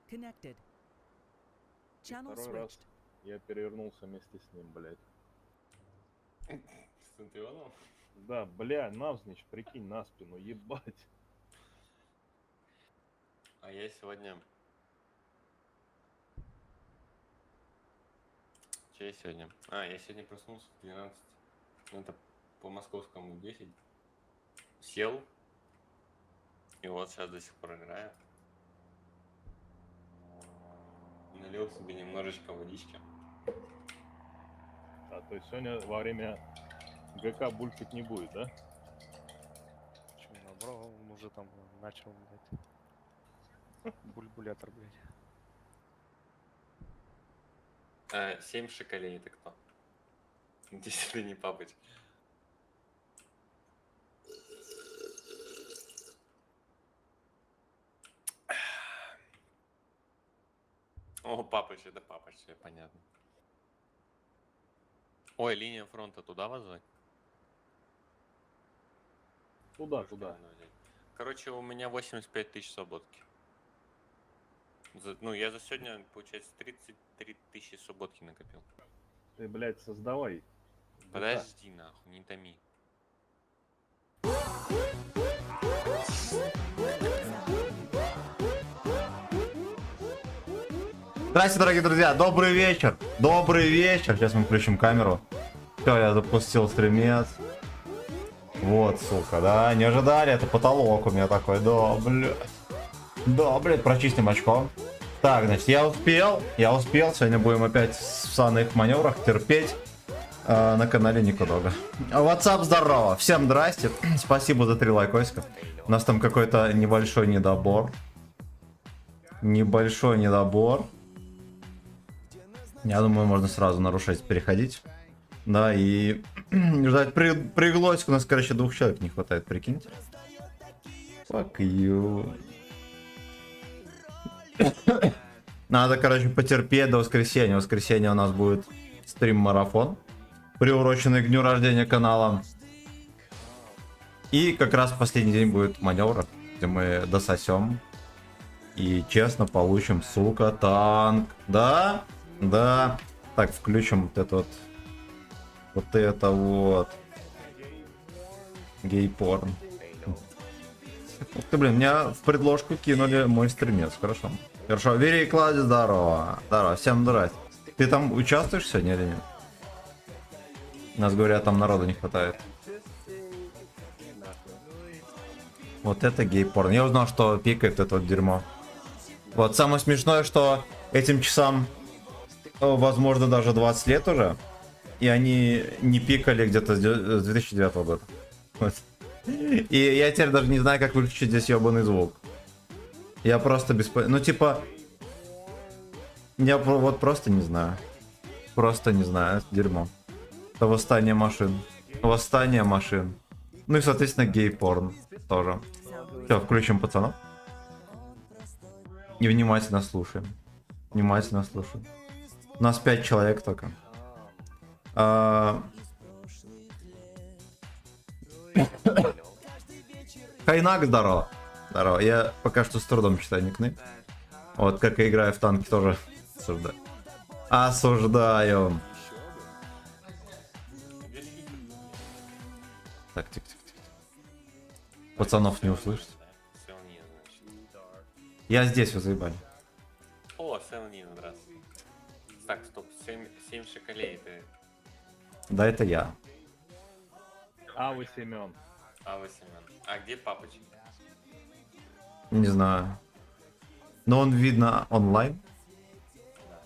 Connected. Channel Второй раз switched. я перевернулся вместе с ним, блядь. С Центурионом? Да, бля, навзничь, прикинь, на спину, ебать. А я сегодня... Че я сегодня? Я сегодня проснулся в 12. Ну, это по московскому 10. Сел. И вот сейчас до сих пор играю. Налил себе немножечко водички. То есть сегодня во время ГК булькать не будет, да? Почему набрал, он уже там начал, блядь. Бульбулятор, блядь. 7 шоколей это кто? Если не папыч. О, папыч, это папыч, все понятно. Ой, линия фронта туда вас звать? Туда, Можешь туда. меня взять. Короче, у меня 85 тысяч свободки. Ну, я за сегодня, получается, 33 тысячи свободки накопил. Ты, блядь, создавай. Подожди, нахуй, не томи. Здравствуйте, дорогие друзья, добрый вечер. Добрый вечер. Сейчас мы включим камеру. Все, я запустил стримец. Вот, сука, да, не ожидали, это потолок у меня такой, да, блядь. Да, блядь, прочистим очком. Так, значит, я успел. Сегодня будем опять в санных маневрах терпеть. На канале Никодога. WhatsApp, здорово. Всем здрасте. Спасибо за 3 лайкосика. У нас там какой-то небольшой недобор. Я думаю, можно сразу на рушать переходить. Да, и ждать пригласить. У нас, короче, 2 человек не хватает, прикиньте. Fuck you. Надо, короче, потерпеть до воскресенья. В воскресенье у нас будет стрим-марафон, приуроченный к дню рождения канала. И как раз последний день будет маневр, где мы дососем. И честно получим, сука, танк. Да? Да. Так, включим вот это вот. Вот это вот. Гей-порн. Ух ты, блин, меня в предложку кинули мой стримец. Хорошо. Хорошо. Вери и Клади, здорово. Здорово, всем здрасте. Ты там участвуешь сегодня или нет? Нас говорят, там народу не хватает. Вот это гей-порн. Я узнал, что пикает это вот дерьмо. Вот самое смешное, что этим часам, возможно, даже 20 лет уже. И они не пикали где-то с 2009 года. Вот. И я теперь даже не знаю, как выключить здесь ебаный звук. Я просто Ну, типа... Я вот просто не знаю. Просто не знаю, это дерьмо. Это восстание машин. Восстание машин. Ну и, соответственно, гей-порн тоже. Все, включим пацанов. И внимательно слушаем. Внимательно слушаем. У нас 5 человек только. Хайнак, здорово. Здорово. Я пока что с трудом читаю никнейм. Вот, как и играю в танки, тоже осуждаю. Осуждаю. Так, тихо. Пацанов не услышать. Я здесь, вы заебали. О, Селнин, здравствуй. Так, стоп, 7 шоколей, это... Да, это я. Вы Семен. Вы Семен. А где папыч? Не знаю. Но он, видно, онлайн.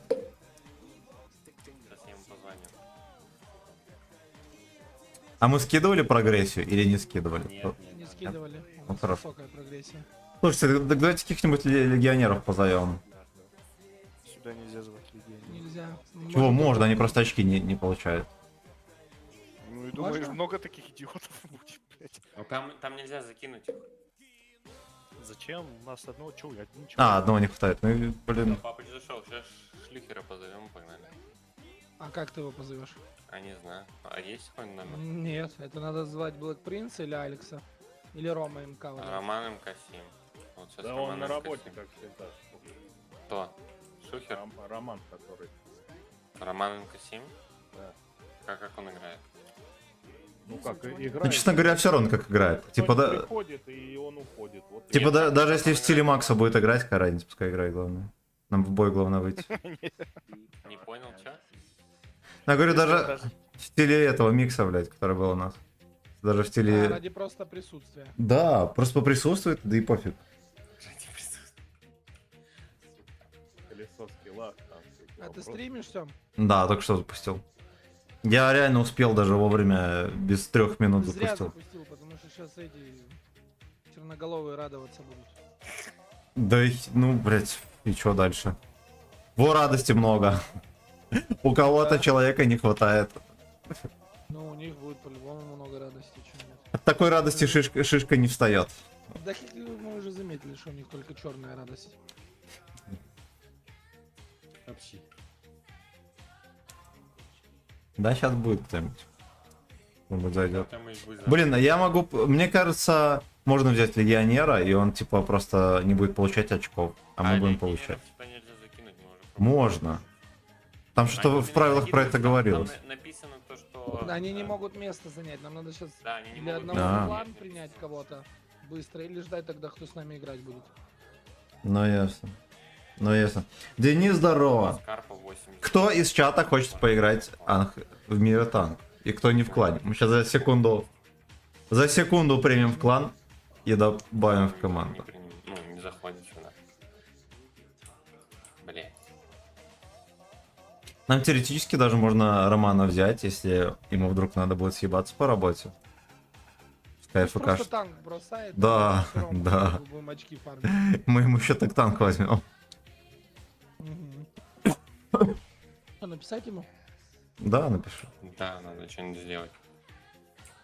Сейчас я ему позвоню. А мы скидывали прогрессию или не скидывали? Нет. Не скидывали. У Ну, нас хорошо. высокая прогрессия. Слушайте, давайте каких-нибудь легионеров позовем. Сюда нельзя звать людей. Нельзя. Чего можно, они просто очки не получают. Ну и думаешь, Можно? много таких идиотов будет, блядь. Ну там нельзя закинуть их. Зачем? У нас одного человека, один человек. Одного не хватает. Ну, и, блин. Папыч зашел, сейчас шлюхера позовем, погнали. А как ты его позовешь? Не знаю. А есть какой номер? Нет, это надо звать Black Prince или Алекса. Или Рома МК. вот. Роман МК7. Вот сейчас Да Роман он на МК7. работе, как всегда. Кто? Шухер? Роман, который. Роман МК7? Да. Как он играет? Ну как, Ну, играет. честно говоря, все равно как играет. Типа, Кто-нибудь да, приходит, и он уходит. Вот типа Нет, как даже он если в стиле играет, Макса будет играть, какая разница, пускай играет, главное. Нам в бой главное выйти. Не понял, чё? Я говорю, даже в стиле этого микса, блядь, который был у нас. Даже в А, стиле... ради просто присутствия. Да, просто поприсутствует, да и пофиг. колесо скилла. Там, А ты стримишь, Тём? Да, только что запустил. Я реально успел даже вовремя, без 3 минут Зря запустил. запустил, потому что сейчас эти черноголовые радоваться будут. Да, ну, блядь, и что дальше? Во радости много. У кого-то человека не хватает. Ну, у них будет по-любому много радости, чем нет. От такой радости шишка не встает. Да мы уже заметили, что у них только черная радость. Вообще. Да, сейчас будет кто-нибудь. Может, зайдет. Там и будет Блин, я могу... Мне кажется, можно взять легионера, и он, типа, просто не будет получать очков. А мы будем легионеров, получать. типа, нельзя закинуть, мы уже пробовали. Можно. Там что-то Они в правилах про это там говорилось. написано то, что... Они не могут место занять, нам надо сейчас Да, они не для могут... одного А. план принять кого-то быстро или ждать тогда, кто с нами играть будет. Ну, ясно. Ну, ясно. Денис, здорово. Скарпа 80. Кто из чата хочет поиграть в мире танк? И кто не в клане? Мы сейчас за секунду примем в клан и добавим в команду. Ну, не заходит сюда. Блин. Нам теоретически даже можно Романа взять, если ему вдруг надо будет съебаться по работе. Пускай ФК. Просто танк бросает. Да, и всё равно да. будем очки фармить. Мы ему еще так танк возьмем. Мгм. Что, написать ему? Да, напишу. Да, надо что-нибудь сделать.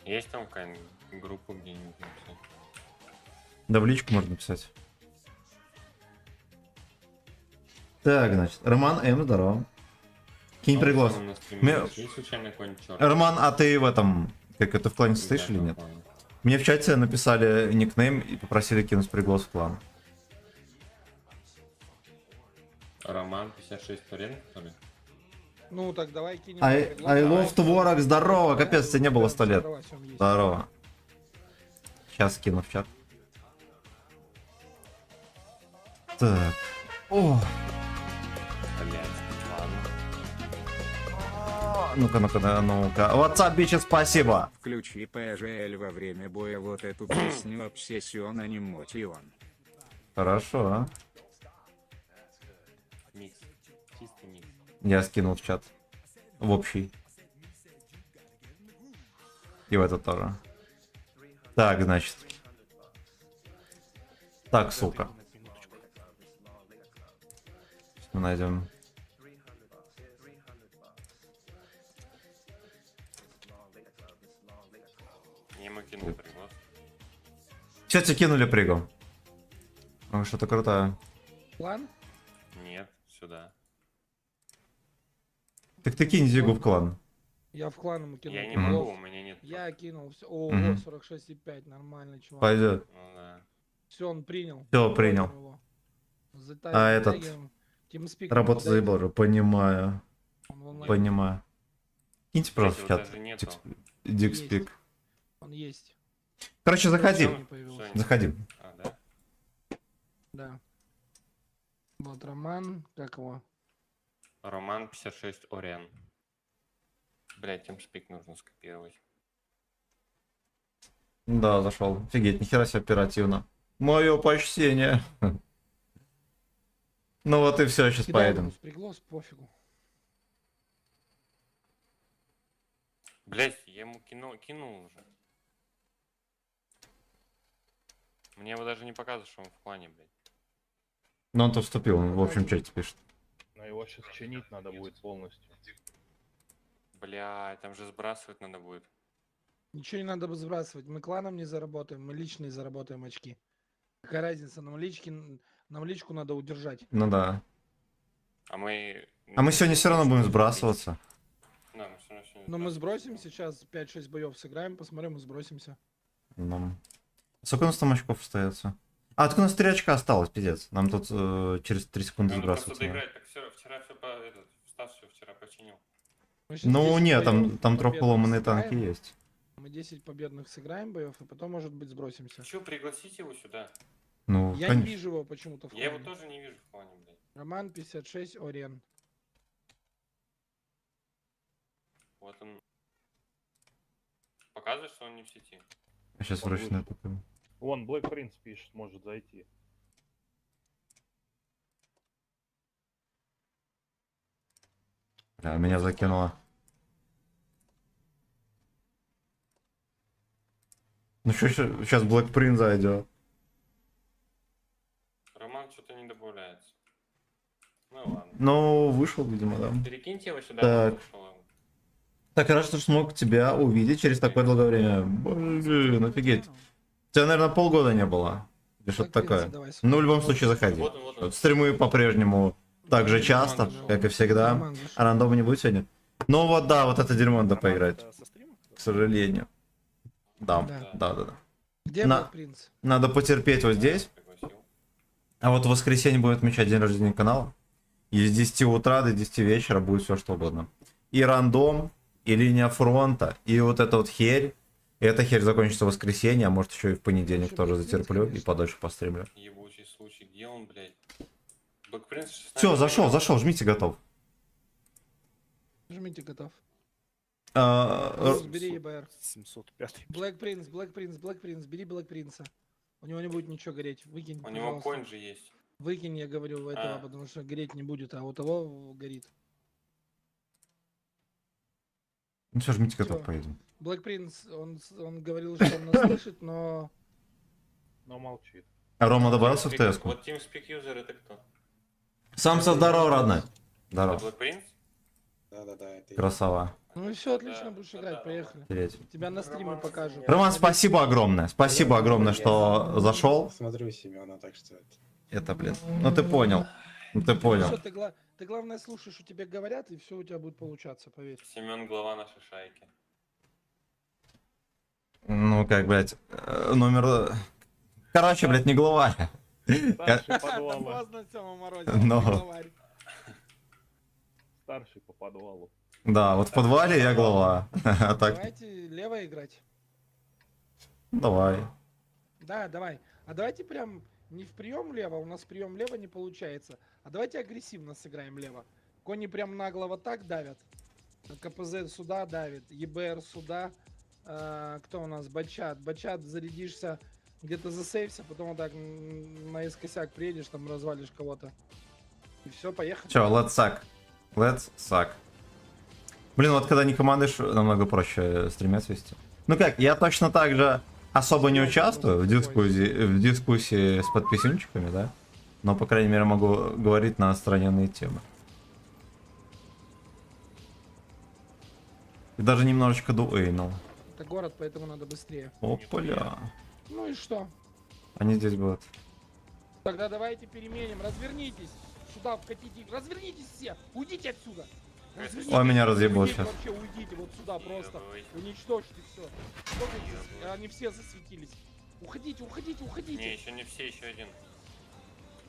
Есть там какая-нибудь группа где-нибудь? написать? Да, в личку можно написать. Так, значит, Роман М, здорово. Кинь приглас. А на стриме Мне- есть случайно какой-нибудь черт? Роман, а ты в этом, как это, в клане состоишь или нет? Мне в чате написали никнейм и попросили кинуть приглас в клан. Роман 56 Турен, что ли? Ну, так давай кинем. I love Творог, здорово, капец, тебя не было 100 лет. Здорово, Сём, есть. Здорово. Сейчас кину в чат. Так. О, Блять, ладно. ну-ка, ну-ка, ну-ка. WhatsApp, бичи, спасибо. Включи ПЖЛ во время боя вот эту песню «Обсессион анимотион». Хорошо. А? Микс. Чистый микс. Я скинул в чат. В общий. И в этот тоже. Так, значит. Так, сука. Сейчас мы найдем. Я ему кинул приглас. Все, тебе кинули прыгал. Ой, что-то крутое. План? Нет, сюда. Так ты кинь Зигу в клан. Я в клан ему кинул. Я не Мгм. могу, у меня нет. Я кинул. Все. Ого, Мгм. 46,5, нормальный чувак. Пойдет. Ну да. Все, он принял. Всё, принял. Его. А этот- TeamSpeak Работа ему заебала дайте. уже. Понимаю. Он в онлайне. Понимаю. Киньте просто в Кстати, чат. вот даже нету. Дикспик. Он есть. Короче, заходи. Всё, не появился. Всё, Заходи. А, да? Да. Вот Роман, как его? Роман 56 Орен. Блять, TeamSpeak нужно скопировать. Да, зашел. Офигеть, нихера себе оперативно. Мое почтение. Ну вот и все, сейчас Кидай поедем. ему с приглас, пофигу. Блять, я ему кинул уже. Мне его даже не показывает, что он в клане, блядь. Но он-то вступил, он в общем чате пишет. Но его сейчас чинить надо будет полностью. Бля, там же сбрасывать надо будет. Ничего не надо сбрасывать. Мы кланом не заработаем, мы личные заработаем очки. Какая разница, нам личку надо удержать. Ну да. А мы... А мы сегодня все равно будем сбрасываться. Да, мы всё равно сегодня Но мы сбрасываемся. сбросим сейчас, 5-6 боев сыграем, посмотрим и сбросимся. Ну. Сколько у нас там очков остается? А, так у нас 3 очка осталось, пиздец. Нам тут через 3 секунды Надо просто сбрасываться. надо. доиграть, так все, вчера все по этот, ставший вчера починил. Мы щас Ну 10 нет, боёв там победных поломанные танки сыграем. есть. Мы 10 победных сыграем боев, и потом, может быть, сбросимся. Че, пригласите его сюда? Ну, Я не конечно. вижу его почему-то в Я его клане. тоже не вижу в плане, блядь. Роман 56, Ориен. Вот он. Показывает, что он не в сети. Я сейчас Он вручную вышел. покажу. Вон, Black Prince пишет, может зайти. Бля, меня закинуло. Ну что, сейчас Black Prince зайдет. Роман что-то не добавляется. Ну ладно. Ну, вышел, видимо, да. Перекиньте его сюда, Так. он зашел. Так рад, что смог тебя увидеть через такое долгое время. Блин, офигеть. Тебя, наверное, полгода не было. Или что-то Так, Принца, такое. давай, Ну, в любом случае, заходи. Вот он, вот он. Вот стримы по-прежнему так же часто, зашел. как и всегда. Роман зашел. А рандома не будет сегодня? Ну вот да, вот это дерьмо надо поиграть. Это со стрима? К сожалению. Да, Да. да. Где На- был принц? Надо потерпеть вот здесь. Пригласил. А вот в воскресенье будет отмечать день рождения канала. И с 10 утра до 10 вечера будет все что угодно. И рандом, и линия фронта, и вот эта вот херь. И эта херь закончится в воскресенье, а может еще и в понедельник Вообще, тоже Black Prince, затерплю и конечно. подольше постримлю. Ебучий случай, где он, блядь? Бэкпринц 16. Все, зашел, жмите, готов. Жмите, готов. А, Рус, бери ЕБР. 705. Black Prince, бери Black Prince. У него не будет ничего гореть. Выкинь, У него пожалуйста. конь же есть. Выкинь, я говорю, этого, А. потому что гореть не будет, а у того горит. Ну все, жмите, готов, Всё. поедем. Black Prince, он говорил, что он нас слышит, но... Но молчит. А Рома добавился в TeamSpeak- ТС-ку? Вот TeamSpeak User это кто? Сам со здорово, родной. Это Здорово. Black Prince? Да-да-да, это Красава. Ну и все, отлично, Да, будешь да, играть, да. поехали. Тереть. Тебя на стриме покажут. Роман, спасибо огромное. Спасибо огромное, что зашел. Смотрю Семена, так что это... Это, блин. Ну ты понял. Ну ты понял. Всё, ты главное слушай, что тебе говорят, и все у тебя будет получаться, поверь. Семен глава нашей шайки. Ну как, блядь, номер... Короче, блядь, не глава. Старший подвала. Поздно, Сёма Морозов, Но. ты главарь. Старший по подвалу. Да, вот в подвале я глава. А так, Давайте лево играть. давай. Да, давай. А давайте прям не в прием лево, у нас прием лево не получается. А давайте агрессивно сыграем лево. Кони прям нагло вот так давят. КПЗ сюда давит, ЕБР сюда. Кто у нас? Бачат. Бачат, зарядишься, где-то засейвся, потом вот так наискосяк приедешь, там развалишь кого-то. И все, поехали. Че, let's suck. Let's suck. Блин, вот когда не командуешь, намного проще стримец вести. Ну как, я точно так же особо не участвую в дискуссии с подписчиками, да? Но, по крайней мере, могу говорить на отстраненные темы. И даже немножечко дуэйнул. Это город, поэтому надо быстрее. Опаля. Ну и что? Они здесь будут. Тогда давайте переменим. Развернитесь. Сюда вкатите. Развернитесь все. Уйдите отсюда. Развернитесь. Ой, меня разъебало Уйдите сейчас. Вообще уйдите вот сюда просто. Ебать. Уничтожьте все. Они все засветились. Уходите, уходите, Не, уходите. еще не все, еще один.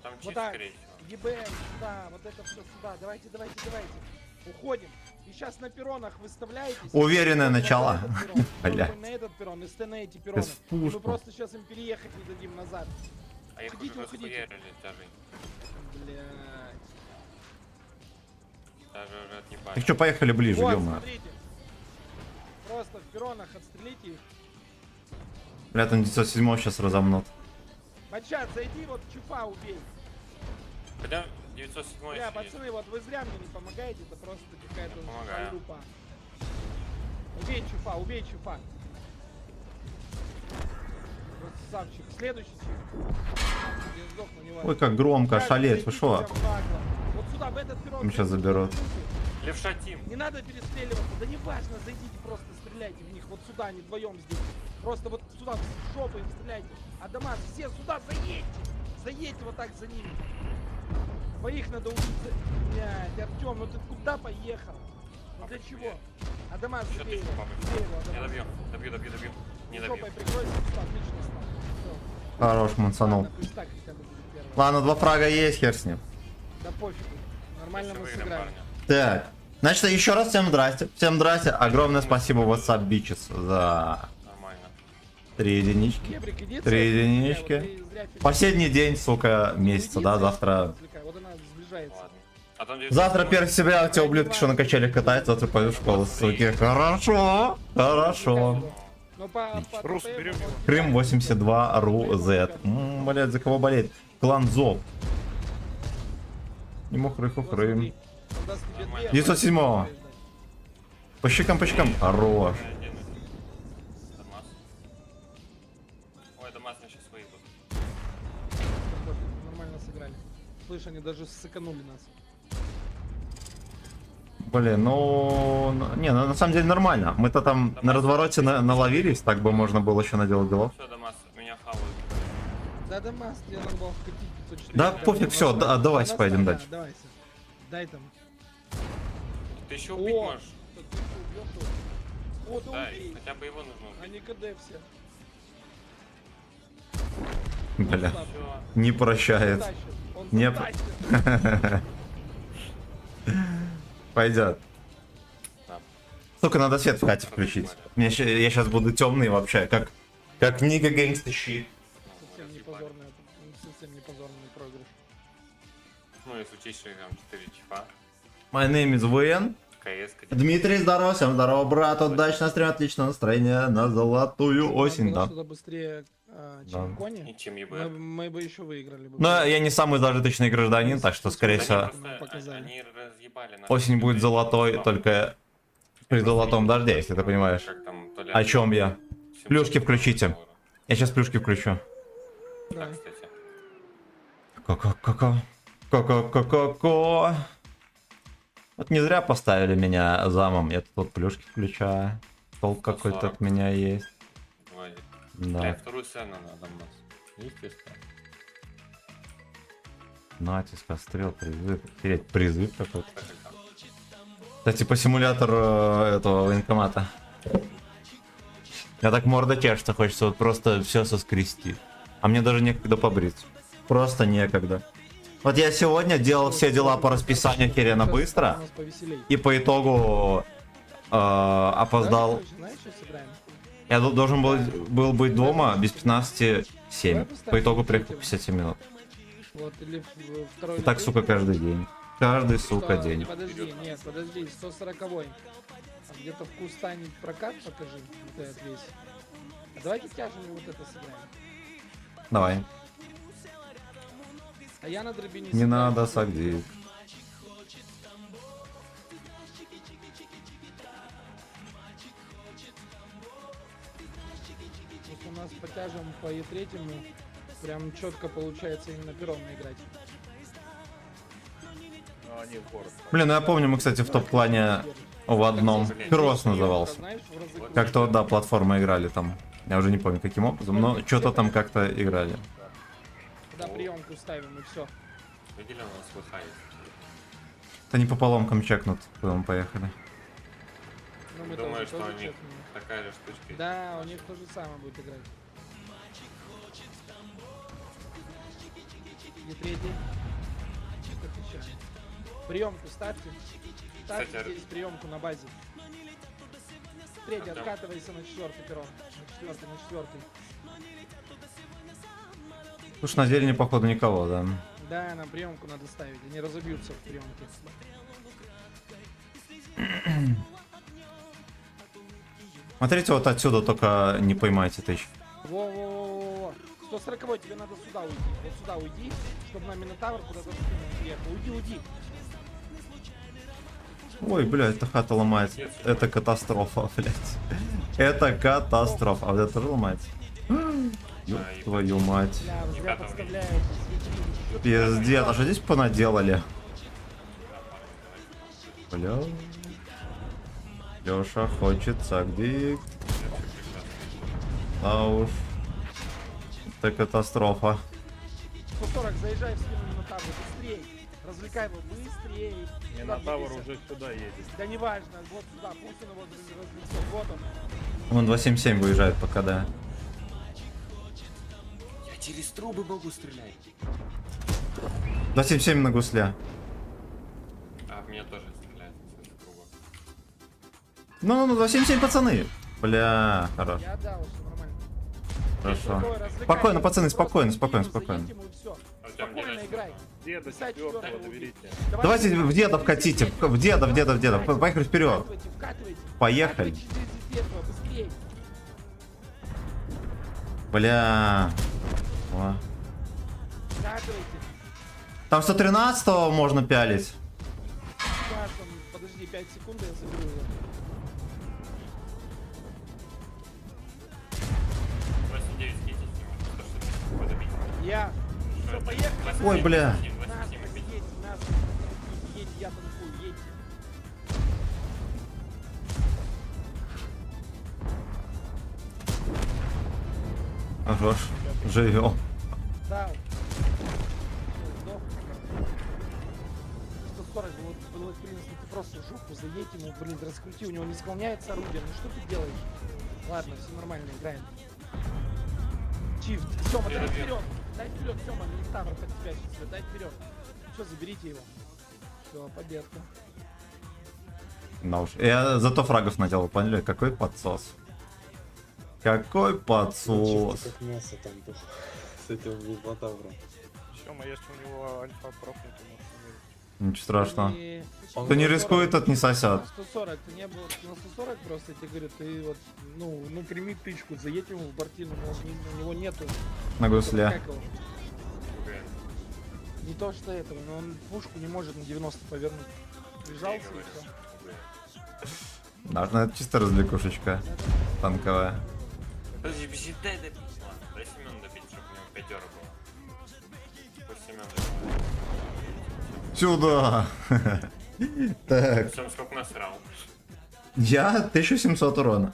Там Вот чист, так. скорее всего. ЕБМ сюда. Вот это все сюда. Давайте, давайте, давайте. Уходим. И сейчас на перронах выставляетесь. Уверенное начало. Бля. Бля. На этот перрон, и на эти перроны. Без И мы пушку. просто сейчас им переехать не дадим назад. А их Уходите, уже уходите. расхуярили даже. Блядь. Даже уже отъебали. Так что, поехали ближе, Вот, ё-моё. смотрите. Просто в перронах отстрелите их. Бля, там 907 сейчас разомнут. Бачат, зайди, вот чуфа убей. Хотя 907 Бля, еще есть. пацаны, вот вы зря мне не помогаете, это просто какая-то Помогаю. группа. Убей чуфа, убей чуфа. Красавчик. Следующий чуф. Я сдохну, не важно. Ой, как громко, Бачат, шалеть, вы зайди шо? прям нагло. Вот сюда, в этот перрон. Им сейчас зайдите, заберут. Левша Тим. Не надо перестреливаться, да не важно, зайдите, просто стреляйте в них. Вот сюда, они вдвоем здесь. Просто вот сюда, в жопу им стреляйте. А дома все сюда заедьте. Заедьте вот так за ними. Двоих надо убить. Блядь, Артем, ну ты куда поехал? Ну для чего? Адамас, Еще забей 1000 его. помощь. Забей его, Я Адамас. добью. Не добью. Жопой прикройся, все, отлично стал. Всё. Хорош, мансанул. Ладно, пусть так хотя бы будет первое. Ладно, 2 фрага есть, хер с ним. Да пофигу. Нормально Если мы выиграем, сыграем. парни. Так, значит, еще раз всем здрасте. Всем здрасте. Огромное спасибо WhatsApp Bitches за Нормально. 3 единички. Кебрик, иди 3 цель. единички. Вот ты зря фигня. Последний день, сука, месяца, Иди да, цель, завтра. развлекай. Вот она сближается. Ладно. А там Завтра 1 сентября, те ублюдки, что на качелях катаются, завтра пойду в школу, суки. Хорошо, хорошо. Ну, по Рус, ТП берем вот его. Крым 82 ру Z. Блять, за кого болеть? Клан Зов. Не мог рыху вот Крым. смотри, он даст тебе две, 907-го. По щекам, по щекам. Хорош. Дамас. Ой, Дамас, мне сейчас выйдут. Нормально сыграли. Слышь, они даже сэкономили нас. Блин, ну... Не, ну на самом деле нормально. Мы-то там на развороте наловились, так бы можно было еще наделать делов. Все, Дамас, меня хавают. Да, Дамас, тебе надо было вкатить 504. Да, пофиг, всё, да, давайте пойдем дальше. Давайте. Дай там. Ты еще убить О! можешь? О, да Да, убей. хотя бы его нужно убить. Они КД все. Бля, Все. не прощает. Затащит. Он Не затащит. Пойдет. Да. Сука, надо свет в хате включить. Я сейчас буду темный вообще, как Нига Гэнгста Щит. Совсем не позорный, совсем не позорный проигрыш. Ну, если учесть, что там 4 чипа. My name is Вен. КС, Дмитрий, здорово, всем здорово, брат, удачного стрима, отличного настроения на золотую осень, да. Что-то быстрее, чем Да. кони. и чем Мы, ЕБР. мы бы еще выиграли. бы. Но я не самый зажиточный гражданин, так что, скорее всего, показали. Они разъебали нас. осень будет золотой, только при золотом дожде, если ты понимаешь. Как там, то ли О чем я? 700 Плюшки включите. долларов. Я сейчас плюшки включу. Да, Да. кстати. Ко-ко-ко-ко. Ко-ко-ко-ко-ко. Вот не зря поставили меня замом. Я тут вот плюшки включаю. Толк какой-то 140. от меня есть. Молодец. Да. Бля, вторую сцену надо у нас. Естественно. Натиск, отстрел, призыв. Тереть призыв какой-то. Так, как там. Кстати, по симулятору этого военкомата. Я так морда чешется, хочется вот просто все соскрести. А мне даже некогда побриться. Просто некогда. Вот я сегодня делал все дела по расписанию херена Сейчас быстро. у нас повеселей. И по итогу опоздал. Давай, знаешь, что сыграем? Я должен был быть дома без 15:07. По итогу приехал 57 минут. Вот, или второй. И так, сука, каждый день. Каждый, сука, Что? день. Подожди, нет, подожди, 140-й. А где-то в Кустане прокат покажи, вот этот весь. А давайте тяжелее вот это сыграем. Давай. А я на дробине Не сыграю. надо, Сагдик. Вот у нас по тяжам по Е3 прям четко получается именно пером играть. Ну, они в город. Блин, ну я помню, мы, кстати, в топ-клане в одном. Кросс назывался. Знаешь, в разы круче. Как-то, да, платформа играли там. Я уже не помню, каким образом, но что-то там как-то играли. Когда приемку ставим и все. Видели, у нас ВХ есть. Это не по поломкам чекнут, куда мы поехали. Ну, мы Думаю, тоже что у них чекнули. такая же штучка есть. Да, у них то же самое будет играть. И третий. Отвечаю. Приемку ставьте. Ставьте Кстати, здесь приемку на базе. Третий, Артём. откатывайся на четвертый перрон. На четвертый. Слушай, на зелени, походу, никого, да. Да, нам приемку надо ставить. Они разобьются в приемке. Смотрите, вот отсюда только не поймайте тысяч. Во-во-во-во. 140-й, тебе надо сюда уйти. Вот сюда уйди, чтобы на Минотавр куда-то приехал. Уйди, уйди. Ой, блядь, эта хата ломается. Это катастрофа, блядь. Это катастрофа. А вот это тоже ломается? Ёб твою мать. Бля, вы зря Ребята, подставляете. Светили. Пиздец, а что здесь понаделали? Бля. Лёша хочет сагдик. А уж. Это катастрофа. 140, заезжай в спину Минотавра, быстрей. Развлекай его, быстрей. Не Сюда на Тавр двигайся. уже сюда едет. Да не важно, вот сюда, пусть он его развлечет. Вот он. Вон 277 выезжает пока, да. через трубы могу стрелять. 277 на гусле. А в меня тоже стреляет с круга. Ну, 277, пацаны. Бля, хорош. Я отдал, все нормально. Хорошо. Такое развлекание. Спокойно, пацаны, Просто спокойно, спину спокойно. заедь ему и всё. Артём, Спокойно держи. играй. Деда Писать четвертого четвёртого доверите. Давайте в дедов катите. В дедов. Поехали вперед. Вкатывайте. Поехали. Вкатывайте через этого, быстрее. Бля. О. Вкатывайте. Там 113 можно пялить. Сейчас, подожди, 5 секунд, я заберу его. 89 скидите с него. То, что подобить. Я. Все, поехали. Ой, бля. Нас, едь, нас. Едь, я танкую, едьте. Хорош. Живем. Да. Сдох. 140 было, в принципе, ты просто жопу заедь ему, блин, раскрути, у него не склоняется орудие, ну что ты делаешь? Ладно, все нормально, играем. Чифт, Сёма, дай вперед, Сёма, Минотавр под тебя сейчас, дай вперед. Все, заберите его. Все, победка. На уж. Я зато фрагов наделал, поняли? Какой подсос. Какой подсос. Чисто как мясо там был. С этим Минотавром. Сёма, если у него альфа прокнут, то может умереть. Ничего страшного. И- Кто не рискует, тот не сосет. 140, ты не был на 140 просто, я тебе говорю, ты вот, ну прими тычку, заедь ему в бортину, но у него нету. На гусле. Как его? Не то что этого, но он пушку не может на 90 повернуть. Прижался и все. Нужно это чисто развлекушечка. Танковая. Подожди, бежи, дай добить. Ладно, дай Семёну добить, чтобы у него 5 было. Пусть Семён добит. Сюда. Так. Причем сколько насрал. Я 1700 урона.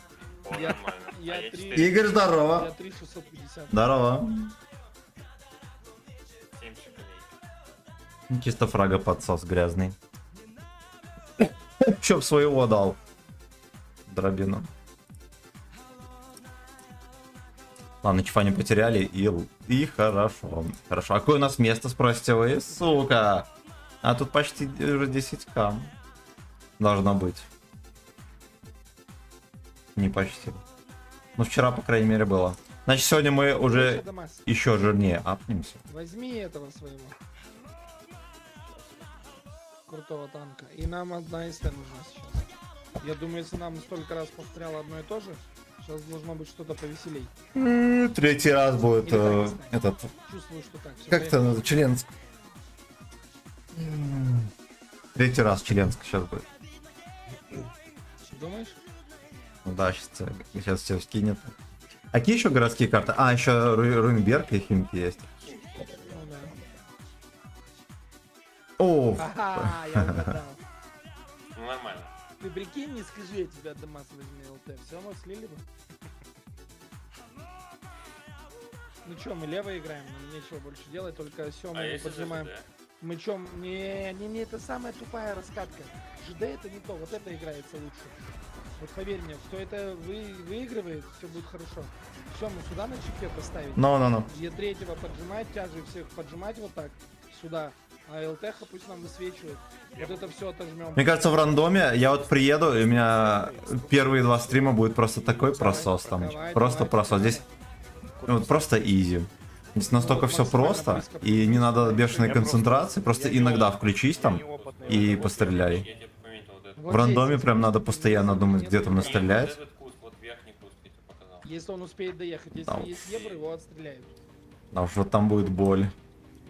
О, Я- нормально. я А я три- 4. Игорь, Я здорово. 3650. Здорово. 7 шоколей. Чисто фрага подсос грязный. Чё б своего дал. Дробину. Ладно, чифа не потеряли, и хорошо. Хорошо. А какое у нас место, спросите вы? Сука. А тут почти уже 10к. Должно быть. Не почти. Ну, вчера, по крайней мере, было. Значит, сегодня мы уже Дамас, еще жирнее апнемся. возьми этого своего. Крутого танка. И нам одна СТ нужна сейчас. Я думаю, если нам столько раз повторяло одно и то же, сейчас должно быть что-то повеселей. Третий раз будет Или так, этот... Чувствую, что так. Всё, Как это поехали. называется? Челенск. Третий раз Челенск сейчас будет. Думаешь? Ну да, сейчас все скинет. А какие еще городские карты? А, еще Руинберг и Химки есть. Ну да. О, Ага, я угадал. Ну нормально. Ты прикинь, не скажи, я тебя Дамас возьми ЛТ. Все, мы слили бы. Ну чё, мы лево играем, нам нечего больше делать, только Сёму А мы если поджимаем. ЖД? Мы чё, не, это самая тупая раскатка. ЖД это не то, вот это играется лучше. Вот поверь мне, кто это выигрывает, все будет хорошо. Все, мы сюда на чеке поставить. ну. Е3 поджимать, тяжи всех поджимать вот так, сюда. А ЛТХ пусть нам высвечивает. Вот это все отожмем. Мне кажется, в рандоме я вот приеду, и у меня первые 2 стрима будет просто такой просос там. Просто просос. Здесь вот просто изи. Здесь настолько все просто, и не надо бешеной концентрации, просто иногда включись там и постреляй. Я тебе пометил вот это. В рандоме прям надо постоянно думать, где там Вот настрелять. этот куст, вот верхний куст я тебе показал. Если он успеет доехать, если Да. есть ебр, его отстреляют. А уж вот там будет боль.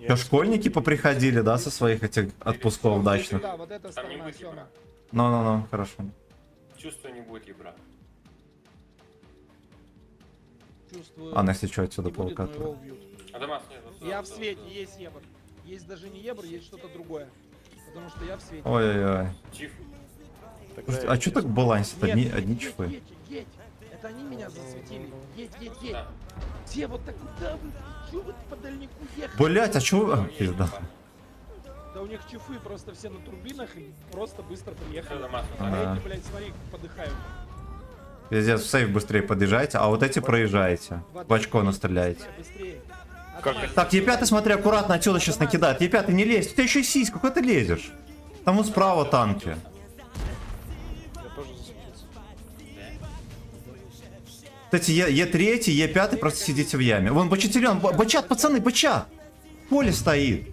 Что, школьники поприходили, да, со своих этих отпусков дачных? Да, вот эта Там не сторона, будет Сёма. ебра. Ну, хорошо. Чувствую, не будет ебра. Чувствую. А, ну если что, отсюда не будет, но полка. его убьют. А Дамас нет. вот сюда, Я в сюда, свете, сюда. есть ебр. Есть даже не ебр, есть что-то другое. Потому что я в свете. Ой-ой-ой. Чиф. Слушайте, а что так балансит? Нет, Одни едь, чифы. едь. Это они меня засветили. Едь. Да. Все вот так, куда вы? Чё вы по дальнику ехали? Блять, а чё? Ну, А, есть пизда. ебра. Да у них чифы просто все на турбинах и просто быстро Всё, приехали. Дамас, вот А так. Ага. эти, блядь, смотри, подыхают. Пиздец, в сейф быстрее подъезжайте, а вот эти проезжаете. В очко настреляете. Быстрее. Отмазь. Так, Е5, смотри, аккуратно отсюда сейчас накидает. Е5, не лезь, у тебя еще сиська, куда ты лезешь? Там вот справа танки. Я тоже засветился. Кстати, Е3, Е5 просто сидите в яме. Вон, бачателен, бачат, пацаны, бачат. Поле стоит.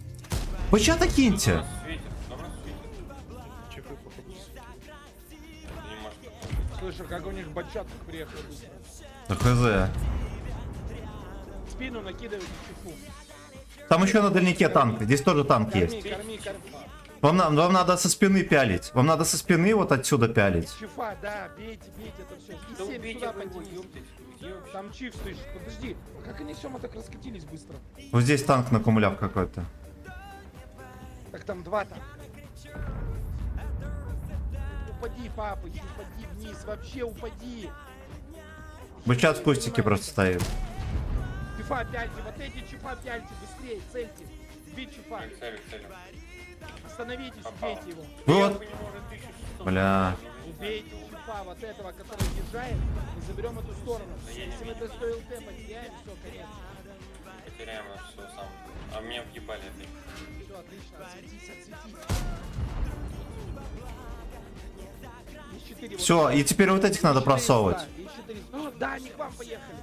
Бачата киньте. Светит, добро светит. Чипы, походу. Это не может быть. Слышь, а как у них бачат приехал быстро. Да хз. В спину накидывайте чеху. Там еще на дальнике танк, здесь тоже танк Корми, есть. корми. Вам надо со спины пялить. Вам надо со спины вот отсюда пялить. Чифа, да, бейте, это все. Да И 7 убейте сюда вы его, поднимись. ёптать. Где вообще? Там чиф, слышь, подожди. А как они, Сёма, так раскатились быстро? Вот здесь танк на кумуляв какой-то. Так там два там. Упади, папыч, упади вниз, вообще упади. Бычат в кустике просто стоит. Чифа пяльте, вот эти чифа пяльте, быстрее, цельте. Бей чифа, Цель, цель. остановитесь, Попал. убейте его. Вот. По нему уже 1600. Бля. Убейте чифа, вот этого, который въезжает, и заберем эту сторону. Если мы до 100 ЛТ потеряем, все, конец. Потеряем все сам. А меня въебали опять. Все, отлично, отсветись, отсветись. Есть 4, вот Все, сюда. и теперь вот этих надо Есть 4 просовывать. сюда, есть 4. О, да, они к вам поехали.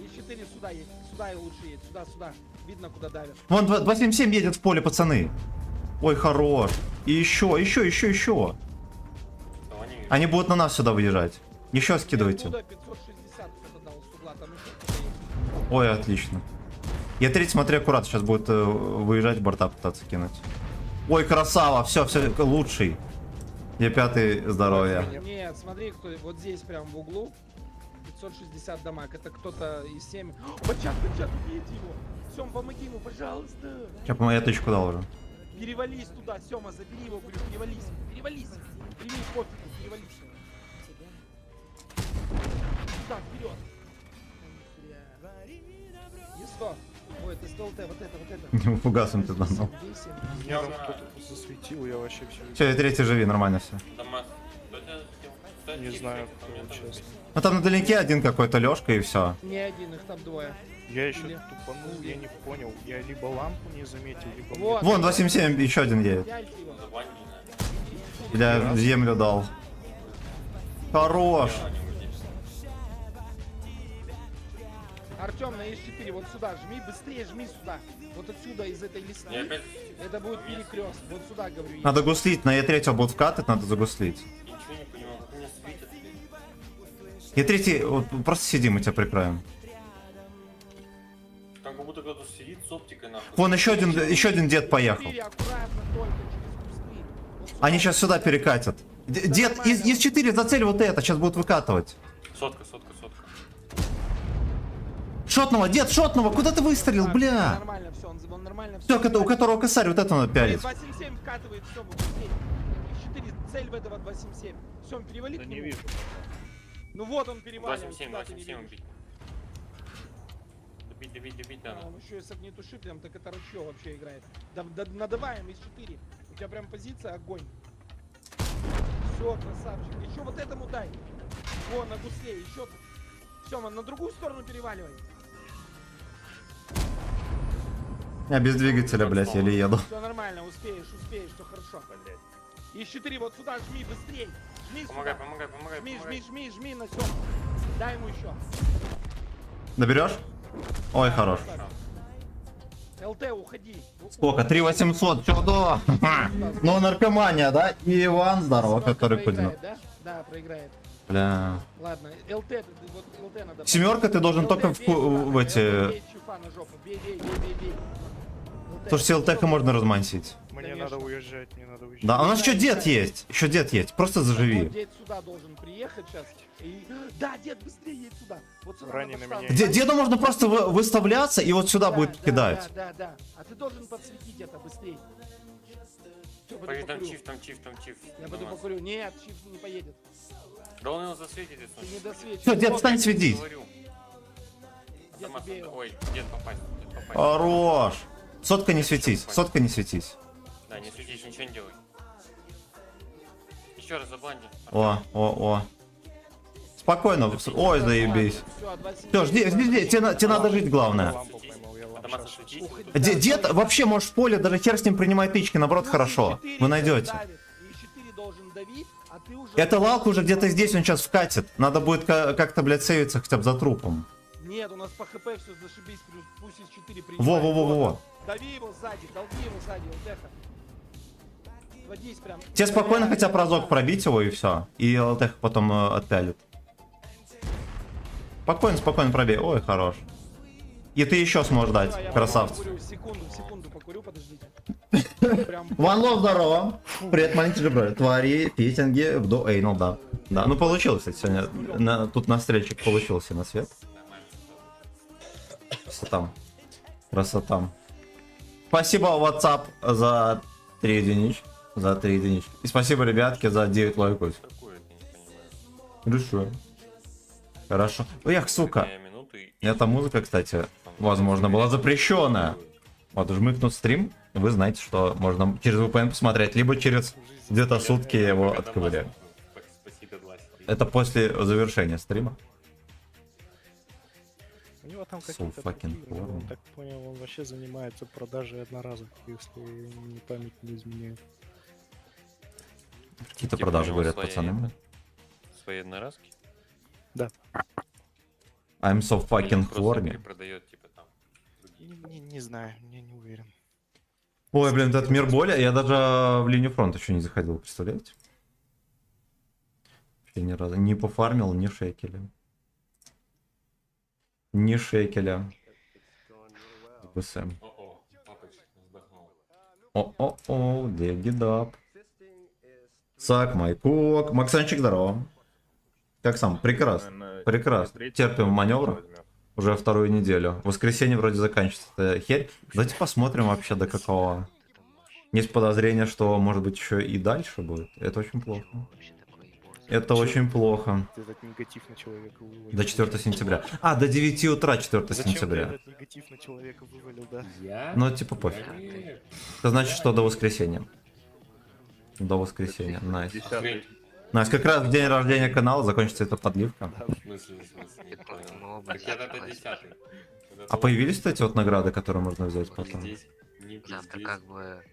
Есть 4 сюда есть. Сюда и лучше едет. Сюда, сюда. Видно, куда давят. Вон 277 едет в поле, пацаны. Ой, хорош. И еще. Того не вижу. Они будут на нас сюда выезжать. Еще скидывайте. Оттуда 560 кто-то дал с угла. Там еще кто-то есть. Ой, отлично. Е3, смотри, аккуратно, сейчас будет выезжать, борта пытаться кинуть. Ой, красава, все, лучший. Е5, здоровье. Нет, смотри, кто вот здесь прям в углу. 560 дамаг. Это кто-то из 7. Бачат, убейте его. Сем, помоги ему, пожалуйста. Сейчас, по-моему, я точку дал уже. Перевались туда, Сема, забери его, говорю, перевались. Прими пофигу, перевались. Сюда, вперед. И 100. Ой, это 100 ЛТ, вот это. Не фугасом ты дал. Меня там кто-то засветил, я вообще все Все, Е3, живи, нормально все. Дамас. Кто тебя засветил? Кто не тебя знаю, засветил? кто Меня он, тоже честно. засветил. Ну там на дальнике один какой-то Лёшка и все. Не один, их там двое. Я еще Или- тупанул, я не понял. Я либо лампу не заметил, либо... мне Вот. Вон, 277, еще один едет. Пяльте его. Забанили, да. Бля, в землю дал. Хорош. Артем на С4, вот сюда, жми, быстрее жми сюда. Вот отсюда, из этой Я листвы. опять Это будет перекрест. Вот сюда, говорю. едь. Надо гуслить, на Е3 будут вкатывать, надо загуслить. ничего не понимаю, как меня светит, блядь. Е3, вот, просто сиди, мы тебя прикроем. Там как будто кто-то сидит с оптикой нахуй. Вон еще один дед поехал. Четыре, аккуратно только, через кусты. Вот сюда. Они сейчас сюда перекатят. Дед, из 4 зацель вот это, сейчас будут выкатывать. Сотка. Шотного, дед, шотного, куда ты выстрелил, бля? Нормально все, он нормально Все, у которого косарь, вот это надо пялить. 277 вкатывает, все, быстрее. 4, цель в этого 277. Все, перевали Да к не нему. вижу. Ну вот он переваливает. 87 куда ты не видишь. убить. Добить А, надо. он еще и с огнетушителем, так это ручье вообще играет. Надаваем из 4. У тебя прям позиция огонь. Все, красавчик. Еще вот этому дай. Вон, на гусле, еще. Все, на другую сторону переваливай. Я без двигателя, блядь, еле еду. Все нормально, успеешь, все хорошо. Из 4 вот сюда жми, быстрей. Жми Помогай, сюда. Жми на все. Дай ему еще. Доберешь? Ой, хорош. ЛТ, уходи. Сколько? 3800, чё, да? Ну, наркомания, да? И Иван, здорово, Семерка который проиграет, поднял. да? Да, проиграет. Бля. Ладно, ЛТ, вот ЛТ надо... Семерка ты должен ЛТ, только бей сюда, в эти... ЛТ, бей чуфа на жопу, бей. Слушайте, ЛТХ можно размансить. Мне Конечно. надо уезжать, мне надо уезжать. Да, у нас еще дед есть. Еще дед есть. Просто Вот заживи. дед сюда должен приехать сейчас. Да, дед, быстрее едь сюда. Вот сюда Ранее надо на поставить. меня Деду можно просто выставляться и вот сюда будет кидать. Да. А ты должен подсветить это быстрее. Всё, пойду Пойди, покурю. там чиф. Я пойду Дамас. покурю. Нет, чиф не поедет. Да он его засветит, если Ты не он- досветишь. Всё, дед, Вот, встань, светись. Говорю. Дед, Дамас, убей его. ой, дед попасть. Хорош. Сотка не светись. Сотка не светись. Да, не светись, ничего не делай. Еще раз забланди. О. Спокойно. Ой, заебись. Все, жди. Тебе надо жить, главное. Лампу поймал, я лампу Автомат щас осветить. Дед вообще можешь в поле, даже хер с ним принимать тычки, наоборот, хорошо. Вы найдете. И 4 должен давить, а ты уже... Это лалка уже где-то здесь, он сейчас вкатит. Надо будет как-то, блядь, сейвиться хотя бы за трупом. Нет, у нас по хп все зашибись, пусть из 4 принимает. Во-во-во-во-во. Дави его сзади, долги его сзади, ЛТХ. Водись прям. Тебе спокойно хотя бы разок пробить его и все. И ЛТХ потом отпялит. Спокойно пробей. Ой, хорош. И ты еще сможешь дать, Давай, я красавцы. покурю, секунду покурю, подождите. Прям... Ван Лов, здорово. Привет, маленький же Твари, фитинги, вдо эйнал, да. Да, ну получилось, кстати, сегодня. Тут на встрече получился на свет. Красота. Спасибо, WhatsApp, за 3 единички. И спасибо, ребятки, за 9 лайков. Какую это, не понимаю. Хорошо. Эх, сука. Минуту и- Эта музыка, кстати, возможно, была запрещенная. Вот, жмыкнут стрим, вы знаете, что можно через VPN посмотреть, либо через где-то сутки его отковырять. Спасибо, Власик. Это после завершения стрима. У него там So какие-то fucking такие, я porn. так понял, он вообще занимается продажей одноразовых, если не память не изменяет. Какие-то Типа продажи, у него говорят, свои пацаны. Свои одноразки? I'm so fucking Просто horny. перепродает, типа, там, другие. Не знаю, я не уверен. Ой, блин, этот мир боли, я даже в линию фронта еще не заходил, представляете? Вообще ни разу не пофармил ни шекеля. Ни шекеля. БСМ. О-о, папыч вздохнул. О-о-о, дегидап. Сак, майкок. Максанчик, здорово. Как сам? Прекрасно. Наверное, Прекрасно. третий Терпим маневр. возьмем. Уже вторую неделю. В воскресенье вроде заканчивается эта херь. Давайте посмотрим вообще до какого. Есть подозрение, что может быть еще и дальше будет. Это очень плохо. Это очень плохо. Ты этот негатив на человека вывалил. До 4 сентября. А, до 9 утра 4 Зачем ты сентября. этот негатив на человека вывалил, да? Я? Ну, типа пофиг. Это значит, что до воскресенья. До воскресенья. Найс. 10-й. Найс, как раз в день рождения канала закончится эта подливка. В смысле, не понял. Так я это 10-й. А появились, кстати, вот награды, которые можно взять потом? Здесь, не Да, ты здесь. как бы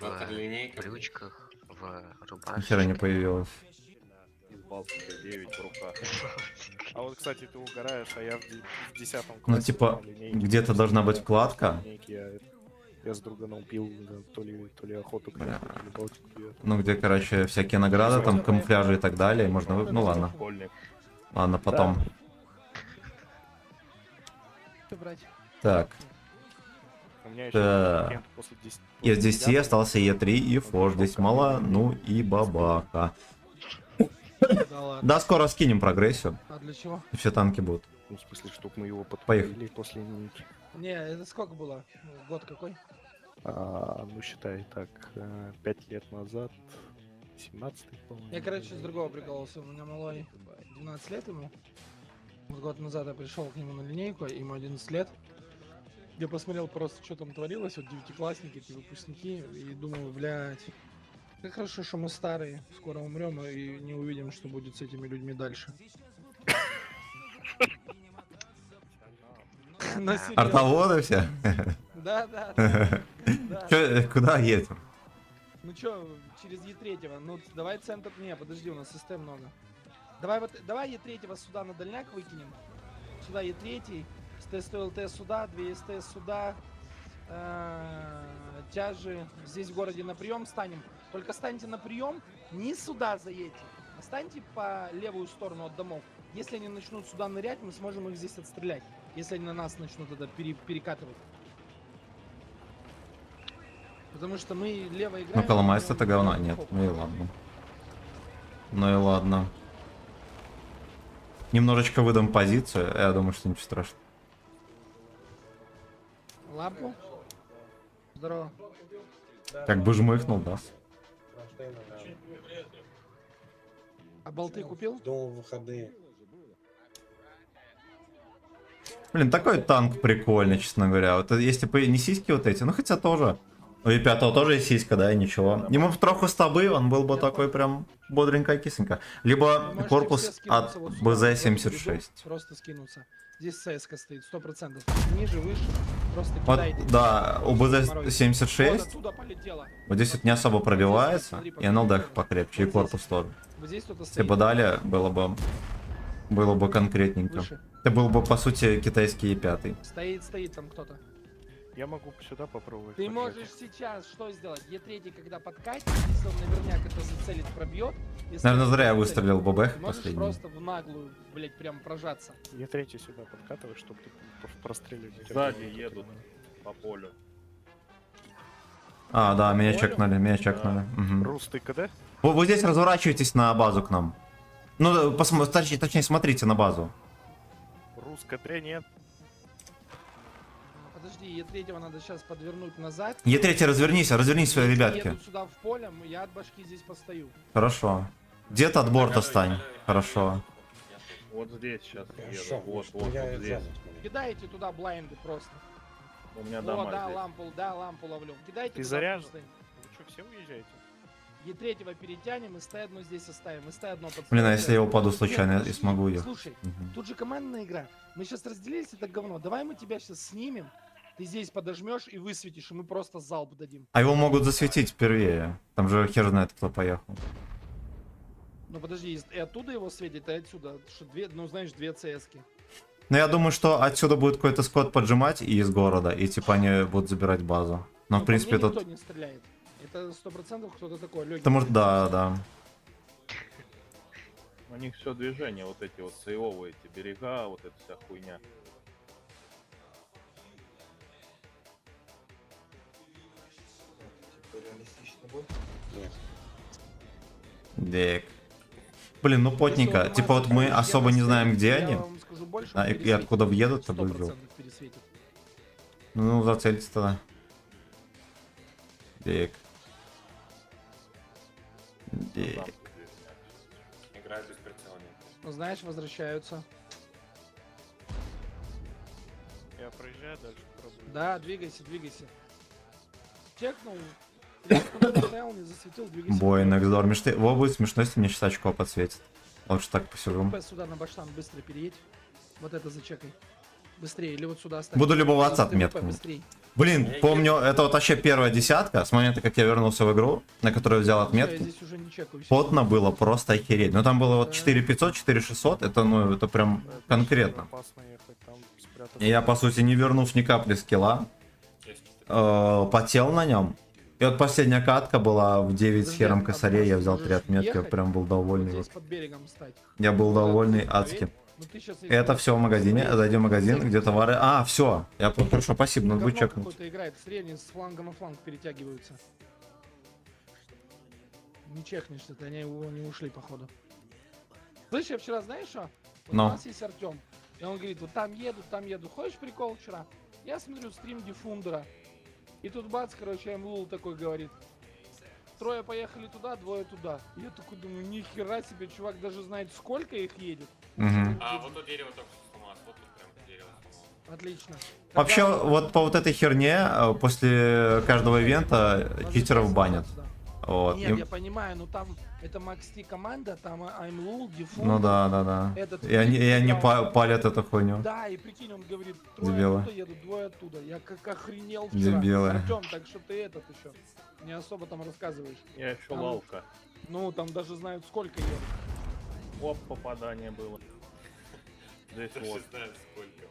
Завтра в линейка. брючках, в Нихера не рубашке. появилось. Из Балтики 9 в руках. А вот, кстати, ты угораешь, а я в 10 классе... Ну, типа, на линейке, где-то должна быть вкладка. Я с друганом пил, да, то ли охоту Бля. то ли Балтику пил. Ну, где, короче, всякие награды, там, камуфляжи и так далее. Можно вы... Ну, ладно. Школьник. Ладно, потом. брать. Так. У меня еще Да. конкурент после 10... Из 10 после остался Е3 и Фош. Здесь мало, ну и бабаха. Да ладно. Да, скоро скинем прогрессию. А для чего? И все танки будут. Ну, в смысле, чтоб мы его Поехали. подпалили после линейки. Не, это сколько было? Год какой? Ну, считай так, 5 лет назад, 17-й, по-моему. Я, короче, с другого прикололся. У меня малой 12 лет ему. Вот год назад я пришел к нему на линейку, ему 11 лет. Я посмотрел просто, что там творилось, вот девятиклассники, эти выпускники, и думаю, блядь, как хорошо, что мы старые, скоро умрем и не увидим, что будет с этими людьми дальше. Ну, серьезно. Артоводы все? Да. Чё, куда едем? Ну чё, через Е3, ну давай центр, не, подожди, у нас СТ много. Давай вот, давай Е3 сюда на дальняк выкинем. Сюда Е3, СТ ЛТ сюда, 2 СТ сюда. Тяжи здесь в городе на прием станем. Только станьте на прием, не сюда заедьте, а станьте по левую сторону от домов. Если они начнут сюда нырять, мы сможем их здесь отстрелять. Если они на нас начнут это перекатывать. Потому что мы лево играем. Ну, Коломайс а это он говно. лево Нет, хоп. ну и ладно. Ну и ладно. Немножечко выдам позицию, я думаю, что ничего страшного. Лампу. Здорово. Как бы жмыхнул, да? А болты купил? Думал, выходные. Блин, такой танк прикольный, честно говоря. Вот если бы не сиськи вот эти, ну хотя тоже У И5 тоже есть сиська, да, и ничего. Ему бы троху стабы, он был бы Я такой понял. прям бодренько кисенько. Либо Можете все корпус скинуться от вот сюда, в эту беду, БЗ-76. Просто скинуться. Здесь ЦСК стоит, 100%. Ниже, выше, просто Вот, кидайте. да, у Вот БЗ-76 оттуда полетело. вот здесь вот не особо пробивается, Смотри, и НЛД покажи. покрепче, и Вот корпус здесь. тоже. Вот здесь кто-то Если стоит. бы дали, было бы конкретненько. Выше. Это был бы, по сути, китайский И5. Стоит там кто-то. Я могу сюда попробовать. Ты поджать. можешь сейчас что сделать? Е3, когда подкатит, если он наверняк это зацелит, пробьет. если Наверное, он зря я зацелит, выстрелил в ББХ Ты можешь последний. просто в наглую, блять, прям прожаться. Я третий сюда подкатываю, чтобы ты простреливать. Сзади едут по полю. А, да, меня Понял? чекнули, меня чекнули. Мгм. Рус, ты КД? Вот здесь разворачивайтесь на базу к нам. Ну, точнее, смотрите на базу. Рус КД нет. Подожди, Е3 надо сейчас подвернуть назад. Е3, развернись, Если ребятки. едут сюда в поле, я от башки здесь постою. Хорошо. Где-то от борта стань. Хорошо. Вот здесь сейчас еду. Хорошо, Вот я здесь. сзади смотрю. Кидайте туда блайнды просто. У меня О, дома да, здесь. лампу ловлю. Кидайте Ты туда заряжен? просто. Вы что, все уезжаете? Е3 перетянем и Ст1 здесь оставим. И Ст1 подставим. Блин, а если я упаду Нет, случайно, я подожди, смогу ее. Слушай, Мгм. тут же командная игра. Мы сейчас разделились, это говно. Давай мы тебя сейчас снимем. Ты здесь подожмешь и высветишь, и мы просто залп дадим. А его могут засветить впервые. Там же хер знает, кто поехал. Ну подожди, и оттуда его светит, и отсюда. Что две, ну знаешь, две ЦСки. Но я думаю, что отсюда будет какой-то скот поджимать и из города, и типа они будут забирать базу. Но Ну, в принципе по мне тут... никто не стреляет. Это 100% кто-то такой легкий. Это может, да, да. У них все движение, вот эти вот сейвовые эти берега, вот эта вся хуйня. Типа реалистичный бой? Нет. Дик. Блин, ну потненько. Типа вот мы особо не знаем, где они. И откуда въедут, то будет дело. пересветит. Ну, зацельтесь тогда. Дик. Дик. Там Играет без прицела. нет. Ну знаешь, возвращаются. Я проезжаю дальше, пробую. Да, двигайся, двигайся. Чекнул. Поставил, не засветил, двигайся. Бой, Нексдор. Во, будет смешно, если мне сейчас очко подсветит. Лучше так посижу. Сюда на баштан быстро переедь. Вот это зачекай. Быстрее, или вот сюда оставь. Буду любоваться Ты ВП отметками. быстрей. Блин, помню, это вот вообще первая десятка, с момента, как я вернулся в игру, на которую взял Всё, я отметки. здесь уже не чекаю. всё. Потно было просто охереть. Ну там было вот 4500, 4600, это ну, это прям конкретно. Опасно ехать, там спрятаться. И я, по сути, не вернув ни капли скилла, Есть. потел на нем. И вот последняя катка была в 9 с Подожди, хером а косарей, я взял можешь 3 отметки, я ехать? прям был Вот довольный. здесь вот. под берегом стать. Я был Вот довольный так, адски. поверь. Ну, ты щас Это все в магазине, зайдем в магазин, где товары. А, все. Я хорошо, спасибо, надо будет Говно чекнуть. какой-то играет, средний с фланга на фланг перетягиваются. Не чекнешься, ты они не ушли, походу. Слышь, я вчера, знаешь что? Вот Но. у нас есть Артем. И он говорит, вот там еду, там еду. Хочешь прикол вчера? Я смотрю стрим Диффундера. И тут бац, короче, МЛУ такой говорит. Трое поехали туда, двое туда. И я такой думаю, нихера себе, чувак даже знает, сколько их едет. Мгм. А вот тут дерево только что сломалось. Вот тут прям дерево сломалось. Отлично. Вообще, Тогда- вот по вот этой херне, после каждого ивента Надо читеров сейчас банят. сюда. Вот. Нет, И- я понимаю, но там это Макс Ти команда, там Аймлул, Диффундер. Ну да, да, да. Этот И они да, палят эту хуйню. Да, и прикинь, он говорит, трое Дебилы. оттуда едут, двое оттуда. Я как охренел вчера. Дебилы. Артем, так что ты этот еще не особо там рассказываешь. Я еще Там- лалка. Ну, там даже знают, сколько едут. Оп, попадание было. Здесь Даже вот. знаю, сколько.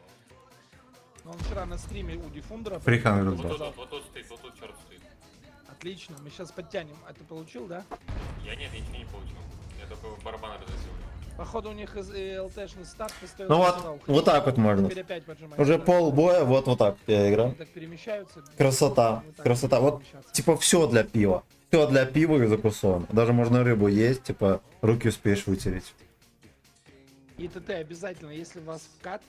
Но он вчера на стриме у Диффундера. Фрихан Вот говорит, тут, вот тут стоит, вот тут черт стоит. Отлично, мы сейчас подтянем. А ты получил, да? Я нет, я ничего не получил. Я только барабаны разозил. Походу у них ЛТшный старт постоянно. Ну вот, вот так вот можно. Теперь опять поджимаем. Уже Да. полбоя, вот так я играл. Они так перемещаются. Красота, Мы так красота. будем Вот, перемещаться. типа, все для пива. Все для пива и закусон. Даже можно рыбу есть, типа, руки успеешь вытереть. И ТТ обязательно, если вас вкат,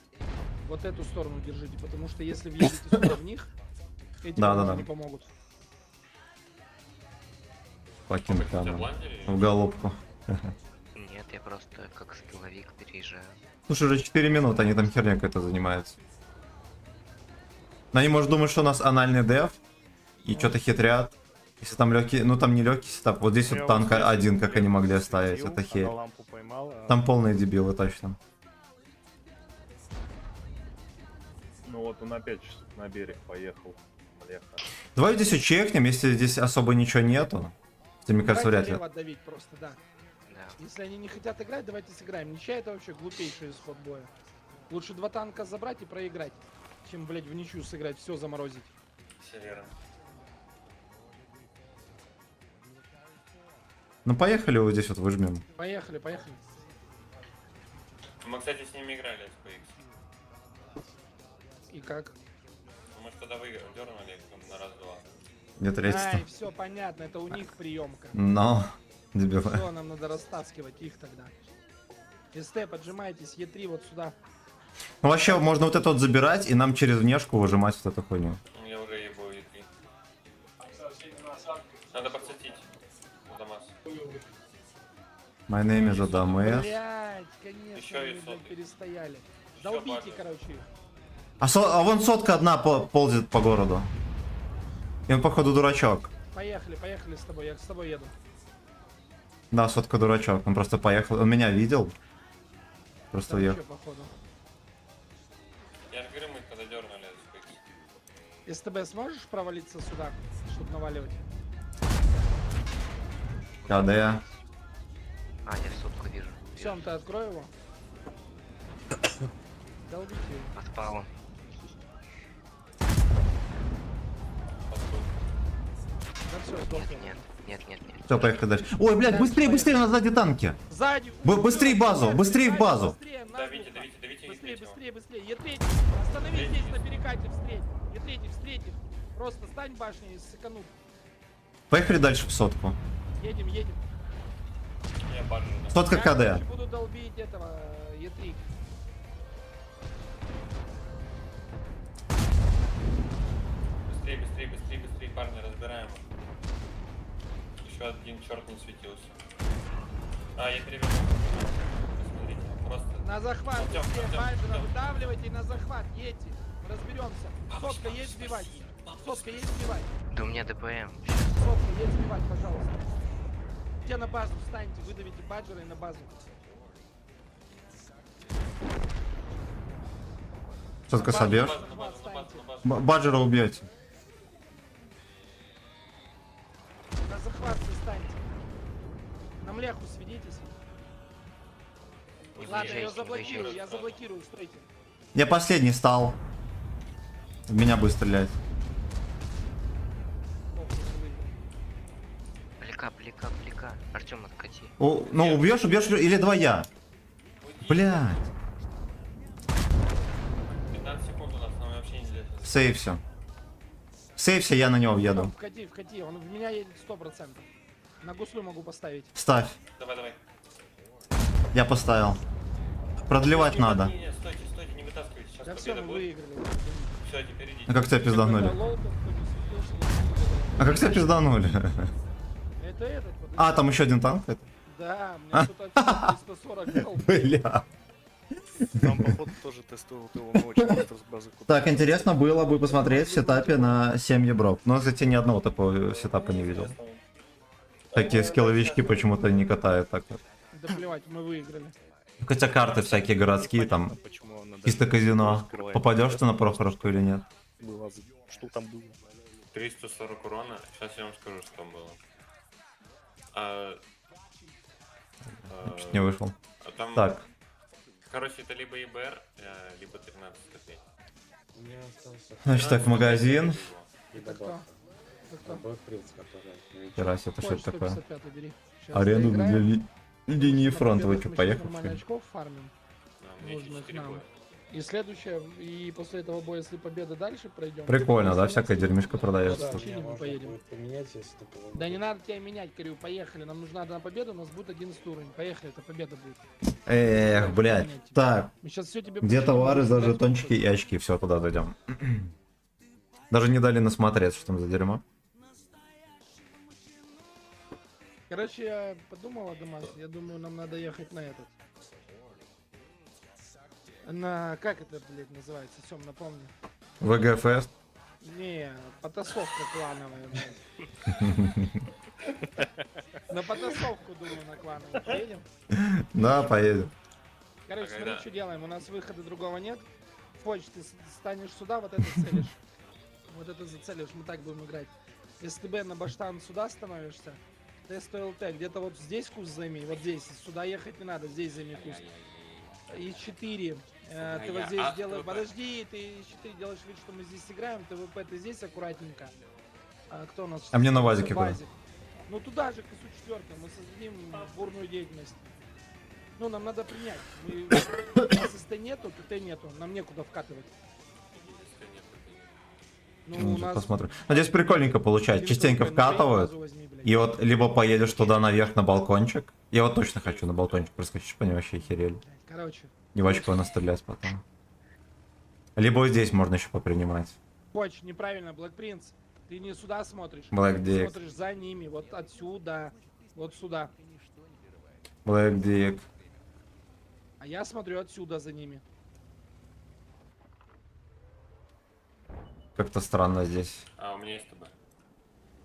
вот эту сторону держите, потому что если въедете сюда в них, эти Да, да, вам да. не помогут. Факин Тебя камера. бландили? В головку. Нет, я просто как скилловик переезжаю. Слушай, уже 4 минуты, они там херня какой-то занимаются. Но они, может, думают, что у нас анальный деф, и что-то хитрят. Если там легкий, ну там не легкий сетап, вот здесь вот танк один, как они могли оставить, это херь. лампу поймал, а Там полные дебилы, точно. Ну вот он опять на берег поехал. Бляха. Давай здесь учекнем, если здесь особо ничего нету. Хотя, мне кажется, вряд Давайте ли. лево давить просто, да. Да. Если они не хотят играть, давайте сыграем. Ничья это вообще глупейший исход боя. Лучше 2 танка забрать и проиграть, чем, блять, в ничью сыграть, все заморозить. Все верно. Ну поехали вот здесь вот выжмем. Поехали, поехали. Мы, кстати, с ними играли, SPX. И как? Ну, мы ж тогда выиграли, дернули на раз-два. Где третий? Ай, все понятно, это у них приемка. Но, дебилы. Все, нам надо растаскивать их тогда. СТ, поджимайтесь, Е3 вот сюда. Ну, вообще, можно вот это вот забирать и нам через внешку выжимать вот эту хуйню. Ну, я уже ебу E3. Надо подсветить. Дамас. My name is Adames. Блять, конечно, Ещё и мы, блядь, сотый. перестояли. Ещё Долбите, база. короче, их. А вон сотка одна ползет по городу. И он, походу, дурачок. Поехали, поехали с тобой, я с тобой еду. Да, сотка дурачок. Он просто поехал. Он меня видел. Просто Там уехал. ещё, походу. Я же говорю, мы когда дернули SPX. СТБ, сможешь провалиться сюда, чтобы наваливать? КД. А, я сотку вижу. Все, ты открой его. Долбите его. Отпало. Подход. Да все, Нет, сдохли. нет. Все, поехали дальше. Ой, блядь, быстрее, быстрее, у нас сзади танки. Сзади! Быстрее в базу, быстрее в базу. Быстрее, Давите, наглухо. давите, давите. Быстрее, E3. быстрее, быстрее. Е3, остановись здесь на перекате, встреть. Е3, встреть их. Просто стань башней и сэканут. Поехали дальше в сотку. Едем, едем. Я баржу. Да. Сотка Я, КД. короче, буду долбить этого Е3. Быстрее, быстрее, быстрее, быстрее, парни, разбираем. Еще один черт не светился. А, я перевернул. Посмотрите, просто... На захват, Артём, быстрее, Артём, Байдена, Артём. выдавливайте и на захват, едьте. Разберемся. Сотка, есть сбивать. Сотка, есть сбивать. Да у меня ДПМ. Сотка, есть сбивать, пожалуйста. Те на базу встаньте, выдавите баджера и на базу. Сотка собьешь. На базу, на базу, на базу. Баджера убьете. На захват встаньте. На млеху сведитесь. Ладно, я ее Выезжайте, заблокирую, выезжайте. я заблокирую, стойте. Я последний стал. В меня будет стрелять. Ох, мы выиграли. Плека. Артем, откати. Ну, убьешь или два я. Блядь. 15 секунд у нас, нам вообще нельзя. Сейвся. Сейвся, я на него въеду. Вкати, он в меня едет 100%. На гуслю могу поставить. Ставь. Давай, давай. Я поставил. Продлевать надо. Не, стойте, стойте, не вытаскивайте. Сейчас Да все, победа мы будет. выиграли. Все, теперь идите. А как тебя пизданули? Какой-то лол, кто не светился, А как тебя пизданули? Это этот, подожди. А, там еще один танк? Это? Да, мне кто-то отсюда 340 дал. Бля. там, походу, тоже тестовал, ты его очень быстро с базы купил. Так, интересно было бы посмотреть в сетапе на 7 ебров. Но, кстати, ни одного такого сетапа не видел. Такие скилловички почему-то не катают так вот. Да плевать, мы выиграли. Хотя карты всякие городские, там, Почему она чисто даже казино. открывает Попадешь ты на тест, Прохоровку или нет? было, что там было? 340 урона. Сейчас я вам скажу, что там было. Чуть не вышел. Там, Так, короче, это либо ИБР, либо 13 копеек. У меня остался значит так, магазин. и Это кто? добавка. Это кто? Добавь принц, который... Хера себе, это что Хочешь это такое? 155 бери. Сейчас Аренду доиграем. для линии На фронта. Вы победах что, мы сейчас поехали? нормально очков фармим. Да, у меня еще Нужных 4 нам. боя. И следующее, и после этого боя, если победа дальше пройдем. Прикольно, да? если Всякая нет, дерьмишка продается Да, тут. Чили мы можно поедем. будет поменять, если ты получишь. Да не надо тебя менять, говорю, поехали. Нам нужна одна победа, у нас будет 11 уровень. Поехали, это победа будет. Эх, блядь. Так, Мы сейчас все тебе где починим, товары за будешь жетончики и очки? Все, туда зайдем. Даже не дали насмотреться, что там за дерьмо. Короче, я подумал, Адамас, я думаю, нам надо ехать на этот. На, как это, блядь, называется? Сем, напомни. ВГФС. Не, потасовка клановая, блядь. На потасовку, думаю, на клановую. Поедем? Да, поедем. Короче, А смотри, когда? что делаем. У нас выхода другого нет. Фоч, ты станешь сюда, вот это целишь. Вот это зацелишь, мы так будем играть. Если ты на баштан сюда становишься, ты стоил ТЛТ, где-то вот здесь куст займи, вот здесь. Сюда ехать не надо, здесь займи куст. И 4. Ты вот здесь делаешь... Подожди, ты 4 делаешь вид, что мы здесь играем, ТВП ты здесь аккуратненько. Кто у нас? А мне на вазике куда? Вазик. Ну туда же, к ИСу-4, мы создадим бурную деятельность. Ну, нам надо принять. У нас СТ нету, ТТ нету, нам некуда вкатывать. Ну, у нас... Посмотрим. Но здесь прикольненько получается. Частенько вкатывают. И вот либо поедешь туда наверх на балкончик. Я вот точно хочу на балкончик проскочить, по нему вообще херель. Короче. Не в очко настрелять потом. Либо вот здесь можно еще попринимать. Поч, неправильно, Black Prince. Ты не сюда смотришь. Black Ты Dick. смотришь за ними, вот отсюда, вот сюда. Black Dick. А я смотрю отсюда за ними. Как-то странно здесь. А, у меня есть ТБ.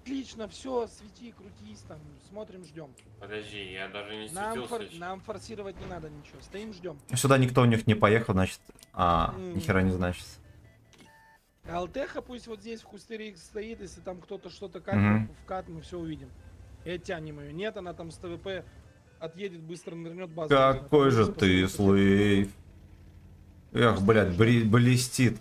Отлично, все, свети, крутись там, смотрим, ждем. Подожди, я даже не Нам, светился ещё. нам форсировать не надо ничего, стоим, ждем. Сюда никто у них не поехал, значит... М. Нихера не значит. Алтеха пусть вот здесь в кустере стоит, если там кто-то что-то Мгм. катит, вкат, мы все увидим. И оттянем ее. Нет, она там с ТВП отъедет, быстро нырнет базу. Какой же ты слейв. Эх, блядь, блестит.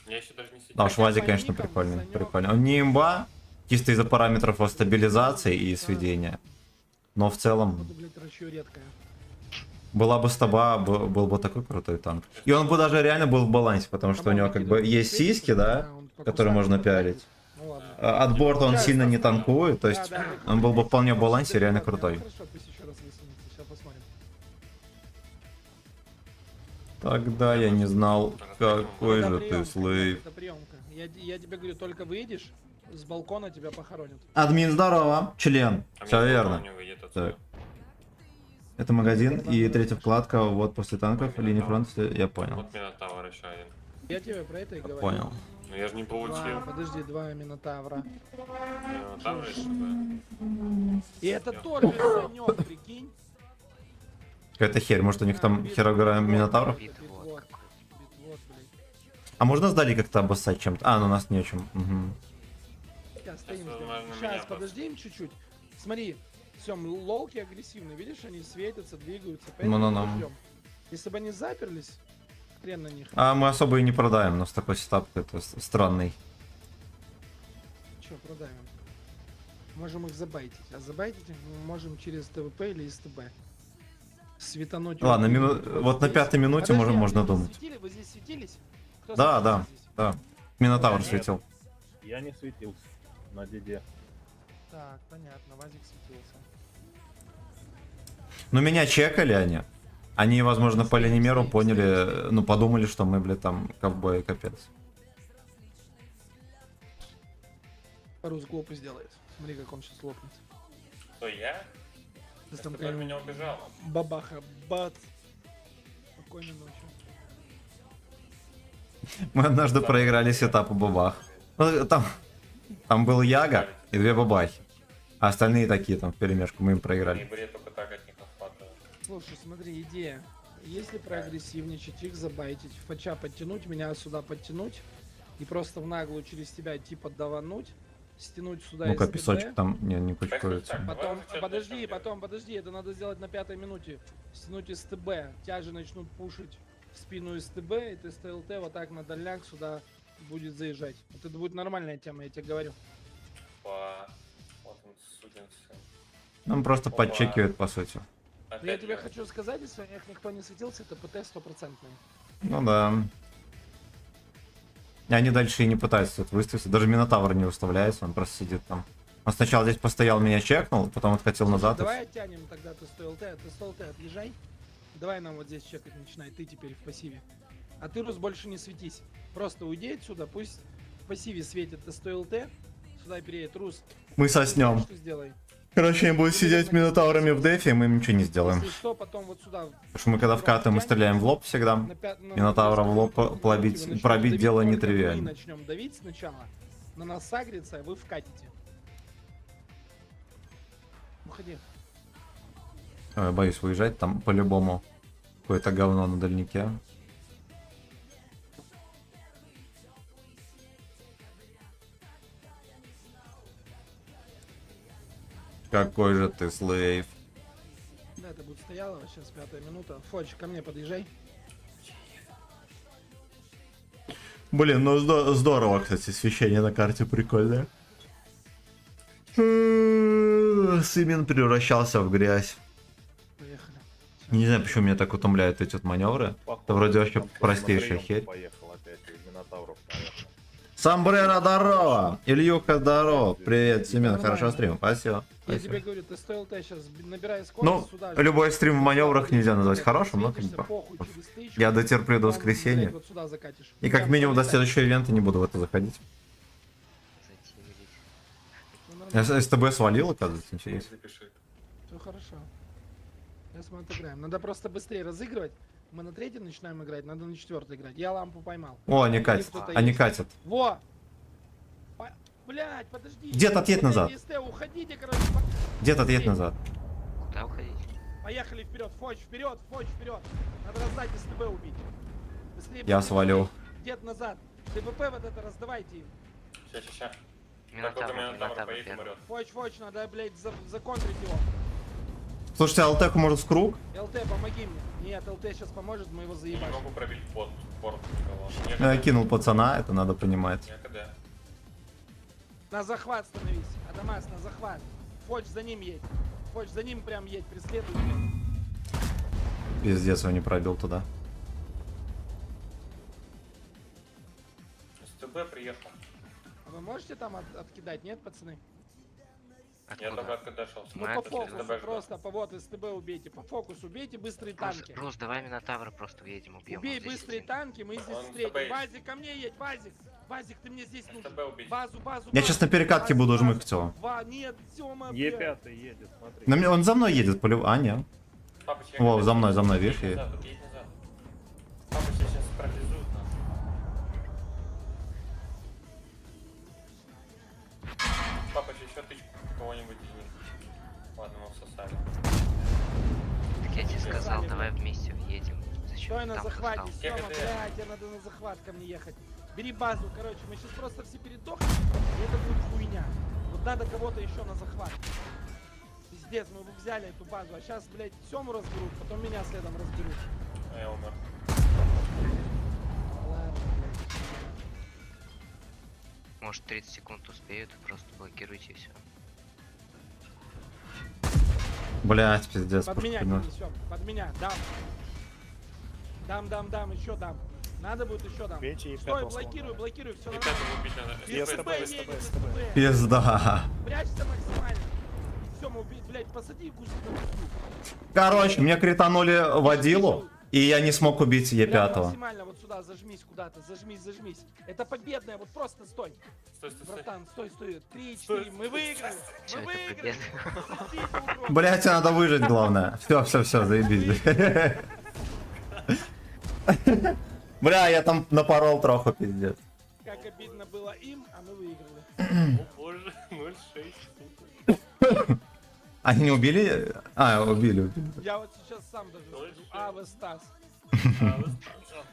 Я еще даже не светился. Да уж, Вази, по конечно, никам, прикольный. Санёк. Прикольно. Он не имба, чисто из-за параметров о стабилизации и сведения. Но в целом, Буду, блядь, рачью редкая. была бы стаба, был бы такой крутой танк. И он бы даже реально был в балансе, потому что у него как бы есть сиськи, да, он по которые кустам можно попадает. пиарить. Ну ладно. От борта он сильно не танкует, то есть Да, он был бы вполне в балансе, реально крутой. Хорошо, пусть еще раз высунется, сейчас посмотрим. Тогда я не знал, какой Это же ты приемка, слейв. это приемка. Я тебе говорю, только выйдешь, с балкона тебя похоронят. Админ, здорово, член. А Все мне верно. не выйдет отсюда. Так. Это магазин и третья вкладка, вот после танков, линии фронта, я понял. Вот Минотавр еще один. Я тебе про это и говорю. Понял. Но я же не получил. Подожди, 2 Минотавра. Минотавр есть ТБ. И это тоже Санёк, прикинь. Какая-то херь, может у них там херогора минотавров? Битвот, блядь. А можно сдали как-то обоссать чем-то? А, ну у нас нечем. Угу. Сейчас стоим, Сейчас, ждем. возможно, Сейчас, меня подождим чуть-чуть. Смотри, все, лоуки агрессивные, видишь, они светятся, двигаются, Ну, поэтому ну. мы ждем. Если бы они заперлись, хрен на них. А мы особо и не продаем, у нас такой сетап какой-то странный. Че, продаем? Можем их забайтить. А забайтить их мы можем через ТВП или СТБ. Светануть. Ладно, вот вот на здесь. пятой минуте Подожди, можно, а можно вы думать. светили? Вы здесь светились? Кто Да, светился да, здесь? да. Минотавр Нет. светил. Я не светился на деде. Так, понятно, Вазик светился. Ну меня чекали они. Они, возможно, по линемеру поняли, ну подумали, что мы, блядь, там ковбои, капец. Рус глупо сделает. Смотри, как он сейчас лопнет. Кто я? Ты там Который меня убежал. бабаха, бац. Спокойной ночи. Мы однажды проиграли сетап у бабах. Ну, там был Яга и 2 бабахи. А остальные такие там в перемешку, мы им проиграли. Бред только так от них отхватываю. Слушай, смотри, идея. Если проагрессивничать, их забайтить, фача подтянуть, меня сюда подтянуть и просто в наглую через тебя типа давануть, стянуть сюда Ну-ка, из ТБ. песочек там не кучкуется. Так, Потом, давай подожди, начнем подожди, это надо сделать на 5-й минуте. Стянуть из ТБ, тяжи начнут пушить в спину из ТБ, и ты с ТЛТ вот так на дальняк сюда будет заезжать. Вот это будет нормальная тема, я тебе говорю. Вот он, сукин сын. Нам просто Опа. подчекивают, по сути. Но Опять я тебе я. хочу сказать, если у них никто не светился, это ПТ 100%. Ну да. И они дальше и не пытаются тут выставиться. Даже Минотавр не выставляется, он просто сидит там. Он сначала здесь постоял, меня чекнул, потом откатил назад. и Давай оттянем тогда ты с ТЛТ, ты с ТЛТ отъезжай. Давай нам вот здесь чекать начинай, ты теперь в пассиве. А ты, Рус, больше не светись. Просто уйди отсюда, пусть в пассиве светит ты с ТЛТ. Сюда переедет, Рус. Мы соснем. Что сделай? Короче, они будут сидеть минотаврами в дефе, и мы им ничего не сделаем. Если что, потом вот сюда. Потому что мы когда вкатываем, мы стреляем в лоб всегда. Минотавра в лоб пробить дело нетривиально. Мы начнем давить сначала, на нас сагрится, вы вкатите. Уходи. Ой, боюсь выезжать, там по-любому какое-то говно на дальнике. Какой же ты слейв. Да, это будет стояло, сейчас 5-я минута. Фоч, ко мне подъезжай. Блин, ну здорово, кстати, освещение на карте прикольное. Сымин превращался в грязь. Поехали. Не знаю, почему меня так утомляют эти вот маневры. Это вроде вообще Там простейшая на прием херь. Поехал опять из Минотавров, наверное. Самбрера, здорово! Ильюха, здорово! Привет, Семен, Нормально. хорошо стрим, спасибо. Я Спасибо. тебе говорю, ты стоил ты сейчас набирай скорость Ну, сюда. любой стрим в маневрах нельзя назвать хорошим, но как Светишься, бы похуй, через стычку, я дотерплю до потом, воскресенья. блядь, вот сюда закатишь. И как Прям минимум до пролетать. следующего ивента не буду в это заходить. Затемились. Всё нормально. Я СТБ свалил, оказывается, интересно. Запиши. Все хорошо. Сейчас мы отыграем. Надо просто быстрее разыгрывать. Мы на 3-й начинаем играть, надо на 4-й играть. Я лампу поймал. О, они катят, кто-то они есть. катят. Во! Блять, подожди. Дед, отъедь Вот эти назад. СТ, уходите, короче. Дед, отъедь назад. Куда уходить? Поехали вперед, Фоч, вперед, Фоч, вперед. Надо раздать СТБ убить. Быстрее, Я быстрее, свалил. быстрее. Дед назад. ТПП вот это раздавайте им. Ща. Минотавр, Минотавр Минотавр поедет, первый. умрет. Фоч, надо, блядь, законтрить его. Слушайте, а ЛТ может в круг? ЛТ, помоги мне. Нет, ЛТ сейчас поможет, мы его Не заебашим. могу пробить порт никого. Ну, я кинул пацана, это надо понимать. Некогда. На захват становись. Адамас, на захват. Фоч за ним едь. Фоч за ним прям едь, преследуй. Пиздец, его не пробил туда. СТБ приехал. А вы можете там откидать, нет, пацаны? Я только Откуда? откуда шел. Ну Мы по от фокусу СТБ ждал. просто, по вот СТБ убейте. По фокусу убейте быстрые танки. Рус, давай Минотавра просто въедем, убьем. Убей вот здесь быстрые один. танки, мы здесь Он встретим. СТБ. Вазик, ко мне едь, Вазик. Вазик, ты мне здесь нужен. СТБ убить. Базу. Я сейчас на перекатке буду жмыхать его. Нет, Тёма, Е5 едет, смотри. На меня он за мной едет, полю. А, нет. Папа, чек, Во, едет. за мной, видишь, Едь едет. назад, едь назад. Папа тебя сейчас парализует нас. Папа, еще тычку кого-нибудь из них. Ладно, мы всосали. Так я тебе сказал, давай вместе въедем. Зачем Стой ты на там захвате, встал? Сёма, ГГД. блядь, тебе надо на захват ко мне ехать. Бери базу, короче, мы сейчас просто все передохнем, и это будет хуйня. Вот надо кого-то еще на захват. Пиздец, мы бы взяли эту базу, а сейчас, блядь, Сему разберут, потом меня следом разберут. А я умер. Ладно, блядь. Может 30 секунд успеют, просто блокируйте и все. Блять, пиздец. Под меня пошли. несем, под меня, дам, еще дам. Надо будет еще дам. Бейте и Стой, пятого блокируй, все И нормально. пятого убить надо. И СТБ, СТБ едет, СТБ. Пизда. Прячься максимально. Сема, убить, блядь, посади кусок на кусок. Короче, мне кританули водилу, и я не смог убить Бля, Е5. максимально вот сюда, зажмись куда-то, зажмись. Это победная, вот просто стой. Стой. Братан, стой. 3, Стой, 4, мы выиграли. Всё, Мы это выиграли. победа. Сидите, урод. Блять, надо выжить, главное. Все, заебись. Бля, я там напорол троху, пиздец. Как обидно было им, а мы выиграли. О боже, 0,6. сука. Они не убили? А, убили. Я вот сейчас сам даже скажу. Ава Стас. А, вот так.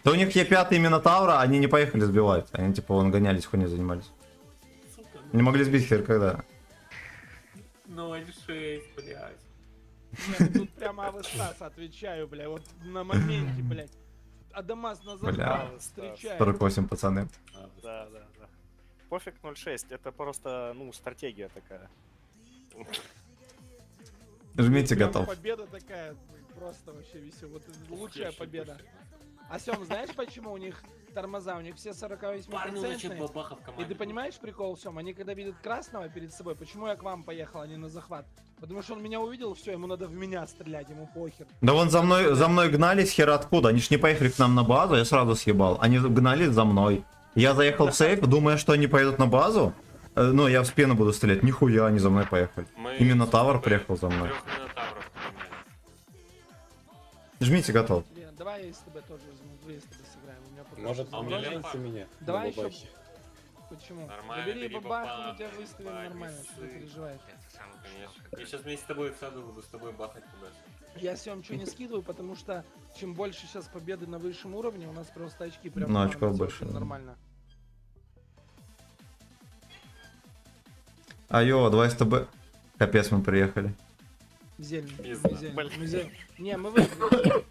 Да у них Е5 и Минотавра, они не поехали сбивать. Они типа вон гонялись, хуйней занимались. Сука, Не могли сбить хер когда. 0,6, блядь. Нет, тут прямо Ава Стас, отвечаю, бля, вот на моменте, блядь. Адамас на Бля. захват встречает. 48, пацаны. Да. Пофиг 0.6, это просто, ну, стратегия такая. Жмите, Прям готов. Победа такая, просто вообще веселая. Вот это лучшая победа. А Сем, знаешь, почему у них тормоза? У них все 48%. И ты понимаешь прикол, Сем? Они когда видят красного перед собой, почему я к вам поехал, а не на захват? Потому что он меня увидел, все, ему надо в меня стрелять, ему похер. Да вон за мной гнались хер откуда. Они ж не поехали к нам на базу, я сразу съебал. Они гнались за мной. Я заехал в сейф, думая, что они поедут на базу. Ну, я в спину буду стрелять. Нихуя, они за мной поехали. Мы И Минотавр приехал за мной. 3 Минотавров поменяли. Жмите, готов. Блин, давай я с тобой тоже возьму, две с тобой сыграем. У меня пока Может, что А у меня бабахи. поменяйте меня? Давай на еще. бабахе? Почему? Нормально, Забери бери бабаху, мы бабах, тебя выставим ебать, нормально, что ты весы. переживаешь. Это самый Конечно. плохой. Я сейчас вместе с тобой в саду буду с тобой бахать туда. Я себе ничего не скидываю, потому что чем больше сейчас победы на высшем уровне, у нас просто очки прям Ну, фармятся очков очень больше, да. нормально. Айо, давай с тобой. Капец, мы приехали. Зелень. Пизда. Не, мы выиграли.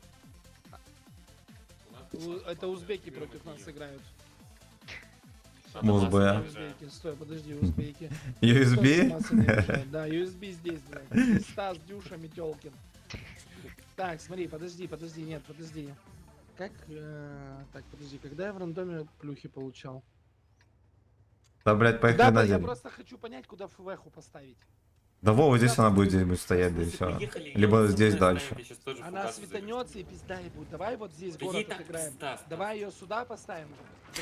У нас Это узбеки против нас играют. надо Муз массу Б. набежать. Узбеки, стой, подожди, узбеки. USB? Кто с ума сойдет? Да, USB здесь, блядь. Здесь Стас, Дюша, Метелкин. Так, смотри, подожди, нет, подожди. Как, так, подожди, когда я в рандоме плюхи получал? Да, блядь, поехали Да, на я деле. просто хочу понять, куда ФВХу поставить. Да Вова, здесь она будет здесь будет стоять, да и Если все. приехали, Либо её здесь оставим, дальше. я щас тоже Она фугасы светанется и пизда и будет. Давай вот здесь Да город ей так отыграем. пизда, Стас. Давай ее сюда поставим.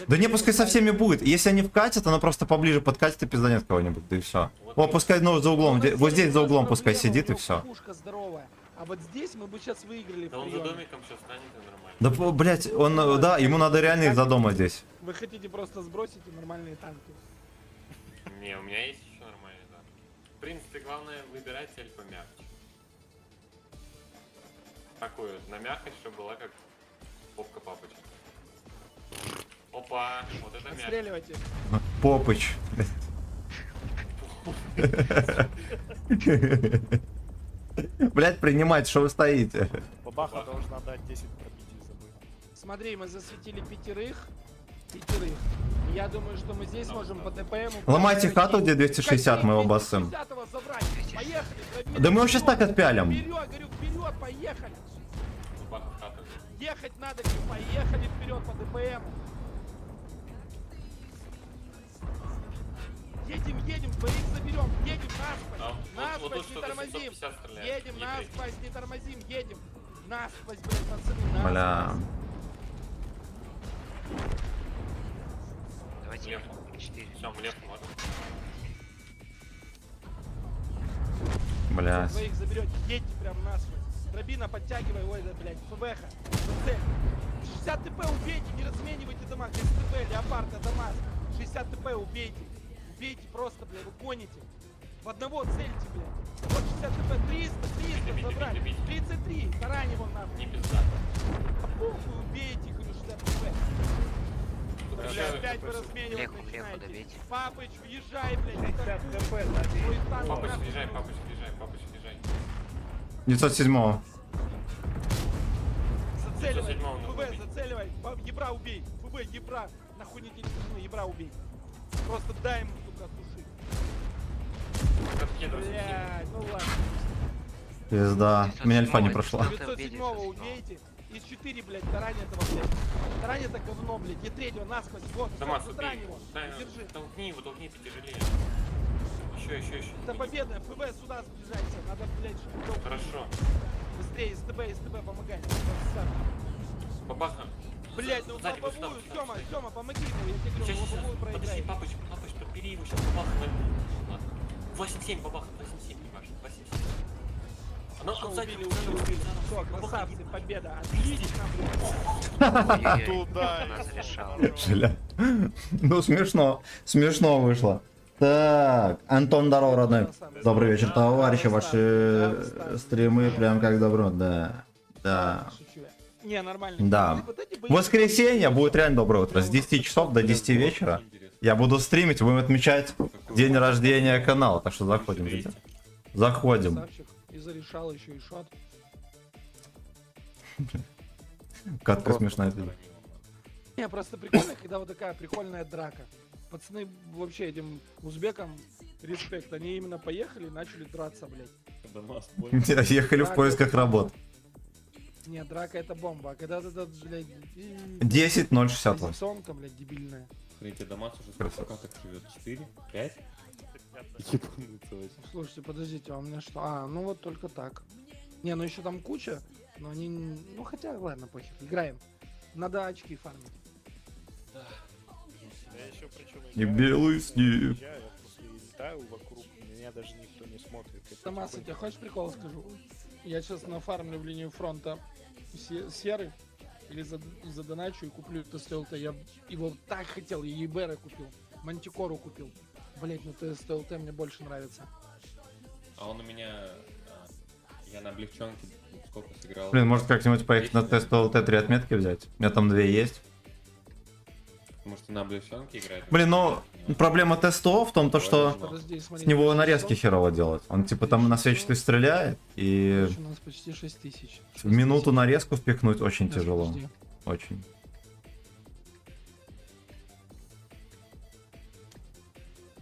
Да не, пускай со всеми будет. Если они вкатят, она просто поближе подкатит и пизданет кого-нибудь, да и все. Вот О, и- пускай за углом, Ну, вот здесь за у нас углом пускай проблема, сидит у и него все. пушка здоровая. А вот здесь мы бы сейчас выиграли в Да он за приёме. домиком сейчас станет и нормально. Да, блять, он, да, ему надо реально из-за дома здесь. Вы хотите просто сбросить и нормальные танки. Не, у меня есть еще нормальный, да. В принципе, главное выбирать цель помягче. Такую, на мягкость, чтобы была как попка папочка. Опа, вот это мягко. Отстреливайте. Попыч. Блять, принимать, что вы стоите? Бабаха должна дать 10 пробитий за бой. Смотри, мы засветили пятерых. Я думаю, что мы здесь можем по ДПМу... Ломайте поставить хату, где 260, мы его басым. 260-го забрать. Поехали. дробили. Да мы его сейчас так отпялим. Вперед, говорю, вперед, поехали. Баха в хату. Ехать надо, говорю, поехали вперед по ДПМу. Едем, двоих заберем, едем А, насквозь, вот насквозь, что не тормозим. 850 стреляет. Едем Не насквозь, не тормозим, едем. Насквозь, блядь, пацаны, насквозь. Бля. Давайте Лев. 4. Все, млев можно. Бля. Двоих заберете, едьте прям насквозь. Дробина подтягивай, ой, да, блядь, ФБХ. Цель. 60 ТП убейте, не разменивайте дома. 10 ТП, Леопард, Дамас. 60 ТП убейте. Убейте просто, блядь, вы гоните. В одного цельте, блядь. Вот 60 ТП, 300 Бить, забрали. бить, бить. 33, тарань его нахуй. Не пизда. А похуй, убейте, говорю, 60 ТП. Бля, опять вы разменивать Леху, начинаете. добейте. Папыч, въезжай, блядь. 60 атакуй. ТП добей. Твой танк Папочка, нахуй. въезжай, папочка, въезжай, папочка, въезжай. 907. Зацеливай, 907 нужно ФБ, убить. зацеливай, Ебра убей, ФБ, Ебра, нахуй не телефон, Ебра убей. Просто дай ему, сука, от души. Как кедр. Блядь, ну ладно. Пизда. У меня альфа не прошла. 907-го убейте. Из 4, блядь, тарань этого, блядь. Тарань это говно, блядь. Е3 насквозь, вот, Дамас, всё, убей. затрань его. Дай, Держи. толкни его, потяжелее. Еще. Это победа, ФБ сюда сближайся. Надо, блядь, чтобы Хорошо. быстрее, СТБ, помогай. Бабаха. Блядь, ну Сзади, вот сюда, лобовую, вот сюда, Сёма, помоги ему, я тебе Сейчас, говорю, сейчас. лобовую Подожди, проиграй. папочка, подбери его, сейчас бабаха на... 277, бабаха, 277, ебашь, 277. Ну, Всё, сзади, убили, сзади, убили. сзади. Все, Бабаха, красавцы, ебашь. победа. Отлично, блядь. Туда. Она зарешала. Бля. Ну, смешно вышло. Так, Антон, здорово, родной. Добрый вечер, товарищи, ваши стримы прям как добро, да. Да. Шучу я. Не, нормально. Да. Вот эти бои- Воскресенье будет реально доброе утро. С 10 часов до 10 вечера я буду стримить, будем отмечать день рождения канала. Так что заходим, ребят. Заходим. Красавчик. И зарешал еще и шот. Катка смешная. Не, просто прикольно, когда вот такая прикольная драка. Пацаны вообще этим узбекам респект. Они именно поехали и начали драться, блядь. Ехали в поисках работ. Не, драка это бомба. А когда вот этот, блядь, 10.068. позиционка, блядь, дебильная. Смотрите, Дамас уже сколько каток живет? 4? 5? Ебануться вообще. Слушайте, подождите, а у меня что? А, ну вот только так. Не, ну еще там куча, но они... Ну хотя, ладно, похер, играем. Надо очки фармить. Я еще причем И белый снег. летаю вокруг, меня даже никто не смотрит. Я Томас, я тебе хочешь прикол скажу? Я сейчас нафармлю в линию фронта серый или задоначу и куплю ТСТЛТ. Я его так хотел, я ЕБР купил, Мантикору купил. Блять, ну ТСТЛТ мне больше нравится. А он у меня... Я на облегченке сколько сыграл? Блин, может как-нибудь поехать на 10, тест ЛТ 3 отметки взять? У меня там 2 есть. Потому что на облегченке играет. Блин, ну проблема теста в том, то, что Подожди, с смотри, него на нарезки херово делать. Он типа там на свечке стреляет, и У нас почти 6000. в минуту нарезку впихнуть очень Сейчас, тяжело. подожди. Очень.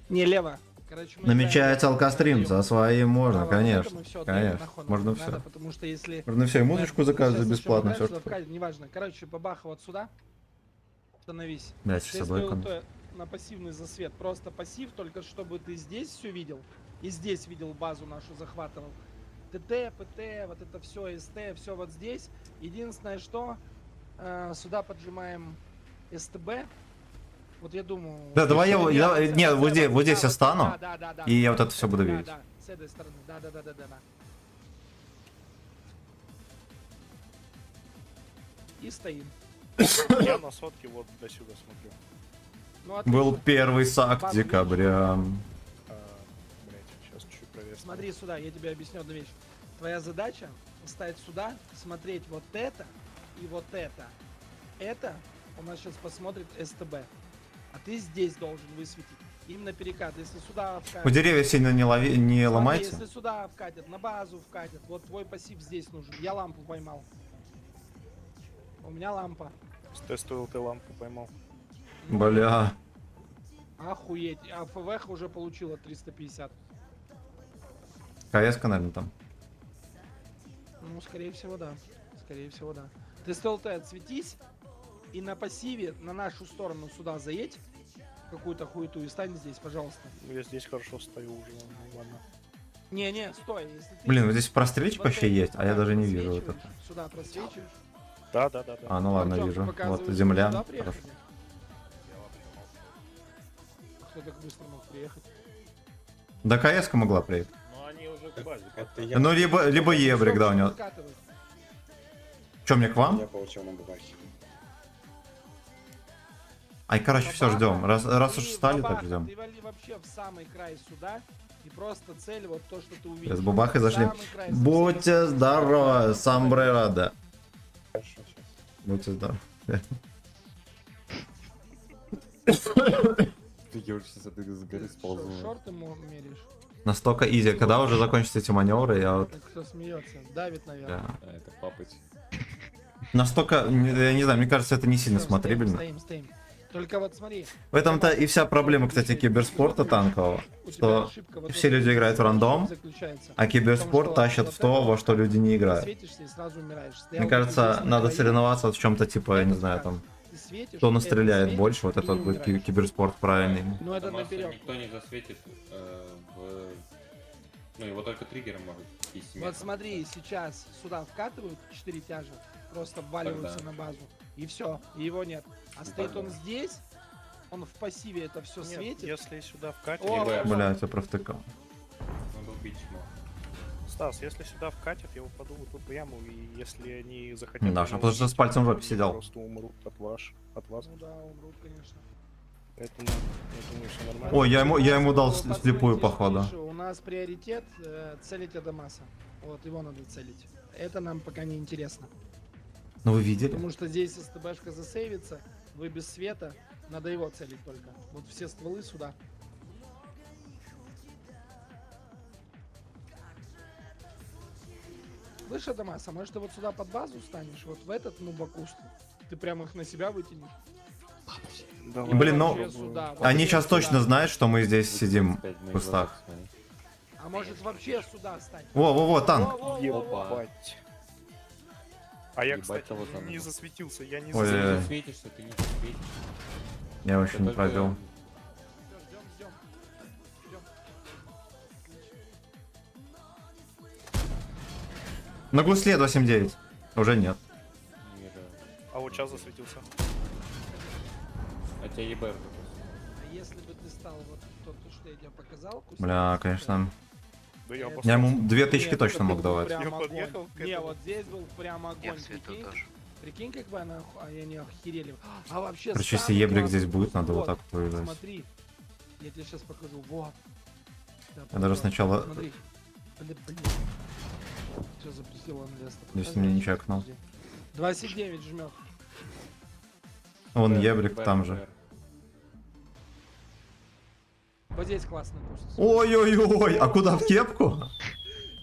Не, лево. Короче, мы Намечается играем, алкастрим, за свои можно, право, конечно. поэтому всё, Конечно, нахуй можно надо, все. Потому что если... Можно все, и музычку заказывать Сейчас бесплатно, еще все играем что. сюда, неважно. Короче, бабаха вот сюда. Становись. Блять, Ты с собой сделал кон- то на пассивный засвет. Просто пассив, только чтобы ты здесь все видел. И здесь видел базу нашу, захватывал. ТТ, ПТ, вот это все, СТ, все вот здесь. Единственное, что сюда поджимаем СТБ. Вот я думаю... Да, давай нет, вот здесь я стану, Да. и я вот это все буду Да, видеть. да, с этой стороны. Да. И стоим. Я на сотке вот до сюда смотрю. Ну, отлично. Был первый сак Базу декабря. Блять, сейчас чуть проверю. Смотри сюда, я тебе объясню одну вещь. Твоя задача встать сюда, смотреть вот это и вот это. Это у нас сейчас посмотрит СТБ. А ты здесь должен высветить. Именно перекат. Если сюда вкатят... У деревьев сильно не Смотри, ломайте. если сюда вкатят, на базу вкатят. Вот твой пассив здесь нужен. Я лампу поймал. У меня лампа. С теста ЛТ лампу поймал. Бля. Охуеть. А ФВХ уже получила 350. КС, наверное, там. Ну, скорее всего, да. Скорее всего, да. Ты с ЛТ отсветись и на пассиве на нашу сторону сюда заедь. Какую-то хуету и стань здесь, пожалуйста. Я здесь хорошо стою уже, ладно. Не, стой. Если ты Блин, вот здесь прострельчик вот вообще это есть, а я сюда даже не вижу вот просвечиваешь, это. Сюда просвечиваешь. Да. А, ну ладно, Артём, вижу. показывай, Вот земля. сюда Хорошо. приехали? Кто так быстро мог приехать? Да КС могла приехать. Ну они уже к базе. Это я, Ну, либо Ебрик, да, у него. Откатывай. Че, мне к вам? я получил на бабахе. Ай, короче, все, ждем. Раз уж Ты, встали, так бабаха, ждем. Ты вали вообще в самый край сюда и просто цель вот то, что ты увидишь. С бабахой В зашли. самый край Будьте здоровы, сомбрерада. Хорошо, сейчас. Будьте здоровы. Ты сейчас от этой горы Ты сползла. шорты меришь? Настолько изи. Когда уже закончатся эти маневры, я вот... Так кто смеется? Давит, наверное. да. А, это папать. Настолько, я не знаю, мне кажется, это не сильно Всё, смотрибельно. Стоим. Только вот смотри. В этом-то и вся проблема, кстати, киберспорта танкового. У тебя Что ошибка вот все в этом люди играют в рандом, заключается. а киберспорт тащит в то, во что люди не играют. Светишься и сразу умираешь. Стоял Мне кажется, здесь на надо краю, соревноваться в чем-то типа, я не знаю, там, ты светишь, кто это настреляет светишь больше, вот и это не будет умираешь. киберспорт правильный. Ну это Томаса наперед. никто не засветит Ну, его только триггером может идти. Вот смотри, сейчас сюда вкатывают 4 тяжа, просто вваливаются Тогда. на базу. И все, и его нет. А стоит тогда. он здесь, он в пассиве это все Нет, светит. если сюда вкатят... О, Либо- Блять, я провтыкал. Надо убить чмо. Стас, если сюда вкатят, я упаду в эту яму, и если они захотят... Даша, меня потому что убить, с пальцем в жопе они сидел. Просто умрут от вас. Ну да, умрут, конечно. Поэтому, я думаю, все нормально. Ой, я ему дал Пацаны, слепую, тише, походу. тише. У нас приоритет целить Адамаса. Вот, его надо целить. Это нам пока не интересно. Ну вы видели? Потому что здесь СТБшка засейвится, вы без света, надо его целить только. Вот все стволы сюда. Слышь, Адамаса, может ты вот сюда под базу станешь, вот в этот нубакуст? Ты прям их на себя вытянешь? Давай. Блин, ну, Вообще сюда, вот Они вообще сейчас сюда. точно знают, что мы здесь сидим 25 в моих кустах. глазах, смотри. А может вообще сюда стать? Во-во-во, танк. Ебать. А я, Ебать кстати, того заново. не засветился, я не Ой, Ты засветился. не засветишься, ты не засветишь. Я вообще Ты не только- пробил. Ждем. На гусле 279. Уже нет. Не вижу. А вот сейчас засветился. А тебя ЕБР. А если бы ты стал вот тот, что я тебе показал. Бля, Кустик, конечно. Да я Это- Я ему обоссался. 2000 Нет, точно это мог был давать. прям Я огонь. подъехал к Не, этому. вот здесь был прям Я огонь. в свету Прикинь, тоже. прикинь, как бы она, они охерели. А вообще Короче, если самый еблик классный здесь будет, куст, надо вот так повязать. Смотри, я тебе сейчас покажу. Вот. Да, Я даже вот, сначала- Смотри. Блин. Что запустил инвестор? Здесь мне не чекнул. 29 жмет. Вон Б, еблик Б, там Б. же. Вот здесь классный куст. Ой-ой-ой, а куда в кепку?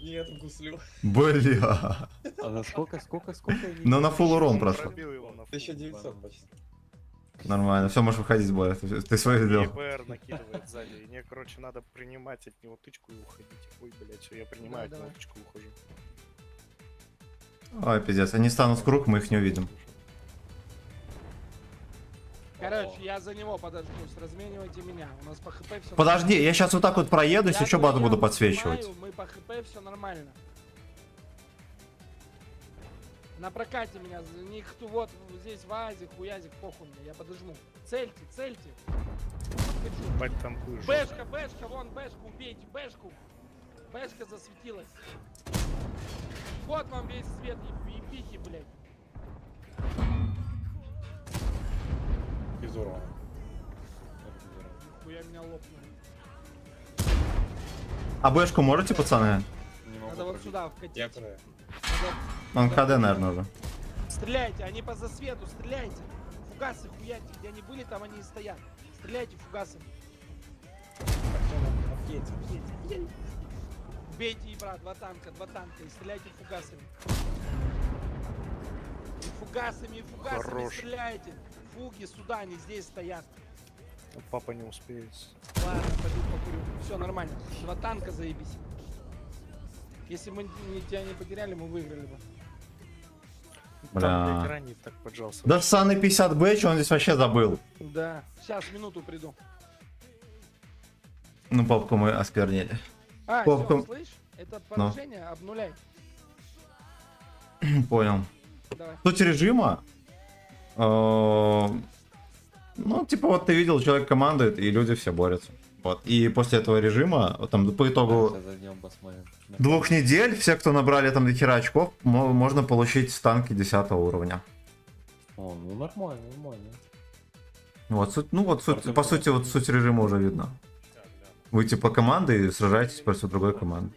Нет, гуслю. Бля. А на сколько? я не Ну на помню. full урон прошел. Пробил его на 1900 почти. Нормально, все, можешь выходить, Боя. Ты свое сделал. ЕПР накидывает сзади. И мне, короче, надо принимать от него тычку и уходить. Ой, блядь, все, я принимаю Да, от него давай. тычку и ухожу. Ой, пиздец, они станут в круг, мы их не увидим. Короче, я за него подождусь. Разменивайте меня. У нас по хп все. Подожди, я сейчас вот так вот проеду, если что, базу буду подсвечивать. Мы по хп все нормально. На прокате меня, никто, вот здесь вазик, хуязик, похуй мне, я подожму. Цельте, цельте. Бать, танкуешь. Бэшка, бэшка, вон бэшку, убейте, бэшку. Бэшка засветилась. Вот вам весь свет, ебихи, блядь. Без урона. Хуя меня лопнули. А бэшку можете, пацаны? Не могу Надо вот пробить. сюда вкатить. Я краю. Надо- Он КД, наверное, уже. Стреляйте, они по засвету, стреляйте. Фугасы хуяйте, где они были, там они и стоят. Стреляйте фугасами. Бейте и брат, два танка, и стреляйте фугасами. И фугасами Хорош. стреляйте. Фуги сюда, они здесь стоят. Папа не успеет. Ладно, пойду покурю. Все нормально. Два танка заебись. Если мы тебя не потеряли, мы выиграли бы. Бля. Там, блядь, ранее так поджался. Да ссаный 50Б, что он здесь вообще забыл? Да. Сейчас, минуту приду. Ну, папку мы осквернили. А, Попком. все, слышь? Это поражение обнуляй. Понял. Давай. Суть режима... Ну, типа, вот ты видел, человек командует, и люди все борются. Вот. И после этого режима, вот там, по итогу Сейчас зайдем, посмотрим. 2 недель, все, кто набрали там до хера очков, можно получить танки 10 уровня. О, ну нормально, нормально. Вот, суть, ну вот, суть, по сути, вот суть режима уже видно. Вы типа команды и сражаетесь против другой команды.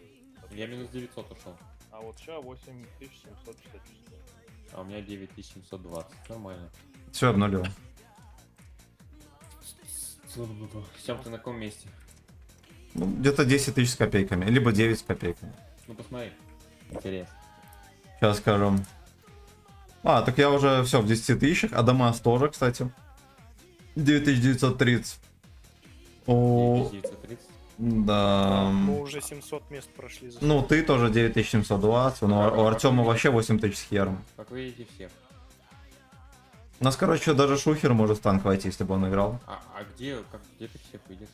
Я минус 900 ушел. А вот сейчас 8764. А у меня 9720. Нормально. Все обнулил. Сем, ты на каком месте? Ну, где-то 10 тысяч с копейками, либо 9 с копейками. Ну посмотри. Интересно. Сейчас скажу. А, так я уже все в 10 тысячах, а Дамас тоже, кстати. 9930. О, 930. да. Мы уже 700 мест прошли. За Ну, ты тоже 9720, но у Артема вообще 8000 с хером. Как вы видите всех. У нас, короче, даже Шухер может в танк войти, если бы он играл. А где ты всех видишь?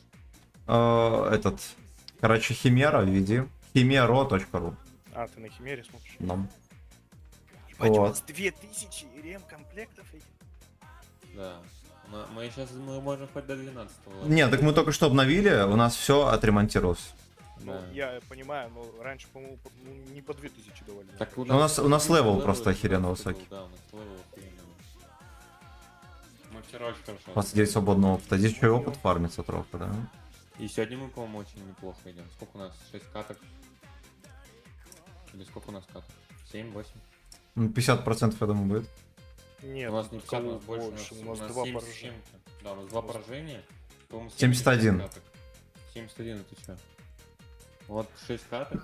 Этот, короче, Химера введи. Химеро.ру. А, ты на Химере смотришь? Нам. Ебать, у Вот. нас 2000 ремкомплектов этих. Да. Мы сейчас мы можем хоть до 12 Нет, так мы только что обновили, у нас все отремонтировалось. Ну, Да. я понимаю, но раньше, по-моему, не по 2000 давали. Так у нас левел просто охеренно 12 был, высокий. Да, у нас левел охеренно. Мы вчера очень хорошо. 29 свободного опыта. Здесь еще и опыт фармится трохи, да? И сегодня мы, по-моему, очень неплохо идем. Сколько у нас? 6 каток? Или сколько у нас каток? 7-8? Ну, 50% я думаю будет. Нет, У нас не 50, у нас кого больше. у нас 2 70 с поражения. чем-то. Да, у нас 2 поражения. По-моему, 71. каток. 71 это что? Вот 6 каток.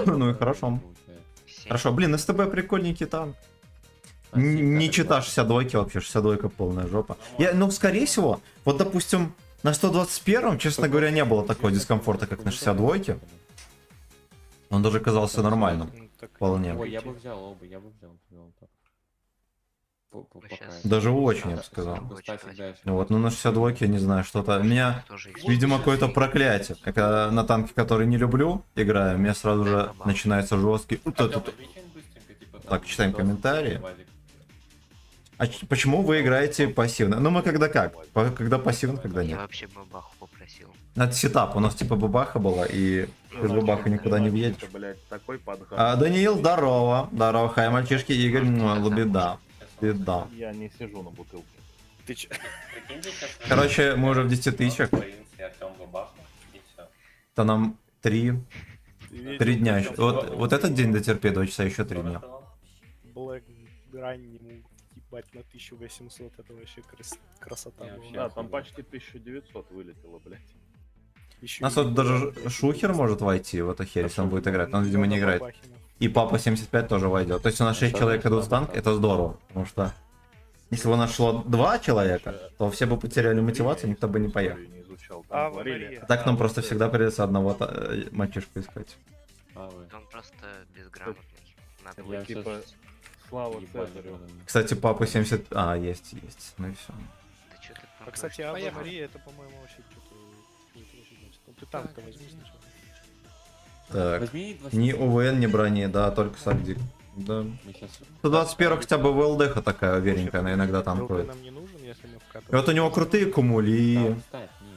Ну и хорошо. Получается. 7. Хорошо, блин, СТБ прикольненький танк. А, 7 Не каток, чита да. 62 вообще, 62 полная жопа. Ну, скорее всего, вот, допустим, на 121-м, честно говоря, не было такого дискомфорта, как на 62-ке. Он даже казался нормальным. Ну, так, Вполне. Ой, я бы взял оба, я бы взял так. щас- Даже очень, я бы Да, сказал. Сказал. Ну вот, ну на 62-ке, я не знаю, что-то... Меня, Тоже есть. видимо, какое-то проклятие. Когда на танке, который не люблю, играю, у меня сразу же начинается жесткий... Так, читаем комментарии. А почему вы играете пассивно? Ну мы когда как? Когда пассивно, когда Я нет. вообще бабаху попросил. Это сетап, у нас типа бабаха была, и без бабаха никуда не въедешь. Это, блядь, такой подгад. Даниил, здорово. Здорово, хай, мальчишки, Игорь, лабеда. Беда. Я не сижу на бутылке. Ты че? Прикиньте, сейчас Короче, мы уже в 10 тысячах. Артем бабахнул, и все. То нам 3 дня еще. Вот этот день дотерпи, 2 часа, еще 3 дня. Блэк раннему ебать на 1800, это вообще красота Я была. Да, там почти 1900 вылетело, блядь. Ещё У нас и вот даже блядь, Шухер может войти в эту херь, если он будет играть, но он, видимо, не Миллиона играет. бабахина. И Папа 75 тоже войдет. То есть у нас 6 человек идут в танк, это здорово. Потому что если бы у нас шло 2 человека, то все бы потеряли мотивацию, никто бы не поехал. Не изучал, там Ава говорили. Мария. А так нам А, просто вот всегда придется одного мальчишку искать. А вы? Он просто безграмотный. Надо Я выйти. Типа, сейчас слава ебать, Цезарю. наверное. Кстати, Папа 70... А, есть. Ну и все. Да чё ты А, кстати, Ава Поехали. Мария, это, по-моему, вообще что-то... Ну ты танк-то возьми сначала. Так. Возьми Ни УВН, ни брони, да, только Сагдик. Да. Мы сейчас... 121 хотя бы ВЛДХ такая уверенькая, она иногда ЛТ танкует. нам не нужен, если мы И вкатываем. вот у него крутые кумули, и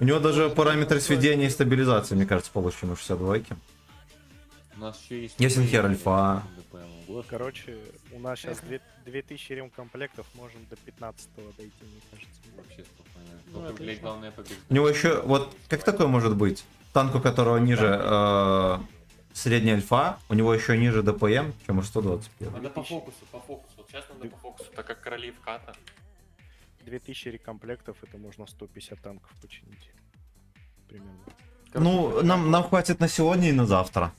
у него даже параметры сведения и стабилизации, мне кажется, получше, чем у 62. У нас еще есть... Ясенхер Альфа. Короче, у нас сейчас 2000 ремкомплектов, можем до 15-го дойти, мне кажется. Вообще спокойно. Ну, Только, отлично. блядь, главное победить. У него еще, вот, как такое может быть? Танк, у которого ниже средняя альфа, у него еще ниже ДПМ, чем у 121. Надо по фокусу, по фокусу. Вот сейчас надо по фокусу, так как короли вката. 2000 рекомплектов, это можно 150 танков починить. Примерно. Ну, нам хватит на сегодня и на завтра.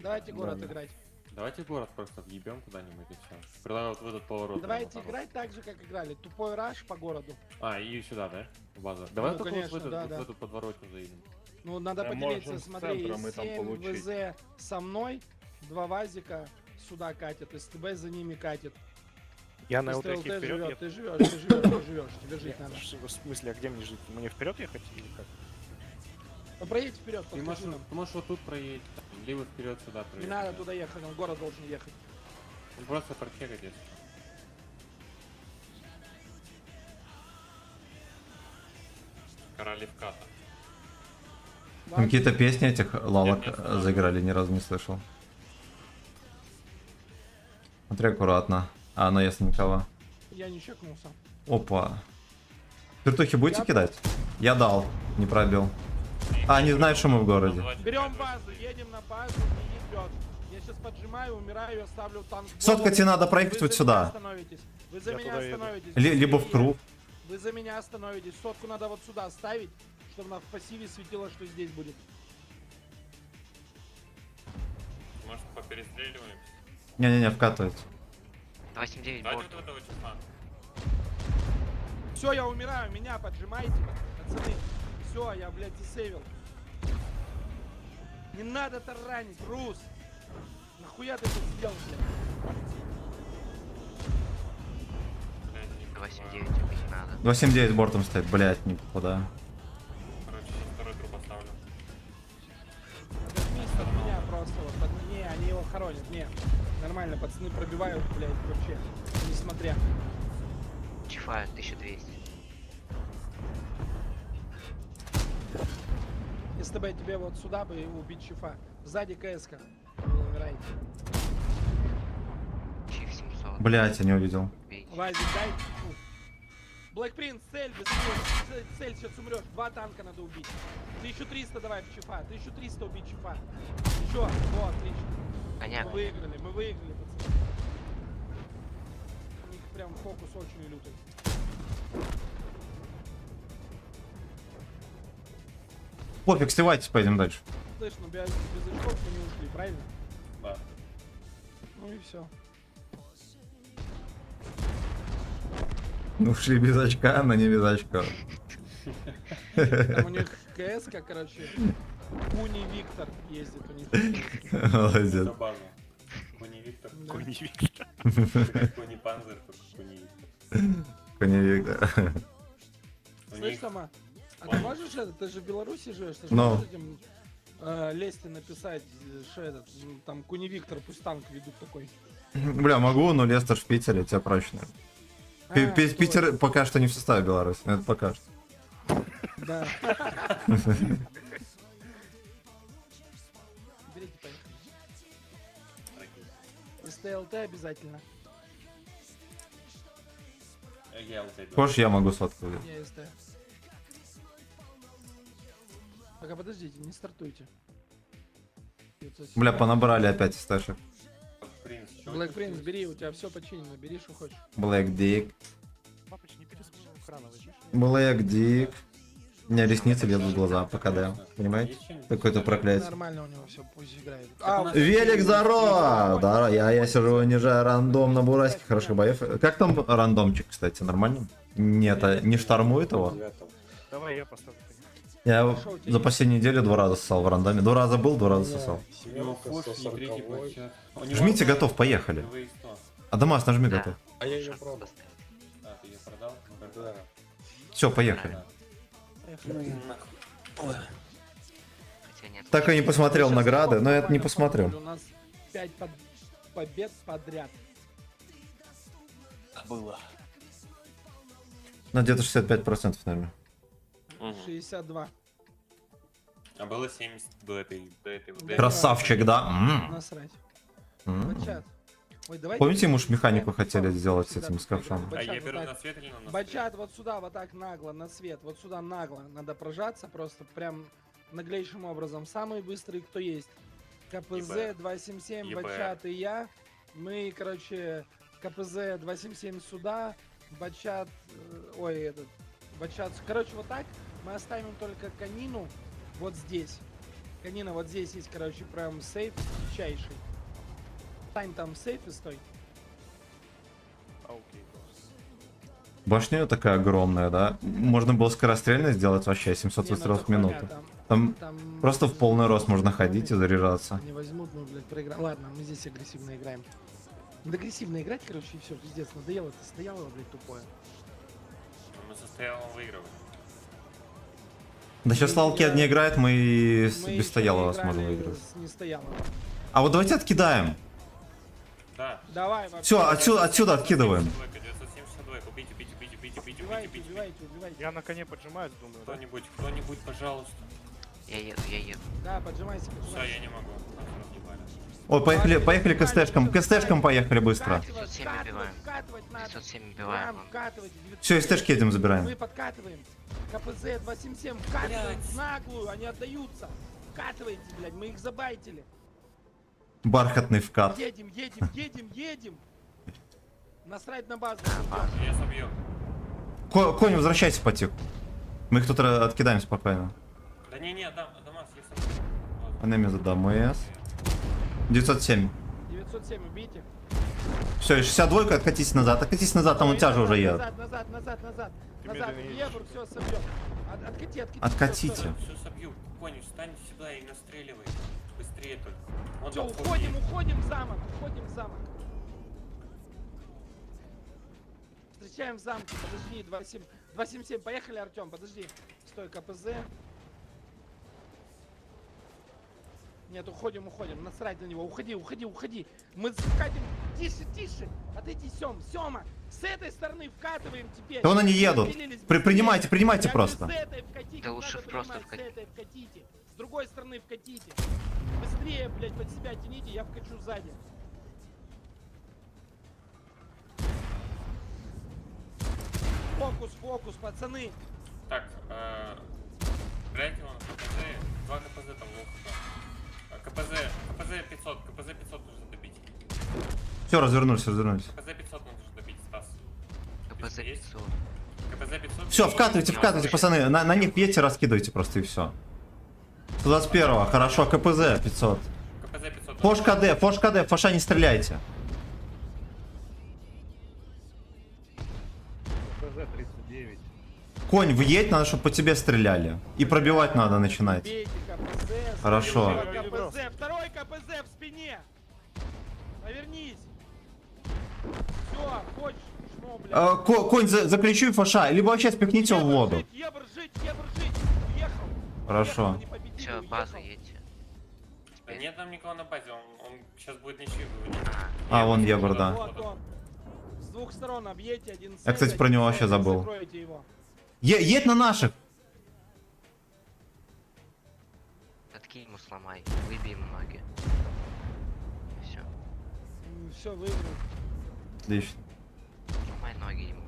Давайте город Да. играть. Давайте город просто въебем куда-нибудь и все. Предлагаю вот в этот поворот. Давайте наверное, играть так же, как играли. Тупой раш по городу. А, и сюда, да? В базу. Давай Ну, только конечно, вот в, да, вот да. в эту подворотню заедем. Ну, надо Да, поделиться, можем с смотри, центром и там 7 получить. ВЗ со мной, 2 ВАЗика сюда катят, СТБ за ними катит. Я на Если ЛТХ ЛТ вперед. живет, ты живешь, тебе жить надо. В смысле, а где мне жить? Мне вперед ехать или как? Ну, проедь вперед, Ты можешь, подскажи нам. ты можешь вот тут проедь, там, либо вперед сюда Не проедь. надо туда ехать, он в город должен ехать. Ну, просто прочекать, если что. Короли вката. Там какие-то песни этих лалок Нет, нет, заиграли, ни разу не слышал. Смотри аккуратно. А, ну если никого. Я не чекнулся. Опа. Вертухи будете кидать? Я дал, не пробил. А, не знаю, что мы в городе. Берем базу, едем на базу и ебет. Я сейчас поджимаю, умираю, я ставлю танк. в Сотка голову. тебе надо проехать Вы вот за сюда. меня остановитесь. Вы за Я меня туда еду. остановитесь. Либо в круг. Вы за меня остановитесь. Сотку надо вот сюда ставить, чтобы на в пассиве светило, что здесь будет. Может, поперестреливаем? Не-не-не, вкатывается. 279 Давайте борт. вот этого числа. Все, я умираю, меня поджимайте, пацаны. Все, я, блядь, засейвил. Не надо таранить, Рус. Нахуя ты тут сделал, блядь? Блядь, не 279 убить надо. 279 бортом стоит, блять, никуда. Короче, сейчас второй труп оставлю. Отожмись от меня просто, вот, не, они его хоронят, не. Нормально, пацаны пробивают, блядь, вообще, несмотря. Чифа 1200. Если бы тебе вот сюда бы убить Чифа. Сзади КС-ка. Вы умираете. Чиф 700. Блять, я не увидел. Убить. Вазик, дай. Блэк Принц, цель, быстрее. Цель, сейчас умрешь. 2 танка надо убить. 1300 давай в Чифа. 1300 убить Чифа. Еще. Вот, отлично. Коняк. Мы выиграли, пацаны. У них прям фокус очень лютый. Пофиг, сливайтесь, поедем дальше. Слышь, ну без очков мы не ушли, правильно? Да. Ну и все. Ну, ушли без очка, но не без очка. Там у них КС, короче, Куни Виктор ездит у них. Молодец. Забавно. Кони Виктор. Да. Кони Виктор. Кони Панзер, только Кони Виктор. Коня Виктор. У Слышь, них Тома, а ты можешь это, ты же в Беларуси живешь, ты же Ну. можешь им Лесте написать, что этот, там Куни Виктор, пусть танк ведут такой. Бля, могу, но Лестер в Питере, тебя прочно. Питер пока что не в составе Беларуси, но это пока что. Да. ЛТ обязательно. Я вот иду. Хочешь, я могу сотку взять? Я СТ. Пока подождите, не стартуйте. 970. Бля, понабрали опять сташек. Принц, чё Black это Prince, случилось? бери, у тебя все починено, бери, что хочешь. Black Dick. Папыч, не перескажи экрана, возьмешь? Black Dick. У меня ресницы лезут в глаза, пока да. Понимаете? Есть что-нибудь? Какое-то проклятие. Нормально у него все, пусть играет. Велик, здорово! Да, я сижу, унижаю рандом на бураске, хороших боев. Как там рандомчик, кстати, нормально? Нет, не штормует его? Давай я поставлю. Я за последнюю неделю 2 раза ссал в рандоме. 2 раза был, 2 раза сосал. У него фош и третий подчат. У него Жмите готов, поехали. живые 100. Адамас, нажми Да. готов. А я ее продал. А, ты ее продал? Ну, да. Все, поехали. Хотя нет. Так и не посмотрел Сейчас награды, но я буквально не посмотрю. У нас 5 побед подряд. Было. Ну, где-то 65%, наверное. 62. А было 70 до этой. Да. Красавчик, да? Насрать. М. Бачат. Ой, давайте... Помните, мы ж механику хотели сделать с Всегда этим, с ковшом? А Бачат я вот беру так. на свет или на Бачат вот сюда, вот так нагло, на свет. Вот сюда нагло. Надо прожаться просто прям наглейшим образом. Самый быстрый, кто есть. КПЗ ЕБ. 277, ЕБ. Бачат и я. Мы, короче, КПЗ 277 сюда. Бачат... Ой, этот... Бачат... Короче, вот так мы оставим только конину вот здесь. Конина вот здесь есть, короче, прям сейф дичайший. Стань там в сейфе, стой. А, окей. Башня такая огромная, да? Можно было скорострельно сделать вообще, 700 Не, ну выстрелов в это хуйня, минуту. Там просто в полный рост можно ходить и заряжаться. Не возьмут, мы, блядь, проиграем. Ладно, мы здесь агрессивно играем. Надо агрессивно играть, короче, и все, пиздец, надоело это, стояло, блядь, тупое. Мы состоялом выигрываем. Да сейчас Лалкед не играет, мы и Мы без ещё стоялого не играли сможем выиграть. с нестоялого. А вот давайте откидаем. Да. Давай, вообще. Все, отсюда откидываем. 972, убить, убить, убить, убить, убить, Убивайте, убить, убить. убивайте, убивайте. Я на коне поджимаюсь, думаю, да? Кто-нибудь, пожалуйста. Я еду. Да, поджимайся, Все, поджимайся. я не могу. Нас разъебали. Ой, поехали к СТшкам. К СТшкам поехали быстро. Вкатывать, 507 вкатывать, убиваем. вкатывать надо. 507 убиваем. Прям вкатывать. Все, СТшки едем забираем. Мы подкатываем. КПЗ 277, вкатываем в наглую, они отдаются. Вкатывайте, блядь, мы их забайтили. Бархатный вкат. Едем, едем, едем, едем. Насрать на базу. Я собью. Конь, возвращайся потиху. Мы их тут откидаем спокойно. Да не, Дамас, я собью. Анеми за ДМС. 907. 907, убейте. Все, и 62 откатись назад, там он тяжа уже едет. Назад. Назад. медленнее едешь. Ебр, все, собьем. Откати. Откатите. Все собью. Конь, встань сюда и настреливай. Быстрее только. Вот Все, там вход уходим в замок, Встречаем в замке, подожди, 277, поехали, Артем, подожди. Стой, КПЗ. Нет, уходим, насрать на него, уходи. Мы вкатим, тише, отойди, Сёма, с этой стороны вкатываем теперь. Да вон они едут. Разделились, Принимайте Я говорю, просто. с этой вкатите, Да не лучше надо просто принимать, вкатить. с этой вкатите. С другой стороны вкатите. Быстрее, блядь, под себя тяните, я вкачу сзади. Фокус, пацаны. Так, играйте вон КПЗ, 2 КПЗ там лох. КПЗ 500 нужно добить. Все, развернулись. КПЗ 500 нужно добить, Стас. КПЗ Есть? 500. КПЗ 500. Все, вкатывайте, пацаны. На них бейте, раскидывайте просто и все. 121, хорошо, КПЗ 500. КПЗ 500. Фош КД, фоша не стреляйте. КПЗ 39. Конь, въедь, надо, чтобы по тебе стреляли. И пробивать надо начинать. Бейте КПЗ. Хорошо. Второй КПЗ в спине. Повернись. Все, хочешь, шмо, блядь. Конь, закричу и фоша, либо вообще спихните его в воду. Ебр жить. Уехал. Хорошо. Все, базу едьте. Да нет там никого на базе, он сейчас будет ничью выводить. А, вон Ебр, да. Вот он. С двух сторон объедьте, один Я, кстати, сейв, про него один вообще сейв, забыл. закройте его. Едь на наших. Откинь ему, сломай. Выбей ему ноги. Все. все, выиграл. Отлично. Мои ноги ему.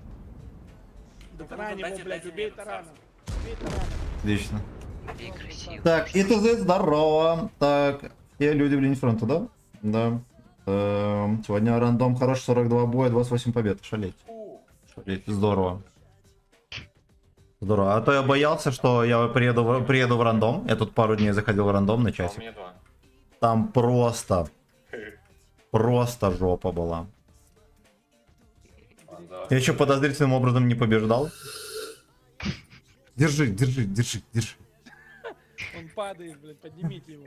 Да Ну, тарань дайте- ему, блядь, дайте убей мне тарана. царство. Убей тарана. Отлично. Бей красиво. Так, и ТЗ, здорово. Так, я люди в линии фронта, да? Да. Сегодня рандом хороший, 42 боя, 28 побед. Шалеть. Шалеть, здорово. Здорово. А то я боялся, что я приеду в рандом. Я тут пару дней заходил в рандом на А у часик. меня 2. Там просто жопа была. Я еще подозрительным образом не побеждал. Держи. Он падает, блядь, поднимите его.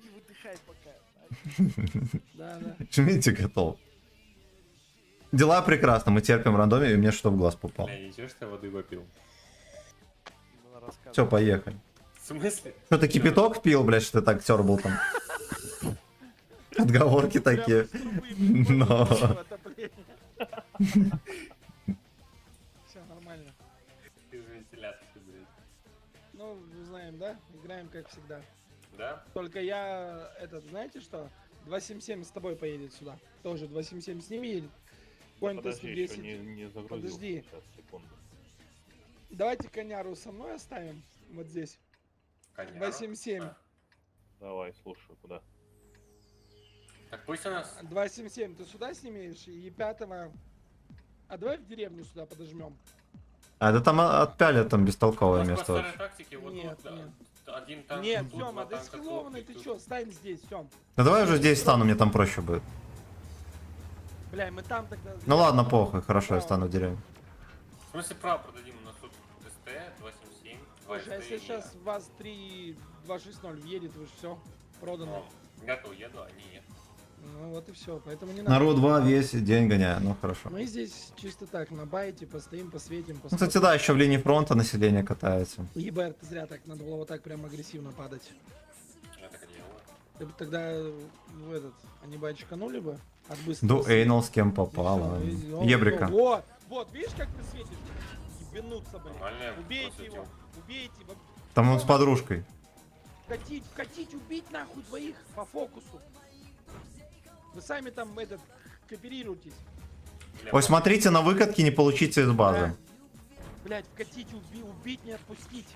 Не выдыхай пока. Да. Жмите готов. Дела прекрасно, мы терпим в рандоме, и мне что в глаз попало. Бля, ничего, что я воды попил. Все, поехали. В смысле? Что ты кипяток пил, блядь, что ты так тербал там? Отговорки такие. Но. Все нормально. Из вентиляции, блядь. Ну, мы знаем, да? Играем как всегда. Да? Только я, знаете что? 277 с тобой поедет сюда. Тоже 277 с ними едет. Конь Подожди, еще 10. не загрузил. Подожди. Сейчас, секунду. Давайте коняру со мной оставим. Вот здесь. Коня. 277. Давай, слушаю, куда? Так пусть у нас... 277, ты сюда снимешь? И 5-го... А давай в деревню сюда подожмем. А, да там отпяли там У бестолковое нас по место. старой вообще. тактике вот Нет, тут, нет. один танк, Нет, тут Сёма, два ты танка, скиллованный, тут, ты тут. чё? Стань здесь, Сём. Да давай уже здесь стану, мне там проще будет. Бля, мы там тогда... Ну ладно, похуй, хорошо, я стану в деревне. В смысле, право продадим, у нас тут СТ, 277, 2 Слушай, а если сейчас вас 3-260 въедет, вы же все продано. Я-то уеду, а они нет. Ну вот и все, поэтому не надо. Народ 2 весь день гоняю, ну хорошо. Мы здесь чисто так, на байте, постоим, посветим, Ну, кстати, да, еще в линии фронта население катается. ебэр, ты зря так, надо было вот так прям агрессивно падать. Я так и делаю. Ты бы тогда в этот, они бы очканули бы от быстрого. Ду Эйнал с кем И попало. всё, и- Ебрика. Вот, видишь, как ты светишь? Ебануться, блин. Нормально, Убейте посветил. его, убейте. Там он с подружкой. Вкатить, убить нахуй двоих по фокусу. Вы сами там кооперируйтесь. Бля, Ой, смотрите, на выкатке не получите из базы. Да. Блять, вкатить, убить, не отпустить.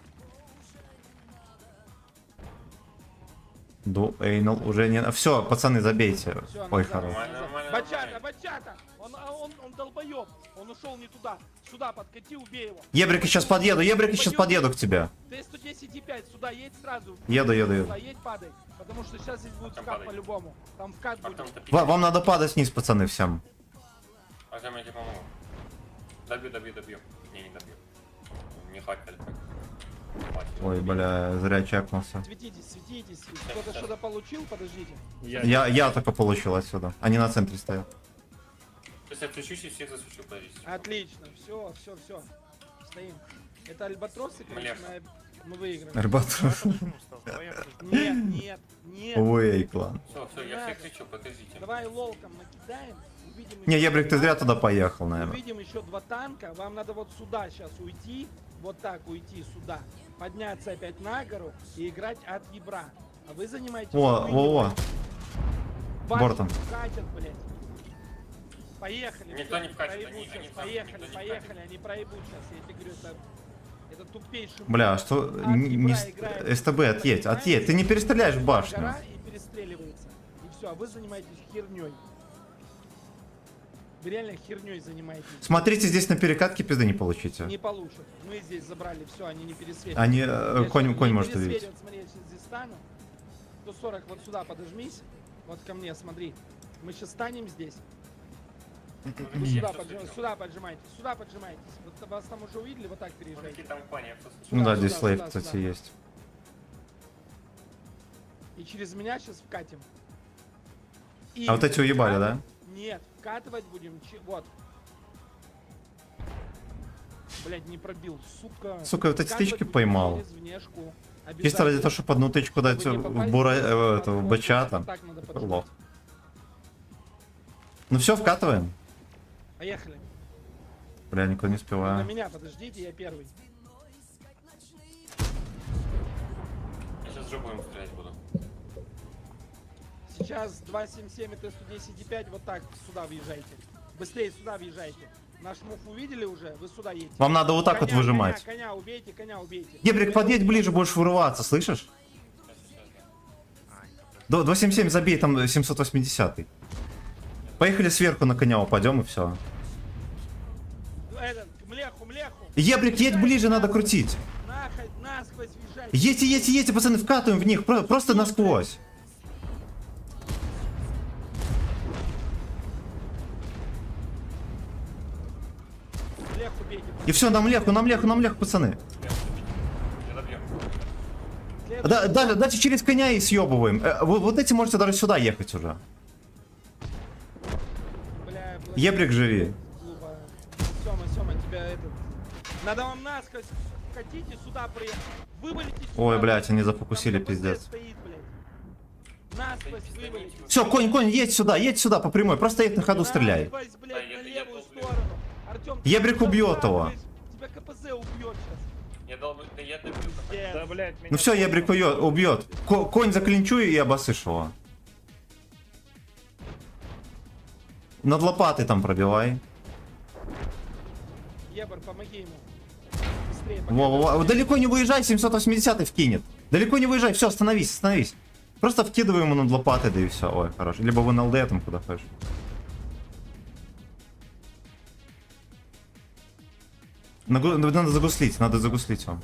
Ду Эйнал уже не... Все, пацаны, забейте. Всё, Ой, назад, хорош. Нормально, нормально, Бачата, нормально. бачата! Он долбоеб. Он ушел не туда. Сюда подкати, убей его. Ебрика сейчас подъеду, Ебрика сейчас подъеду к тебе. Т-110,5, сюда едь сразу. Еду. Сюда едь, падай. Потому что сейчас здесь будет Там вкат падай. по-любому. Там вкат будет. Артем, топи. Вам надо падать вниз, пацаны, всем. Артем, я тебе помогу. Добью. Не добью. Не хватит альфа. Хватит. Ой, бля, зря чекнулся. Светитесь. Кто-то что-то получил? Подождите. Я только получил отсюда. Они на центре стоят. Сейчас я отключусь и всех засучу, подождите. Отлично. Все. Стоим. Это альбатросы, Млев. конечно, мы выиграем. Альбатрос. Нет. Ой, клан. Все, я всех кричу, подождите. Давай лолком накидаем. Увидим Не, еще Ебрик, ты зря туда поехал, наверное. Увидим еще 2 танка. Вам надо вот сюда сейчас уйти. Вот так уйти сюда. Подняться опять на гору и играть от ебра. А вы занимаетесь... Во. Ваши бортом. Катят, блядь. Поехали. Никто всё, не вкатит, проебут они щас, сам, Поехали, никто не поехали, они проебут сейчас. Я тебе говорю, это тупейший... Бля, что... От не ебра с- играем. СТБ, отъедь. Ты не перестреляешь в башню. Гора и перестреливается. И все, а вы занимаетесь херней. Вы реально херней занимаетесь. Смотрите, здесь на перекатке пизды не получите. Не получат. Мы здесь забрали, все, они не пересветят. Они... Я конь щас- может не увидеть. пересветят, смотри, я сейчас здесь стану. 140, вот сюда подожмись. Вот ко мне, смотри. Мы сейчас станем здесь. Вы сюда поджимайтесь. Вот вас там уже увидели, вот так Какие переезжайте. там кони, я просто Ну да, сюда, здесь слейв, сюда, кстати, сюда. есть. И через меня сейчас вкатим. И А вот эти уебали, да? Нет, вкатывать будем. Вот. Блять, не пробил, сука. Сука, вот эти Вкатывать стычки будем поймал. через внешку. Чисто ради того, чтобы одну тычку дать Чтобы не в попасть бура... в в вот бачата. так надо поджимать. Лох. Ну все, вкатываем. Поехали. Бля, никуда не На успеваю. меня подождите, я первый. уже будем стрелять буду. Сейчас 277 и Т-110,5, вот так сюда въезжайте. Быстрее сюда въезжайте. Наш мув увидели уже? Вы сюда едете. Вам надо вот так вот выжимать. Коня убейте, коня убейте. Ебрик, подъедь ближе, будешь вырываться, слышишь? 277 забей, там 780. Поехали сверху на коня упадем и все. Этот, млеху. Ебрик, едь ближе, надо крутить. Насквозь въезжайте. Едьте, пацаны, вкатываем в них, просто насквозь. Млеху бейте. И все, нам леху, пацаны. Я добью. Дальше через коня и съебываем. Вот эти можете даже сюда ехать уже. Бля, Ебрик, живи. глупо. Сёма, тебя этот... Надо вам насквозь хотите сюда приехать. Вывалите сюда. Ой, блядь, они зафокусили, Там КПЗ пиздец. стоит, блядь. Насквозь вывалите. Все, конь, едь сюда по прямой, просто едь на ходу, стреляй. Насквозь, блядь, Да, на я левую долблю. сторону. Артём, Ебрик ты убьет туда его. вылезь, тебя КПЗ убьет сейчас. Я добью. Пиздец. Да, блядь, меня... Ну все, Ебрик убьет. Конь заклинчуй и обосышь его. Над лопатой там пробивай. Ебр, помоги ему. Быстрее, пока Во. Далеко не выезжай, 780 вкинет. Далеко не выезжай, все, остановись. Просто вкидывай ему над лопатой, да и все. Ой, хорош. Либо вы на ЛД там куда хочешь. Надо загуслить вам.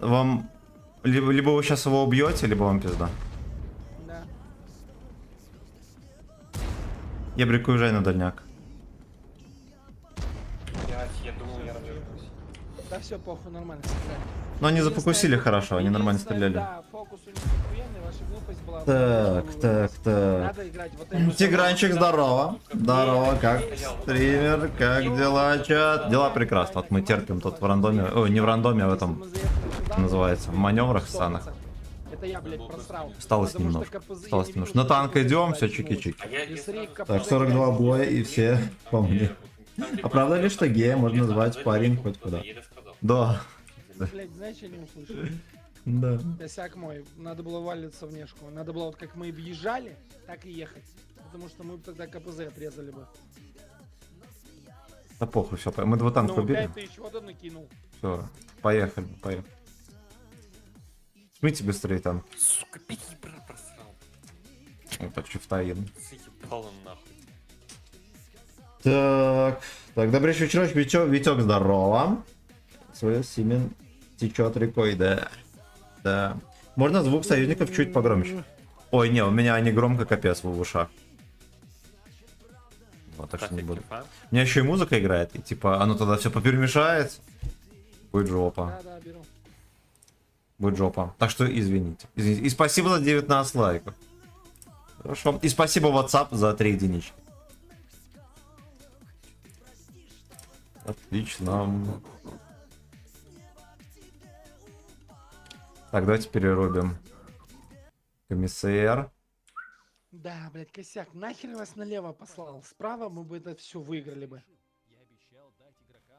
Вам... Либо вы сейчас его убьете, либо вам пизда. Да. Ебрик, уезжай на дальняк. Я думал, я развернусь. Да все, похуй, нормально сыграли. Но они запокусили хорошо, они нормально Единственное, стреляли. Да, фокус у них охуенный, ваша глупость была. Так. Надо играть вот эту. Тигранчик, здорово. Здорово, как стример, как дела, чат? Дела прекрасно. Вот мы терпим тут в рандоме, ой, не в рандоме, а в этом, называется, в маневрах станах. Это я, блядь, просрал. Осталось Потому что немножко. КПЗ Осталось я не немножко. видел, На танк что идем, КПЗ все очнулся. чики-чики. А я И если... смотри, КПЗ Так, 42 опять боя и все по мне. А правда ли, что гея можно звать парень хоть куда? Да. Блядь, знаешь, я не услышал. Да. Косяк мой, надо было валиться внешку. Надо было вот как мы въезжали, так и ехать. Потому что мы бы тогда КПЗ отрезали бы. Да похуй, все, мы два танка Ну, убили. 5000 вот он накинул. Все, поехали. Смейте быстрее танк. Сука, пикибра просрал. Вот чифта едем. Заебал он нахуй. Так, добрейший вечерочек, Витек, здорово. Свой Симен течет рекой, да. Можно звук союзников чуть погромче. Ой, не, у меня они громко капец в ушах. Вот, так что не буду. У меня еще и музыка играет, и типа оно тогда все поперемешается. Будет жопа. Да, беру. Будет жопа. Так что извините. И спасибо за 19 лайков. Хорошо. И спасибо WhatsApp за 3 единички. Отлично. Так, давайте перерубим. Комиссар. Да, блядь, косяк. Нахер вас налево послал? Справа мы бы это все выиграли бы.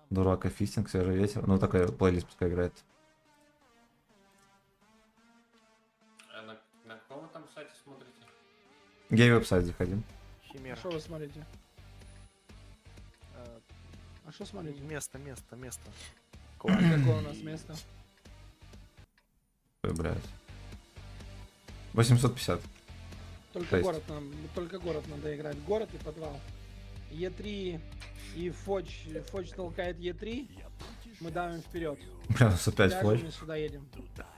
Дурак и фистинг, свежий ветер. Ну, такой плейлист пускай играет. А на каком вы там сайте смотрите? Гей веб-сайт заходим. Химера. Что вы смотрите? А что смотрите? Место. Какое у нас место? Ой, блядь. 850. Только 6. город надо играть. Город и подвал. Е3 и Фоч толкает Е3. Мы давим вперед. Прям с опять флэш. Мы сюда едем.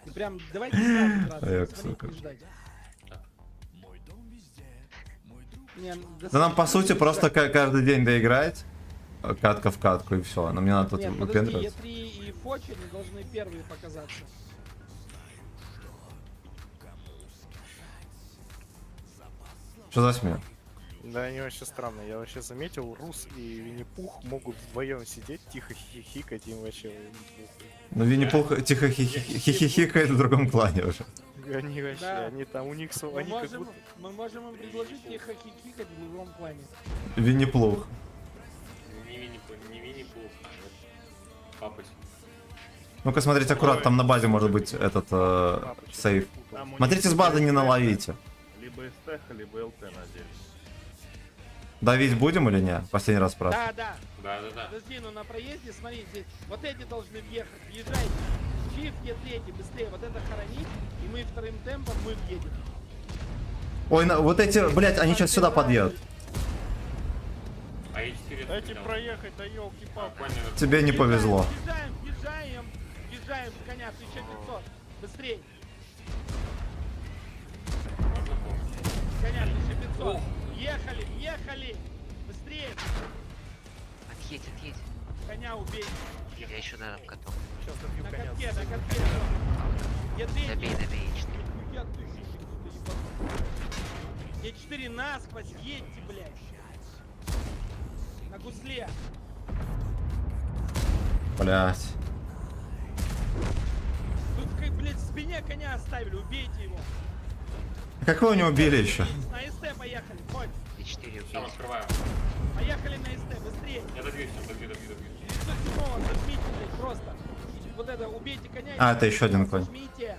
И прям давайте сразу драться, смотреть, сука. не ждать. Да нам по сути просто каждый день доиграть. Катка в катку и все. Но мне надо тут Нет, подожди, выпендриваться. Е3 и Фоч, они должны первые показаться. Что за смех? Да, они вообще странные. Я вообще заметил, Рус и Винни-Пух могут вдвоем сидеть, тихо хихикать, им вообще... Ну Винни-Пух тихо хихикает в другом клане уже. Они вообще, Да. они там, у них... Мы Они как можем, будто... мы можем им предложить их хихикать в любом плане. Винни-Плух. Не Винни-Пух, а вот Папочка. Ну-ка, смотрите аккуратно, там на базе может быть этот сейф. Там у Смотрите, них с базы не либо наловите. Либо СТХ, либо ЛТ надели. Давить будем или нет? Последний раз спрашиваю. Да. Да. Подожди, ну на проезде, смотри, здесь вот эти должны въехать, въезжайте. Чиф, третий, быстрее, вот это хоронить, и мы вторым темпом мы въедем. Ой, вот эти, блядь, они сейчас сюда подъедут. А Е4 Дайте проехать, да елки-палки. Тебе не повезло. Въезжаем, коня, 1500, быстрей. Коня, 1500. Ехали, быстрее. Отъедь. Коня убей. Я еще на готов. Сейчас добью На коня. катке. Е3. Добей, Е4. Я тысячи, Е4 насквозь, едьте, блядь. На гусле. Блядь. Тут, как, блядь, в спине коня оставили, убейте его. Как вы его не убили еще? На СТ поехали, хоть. Е4 Все, убить. открываем. Поехали на СТ, быстрее. Я добью, все, добью. 907-го зажмите, блядь, просто. Вот это, убейте коня. А, это еще один конь. Зажмите.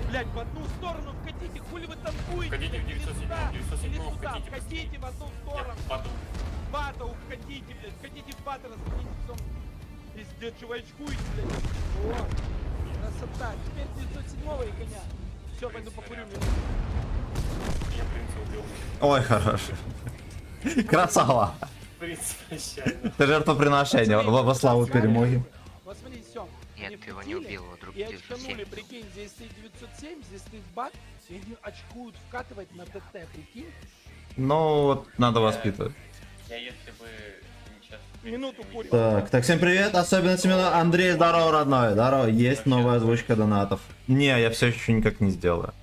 Блядь, в одну сторону вкатите, хули вы танкуете? Вкатите в блядь, или 907-м, сюда, 907-м или сюда, вкатите, вкатите в одну Я сторону. падал. Бата уходите, блядь, входите в бата, разгоните потом. Пиздец, чувачкуете, блядь. Вот. Красота. Теперь 907-го и коня. Все, пойду покурю. Я принца убил. Ой, хорош. Красава. Принц, прощай. Это жертвоприношение во славу перемоги. Вот смотри, все. Нет, ты его не убил, его друг И очканули, 907. прикинь, здесь стоит 907, здесь стоит бат, и они очкуют вкатывать на ТТ, прикинь. Ну, вот надо воспитывать. Я если бы не сейчас... Минуту курим. Так, всем привет, особенно Семена. Андрей, здорово, родной, здорово. Есть новая озвучка донатов. Не, я все еще никак не сделаю.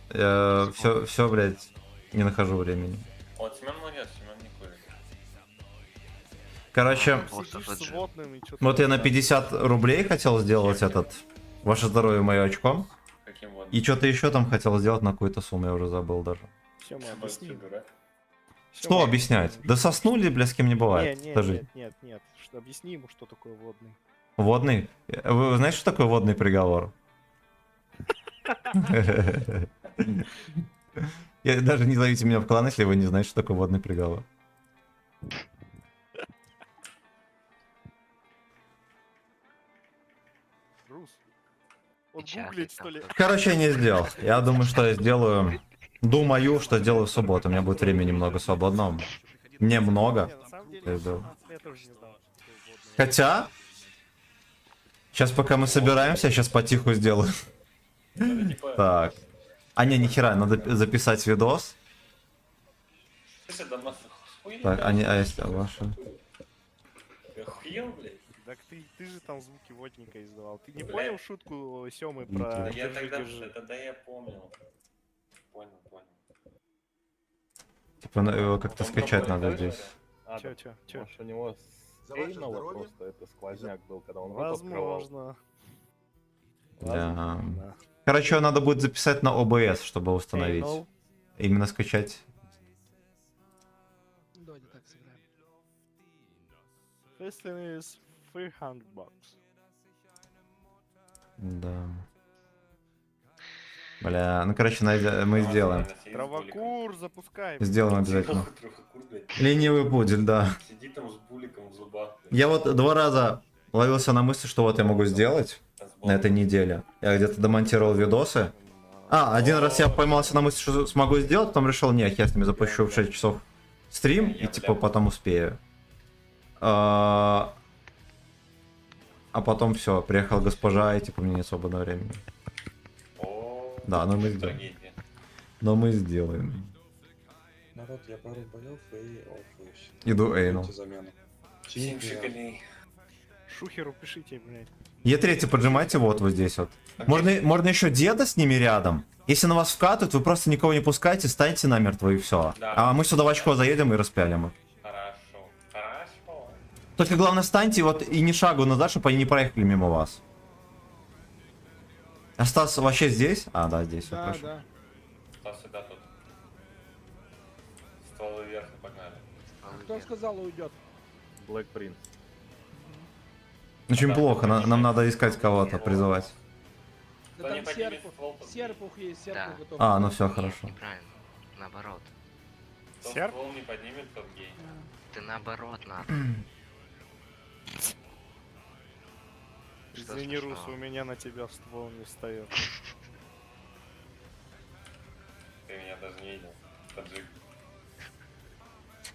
Все, блядь, не нахожу времени. Вот, Семен молодец, Семен не курит. Короче, Сидишь с водным и что-то... вот я на 50 рублей хотел сделать этот «Ваше здоровье, мое очко». Каким вот? И что-то еще там хотел сделать на какую-то сумму, я уже забыл даже. Все, мы Ты объясним. дурак. Что объяснять? Да соснули, бля, с кем не бывает. Скажи. Нет. Что, объясни ему, что такое водный. Водный? Вы знаете, что такое водный приговор? Я даже не зовите меня в клан, если вы не знаете, что такое водный приговор. Рус. Он Печатает гуглит, там что ли? кто-то. Короче, я не сделал. Я думаю, что я сделаю... Думаю, что сделаю в субботу. У меня будет времени немного свободного. Немного. Не, на самом деле, Я иду. я тоже не знал, что такое водный. Хотя... Сейчас пока мы собираемся, я сейчас потиху сделаю. Так. А не, нихера, надо записать видос. Так, а если ваши... Ты охуел, блядь? Так ты же там звуки водника издавал. Ты не Бля. понял шутку Семы Ну, про... Да я «Держи, тогда, держи»? тогда я помнил. Понял. Типа, его как-то скачать надо здесь. Чё? Может, у него с Эйнова просто это сквозняк был, когда он рот открывал. Возможно. Да. Да. Короче, надо будет записать на OBS, чтобы установить. Эй, Именно скачать. Давайте так сыграем. This thing is $300. Да. Бля, ну короче, мы сделаем. Травокур, запускай. Сделаем обязательно. Ленивый пудель, да. Сиди там с буликом в зубах. Я вот 2 раза ловился на мысли, что вот я могу сделать на этой неделе. Я где-то домонтировал видосы. А, 1 раз я поймался на мысли, что смогу сделать, потом решил, не, я с ними запущу в 6 часов стрим, и типа потом успею. А потом все, приехала госпожа, и типа мне нет свободного времени. Да, но мы сделаем. Трагедия. Но мы сделаем. Народ, я пару боев и оффуюсь. Иду Эйну. Замену. 7 шекелей. Шухеру пишите, блядь. Е3 поджимайте вот здесь вот. Можно еще деда с ними рядом. Если на вас вкатывают, вы просто никого не пускайте, станьте намертво и все. Да. А мы сюда в очко заедем и распялим их. Хорошо. Только главное станьте вот и не шагу назад, чтобы они не проехали мимо вас. А Стас вообще здесь? А, да, здесь. Да, хорошо. да. Стас сюда тут. Стволы вверх и погнали. Кто сказал уйдет? Black Prince. Очень Да, плохо, это нам не надо искать кого-то, ствол. призывать. Да Кто не там поднимет ствол, тот серпух есть, серпух Да. готов. А, ну все, Нет, хорошо. неправильно. Наоборот. Кто Серп? ствол не поднимет, тот гей. Ты наоборот надо. Что Извини, смешного? Рус, у меня на тебя ствол не встает. Ты меня даже не видел. Таджик.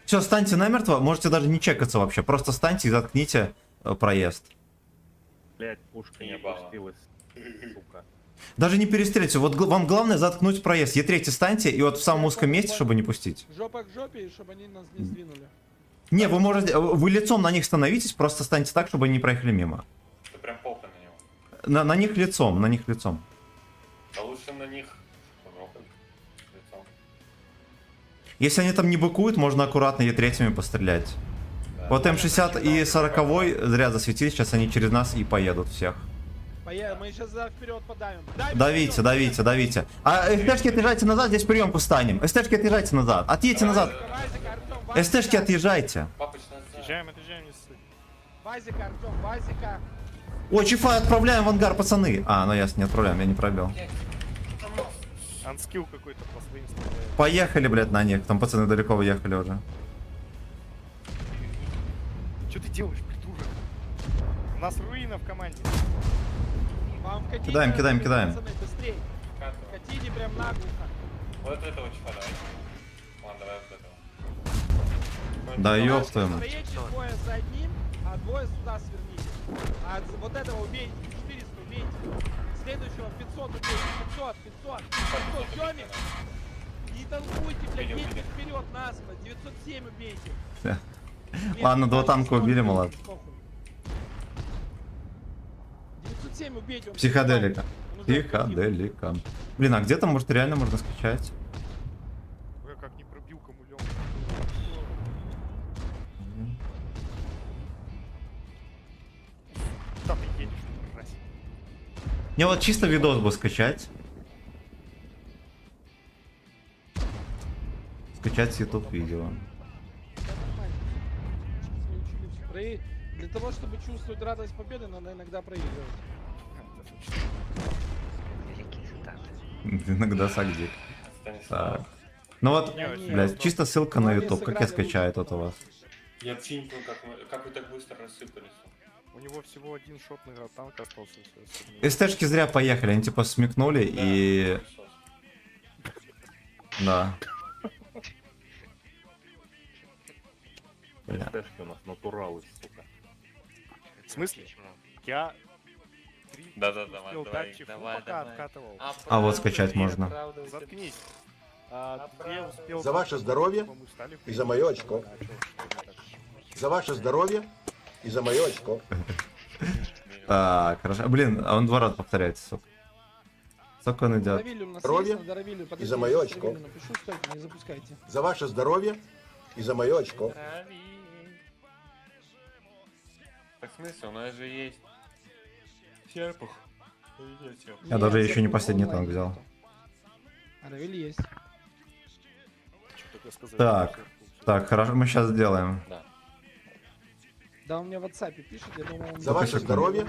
Все, станьте намертво, можете даже не чекаться вообще. Просто станьте и заткните проезд. Блять, пушка не Ебало. опустилась. Сука. Даже не перестреляйте. Вот вам главное заткнуть проезд. Е3 станьте и вот в самом узком месте, чтобы не пустить. Жопа к жопе, чтобы они нас не сдвинули. Не, вы можете, вы лицом на них становитесь, просто станьте так, чтобы они не проехали мимо. Ты прям попой на него. На них лицом, на них лицом. А лучше на них жопой. Лицом. Если они там не быкуют, можно аккуратно Е3 пострелять. Да. Вот М60 и 40 зря засветились, сейчас они через нас и поедут всех. Поехали, мы сейчас вперед подавим. Давите, давите, давите. А СТшки отъезжайте назад, здесь приемку станем. СТшки отъезжайте назад, отъедьте назад. СТшки отъезжайте. Папыч, назад. Отъезжаем, отъезжаем, не ссы. Базика, Артем, базика. О, чифа, отправляем в ангар, пацаны. А, ну ясно, не отправляем, я не пробил. Анскилл какой-то по своим стреляет. Поехали, блядь, на них. Там пацаны далеко уехали уже. Что ты делаешь, придурок? У нас руина в команде. Вам катите, Кидаем, кидаем, кидаем. пацаны, быстрей. Вкатывай. Катите прям наглухо. Вот этого чего давай. Ладно, давай вот этого. Да Какой-нибудь ёб твою мать. Стоите двое за одним, а двое сюда сверните. А вот этого убейте, 400 убейте. Следующего 500 убейте, 500, 500, 500, Тёмик. Не танкуйте, блядь, Убили, едьте убили. вперед насмерть, 907 убейте. Всё. Нет, Ладно, два дальше танка снова убили, убейте, молодцы. похуй. 907 убейте. он Психоделика. он уже убил. Психоделика. Блин, а где там, может, реально можно скачать? Ой, как не пробил камулем. Куда ты едешь, мразь? Мне вот чисто видос бы скачать. Скачать с YouTube видео. Да, нормально. Сейчас мы учили всё. Для того, чтобы чувствовать радость победы, надо иногда проигрывать. Великие цитаты. Иногда сагдик. Станислав. Так. Ну вот, Я не- блядь, чисто ссылка на Главное, YouTube. Как я сыграли скачаю лучше, тут у вас? Я вообще не понял, как вы так быстро рассыпались. У него всего один шотный танк остался. всё остальное. СТшки зря поехали, они типа смекнули и... Да. Бля. СТшки у нас натуралы, сука. В смысле? Почему? Я... Да-да-да, успел давай, дать чифу, давай, пока давай. откатывал. А вот скачать можно. Заткнись. Две успел... За ваше здоровье Мы стали и за мое очко. За ваше здоровье и за мое очко. Так, хорошо. Блин, а он 2 раза повторяется, сука. Сколько он идет? Равилю, у нас Здоровье есть, надо Равилю, подожди, и за я моё сейчас очко. Равилю напишу, стойте, не запускайте. За ваше здоровье и за мое очко. Так в смысле, у нас же есть серпух. Я даже Нет, еще не серпуха последний онлайн танк взял. нету. А Равиль есть. Что такое сказать? Так. Так, хорошо, мы сейчас сделаем. Да, он мне в WhatsApp пишет, я думал, он... За ваше секунду. здоровье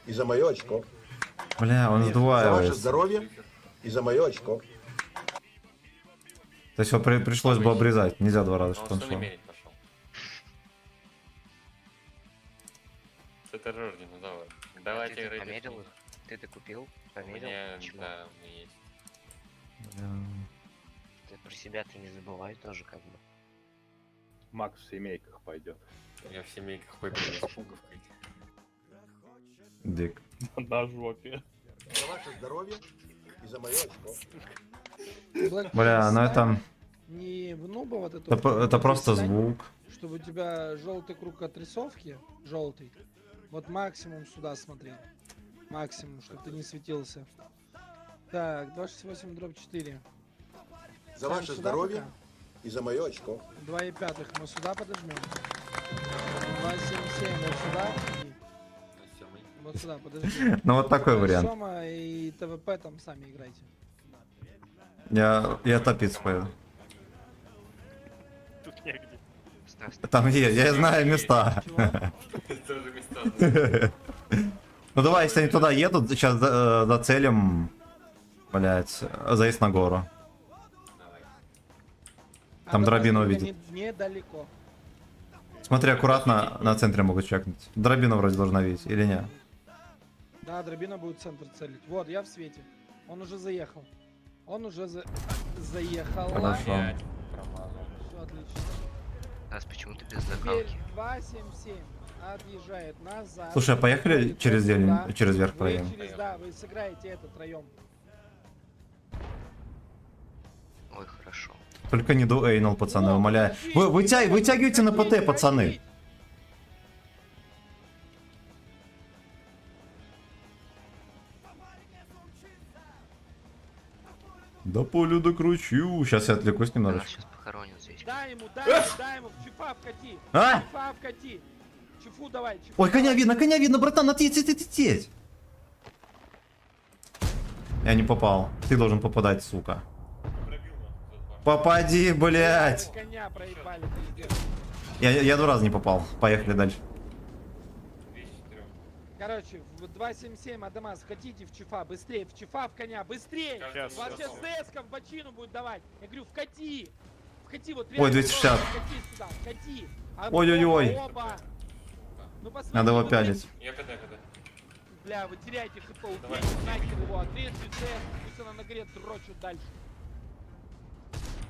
и за мое очко. Бля, он За ваше сдваивается. здоровье и за мое очко. То есть его пришлось бы обрезать. Нельзя 2 раза, чтобы Он он что шел. мерить пошел. Это Рожден, ну давай. Давайте Ты рейдер померил снимем. их? Ты докупил? У Померил? меня, Почему? да, у меня есть. Бля. Ты про себя-то не забывай тоже как бы. Макс в семейках пойдет. Я в семейках выпил с пуговкой. Дик. На жопе. За ваше здоровье и за мое очко. Black Бля, Prince ну это... ставь Не в нуба вот эту... Это просто стань, звук. Чтобы у тебя желтый круг отрисовки, желтый, вот максимум сюда смотрел. Максимум, чтобы ты не светился. Так, 268/4. За Ставим ваше сюда здоровье пока. и за мое очко. 2,5 мы сюда подожмем. 2,77 вот сюда. И вот сюда, подожди. Ну вот такой вариант. Сёма и ТВП там сами играйте. Я топить пою. Тут негде. Ставь, ставь. Там есть, я знаю места. Тоже места. Ну давай, если они туда едут, сейчас зацелим, блять, заезд на гору. Там А дробину вот увидит. Недалеко. Смотри, аккуратно на центре могут чекнуть. Дробину вроде должна видеть, или нет? Да, дробина будет центр целить. Вот, я в свете. Он уже заехал. Он уже заехал. Хорошо. Промазал. Все отлично. Стас, почему ты без Теперь закалки? 277 отъезжает назад. Слушай, а поехали Выходит через вот зелень, сюда. через верх Вы проедем? да, вы сыграете это троем. Ой, хорошо. Только не до эйнал, пацаны, умоляю. Вы вытягивайте на ПТ, пацаны. До полю докручу. Сейчас я отвлекусь Нас немножечко. сейчас похоронят здесь. Дай ему, дай ему. В чифа вкати. А? В чифа вкати. Чифу давай. Чифу Ой, коня давай. видно, братан, отъедь. Я не попал. Ты должен попадать, сука. Пробил нас за два. Попади, блядь. Коня проебали. Я 2 раза не попал. Поехали дальше. 204. Короче, в 277 Адамас, хотите в чифа, быстрее, в чифа, в коня, быстрее! Сейчас, Вас сейчас. сейчас ДС-ка в бочину будет давать. Я говорю, вкати! Вкати вот Ой, 260. Вкати сюда, вкати! А Ой-ой-ой. оба. Ну, посмотри, Надо его вы пялить. Я КД. Бля, вы теряете хп, Давай. убейте нахер его, отрежьте ДС, пусть она на горе дрочит дальше.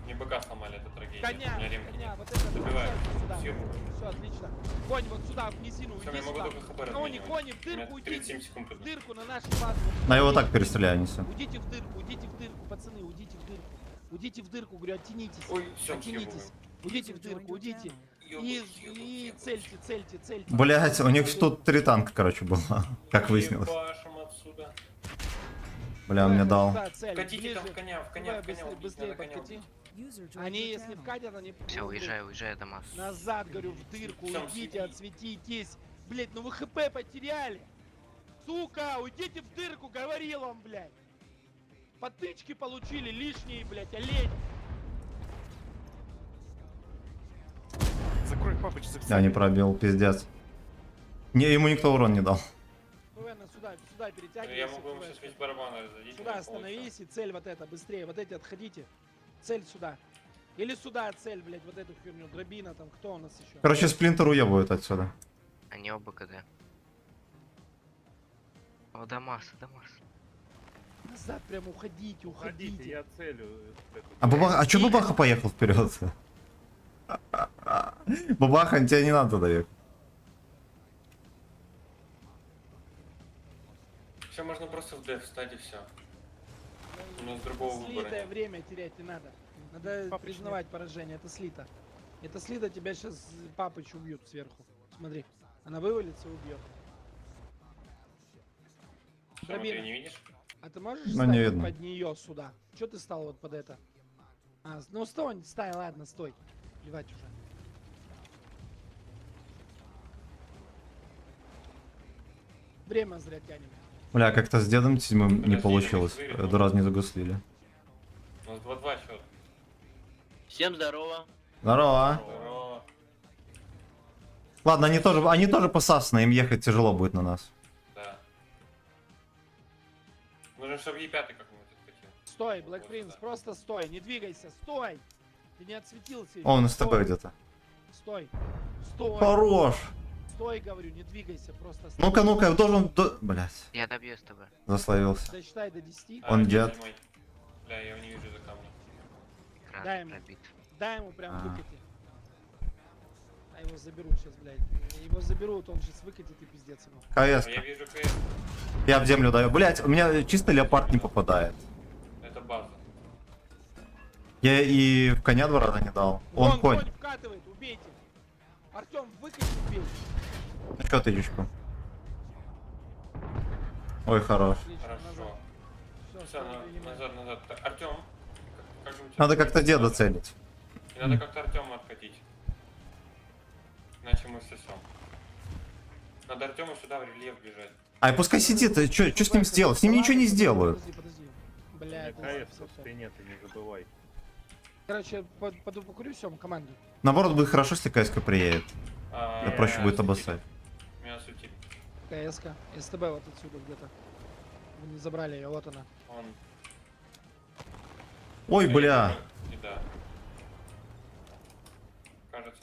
Не БК сломали, это трагедия. Коня, У меня ремки коня, нет. вот это Добиваю. сюда. Съебу. Все, отлично. Конь вот сюда, в низину, Всё, иди я могу сюда. только хп Кони, разменивать. кони, в У меня дырку, 37 уйдите. секунд. В дырку на нашу базу. На его так перестреляю, не все. Уйдите в дырку, пацаны, уйдите в дырку. Уйдите в дырку, говорю, оттянитесь. Ой, все, Оттянитесь. Уйдите в дырку, уйдите. И цельте. Блять, у них тут 3 танка, короче, было. Как выяснилось. Ебашим отсюда. Бля, он мне дал. Сюда, цель, Катите ближе. там в коня, Давай, убить, быстрее надо коня подкати. убить. Они, если вкатят, они... Все, уезжай, Дамас. Назад, говорю, в дырку, Сам уйдите, сиди. отсветитесь. Блять, ну вы хп потеряли. Сука, уйдите в дырку, говорил он, блядь. Потычки получили лишние, блядь, олень. Закрой папыч, Я не пробил, пиздец. Не, ему никто урон не дал. КВН, сюда Я перетягивайся. могу ему КВН. сейчас весь барабан разодеть. Сюда остановись и цель вот это, быстрее, вот эти отходите. Цель сюда. Или сюда цель, блядь, вот эту херню, дробина там, кто у нас еще? Короче, сплинтер уебывает отсюда. Они оба КД. О, Дамас. Назад прям уходите, Уходите, я целю. А чё Бабаха поехал вперед? Бабаха, тебе не надо туда ехать. Все, можно просто в деф встать и все. У нас другого выбора Слитое нет. время терять не надо. Надо признавать поражение, это слито. Это слито, тебя сейчас Папыч убьют сверху. Смотри, она вывалится и убьет. Что, ты Дробина. не видишь? А ты можешь Ну, стать не вот видно. под нее сюда? Че ты стал вот под это? А, ну стой, ладно, стой. Плевать уже. Время зря тянем. Бля, как-то с дедом седьмым не Подожди, получилось. я не 2 раза не загуслили. У нас 2-2 счет. Всем здорово. Здорово. Здорово. Ладно, они тоже посасаны, им ехать тяжело будет на нас. Да. Нужно, чтобы Е5 как-нибудь откатил. Стой, Black Вот Prince, сюда. просто стой, не двигайся, стой! Ты не отсветился. О, он с Стой, тобой где-то. Стой, стой, Хорош. стой, говорю, не двигайся, просто стой. Ну-ка, должен... Блять, Я добью с тобой. засловился. Досчитай до 10, Он А, дед. седьмой. Бля, я его не вижу за камнем. Экран Дай ему. пробит. дай ему прям А. выкати. А его заберут сейчас, блядь. Его заберут, он сейчас выкатит и пиздец ему. КС. Я вижу КС. Я в землю даю. Блять, у меня чисто леопард не попадает. Это база. Я и в коня 2 раза не дал. Он Вон, конь. конь вкатывает, убейте. Артем, выкати, убей. Ну что, тычечку? Ой, хорош. Отлично, назад. Хорошо. Все, Все, назад. Артем, как же мы тебя Надо как-то убить? деда целить. И надо как-то Артема откатить. Иначе мы сосем. Надо Артему сюда в рельеф бежать. Ай, пускай сидит, что с ним сделать? С ним ничего не сделают. Подожди. Бля, это КС в всё. спине, ты не забывай. Короче, пойду покурю, всем, команду. Наоборот, будет хорошо, если КСК приедет. Да проще будет обоссать. Меня сутили. КСК. СТБ вот отсюда где-то. Вы не забрали ее, вот она. Он... Ой, бля. И да. Кажется,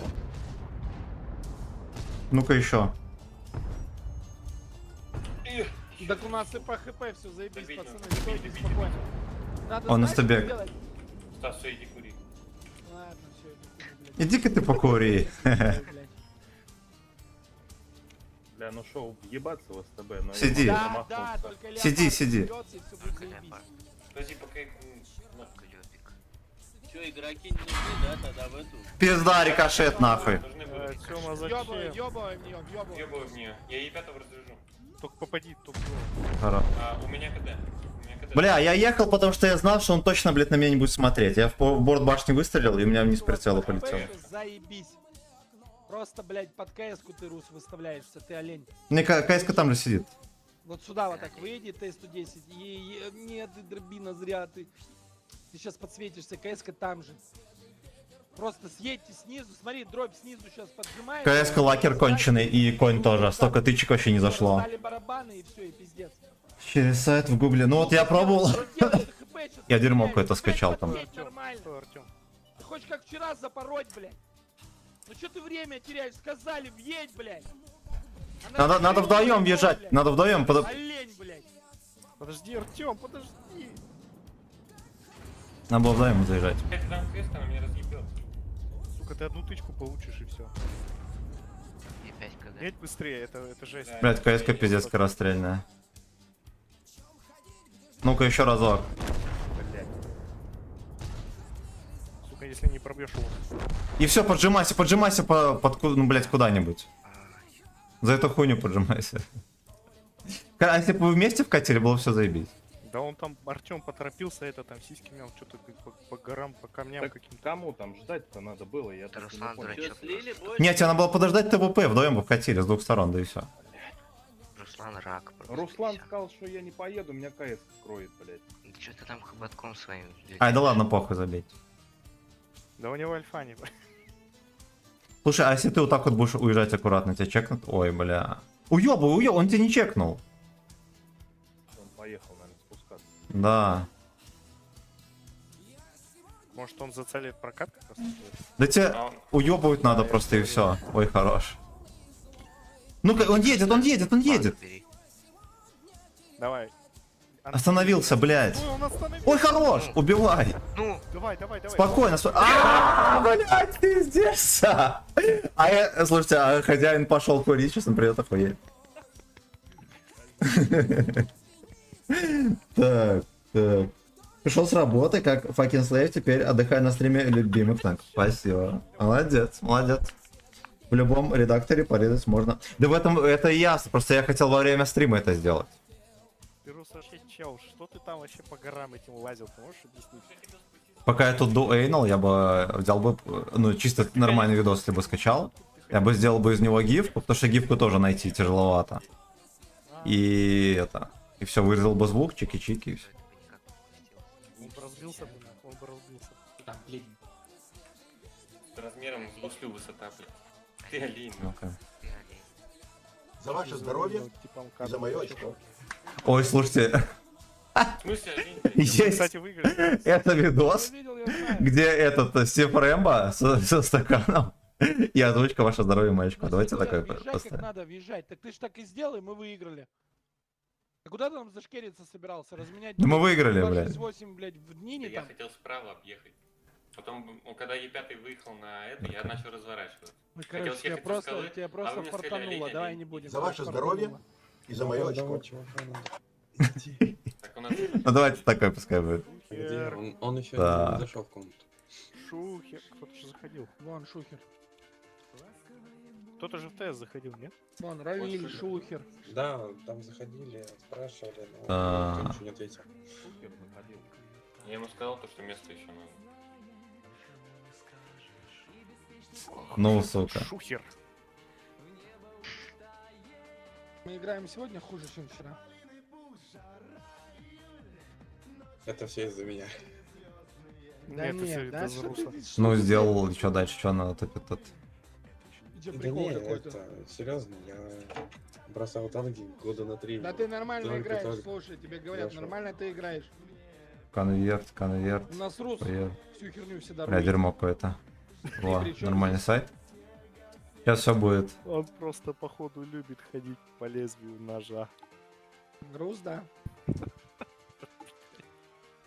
он... Ну-ка еще. Так у нас и по ХП все заебись, Добить пацаны, его, стойте добить, спокойно. Надо Он на знаете, стабе. что делать? Стас, все, иди кури. Ладно, все, иди кури, блядь. Иди-ка ты покури. Блядь. Бля, ну шо, ебаться в СТБ, но... Сиди. я Да, могу да, замахнуться. только леопард Сиди, сиди. берется, и все будет заебись. Подожди, пока... Ну, Клёпик. Че, игроки не нужны, да, тогда в эту? Пизда, рикошет нахуй. должны будут. Тёма, Ёбывай, зачем? ёбывай в неё, ёбывай. Ёбаю в нее. Я ей пятого разряжу. Только попади, только... Хоро- У меня КД. У меня КД. Бля, я ехал, потому что я знал, что он точно, блядь, на меня не будет смотреть. Я в борт башни выстрелил, и у меня вниз прицела полетел. Заебись. Просто, блядь, под КС-ку ты, Рус, выставляешься, ты олень. Не, КСК там же сидит. Вот сюда вот так выйди, Т-110. Нет, ты дробина, зря ты. Ты сейчас подсветишься, КС-ка там же. Просто съедьте снизу, смотри, дробь снизу сейчас поджимает. КСК лакер конченый и конь тоже. Столько тычек вообще не зашло. Раздали барабаны и все, и пиздец. Через сайт в гугле. Ну вот я пробовал. Я дерьмо какое-то скачал там. Нормально. Что, Артём? Ты хочешь как вчера запороть, блядь? Ну что ты время теряешь? Сказали, въедь, блядь. Надо вдвоем въезжать. Надо вдвоем. Олень, блядь. Подожди, Артём, подожди. Надо было вдвоем заезжать. Блядь, там квест, она меня разъебет. Сука, ты одну тычку получишь и все. И 5 КД. Едь быстрее, это жесть. Блять, КСК пиздец скорострельная. Ну-ка еще разок. Сука, если не пробьешь его. И все, поджимайся ну, блять, куда-нибудь. За эту хуйню поджимайся. А если бы вы вместе вкатили, было все заебись. Да он там, Артём поторопился, это там сиськи мял, что-то по горам, по камням Так каким-то. кому там ждать-то надо было, я так и не Руслан понял. дурачок. Че, слили больше? Нет, тебе надо было подождать ТВП, вдвоем бы вкатили с двух сторон, да и все. Руслан рак просто. Руслан и всё. сказал, что я не поеду, меня КС кроет, блядь. Да что ты там хоботком своим? Ай, да ладно, похуй, забейте. Да у него альфа не. Слушай, а если ты вот так вот будешь уезжать аккуратно, тебя чекнут? Ой, бля. Уёбай, он тебя не чекнул. Он поехал, наверное, спускаться. Да. Может он зацелит прокат как раз? Да тебя уебывать надо просто и все. Ой, хорош. Ну-ка, он едет. Бери. Давай. Остановился, блядь. Ой, он остановился. Ой, хорош, убивай. Ну, Давай. Спокойно, блядь, пиздец. Слушайте, а хозяин пошел курить, сейчас он придет охуеть. Так. Пришел с работы, как fucking slave, теперь отдыхай на стриме любимых танков. Спасибо. Молодец. В любом редакторе порезать можно. Да в этом это и ясно, просто я хотел во время стрима это сделать. Ты, Рус, вообще чел, что ты там вообще по горам этим лазил, ты можешь объяснить? Пока я тут дуэйнал, я бы взял бы, ну, чисто нормальный видос, если бы скачал. Я бы сделал бы из него гифку, потому что гифку тоже найти тяжеловато. И это... И все, вырезал бы звук, чики-чики и все. Он бы разбился. А, блин. С размером с гуслю высота, блядь. Ты олень. Ну-ка. ты олень. За ваше здоровье и за мое очко. Ой, слушайте, В смысле олень? есть Кстати, выиграли. это видос, Видел, я знаю. где этот Стив Рэмбо со стаканом и озвучка «Ваше здоровье, мальчика». Давайте Говорят, такое въезжать как поставим. надо, въезжать. Так ты ж так и сделай, мы выиграли. А куда ты там зашкериться собирался? Разменять... Да мы выиграли, 268, блядь, в дни не Я там? хотел справа объехать. Потом, когда Е5 выехал на это, я начал разворачиваться. Ну, Хотел короче, тебя съехать со скалы, просто а вы мне сказали, фартануло, олень, давай олень. не будем. За ваше здоровье и за мое очко. Так у нас... Ну давайте такое пускай будет. Он еще Так. не зашел в комнату. Шухер. Кто-то же заходил. Вон, Шухер. Кто-то же в ТС заходил, нет? Вон, Равиль, Шухер. Да, там заходили, спрашивали, но А. никто ничего не ответил. Я ему сказал, то, что место еще надо. Ну, сука. Шухер. Мы играем сегодня хуже, чем вчера. Это все из-за меня. Да Нет, нет, это да за что руса. ты, что Ну, ты сделал, делаешь? что дальше, что надо топит тот. У тебя Да прикол не, какой-то. это, серьезно, я бросал танки года на 3. Да ты нормально Только играешь, так слушай, тебе говорят, зашел. нормально ты играешь. Конверт, конверт. У нас рус Поехали. всю херню всегда Бля, рулит. дерьмо какое-то. Во, при чём нормальный здесь? сайт. Сейчас все будет. Он просто, походу, любит ходить по лезвию ножа. Рус, да.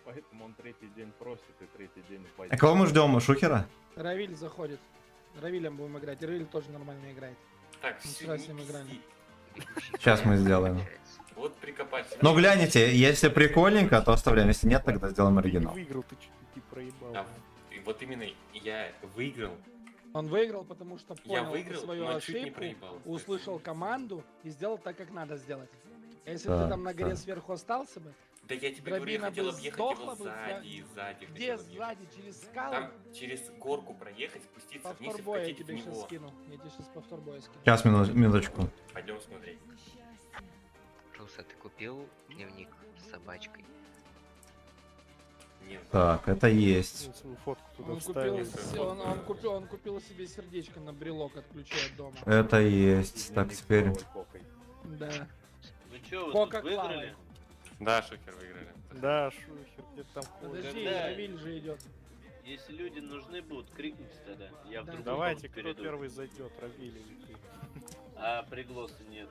Поэтому он третий день просит и третий день А пойдет. кого мы ждем? Шухера? Равиль заходит. Равилем будем играть. И Равиль тоже нормально играет. Так, Мы все, вчера с ним играли. Сейчас мы сделаем. Вот прикопать. Ну глянете, если прикольненько, то оставляем. Если нет, тогда сделаем Ты оригинал. выиграл, ты чуть не проебал. А, и вот именно я выиграл. Он выиграл, потому что Я понял выиграл, свою но чуть не ошибку, проебал. услышал команду и сделал так, как надо сделать. Если Так, ты там на горе так. сверху остался бы, Да я тебе говорю, я дробина хотел бы объехать сдохла его бы, сзади и сзади. где хотел объехать. сзади, через скалы, Там через горку проехать, спуститься вниз повтор и боя я вкатить в тебе сейчас него. скину. Я тебе сейчас повтор боя скину. Сейчас, минуточку. Пойдем смотреть. Руса, ты купил дневник с собачкой? Нет. Так, это есть. Ну, свою фотку туда Он вставил. он купил себе сердечко на брелок от ключа от дома. Это есть. Так, теперь... Да. Вы чё, вы тут Кока-клава. выиграли? Да, Шухер выиграли. Да, шухер, где-то там ходит. Подожди, Когда? Равиль же идет. Если люди нужны будут, крикните тогда. Я в Да. другую Давайте, комнату кто перейду. первый зайдет, Равиль или ты? А пригласа нет.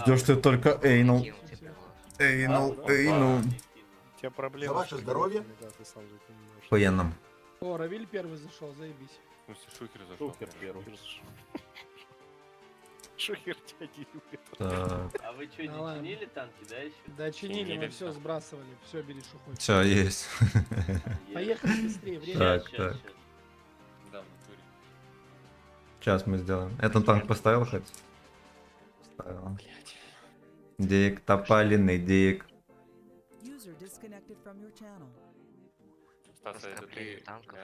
Ждешь ты только Эйнул. Кинул тебе приглас. Эйнул, А, Эйнул. У тебя проблемы. За ваше с здоровье. пригласами, Да, ты сам же это не можешь. Охуенно. О, Равиль первый зашел, заебись. Ну, если Шухер зашел. Шухер первый. Шухер тебя не любит. Так, А вы что, Да не ладно. чинили танки, да, еще? Да чинили, мы Чинили все всё. сбрасывали. Все, бери, что хочешь. все есть. Поехали быстрее, время. Так, так. Да, в натуре. Сейчас мы сделаем. Это танк поставил хоть? Поставил. Дик, топалиный дик. User disconnected from your channel. Стас, а это Раскопление ты... танков.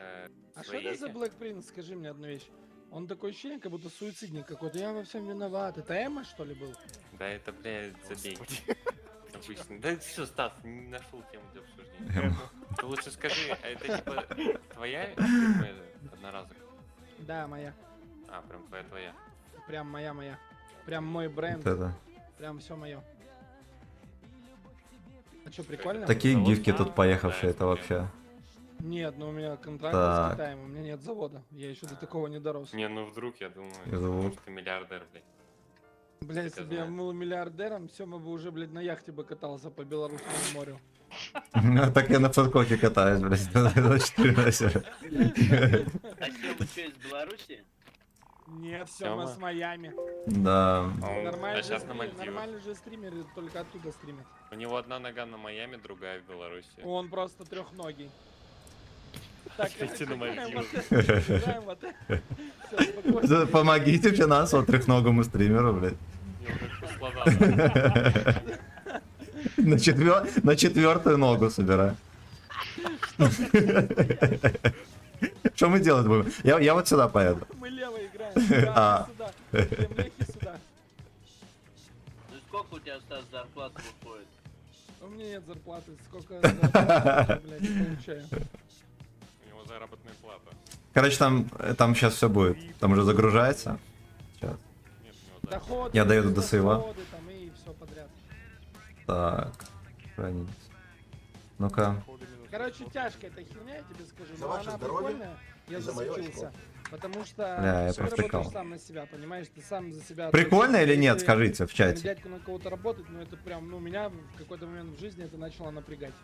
А что свои это за эти? Black Prince? Скажи мне одну вещь. Он такое ощущение, как будто суицидник какой-то. Я во всем виноват. Это Эмма, что ли, был? Да это, блядь, забей. Обычно. Да все, Стас, не нашел тему для обсуждения. Ты лучше скажи, а это типа твоя фирма одноразовая? Да, моя. А, прям твоя. Прям моя. Прям мой бренд. Вот это. Прям все мое. А что, прикольно? Такие Завод гифки сам? тут поехавшие, Да, это вообще. Нет, ну у меня контракт Так. с Китаем, у меня нет завода. Я еще до такого не дорос. Не, ну вдруг, я думаю, Звук. может ты миллиардер, блядь. Блядь, Кто если бы я знает. был миллиардером, все, мы бы уже, блядь, на яхте бы катался по Белорусскому морю. Так я на фудкоке катаюсь, блядь. За 4 А что, вы что, из Беларуси? Нет, все, мы Сёма? с Майами. Да. Нормально, А сейчас на же, Мальдивах. нормально же стримеры только оттуда стримят. У него одна нога на Майами, другая в Беларуси. Он просто трехногий. Так, Опять на играем Мальдивах. вот это, играем вот это. Всё, спокойно. Помогите финансово трехногому стримеру, блядь. Я уже послабал. На четвертую ногу собирай. Что мы делать будем? Я вот сюда поеду. Мы лево играем. А. Сюда. Прям лехи сюда. Ну сколько у тебя, Стас, зарплата выходит? У меня нет зарплаты. Сколько зарплаты, блядь, не получаю. У него заработная плата. Короче, там сейчас все будет. Там уже загружается. Сейчас. Нет, у него Доходы, Я доеду до сейва. доходы там и все подряд. Так. Хранить. Ну-ка. Короче, тяжко эта херня, я тебе скажу. За Но ваше она здоровье прикольная. Я и за моё засветился. очко. Потому что Бля, я ты работаешь провтыкал. сам на себя, понимаешь? Ты сам за себя. Прикольно ответственен. или нет, Если скажите в на чате. дядьку на кого-то работать, ну это прям, ну меня в какой-то момент в жизни это начало напрягать.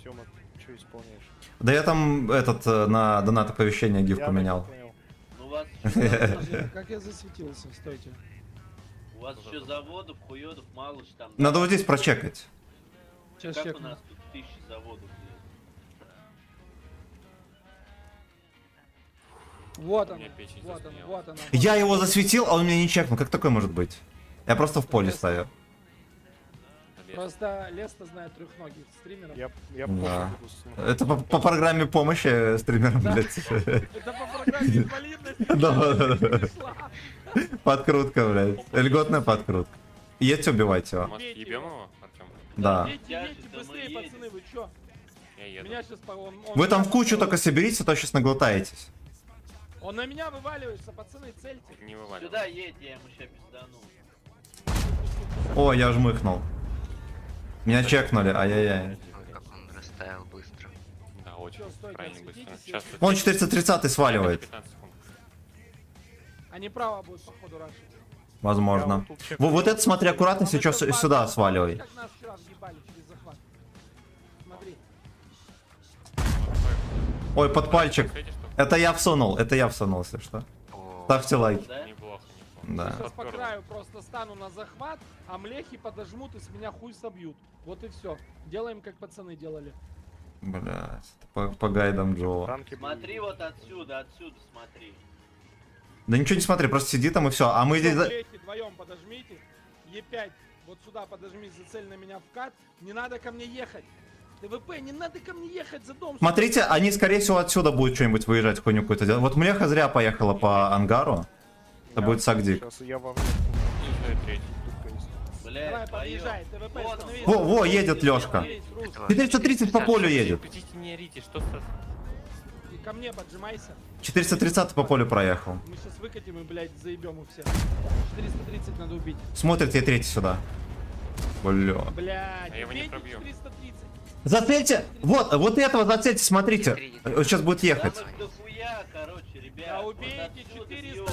Сёма, что исполняешь? Да я там на донат оповещение гиф Я поменял. так и понял. Ну у вас Подожди, а как я засветился? Стойте. у вас еще заводов, хуёдов мало ж там. Надо вот здесь прочекать. Сейчас Как у чекну. нас тут 1000 заводов, блядь. Вот У он, меня печень вот он, засмеялась. вот он. Я его засветил, а он меня не чекнул. Как такое может быть? Я просто в поле стою. Просто Леста знает трехногих стримеров. Я Да. позже буду смотреть. Это по программе помощи стримерам, Да. блядь. Это по программе инвалидности. Да. Пришла. Подкрутка, блядь. Льготная подкрутка. Едьте, убивайте его. Может, ебем его, Артем? Да. Едьте, едьте Да мы быстрее, едем. пацаны, вы чё? Я еду. Меня сейчас Вы там в кучу только соберите, а то сейчас наглотаетесь. Он на меня вываливается, пацаны, цельте. Не вываливай. Сюда едь, я ему сейчас пиздану. О, я жмыхнул. Меня чекнули, ай-яй-яй. Ой, как он растаял быстро. Да, очень Чё, стойте, правильно быстро. отсветитесь, Сейчас Он 430 сваливает. 15 секунд. Они право будут, походу, рашить. Возможно. Вот это смотри аккуратно, сейчас сюда сваливай. Как нас вчера въебали через захват. Смотри. Ой, под пальчик. Смотрите, что Это я всунул, если что. О, Ставьте лайк. Да? неплохо, неплохо. Да. Сейчас по Подпёрло. краю просто стану на захват, а млехи подожмут и с меня хуй собьют. Вот и все. Делаем, как пацаны делали. Блядь, по гайдам Джо. Танки Смотри вот отсюда смотри. Да ничего не смотри, просто сиди там и все. А мы здесь... Всё, млехи вдвоем подожмите. Е5, вот сюда подожми, зацель на меня в кат. Не надо ко мне ехать. ТВП, не надо ко мне ехать за дом. Смотрите, они, скорее всего, отсюда будут что-нибудь выезжать, хуйню какую-то делать. Вот Млеха зря поехала по ангару. Это будет Сагдик. Сейчас я вовне. Езжай третий. Блядь, Давай, поём. подъезжай, ТВП, Вон он. остановись. Во, едет Лёшка. Остановись, Рус. этого 430 по полю едет. Идите, не орите, что с... И ко мне поджимайся. 430 по полю проехал. Мы сейчас выкатим и, блядь, заебем у всех. 430 надо убить. Смотрит я третий сюда. Бля. Блядь, А я его не убейте пробью. 430. Зацельте! Вот этого зацельте, смотрите. Сейчас будет ехать. Там их дохуя, короче, ребят. Да Вот убейте отсюда 430,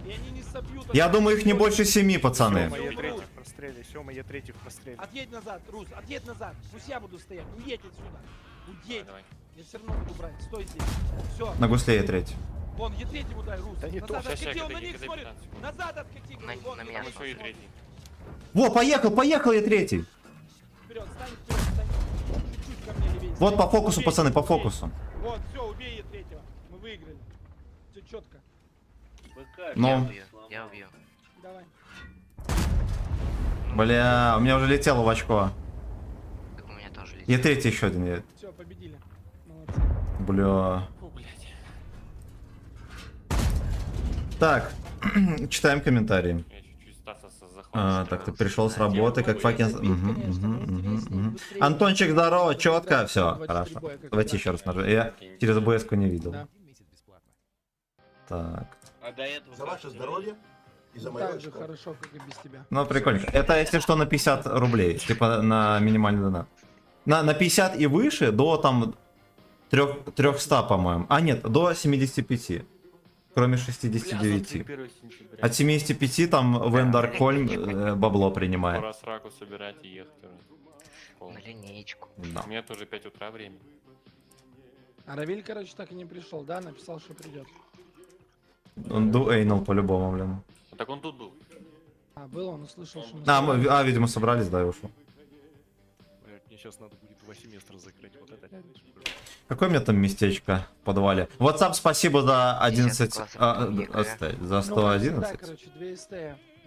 и они не собьют. Я думаю, их не больше 7, пацаны. Сёма, я третий в простреле. Сёма, я третий в простреле. Отъедь назад, Рус, отъедь назад. Пусть я буду стоять. Уедь отсюда. Уедь. Давай. Я все равно буду брать. Стой здесь. Все. На гусле я третий. Вон, Е3 ему дай, Рус. Да не то. Назад Щас, откати, он щас, на кидай, них кидай смотрит. 15 секунд. Назад откати. Вон, на он меня на них Еще и смотрит. третий. Во, поехал я третий. Вперед, стань вперед, стань. Чуть-чуть ко мне левее. Вот по фокусу, Убей, пацаны, по убей. фокусу. Вот, все, убей Е3. Мы выиграли. Все четко. БК, Ну. Я щас убью, сломал. я убью. Давай. Бля, у меня уже летело в очко. Так у меня тоже летит. Я третий еще один едет. Все, победили. Молодцы. Бля. Фу, блядь. Так, читаем комментарии. Я чуть-чуть Стаса с захватом. Так, ты пришел с работы, как факин... Антончик, здорово, четко, все, хорошо. Давайте еще раз нажмем. Я через ОБС-ку не видел. Да. Так. А до этого За ваше здоровье и за мое Так же очко. хорошо, как и без тебя. Ну, прикольненько. Это, если что, на 50 рублей. Типа на минимальный донат. На 50 и выше до там 300, по-моему. А, нет, до 75. Кроме 69. От 75 там в Эндаркхольм бабло принимает. Пора сраку собирать и ехать уже. В школу. На линеечку. Да. У меня тоже 5 утра время. А Равиль, короче, так и не пришел, да? Написал, что придет. Он дуэйнул по-любому, блин. А так он тут был. А, был, он услышал, что мы... А, видимо, собрались, да, и ушел. Блядь, мне сейчас надо будет 2 семестра закрыть. Вот это. Какое у меня там местечко в подвале? WhatsApp, спасибо за 11... за Ну, как всегда, 111. короче, 2 СТ.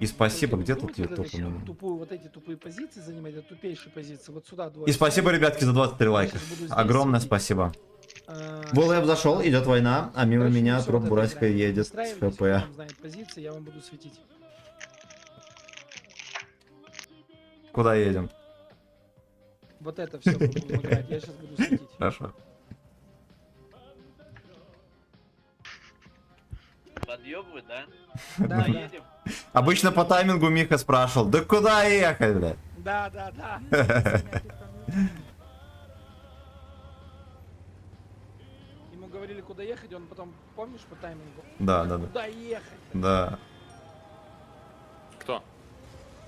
И спасибо, где тут Думайте, YouTube у меня? Вот эти тупые позиции занимать, это тупейшие позиции. Вот сюда двое. И спасибо, ребятки, за 23 лайка. Огромное спасибо. Булэб зашел, идет война, а мимо меня труп Бураська едет с ХП. Знает позиции, я вам буду светить. Куда едем? Вот это все мы будем играть, я сейчас буду светить. Хорошо. подъебывать, да? Да, Куда да. едем? Обычно по таймингу Миха спрашивал, да куда ехать, блядь? Да, да, да. Ему говорили, куда ехать, он потом, помнишь, по таймингу? Да, да, да. Куда ехать? Да. Кто?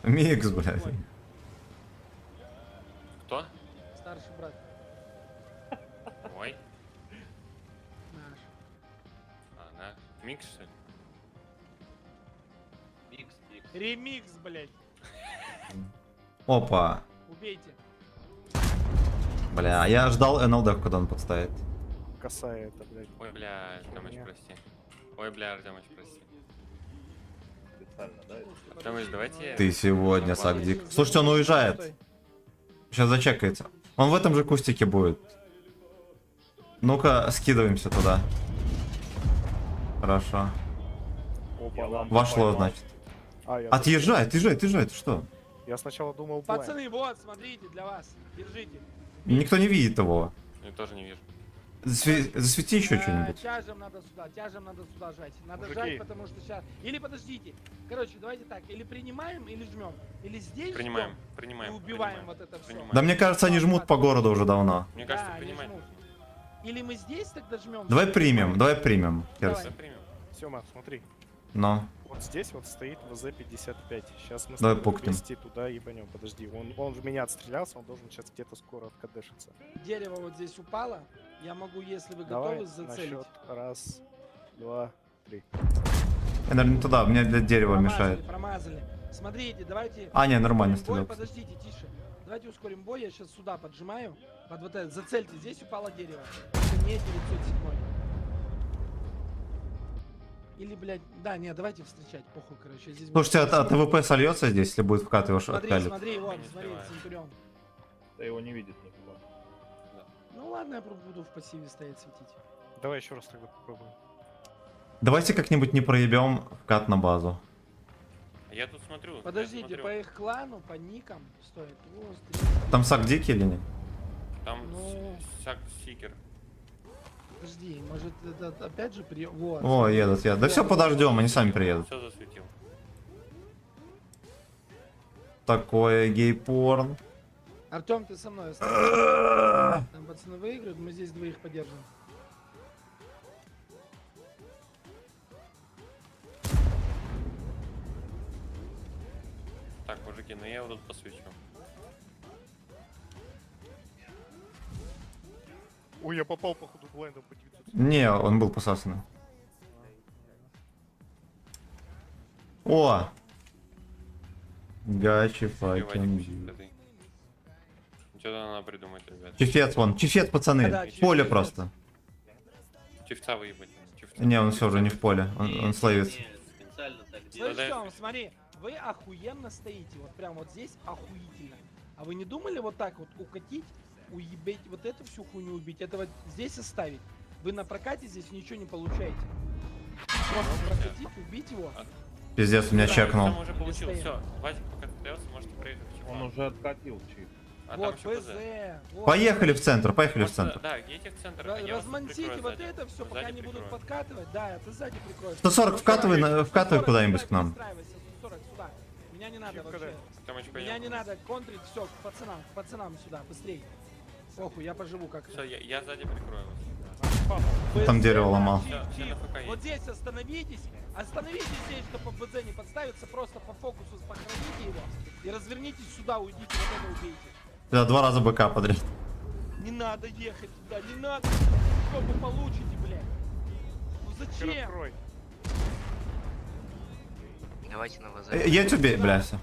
Микс, блядь. Кто? Старший брат Ой. наш. А, на. Микс, что ли? Микс, микс. Ремикс, блядь. Опа. Убейте. Бля, я ждал НЛД, когда он подставит. Косая это, блядь. Ой, бля, Артемыч, прости. Ой, бля, Артемыч, прости. Специально, да? Артемыч, давайте... Ты сегодня, Сагдик. Слушайте, он уезжает. Сейчас зачекается. Он в этом же кустике будет. Ну-ка, скидываемся туда. Хорошо. Опа, лампа Вошло, поймал. значит. А, я Отъезжай, отъезжай, ты что? Я сначала думал, Пацаны, вот, смотрите, для вас. Держите. Никто не видит его. Я тоже не вижу. Засвети еще что-нибудь. Тяжем надо сюда жать. Надо Мужики. жать, потому что сейчас... Или подождите. Короче, давайте так. Или принимаем, или жмем. Или здесь Принимаем, жмем принимаем. и убиваем принимаем. вот это все. Принимаем. Да мне кажется, они жмут по городу уже давно. Мне кажется, Да, они принимаем. жмут. Или мы здесь тогда жмем. Давай примем, давай примем. Давай. Керс. Да, примем. Сёма, смотри. Но. Вот здесь вот стоит ВЗ-55. Сейчас мы с Давай тобой пукнем. вместе туда ебанем. Подожди, он в меня отстрелялся, он должен сейчас где-то скоро откадешиться. Дерево вот здесь упало. Я могу, если вы Давай готовы, на зацелить. счет. Раз, два, три. Я, наверное, не туда, мне для дерева Промазали, мешает. промазали. Смотрите, давайте... А, не, нормально ускорим бой. стрелял. Подождите, тише. Давайте ускорим бой. Я сейчас сюда поджимаю. Под вот это. Зацельте. Здесь упало дерево. Это не 907. Или, блядь... Да, не, давайте встречать. Похуй, короче. Здесь Слушайте, будет- от АВП сольется здесь, если будет вкат его Смотри, откалит. смотри, вон, Не смотри, успеваю. Центурион. Да его не видит никто. Ну ладно, я буду в пассиве стоять светить. Давай еще раз тогда попробуем. Давайте как-нибудь не проебем вкат на базу. Я тут смотрю. Подождите, я смотрю. по их клану, по никам стоит. Там сак дикий или нет? Там Ну. Сак Сикер. Подожди, может это опять же прием? Вот. О, едут, едут. Да все, подождем, они сами приедут. Все засветил. Такое гей-порн. Артем, ты со мной оставайся. Там пацаны выиграют, мы здесь двоих поддержим. Так, мужики, ну я его тут посвечу. Ой, я попал походу блайндом по 900. Не, он был посасанный. О! Гачи факин. Что-то надо придумать, ребят. Чифец вон, чифец, пацаны. Да, Поле чифец. просто. Чифца выебать. Чифца. Не, он все уже не в поле, он славится. Специально так Слышь, делаю. да, Тём, смотри, вы охуенно стоите, вот прям вот здесь охуительно. А вы не думали вот так вот укатить, уебеть, вот эту всю хуйню убить, это вот здесь оставить? Вы на прокате здесь ничего не получаете. Просто прокатить, убить его. Пиздец, меня чекнул. Там уже получил, Стоим. все. Вадик пока остается, можете проехать в Чифа. Он уже откатил чип. А Вот, там еще ПЗ. ПЗ. вот. Поехали в центр, поехали в Просто, центр. Да, едьте в центр. а я вас тут Размонтите прикрою вот сзади. это все, пока Сзади они будут прикрою. подкатывать. Да, ты сзади прикроешь. 140 вкатывай, вкатывай 140, куда-нибудь к нам. перестраивайся, 140 сюда. Меня не надо Чип вообще. когда? Тёмыч, Меня не поехал. надо контрить, все, к пацанам сюда, быстрей. Похуй, я поживу как-то. Все, я сзади прикрою вас. Там дерево ломал. Чип, Всё, чип. на ФК едь. Вот здесь остановитесь. Остановитесь здесь, чтобы БЗ не подставиться. Просто по фокусу похороните его. И развернитесь сюда, уйдите, вот это убейте. Да, 2 раза БК подряд. Не надо ехать туда, не надо. Что вы получите, блядь? Ну зачем? Открой. Давайте на ВЗ. Я тебе, блядь. Всё,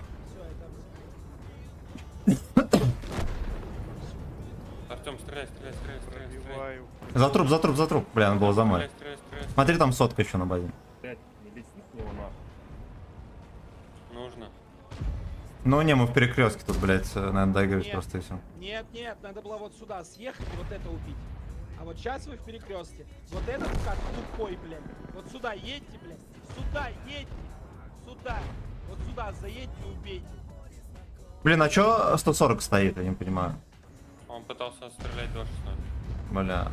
Артем, стреляй. Пробиваю. За труп. Бля, он был за мной. Стреляй. Смотри, там сотка еще на базе. Блять, не лети с него нахуй. Нужно. Ну не, мы в перекрестке тут, блядь, надо доиграть Нет. просто и все. Нет, надо было вот сюда съехать и вот это убить. А вот сейчас вы в перекрестке. Вот этот как тупой, блядь. Вот сюда едьте, блядь. Сюда едьте. Сюда. Вот сюда заедьте и убейте. Блин, а чё 140 стоит, я не понимаю. Он пытался стрелять до 16. Бля.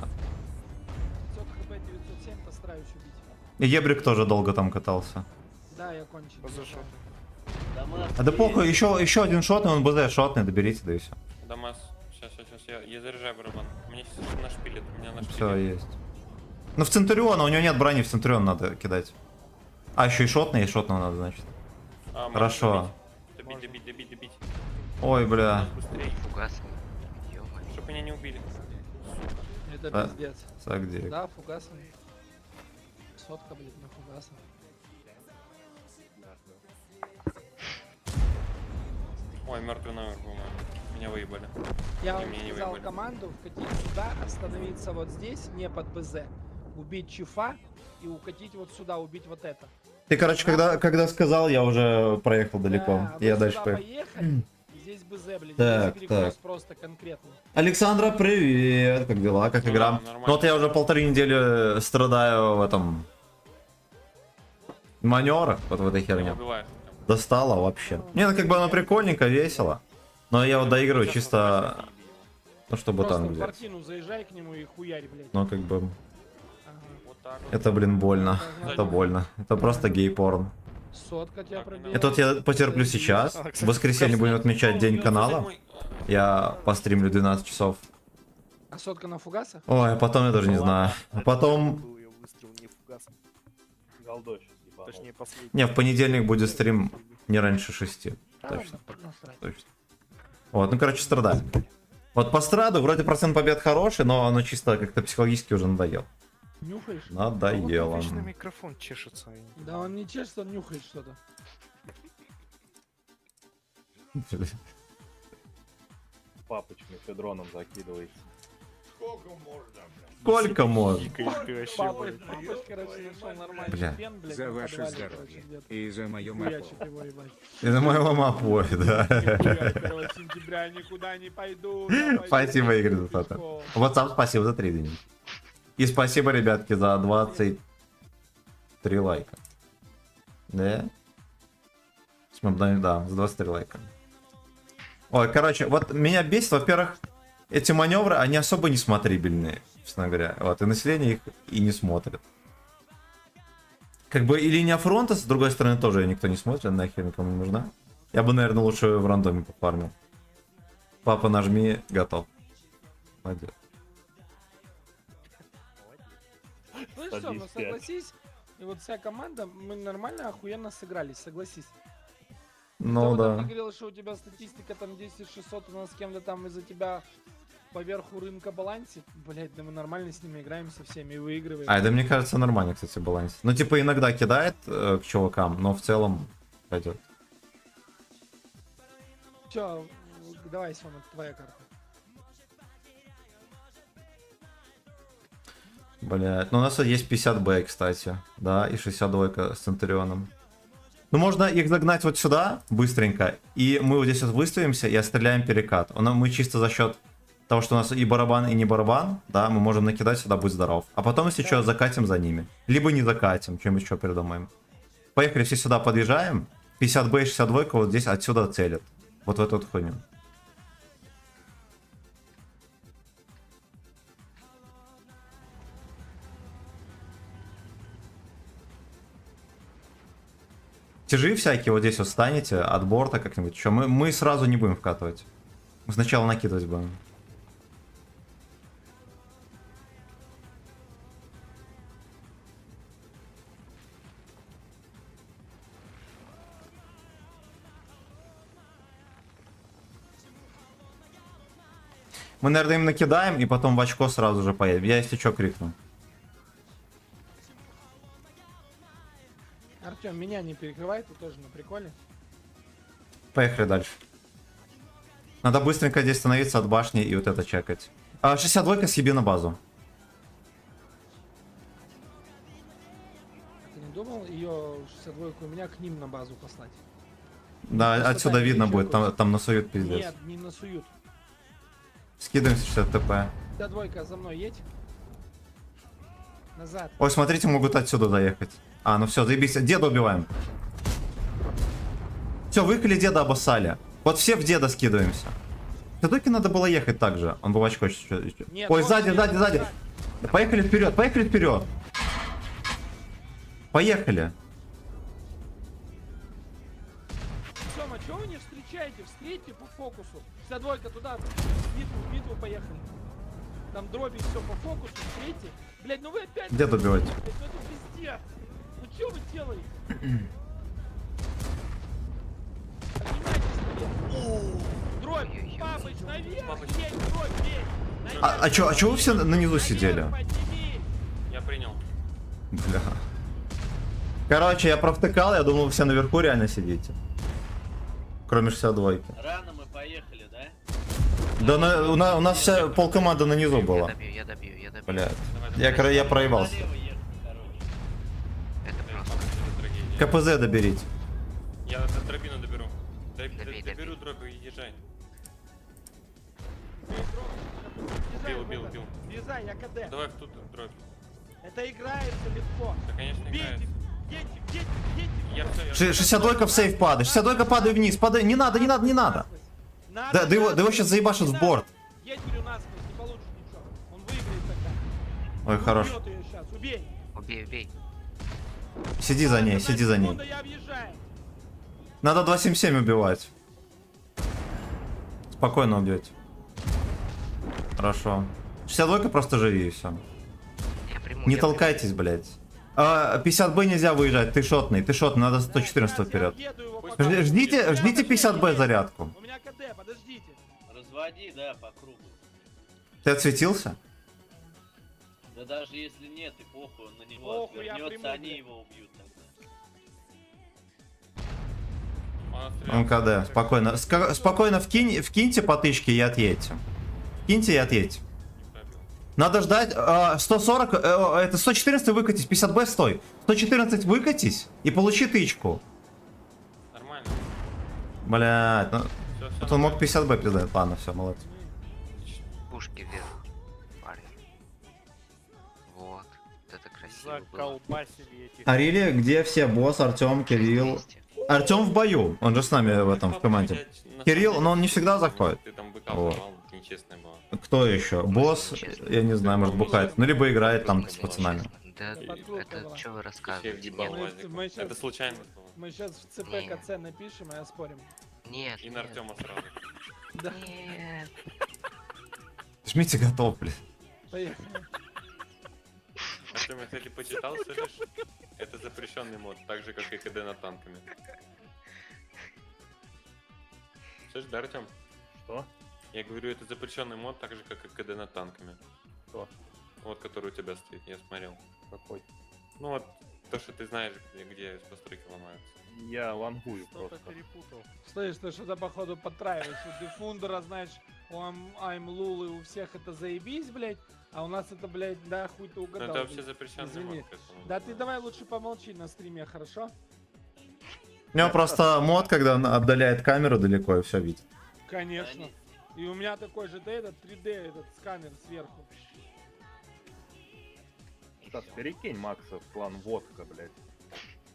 500 хп 907 постараюсь убить. И Ебрик тоже долго там катался. Да, я кончил. Зашел. А да похуй, еще один шотный, он БЗ шотный, доберите, да и все. Дамас. Сейчас, я заряжаю барабан. Мне нашпилит, меня нашпилит. Все есть. Ну в Центуриона, у него нет брони, в Центурион надо кидать. А, еще и шотный, шотного надо, значит. А, Хорошо. Добить. Ой, бля. Быстрее. Фугасами. Ё-моё. Чтоб меня не убили. Это Да. пиздец. Сагдик. Да, фугасом. Сотка, блядь, на фугасом. Ой, мертвый номер, по-моему. Меня выебали. Я И вам меня не сказал выебали. команду вкатить сюда, остановиться вот здесь, не под БЗ. Убить Чифа и укатить вот сюда, убить вот это. Ты, короче, когда сказал, я уже проехал далеко. Да, а Я вы дальше сюда поехал. поехали, и здесь БЗ, блядь. Так, здесь перекрёст так. просто конкретно. Александра, привет! Как дела? Как Ну игра? да, нормально. Ну вот я уже 1,5 недели страдаю в этом... маневрах, вот в этой Меня херне. убивают. Достало вообще. Не, ну как бы оно прикольненько, весело. Но я вот доигрываю чисто Ну, чтобы Просто танк в взять. картину заезжай к нему и хуярь, блядь. Но как бы... Ага. Вот так вот. Это, блин, больно. Ага. Это больно. Это просто гей-порн. Сотка тебя пробила. Это вот я потерплю сейчас. В воскресенье будем отмечать день канала. Я постримлю 12 часов. А сотка на фугасах? Ой, а потом я даже не знаю. А потом... Был я выстрел не фугасом. Голдой сейчас ебанул. Точнее, последний. Не, в понедельник будет стрим не раньше 6. А, Точно. насрать. Точно. Вот, ну, короче, страдаем. Вот по страду вроде процент побед хороший, но оно чисто как-то психологически уже надоело. Нюхаешь? Надоело. Вот вечно микрофон чешется. Да он не чешется, он нюхает что-то. Папочкой федроном закидывается. Сколько можно? Пикаешь ты вообще. Папа, короче, нашел нормальный Бля. пен, блядь, За в ваше подвале, здоровье. короче, где-то. И за мою мапу. Хуячит его, ебать. Это моя мама пой, да. 1 сентября никуда не пойду. я пойду Спасибо, Игорь, за пешком. фото. Вот сам спасибо за 3 дня. И спасибо, ребятки, за 23 лайка. Да? Да, за 23 лайка. Ой, короче, вот меня бесит, во-первых, эти маневры, они особо не смотрибельные, честно говоря. Вот, и население их и не смотрит. Как бы и линия фронта, с другой стороны, тоже никто не смотрит, нахер никому не нужна. Я бы, наверное, лучше в рандоме пофармил. Папа, нажми, готов. Молодец. Ну и все, ну 110. согласись, и вот вся команда, мы нормально, охуенно сыгрались, согласись. Ну Ты да. говорил, что у тебя статистика там 10-600, у нас с кем-то там из-за тебя поверху рынка балансит. Блять, да мы нормально с ними играем со всеми и выигрываем. А, да мне кажется, нормально, кстати, баланс. Ну, типа, иногда кидает к чувакам, но в целом пойдет. Все, давай, Сёма, твоя карта. Блять, ну у нас есть 50Б, кстати, да, и 62 с Центурионом. Ну, можно их загнать вот сюда, быстренько, и мы вот здесь вот выставимся и отстреляем перекат. Мы чисто за счет того, что у нас и барабан, и не барабан, да, мы можем накидать сюда, будь здоров. А потом, если что, закатим за ними. Либо не закатим, чем еще придумаем. Поехали, все сюда подъезжаем, 50Б и 62 вот здесь отсюда целят. Вот в эту вот хуйню. Тяжи всякие вот здесь вот станете от борта как-нибудь. Еще мы сразу не будем вкатывать. Мы сначала накидывать будем. Мы, наверное, им накидаем и потом в очко сразу же поедем. Я, если что, крикну. Артем, меня не перекрывай, ты тоже на приколе. Поехали дальше. Надо быстренько здесь становиться от башни и вот это чекать. 62-ка съеби на базу. Ты не думал ее 62-ку у меня к ним на базу послать? Да, Просто отсюда так видно не будет, чекают. там насуют пиздец. Нет, не насуют. Скидываемся 60 ТП. 62-ка за мной едь. Назад. Ой, смотрите, могут отсюда доехать. А, ну все, заебись. Деда убиваем. Все, выехали, деда обоссали. Вот все в деда скидываемся. Все-таки надо было ехать так же. Он бы в очко чуть-чуть. Нет, Ой, вот сзади, нет, сзади, сзади. сзади. Поехали вперед, поехали вперед. Поехали. Сёма, чего вы не встречаете? Встретьте по фокусу. 62-ка туда, в битву поехали. Там дроби все по фокусу, встретьте. Блять, ну вы опять... Деда убивать. Блядь, ну это пиздец. Ну что вы делаете? Поднимайтесь наверх. Дробь, Папыч, наверх, едь, дробь, едь. А чё вы все на низу сидели? Подними. Я принял. Бля. Короче, я провтыкал, я думал, вы все наверху реально сидите. Кроме 62-ки. Рано мы поехали, да? Да у нас вся полкоманда на низу была. Я добью. Блядь. Я проебался. Налево ехать, короче. Это просто. Это трагедия. КПЗ доберите. Я дробину доберу. Добей. Доберу дробь и езжай. Убил. Вязай, я КД. Давай в тут дробь. Это играется легко. Да, конечно, играет. Едьте. Я все, 62-ка в сейф падает. 62-ка падай вниз. Падай. Не надо. Да его сейчас заебашат в борт. Едь, говорю, нас Ой, хорош. Убьет ее сейчас, убей. Убей, убей. Сиди за ней, сиди за ней. Секунда, я въезжаю. Надо 277 убивать. Спокойно убьете. Хорошо. 62 просто живи и все. Я приму, Не я толкайтесь, блядь. 50Б нельзя выезжать, ты шотный, надо 114 вперед. Еду его пока. Ждите 50Б зарядку. У меня КД, подождите. Разводи, да, по кругу. Ты отсветился? Да даже если нет, и похуй, он на него Похуй, я отвернется, приму, они блядь. его убьют тогда. МКД, спокойно. Спокойно вкиньте по тычке и отъедьте. Киньте и отъедьте. Надо ждать 140, это 114 выкатись, 50Б стой. 114 выкатись и получи тычку. Нормально. Блядь, ну, Всё, вот он мог 50Б пиздать. Ладно, все, молодец. Пушки вверх, парни. Вот. Это красиво было. Заколбасили этих. Арили, где все? Босс, Артем, Кирилл. 200. Артем в бою, он же с нами в этом в команде. Кирилл, но он не всегда заходит. Ты там быка Вот. взорвал, нечестная была. Кто еще? Босс, я не знаю, может бухает. Ну, либо играет там с пацанами. Да, Подкрутка это была. что вы Вообще рассказываете? въебал Нет, Владик. мы щас- Это случайно было. Мы сейчас в ЦП Не. КЦ напишем и оспорим. нет, И на Артема сразу. Да, нет. Жмите готов, блин. поехали. Артем, я, кстати, почитал, слышишь? Это запрещенный мод, так же, как и КД над танками. Слышишь, да, Артем? Что? Я говорю, это запрещенный мод, так же, как и КД над танками. Что? Вот, который у тебя стоит, я смотрел. Какой? Ну вот, то, что ты знаешь, где постройки ломаются. Я вангую Что-то просто. перепутал. Слышь, ты что-то походу подтраиваешь. У Дефундера, знаешь, у I'm Лул и у всех это заебись, блядь. А у нас это, блядь, да, хуй ты Ну угадал. это вообще блядь. запрещенный Извини. мод, поэтому... Да ты давай лучше помолчи на стриме, хорошо? У него просто мод, когда он отдаляет камеру далеко и все видит. Конечно. Они- И у меня такой же этот 3D, этот сканер сверху. Стас, перекинь Макса в клан водка, блядь.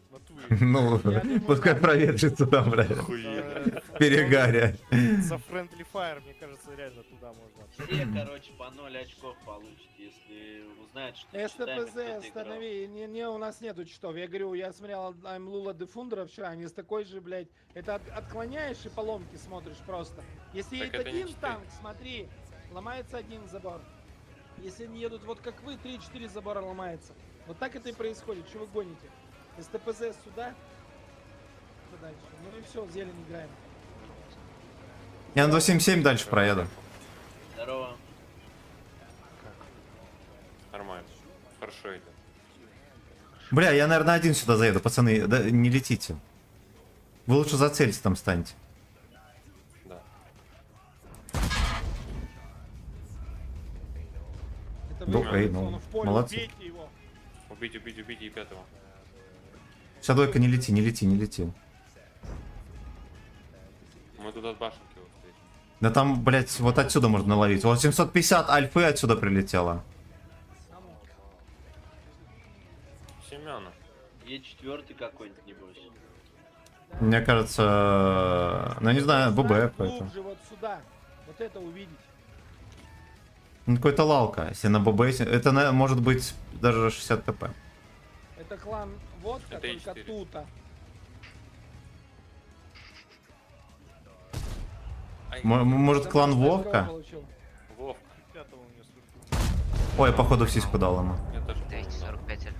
В натуре. Ну, Я думаю, пускай да. проветрится там, блядь. Охуенно. В перегаре. За Friendly Fire, мне кажется, реально туда можно. Все, короче, по 0 очков получите, если узнают, что читами СТПЗ кто-то играл. останови, не, у нас нету читов. Я говорю, я смотрел I'm Лула Дефундера вчера, они с такой же, блядь, это отклоняешь и поломки смотришь просто. Если Так едет это не один читы. танк, смотри, ломается один забор. Если они едут вот как вы, 3-4 забора ломается. Вот так это и происходит, что вы гоните? СТПЗ сюда, что дальше? Ну и все, зелень играем. Я на 277 дальше проеду. Здорово. Нормально. Хорошо идет. Бля, я, наверное, один сюда заеду, пацаны, да, не летите. Вы лучше зацельте там станьте. Да. Это Ну, вы, эй, ну, он в поле, молодцы. убейте его. Убить, и пятого. Сядойка, не лети, не лети, не лети. Мы тут от башенки вот стоим. Да там, блять, вот отсюда можно ловить. Вот 750 альфы отсюда прилетело. Семена. Е4 какой-нибудь, небось. Мне кажется, ну не знаю, ББ какой-то. Глубже вот сюда, вот это увидеть. Ну, какой-то лалка, если на ББ, это может быть даже 60 ТП. Это клан водка, Это только E4. тута. Ай, Может клан Потому что Вовка? СКО получил. Вовка. Пятого у меня слышно. Ой, походу в сиську дал ему. Я тоже 245 альфа.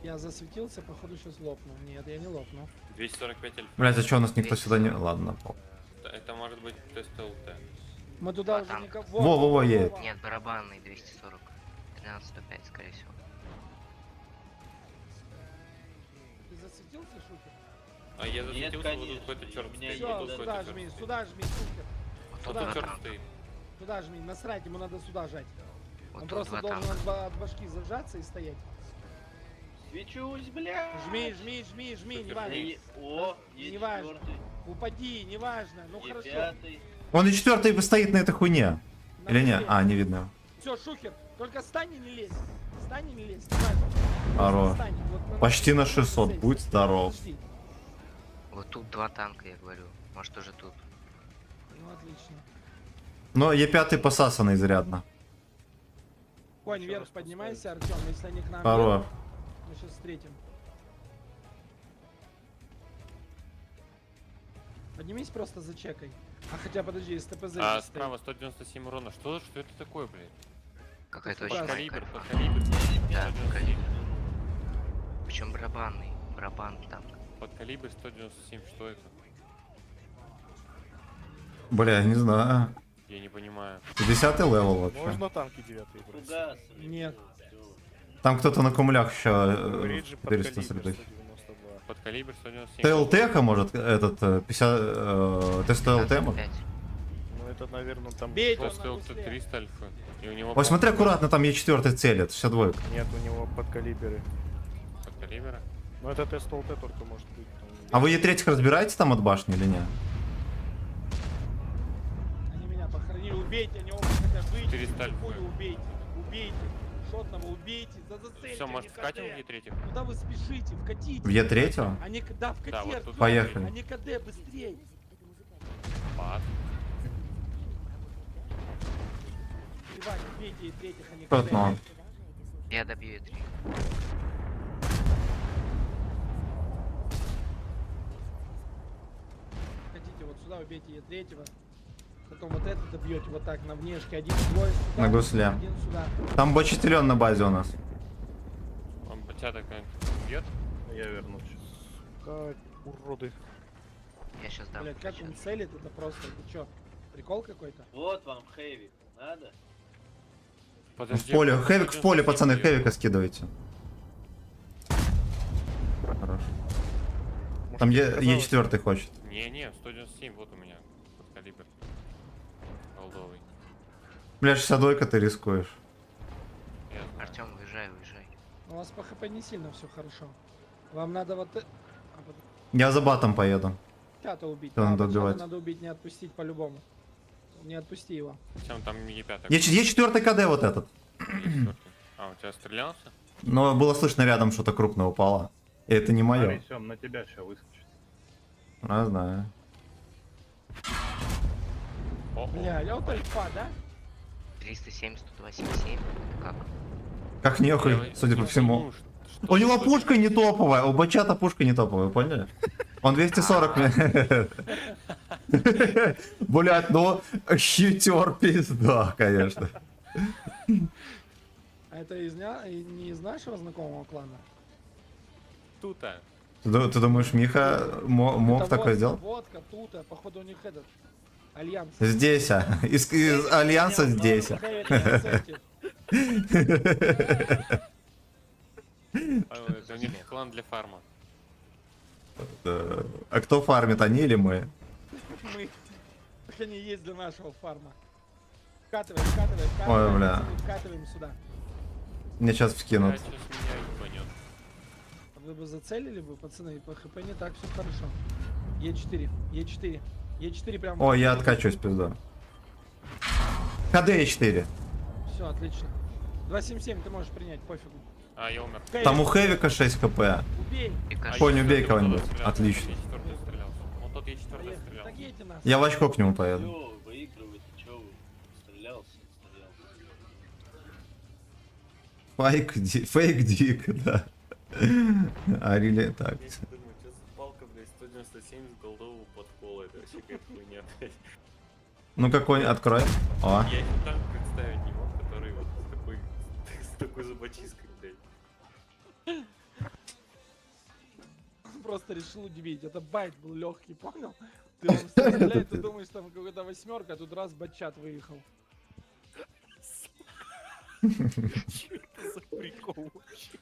Я засветился, походу сейчас лопнул. Нет, я не лопнул. 245 альфа. Блять, а что у нас никто сюда не... Ладно, пол. Это может быть тест ЛТ. Мы туда А уже там? никак... Во-во-во, едет. Нет, барабанный 240. 1305, скорее всего. Ты засветился, шутер? А я засветился, вот тут конечно, какой-то черт у меня стоит. есть Все, Вот тут сюда какой-то жми, черт сюда жми, шутер. Вот стоит. тут Вот тут два черт танка. стоит. Туда жми, насрать, ему надо сюда жать. Вот Он тут просто два должен танка. от башки зажаться и стоять. Свечусь, бля. Жми, жми, жми, жми, неважно. О, Неважно. Е4. Упади, неважно. Ну хорошо. Е5. Он и четвертый стоит на этой хуйне. Или не? А, не видно. Все, шухер, только стань и не лезь. Стань и не лезь, неважно. Здорово. Просто стань, вот Почти на вот 600, здесь. будь здоров. Подожди. Вот тут два танка, я говорю. Может уже тут. Ну отлично. Но Е5 посасанный изрядно. Конь Еще вверх раз поднимайся, Артем, если они к нам Здорово. едут, мы сейчас встретим. Поднимись просто зачекай. А хотя подожди, из ТПЗ А не стоит. справа 197 урона. Что это такое, блядь? Какая-то Под очень Калибр, маленькая. под калибр. Да, 197. калибр. Причем барабанный. Барабан там. Под калибр 197, что это? Бля, не знаю. Я не понимаю. 10-й левел вообще. Можно танки 9 брать. Фугас. Нет. Там кто-то на кумулях еще Риджи под 400 калибр среды. 192. Под калибр 197. ТЛТ-ка может этот 50... Ты 100 ЛТ? 55. Ну это, наверное, там... Бейте, просто- он Стоил быстрее. кто 300 альфы. И у него... Ой, смотри аккуратно, там Е4 целит, 62. Нет, у него под калибры. Под калибра? Ну это тест ЛТ только может быть. там, А вы Е3 разбираете там от башни или нет? Они меня похоронили, убейте, они оба хотят выйти. 400 альфа. Хуй убейте, убейте. Шотного убейте, зацельте. Все, может, они вкатим КД. в Е3? Куда вы спешите? Вкатите. В Е3? Они, да, вкати, Да, вот Артём. тут Поехали. Они КД, быстрей. Пад. Ебать, убейте и третьих, они Тот, КД. но. Я добью 3. Хотите, вот сюда убейте и третьего. Потом вот это добьете вот так на внешке. Один двое сюда. На гусле. Один сюда. Там бочетелен на базе у нас. Он батя такой бьет. Я вернусь. Как уроды. Я сейчас дам. Блять, как он целит, это просто, это чё, прикол какой-то? Вот вам хэви. Надо? В Подожди. поле, он хэвик в поле, 197 пацаны, бьет. хэвика скидывайте. Хорош. Там Е4 хочет. Не, 197, вот у меня. Под калибр. Голдовый. Бля, 62 ты рискуешь. Я знаю. Артем, уезжай. У вас по хп не сильно все хорошо. Вам надо вот... Я за батом поеду. Чата убить. Надо Чата добивать. надо убить, не отпустить по-любому. Не отпусти его. Чем там Е5? Е4 КД вот этот. А, у тебя стрелялся? Но было слышно рядом что-то крупное упало. И это не Смотри, мое. Сём, на тебя сейчас выскочит. Я знаю. Бля, я вот альфа, да? 307, 127. Как? Как нехуй, судя по всему. У него пушка не топовая, у бачата пушка не топовая, поняли? Он 240 Блять, ну хитер пизда, конечно. А это не из нашего знакомого клана? Тута. Ты думаешь, Миха мог Это такое водка, сделать? Водка, тута, походу у них этот... Альянс. Здесь, из Альянса здесь. Хэви на центре. Это у них клан для фарма. А кто фармит, они или мы? Мы... Так они есть для нашего фарма. Вкатываем, Ой, бля. вкатываем сюда. Мне сейчас вскинут. Я сейчас меня ебанет. Вы бы зацелили бы, пацаны, по хп не так все хорошо. Е4, Е4, Е4 прям... Ой, я откачусь, пизда. КД Е4. Все, отлично. 277 ты можешь принять, пофигу. А, я умер. Там у Хэвика 6 хп. Убей! Конь, убей кого-нибудь. Отлично. Я4 стрелялся. Вот тот Я4 Поехали. стрелял. Так едьте нас. Я в очко к нему поеду. Чё вы выигрываете? Чё вы? Стрелялся. Фейк дик, да. А рели так. Я думаю, что за палка, блядь, 197 с голдового подкола. Это вообще какая-то хуйня, блядь. Ну какой, открой. О. Я себе так представить не мог, который вот с такой зубочисткой, блядь. Он просто решил удивить. Это байт был легкий, понял? Ты он стреляет, ты думаешь, там какая-то восьмерка, а тут раз батчат выехал. Что это за прикол вообще?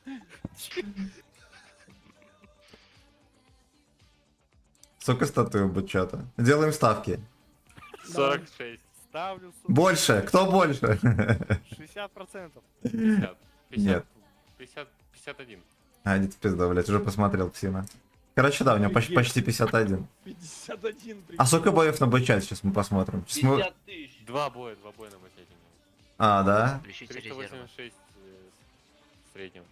Сколько статуй у бычата? Делаем ставки. 46. Ставлю, сука. Больше? Кто больше? 60%. 50. 50. Нет. 50. 51. А, иди ты пизда, блядь, уже посмотрел Псина. Короче, да, у него почти 51. 51, А сколько боев на бычате? Сейчас мы посмотрим. Сейчас мы- 50 тысяч. Два боя на бачате. А, да? Включите резервы. 386 в среднем.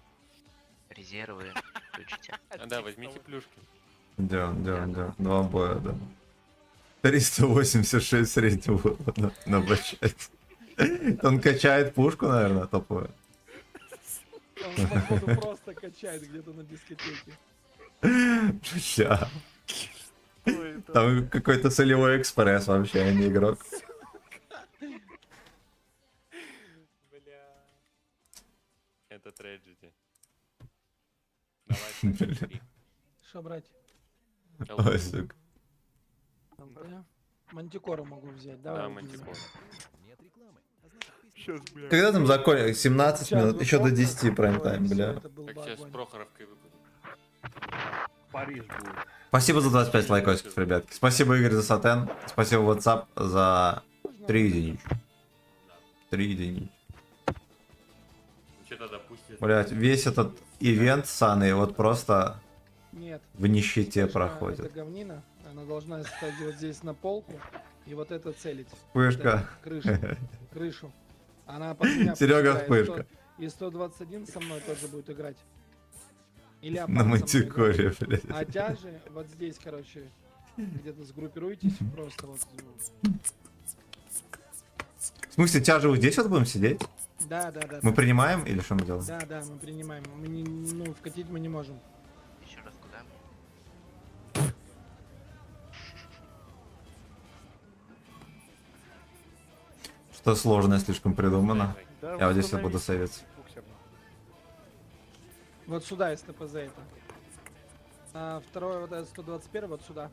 Резервы. Включите. А, да, возьмите плюшки. Идем. Два боя, да. 386 среднего на бачате. Он качает пушку, наверное, топовую. Он походу просто качает где-то на дискотеке. Бля. Там какой-то солевой экспресс вообще, а не игрок. Это трагедия. Давай, Что брать? Ой, сука. Да. Мантикора могу взять, давай. Да, вот мантикора. Сейчас, бля. Когда там закончили? 17 Сейчас минут, вот еще до просто 10 прайм-тайм, всё, бля. это был Так бы сейчас с огонь. Прохоровкой выпадет. Париж будет. Спасибо за 25 лайкосиков, ребятки. Спасибо, Игорь, за сатен. Спасибо, WhatsApp, за 3 единички. 3 единички. Что тогда пусть... Блять, весь этот ивент Саны вот просто Нет. в нищете Это проходит. Это говнина. Она должна стать вот здесь на полку и вот это целить. Пышка. Вот это, крышу. Она под меня Серега в пускает. пышка. И 121 со мной тоже будет играть. Или На Апан со мной мантикоре, играет. блядь. А тяжи вот здесь, короче, где-то сгруппируйтесь просто вот. В смысле, тяжи вот здесь вот будем сидеть? Да, да, да. Мы да. принимаем или что мы делаем? Да, да, мы принимаем. Мы не, ну, вкатить мы не можем. Еще раз куда? Что сложное слишком придумано. Да, Я вот здесь вот восстанови буду советовать. буксер. Вот сюда из ТПЗ это. А второе, вот это 121, вот сюда.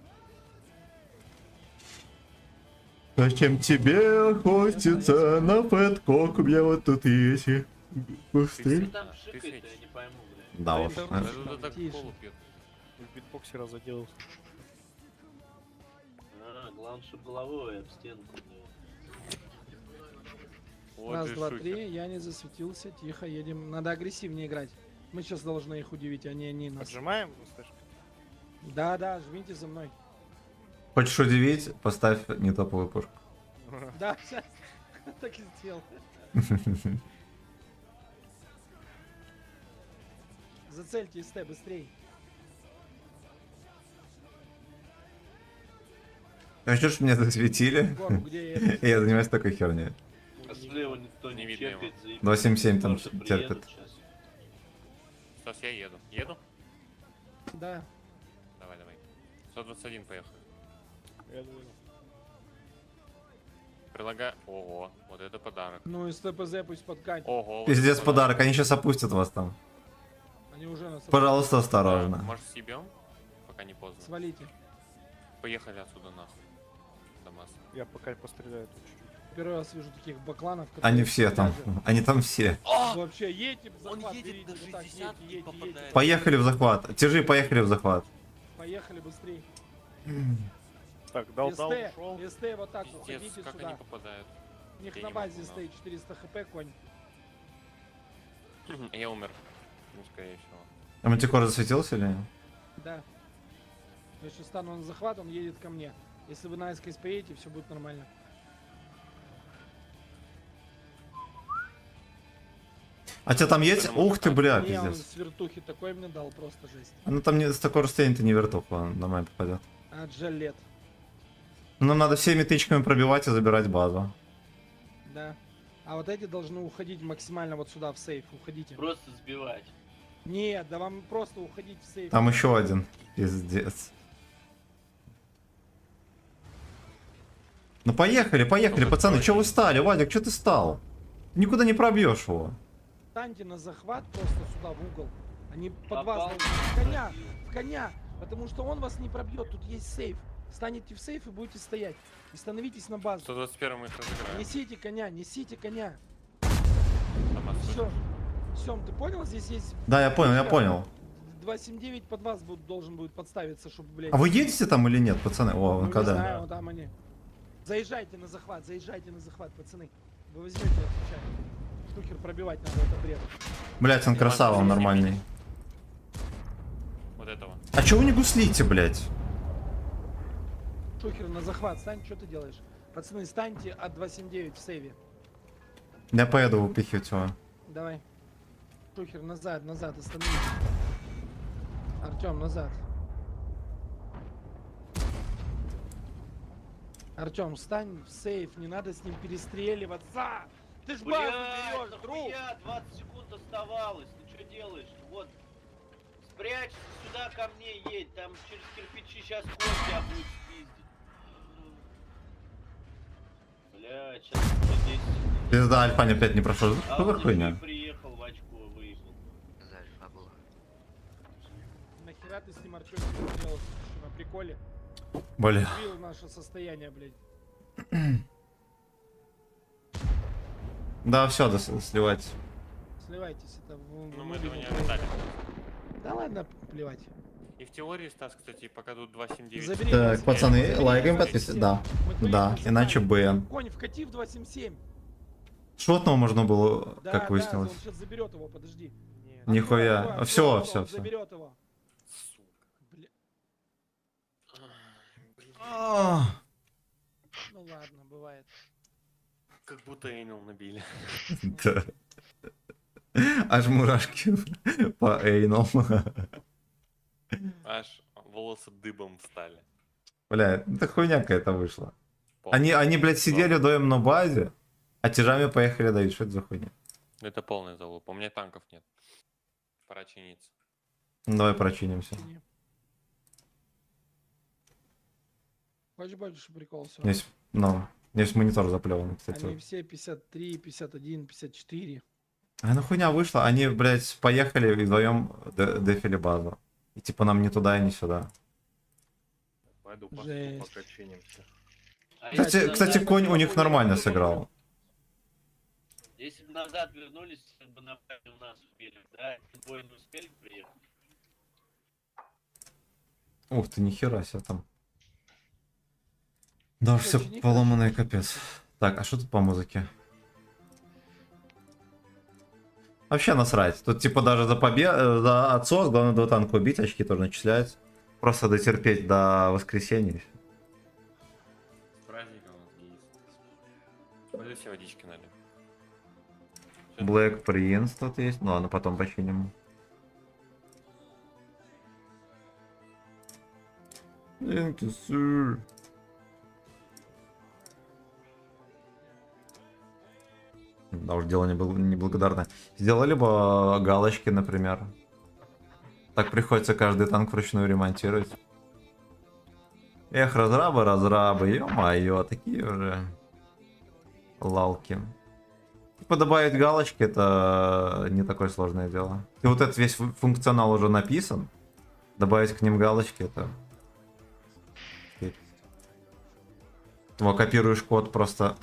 Зачем тебе хоститься на Пэткок? У меня вот тут есть. Ты Быстрее. там шикает, я не пойму, блядь. Да уж. Да, Да тут так Тише. колу пьет. В битбоксера заделался. Главное, чтобы головой об стенку, блядь. Вот Раз, же два, шутер. три, я не засветился, тихо, едем. Надо агрессивнее играть. Мы сейчас должны их удивить, а не они нас. Отжимаем, слышь? Да, да, жмите за мной. Хочешь удивить? Поставь не топовую пушку. Да, сейчас. Так и сделал. Зацельте СТ быстрей. А что ж меня засветили? Гору, где я? Я занимаюсь такой херней. А слева никто Не не видно черкает, его. заебись. 277 там Может, терпит. приедут щас. Сейчас я еду. Еду? Да. Давай, давай. 121 поехали. Я думаю. Прилагаю... Ого, вот это подарок. Ну и с ТПЗ пусть подкатит. Ого. вот Пиздец это подарок, они сейчас опустят вас там. Они уже нас... Пожалуйста, Да, осторожно. может съебем? Пока не поздно. Свалите. Поехали отсюда нахуй. До массы. Я пока постреляю тут чуть-чуть. Первый раз вижу таких бакланов. Они которые все там. даже- Они там все. Вообще, едьте в Он захват, едет берите, на вот так, 60 и едьте, попадает. Поехали в захват. Тяжи, поехали в захват. Поехали быстрей. Так, дал, ушел. СТ, вот так, Пиздец, уходите как сюда. они попадают. У них Я на не базе могу, стоит 400 хп, конь. Я умер. Ну, скорее всего. А мантикор засветился или нет? Да. Я сейчас стану на захват, он едет ко мне. Если вы на СКС поедете, все будет нормально. А тебя там есть? Ух ты, бля, Не, он пиздец. с вертухи такой мне дал, просто жесть. Ну там не, с такой расстояния ты не вертух, он нормально попадет. А джалет. Ну, нам надо всеми тычками пробивать и забирать базу. Да. А вот эти должны уходить максимально вот сюда, в сейф. Уходите. Просто сбивать. Нет, да вам просто уходить в сейф. Там еще один. Пиздец. Ну поехали, поехали, пацаны. Че вы стали? Вадик, что ты стал? Никуда не пробьешь его. Встаньте на захват просто сюда в угол. Они под вас Попал. должны- в коня, в коня. Потому что он вас не пробьет. Тут есть сейф. Станете в сейф и будете стоять. И становитесь на базу. 121 мы их разыграем. Несите коня, несите коня. До массы. Все. Сем, ты понял? Здесь есть... Да, я понял. 279 под вас должен будет подставиться, чтобы, блядь... А вы едете там или нет, пацаны? О, Ну, ну не когда? знаю, вон там они. Заезжайте на захват, пацаны. Вы возьмете, я отвечаю. Штукер пробивать надо, это бред. Блять, он красава, он нормальный. Вот этого. А чё вы не гуслите, блять? Штукер на захват, стань, что ты делаешь? Пацаны, станьте от 279 в сейве. Я поеду выпихивать его. Давай. Штукер, назад, остановись. Артем, назад. Артем, встань в сейф, не надо с ним перестреливаться. Ты ж базу Блядь, берешь, друг. нахуя? 20 секунд оставалось. Ты что делаешь? Вот. Спрячься сюда ко мне едь. Там через кирпичи сейчас конь тебя будет спиздить. Блядь, сейчас 10. Пизда, Альфань опять не прошел. А Что за он хуйня? приехал в очко, выехал. За альфа было. Нахера ты с ним, Артем, сделал? На приколе. Бля. Убил наше состояние, блядь. Да, все, сливать. Сливайтесь, это Ну мы этого не ожидали. Да ладно, плевать. И в теории, Стас, кстати, пока тут 279. Забери Так, 27. пацаны, Забери лайкаем, 27. подписывайтесь. Да. Мы твоих Да, не иначе забрали. БН. Конь, вкати в 277. Шотного можно было, Да, как да, выяснилось. он сейчас заберет его, подожди. Нихуя. Открой, Все, открой, все, он все. заберет его. Бля. Ну ладно, бывает. Как будто Эйнел набили. Да. Аж мурашки по эйнал. Аж волосы дыбом встали. Бля, это хуйня какая-то вышла. Они, блядь, сидели вдвоем на базе, а тяжами поехали давить. Что это за хуйня? Это полный залуп. У меня танков нет. Пора чиниться. Ну, давай прочинимся. Хочешь больше прикол? Всё? Здесь, ну, здесь монитор заплеван, кстати. Они все 53, 51, 54. А ну хуйня вышла, они, блядь, поехали и вдвоем дефили базу. И типа нам не туда и не сюда. Пойду Жесть. пока чинимся. Кстати, конь у них нормально сыграл. Если бы назад вернулись, бы направили у нас успели. Да, бой не успели приехать. Ух ты, нихера себе там. Да, все Очень поломанное, капец. Так, а что тут по музыке? Вообще насрать. Тут типа даже за отсос, главное 2 танка убить, очки тоже начисляются. Просто дотерпеть до воскресенья. С праздником вас, гейс. Пойду все водички налью. Black Prince тут есть. Ну ладно, потом починим. Thank you, sir. Да уж дело неблагодарное. Сделали бы галочки, например. Так приходится каждый танк вручную ремонтировать. Эх, разрабы, ё-моё, такие уже лалки. Типа добавить галочки это не такое сложное дело. И вот этот весь функционал уже написан. Добавить к ним галочки это... Копируешь код просто...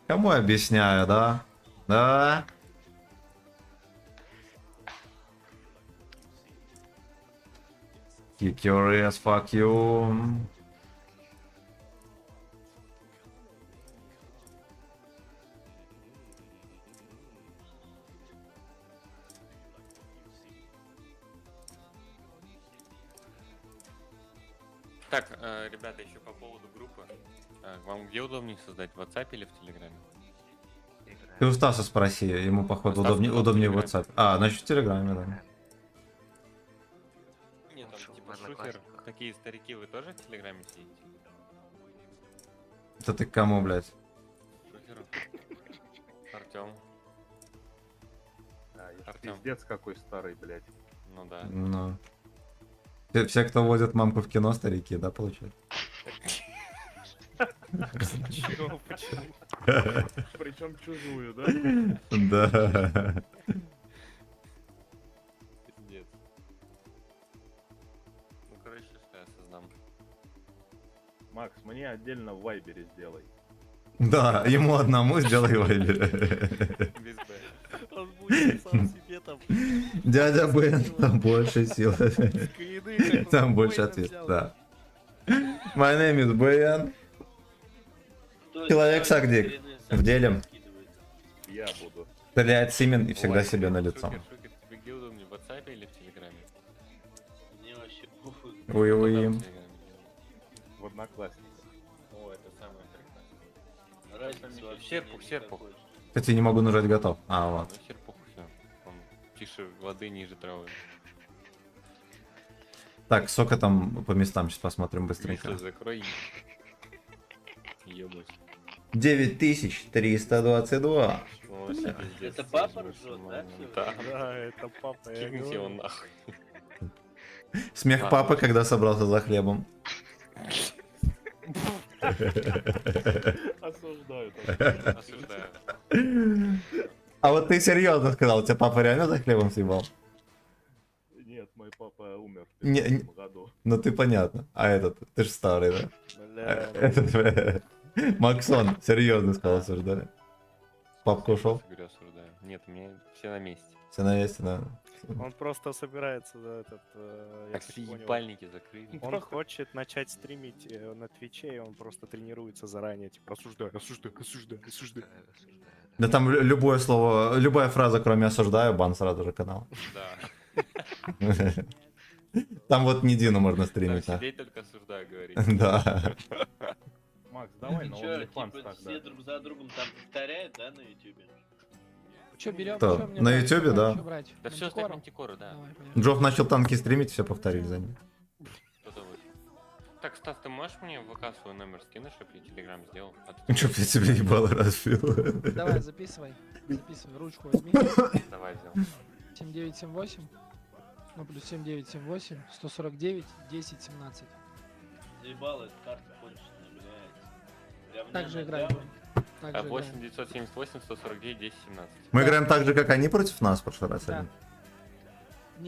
Кому я объясняю, да? Да? Kick your ass, fuck you. Так, ребята, еще по поводу группы. Вам где удобнее создать, в WhatsApp или в Телеграме? Ты у Стаса спроси, ему походу удобнее в WhatsApp. А, значит в Телеграме, да. Нет, там типа шухер, такие старики, вы тоже в Телеграме сидите? Это ты к кому, блядь? Шухеру. Артем. Да, я Артём. пиздец какой старый, блядь. Ну да. Ну. Все, кто возят мамку в кино, старики, да, получается? Чего? Почему? Причем чужую, да? Да. Пиздец. Ну, короче, что я создам. Макс, мне отдельно в Вайбере сделай. Да, ему одному сделай вайбер. Без Б. Он будет сам себе там. Дядя Бен, там больше сил. Там больше ответов, да. My name is Ben. Человек Сагдик. В деле. Я буду. Стреляет Симен и всегда себе на лицо. Шухер, тебе где удобнее, в WhatsApp или в Телеграме? Мне вообще похуй. Уи-уи. В Телеграме. В Одноклассниках. О, это самое прекрасное. Разница вообще Серпух, нет серпух. никакой. Кстати, не могу нажать готов. А, вот. Ну, серпух, все. Он тише воды, ниже травы. Так, сколько там по местам, сейчас посмотрим быстренько. Миша, закрой. Ебать. 9322. О, себе пиздец. Это папа ржет, да? Да. Да, это папа, я Киньте его говорю. нахуй. Смех папы, когда собрался за хлебом. Осуждаю. Осуждаю. А вот ты серьезно сказал, тебя папа реально за хлебом съебал? Нет, мой папа умер в Не- 15 году. Ну ты понятно. А этот, ты ж старый, да? Бля, Этот, Максон, серьезно сказал, осуждали. Папка ушел? Говорю, осуждаю. Нет, у меня все на месте. Все на месте, да. он просто собирается, да, этот, я Так так все понял. ебальники закрыли. Он хочет начать стримить на Твиче, и он просто тренируется заранее, типа, осуждаю, осуждаю, осуждаю, осуждаю. Да там любое слово, любая фраза, кроме осуждаю, бан сразу же канал. Да. Там вот не Дину можно Там стримить, а. сидеть только осуждаю, говорить. Да. Макс, давай И на чё, OnlyFans типа, тогда. все друг за другом там повторяют, да, на ютубе? Че берем? Кто? Чё мне На брать? Ютубе, Чё да. чё брать? Да все оставь Мантикору? мантикору, да. Давай, понятно. Джофф начал танки стримить, все повторили за ним. Кто-то вышел. Так, Стас, ты можешь мне в ВК свой номер скинуть, чтобы я телеграм сделал? А ты Чтоб я тебе ебало разбил. Давай, записывай. Записывай. Ручку возьми. Давай взял. 7978. Ну, плюс 7978. 149. 10 17. Заебало, эта карта конченая, блядь. Говняная Так же играть говно. будем. Так А же 8 играем. 978 149 10 17. Мы играем так же, как они против нас в прошлый раз. Да. или?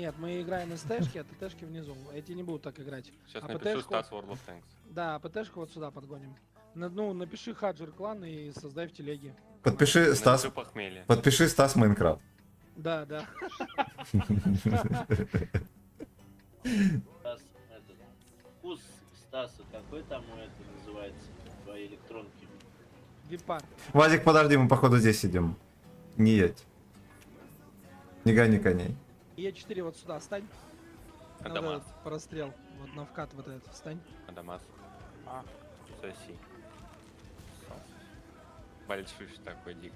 Нет, мы играем СТшки, а ТТшки внизу. Эти не будут так играть. Сейчас А напишу ПТшку- Стас World of Tanks. Да, ПТшку вот сюда подгоним. Ну, напиши Хаджир клан и создай в телеге. Подпиши Стас. Напишу похмелье. Подпиши Стас Майнкрафт. Да, да. Стас, этот, вкус Стаса, какой там у этого называется, твои электронки? Випар. Вадик, подожди, мы походу здесь сидим. Не едь. Не гони коней. Е4 вот сюда встань. На вот Адамас. этот прострел. Вот на вкат вот этот встань. Адамас. А. Соси. Большущий такой дик.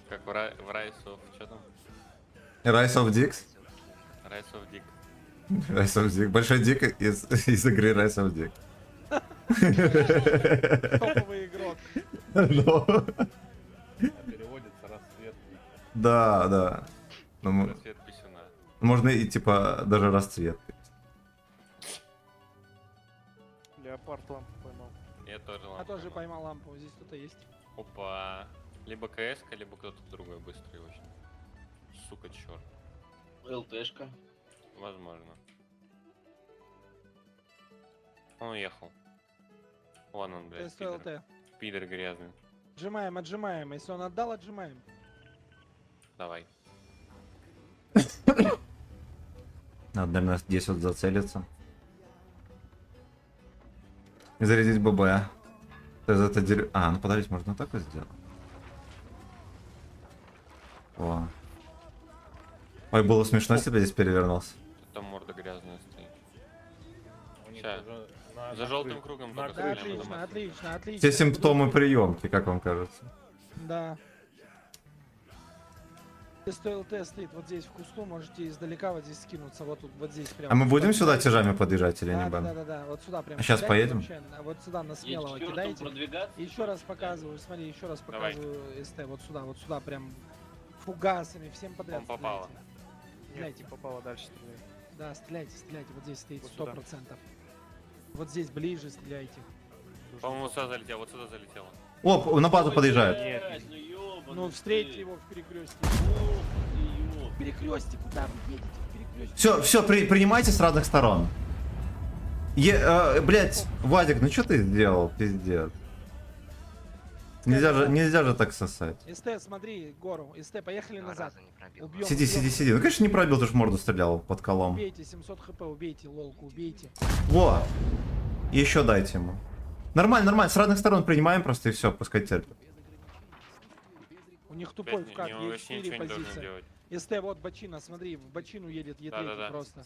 Как в Rise of... Что там? Rise of Dix. Rise of Dick. Rise of Dix. Большой дик из игры Rise of Dix. Топовый игрок. Ну, А переводится рассвет. да, да. Ну, Цвет писюна. можно и типа даже расцвет. Леопард лампу поймал. Я тоже А лампу тоже поймал. поймал лампу. Здесь кто-то есть. Опа. Либо КС, либо кто-то другой быстрый очень. Сука, черт. ЛТшка. Возможно. Он уехал. Вон он, блядь, ТС пидор. ЛТ. Пидор грязный. Отжимаем, отжимаем. Если он отдал, отжимаем. Давай. Надо, наверное, здесь вот зацелиться. И зарядить ББ. То есть это дерь... А, ну подождите, можно так вот сделать? О. Ой, было смешно, если бы здесь перевернулся. Там морда грязная стоит. У них Ща. уже на- За желтым накрыт- кругом накрыт- только Да, стреляем, отлично, Адамас. отлично, отлично. Все симптомы приемки, как вам кажется? Да. Если ЛТ стоит вот здесь в кусту, можете издалека вот здесь скинуться. Вот тут, вот здесь прямо. А мы будем сюда тяжами подъезжать или не Да, да, будем? да, да, вот сюда прям. А щас кидайте поедем? вообще, вот сюда на смелого Е4 кидайте. продвигаться? Еще раз показываю, смотри, еще раз Давай. показываю СТ, вот сюда прям фугасами, всем подряд. Он попало. стреляйте. Нет, Стреляйте. не попало, дальше стреляй. Да, стреляйте, стреляйте, вот здесь стоит Вот сюда. 100%. Вот здесь ближе стреляйте. По-моему, сюда залетел, вот сюда залетело. О, на базу подъезжают. Блядь, ну ёбаный Ну, ты. встретьте его в перекрестке. Ох ты, ёб. В перекрестке, куда вы едете? В перекрестке. Все, принимайте с разных сторон. Блять, Вадик, ну что ты сделал, пиздец? Нельзя же так сосать. СТ, смотри, гору. СТ, поехали Два назад. раза не пробил. Убьем. Сиди. Ну, конечно, не пробил, ты ж в морду стрелял под колом. Убейте, 700 хп, убейте, лолку, убейте. Во! Еще дайте ему. Нормально, с разных сторон принимаем просто и все, пускай терпит. У них тупой Опять вкат, не, вообще ничего Е4 не должен позиция. делать. СТ, вот бочина, смотри, в бочину едет Е3 Да-да-да. просто.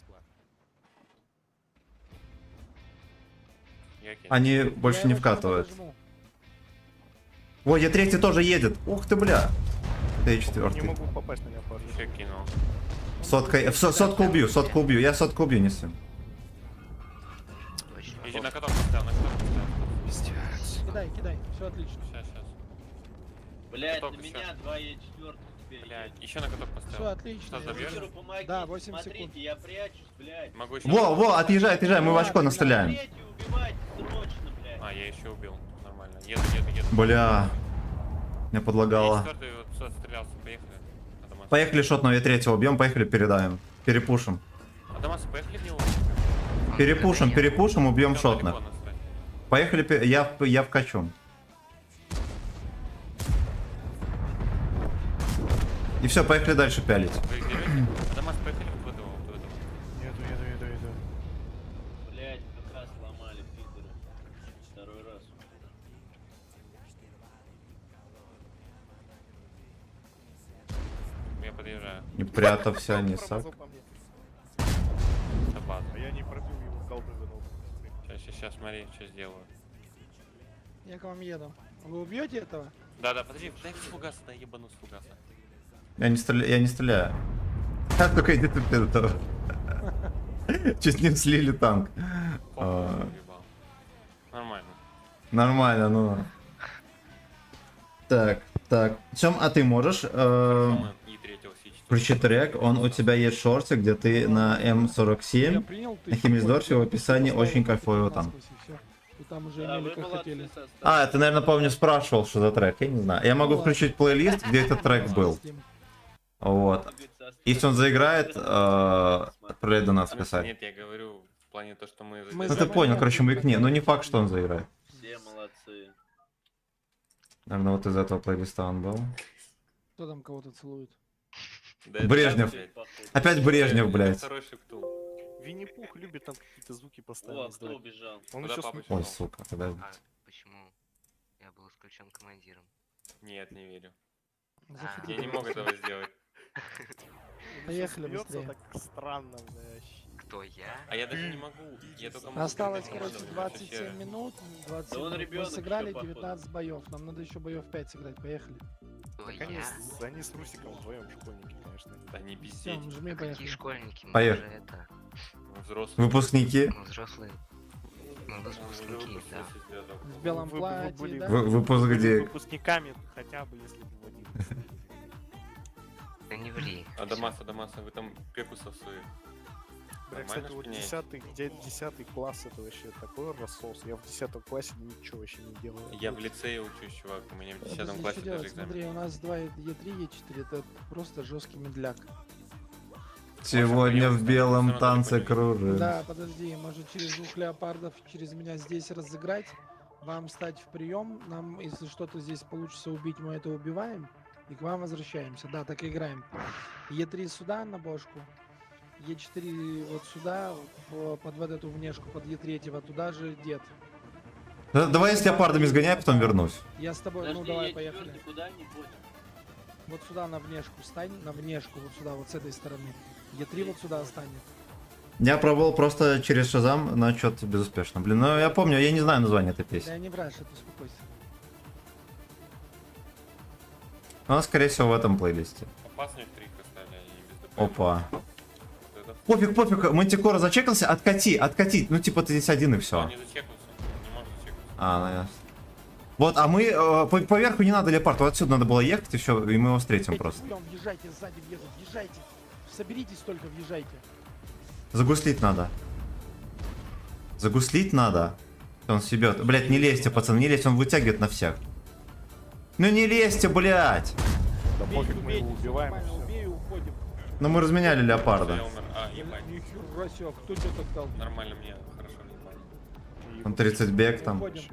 Я кину. Они больше Я не его щас вкатывают. подожму. О, Е3 тоже едет. Ух ты, бля. Ты Не четвертый. могу попасть на леопарда. Еще кинул. Сотку убью, я сотку убью, не сын. Точно. Иди на котов поставил, на котов поставил. Пиздец. Кидай, кидай, все отлично. Сейчас. Блять, Каток на еще. меня 2 Е4 теперь. Блядь, еще на каток Все поставил. отлично. Что, забьешь? Лидеру помогите, Да, 8 смотрите, секунд. я прячусь, блядь. Могу еще... Во, отъезжай, мы в очко настреляем. Смотрите, убивайте срочно, блядь. А, я еще убил. Нормально. Еду. Бля. Меня подлагало. Четвертый вот сюда стрелялся, поехали. Адамас. Поехали шотного третьего убьем, поехали передаем. Перепушим. Адамас, поехали в него. Перепушим, убьем Там шотных. далеко нас, кстати. Поехали, я вкачу. И все, поехали дальше пялить. Вы их берете? Адамас, поехали вот в этого. Еду. Блядь, ПК сломали, пидоры. Второй раз. Я подъезжаю. Не прятався, не сак. Собака. А я не пробил его колбы вынул. Сейчас, смотри, что сделаю. Я к вам еду. Вы убьете этого? Да, подожди, дай с фугаса, дай ебану с фугаса. Я не стреляю. А, только иди ты этого. Чуть не слили танк. А, Нормально. Нормально, ну. Так. Сем, а ты можешь включить трек? Он у тебя есть в шорте, где ты на Я М47. принял, ты На Химмельсдорфе в описании поставил очень кайфовый там. насквозь, и всё. И там уже Да, имели вы как молодцы, хотели. состав. А, ты, наверное, помню, спрашивал, что за трек. Я не знаю. Я могу включить плейлист, где этот трек был. Вот. Если он заиграет, отправляй до нас писать. Нет, я говорю в плане то, что мы... Мы Ну ты понял, короче, маякни. Но не факт, что он заиграет. Все молодцы. Наверное, вот из этого плейлиста он был. Кто там кого-то целует? Да это Брежнев. блядь. Опять Брежнев, Это блядь. Второй шептун. Винни-Пух любит там какие-то звуки О, постоянно кто издавать. убежал? Он Куда еще папа Ой, ушел? сука, подожди. А почему? Я был исключен командиром. Нет, не верю. Заходи. Я не мог этого сделать. Поехали смеется быстрее. так странно, блядь. Кто я? А я даже не могу. Я только могу Осталось, передать короче, команду, 27 минут. 20 Да он минут. Мы ребенок сыграли еще, походу. 19 боев. Нам надо еще боев 5 сыграть. Поехали. Кто Так я? они с Русиком вдвоем школьники, конечно. Да не Все, пиздеть. жми, Какие поехали. школьники? Мы Поехали. уже это... Мы взрослые. Выпускники. Мы взрослые. Мы выпускники, да. В белом платье, были да? Выпуск где? выпускниками хотя бы, если бы водили. Да не ври. Адамас, вы там пекусов своих. Бля, Нормально кстати, вот шпиняете? 10 класс это вообще такой рассос. Я в 10 классе ничего вообще не делаю. Я в лицее учусь, чувак. У меня в 10 Подожди, классе что делать? даже экзамен. Смотри, у нас 2 Е3, Е4, это просто жесткий медляк. Сегодня в белом танце кружит. Да, подожди, может через 2 леопардов, через меня здесь разыграть, вам стать в прием, нам, если что-то здесь получится убить, мы это убиваем, и к вам возвращаемся. Да, так и играем. Е3 сюда на бошку, Е4 вот сюда, под вот эту внешку, под Е3, туда же дед. Давай с леопардами сгоняй, потом вернусь. Я с тобой, ну Подожди, давай, я поехали. четвертый куда, не понял. Вот сюда на внешку стань, на внешку, вот сюда, вот с этой стороны. Е3 вот сюда станет. Я пробовал просто через Шазам, но что-то безуспешно. Блин, ну я помню, я не знаю название этой песни. Да не враж, это успокойся. Она, скорее всего, в этом плейлисте. Опасный штрих оставляю, не без ДП. Опа. Вот это Пофиг, Мантикора зачекался, откати. Ну, типа, ты здесь один и Он все. не зачекался. Не может зачекаться. А, ну ясно. Вот, а мы поверху не надо леопард, вот отсюда надо было ехать, и все, и мы его встретим просто. Въезжайте, сзади въедут, въезжайте. Соберитесь только, въезжайте. Загуслить надо. Загуслить надо. Он съебет. Блять, не лезьте, пацаны, не лезьте, он вытягивает на всех. Ну не лезьте, блять. Да пофиг, мы его убиваем. и Нормально, всё. убей и уходим. Но мы разменяли леопарда. Я умер. А, ебать. Нихера себе, кто тебя так дал? Нормально мне, хорошо, не Он 30 бег там. Уходим.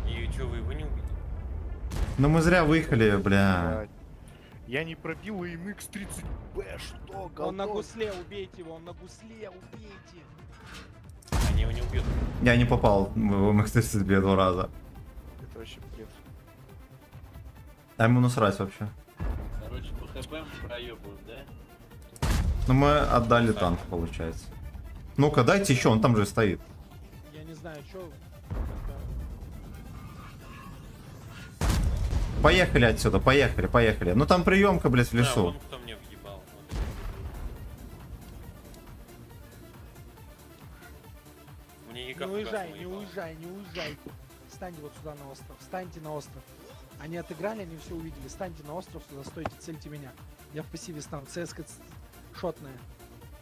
И что, вы не убили? Ну мы зря выехали, бля. Блядь. Я не пробил MX-30B, что? Он на говно? гусле, убейте его, он на гусле, убейте. Они его не убьют. Я не попал в MX-32 2 раза. Это вообще бред. А ему насрать вообще. Короче, по ХП мы проебываем, да? Ну мы отдали танк, получается. Ну-ка, дайте еще, он там же стоит. Я не знаю, что. Поехали отсюда, поехали. Ну там приемка, блядь, в Да, лесу. вон кто мне въебал. Вот. Мне Не Яга уезжай, фугасом не въебал. уезжай, не уезжай. встаньте вот сюда на остров. Встаньте на остров. Они отыграли, они все увидели. Встаньте на остров сюда, стойте, цельте меня. Я в пассиве стану. ЦСК шотная.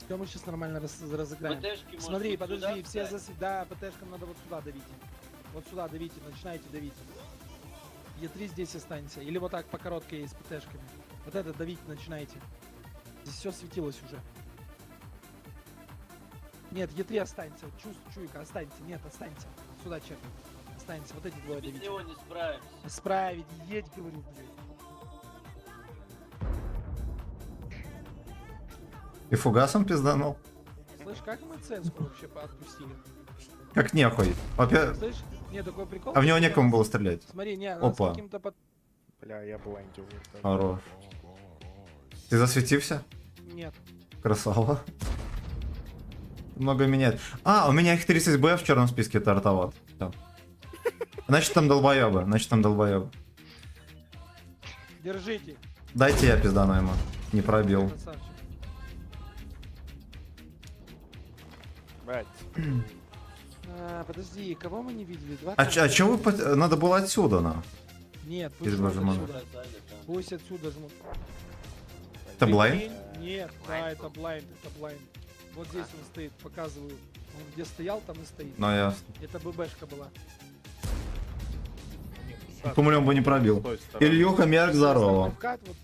Все, мы сейчас нормально разыграем. ПТшки, может Смотри, быть, подожди, сюда все встать? Да, ПТшкам надо вот сюда давить. Вот сюда давите, начинайте давить. Е3 здесь останется. Или вот так по короткой с ПТшками. Вот это давить начинайте. Здесь все светилось уже. Нет, Е3 останется. Чуйка, останется. Нет, останется. Сюда чек. Останется. Вот эти двое Без давите. него не справимся. Справить, едь, говорю, блядь. И фугасом пизданул. Слышь, как мы ЦСКу вообще отпустили? Как нехуй. Во-первых, Слышь, не, такой прикол. а в него что некому было стрелять. Смотри, не, с Опа. каким-то под... Бля, я блайндил. Хорош. Ты засветился? Нет. Красава. Много меняет. А, у меня их 30Б в черном списке, это артоват. Всё. Значит там долбоебы, Держите. Дайте я пиздану ему. Не пробил. Красавчик. Блять. Подожди, кого мы не видели? Два А, танка. чё вы... Надо было отсюда, на. Нет, Или пусть жмут боже мой. отсюда. Пусть отсюда жмут. Это блайнд? Нет, да, это блайнд, это блайнд. Вот здесь он стоит, показываю. Он где стоял, там и стоит. Ну, я... Это ББшка была. Думали, он бы не пробил. Ильюха, Мерк, здорово.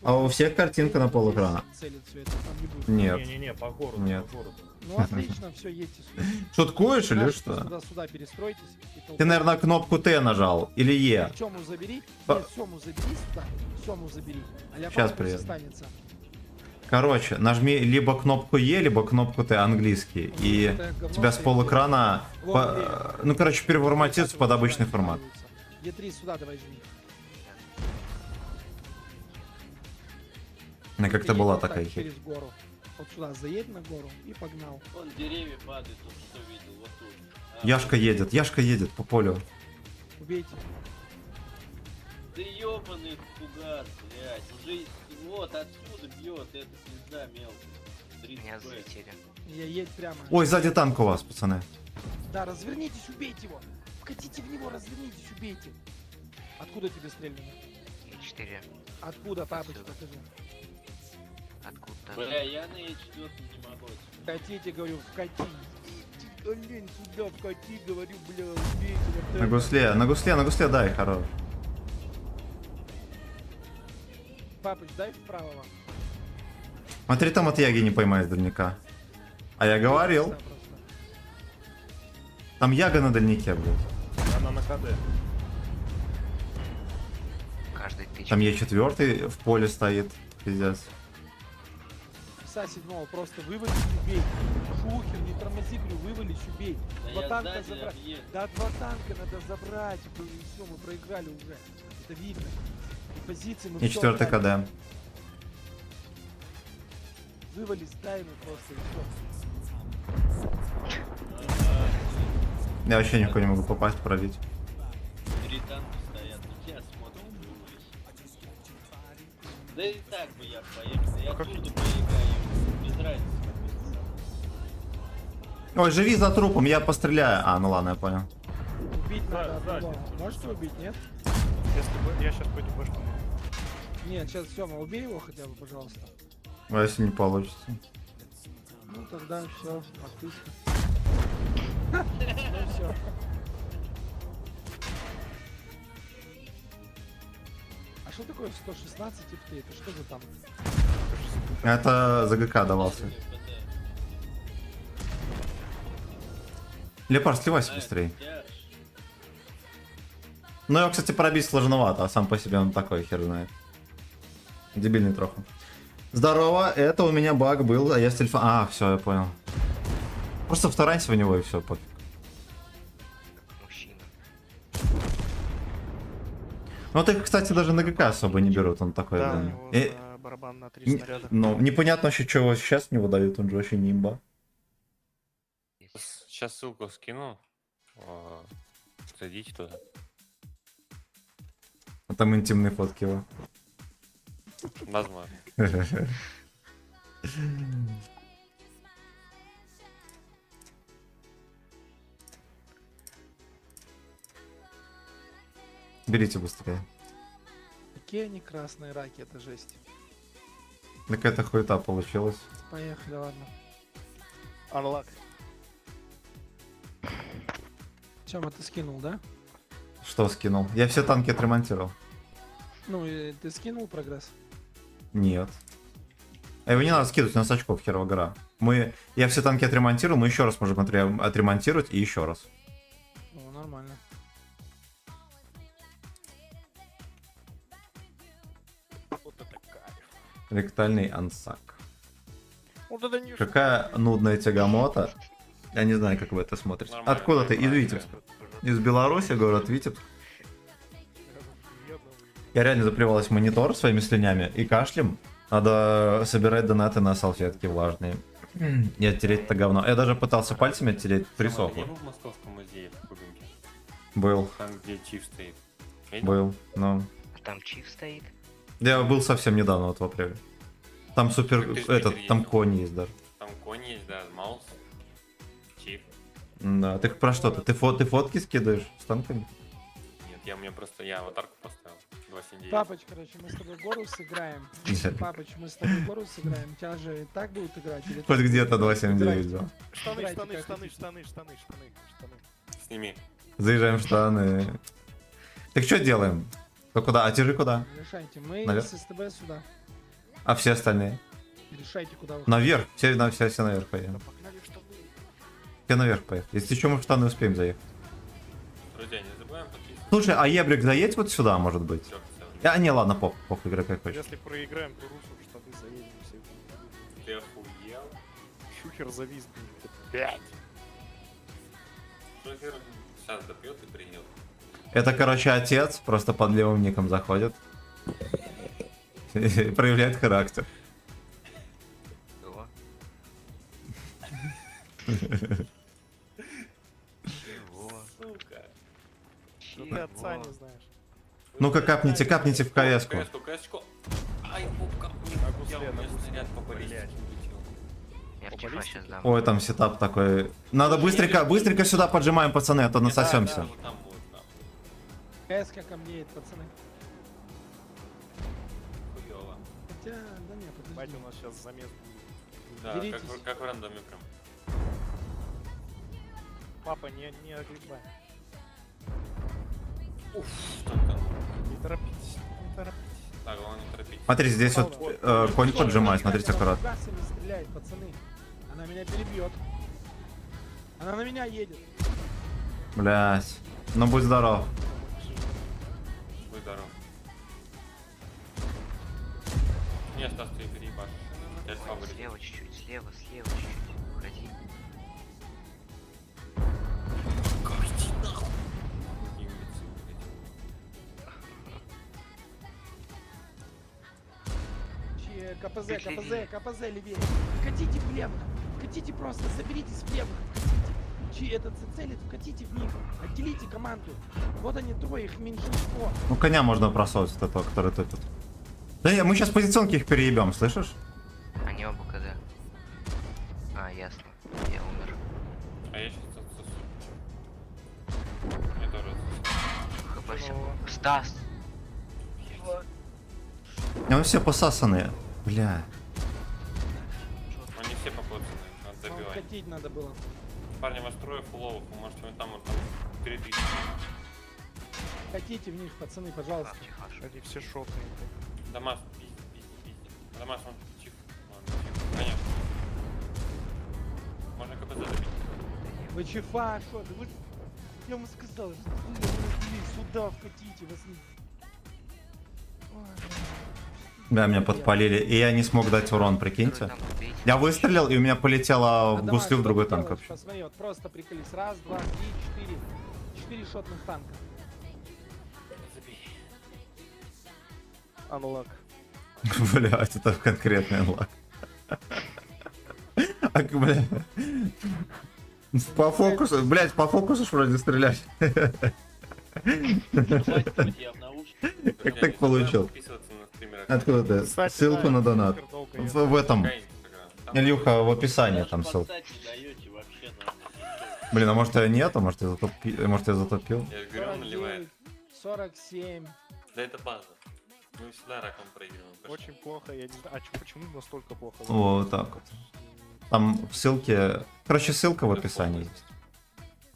А у всех картинка на пол экрана? Целит всё это, там не будет. Нет. Не-не-не, по городу, Нет. по городу. Ну отлично, все, едьте сюда. Шуткуешь или Наши что? Сюда перестройтесь. Ты, наверное, кнопку Т нажал. Или Е. Сему забери. По- Нет, Сему забери сюда. Сему забери. А Щас пусть приеду. останется. Короче, нажми либо кнопку Е, либо кнопку Т английский. И Это говно тебя с стоит. полэкрана... Вон, по- Ну, короче, переформатируется под обычный формат. Е3 сюда давай жми. Она как-то Едь была вот так такая херь. через гору. Вот сюда заедь на гору и погнал. Вон деревья падают, тут что видел, вот тут. Яшка едет по полю. Убейте. Да ёбаный фугас, блядь. Уже вот отсюда бьет этот звезда мелкий. Меня 30 Б. взлетели. Я едь прямо. Ой, сзади танк у вас, пацаны. Да, развернитесь, убейте его. Вкатите в него, развернитесь, убейте. Откуда тебе стрельнули? Е4. Откуда, папочка, Отсюда. скажи? Откуда? Бля, я на Е4 не могу. Вкатите, говорю, вкати. Идите, олень, сюда, вкати, говорю, бля, убейте. вот это. На гусле, дай, хорош. Папыч, дай вправо вам. Смотри, там от Яги не поймает дальника. А я говорил. Да, просто. Там Яга на дальнике, блядь. Она на КД. Каждый тычет. Там Е4 в поле стоит. Пиздец. Пса седьмого просто вывалить, убей. Шухер, не тормози, говорю, вывалить, убей. Да Два я танка сзади забрать. объеду. Да, два танка надо забрать. И все, мы проиграли уже. Это видно. И позиции мы И всё 4 отдали. КД. Вывались, дай мы просто и все. Я вообще никого не могу попасть, пробить. 3 танка стоят, на тебя смотрят, вывалишь. Да и так бы я поехал. Я оттуда поиграю, без разницы. Ой, живи за трупом, я постреляю. А, ну ладно, я понял. Убить надо сзади. одного. Можете убить, нет? Если бы я сейчас пойду башку. Нет, сейчас Сема, убей его хотя бы, пожалуйста. А если не получится? Ну тогда все, отписка. Ну все. А что такое 116 FT? Это что за там? Это за ГК давался. Лепар, сливайся быстрее. Ну его, кстати, пробить сложновато, а сам по себе он такой, хер знает. Дебильный трохи. Здорово, это у меня баг был, а я с телефона... А, все, я понял. Просто вторанься в него и все, пофиг. Мужчина. Ну так, кстати, даже на ГК особо не берут, он такой, Да, у блин. него за барабан на 3 Не- снаряда. Ну, непонятно вообще, чего сейчас не выдают, он же вообще не имба. Сейчас ссылку скину. Зайдите туда. А там интимные фотки его. Возможно. Берите быстрее. Какие они красные раки, это жесть. Какая-то хуета получилась. Поехали, ладно. Unlock. Тёма, ты скинул, да? Что скинул? Я все танки отремонтировал. Ну, и ты скинул прогресс? Нет. А его не надо скидывать, у нас очков херова гора. Я все танки отремонтировал, мы еще раз можем отремонтировать и еще раз. Ну, нормально. Вот это кайф. Ректальный ансак. Вот это не Какая нудная тягомота. Я не знаю, как вы это смотрите. Нормально, Откуда ты? Из нормально. Витебска. Из Беларуси, город Витебск. Я реально заплевалась в монитор своими слюнями и кашлем. Надо собирать донаты на салфетки влажные. И оттереть это говно. Я даже пытался пальцами оттереть, Я присохло. был в Московском музее в Кубинке. Был, Там, где Чиф стоит. Видел? был, но... А там чиф стоит? Я был совсем недавно, вот в апреле. Там супер... Как ты в Этот, Питере там ездил? конь есть даже. Там конь есть, да, Маус. Чиф. Да, ты про что-то? Ты фотки скидываешь с танками? Нет, у меня просто, я аватарку поставил. 279. Папыч, короче, мы с тобой гору сыграем. Папыч, мы с тобой гору сыграем. Тебя же и так будут играть? Или Хоть так? где-то 279, Выбирайте. да. Штаны, Выбирайте, штаны, как штаны, хотите. штаны, штаны, штаны, штаны. Сними. Заезжаем в штаны. Так что делаем? То куда? А тяжи куда? Решайте. Мы Наверх? с СТБ сюда. А все остальные? Решайте, куда вы. Наверх. Все наверх поедем. Да погнали в штаны. Все наверх поехали. Если что, мы в штаны успеем заехать. Друзья, не забываем подписываться. Слушай, а Ебрик заедь вот сюда, может быть? Всё, А, не, ладно, похуй, играй как хочешь. Если проиграем, то Русу в штаны заедем все. Ты охуел? Шухер зависнет. 5. Шухер сейчас допьет и приедет. Это, короче, отец просто под левым ником заходит. Проявляет характер. Чего? Чего? Сука. Ну ты отца не знаешь. Ну-ка, капните в КС-ку. КС-ку. Ай, пупка. Я у меня снаряд по баллистике улетел. Я в чифа сейчас дам. Ой, там сетап такой. Надо быстренько сюда поджимаем, пацаны, а то насосемся. Вот там будет, нахуй. КС-ка камнеет, пацаны. Хуёво. Хотя, да не, Бать, подожди. у нас сейчас замес будет. Да, Деритесь. как в рандоме прям. Папа, не огребай. Уф, только. Не торопитесь, не торопитесь. Так, главное не торопитесь. Смотри, здесь вот конь поджимает, смотрите аккуратно. Гасами стреляет, пацаны. Она меня перебьет. Она на меня едет. Блять. Ну будь здоров. Будь здоров. Не, Стас, ты переебашь. Я слабый. Слева чуть-чуть, слева чуть-чуть. Уходи. Иди нахуй. Имбецил, блядь. КПЗ левее. Вкатите влево. Вкатите просто, заберитесь влево. Этот целит, вкатите в них. Отделите команду. Вот они трое, их меньшинство. Ну коня можно просовывать, вот этого, который топит. Да не, мы сейчас позиционки их переебем, слышишь? Они оба КД. А, ясно. Я умер. А я сейчас отсосу. Я тоже отсосу. ХП все. Стас! Они все посасанные. Бля. Они все покоцаны, надо Вам добивать. вкатить надо было. Парни, вас трое фуловых, вы можете вот там 3000. Хотите в них, пацаны, пожалуйста. Они все шотные. Дамас, пизди. Дамас, он чиф. Ладно, чиф. Понятно. Можно КПЗ забить. Вы чефа, что? Да вы... Я вам сказал, что вы разбились, сюда вкатите, вас не... Ой, Да, меня подпалили, и я не смог дать урон, прикиньте. Я выстрелил, и у меня полетело в Адамас, гуслю в что другой ты танк делаешь? вообще. Посмотри, вот просто приколись. Раз, два, три, четыре. 4 шотных танка. Unlock. Блять, это конкретный лак. А, бля. По фокусу, блять, по фокусу ж вроде стрелять. Как так получил? Откуда ты? Ссылку на донат. В этом. Илюха, в описании там ссылка. Блин, а может я нет, а может я затопил? Я же говорю, он наливает. 47. Да это база. Мы всегда раком проигрываем. Очень плохо, я не знаю. Почему настолько плохо? Вот так вот. Там в ссылке... Короче, ссылка в описании есть.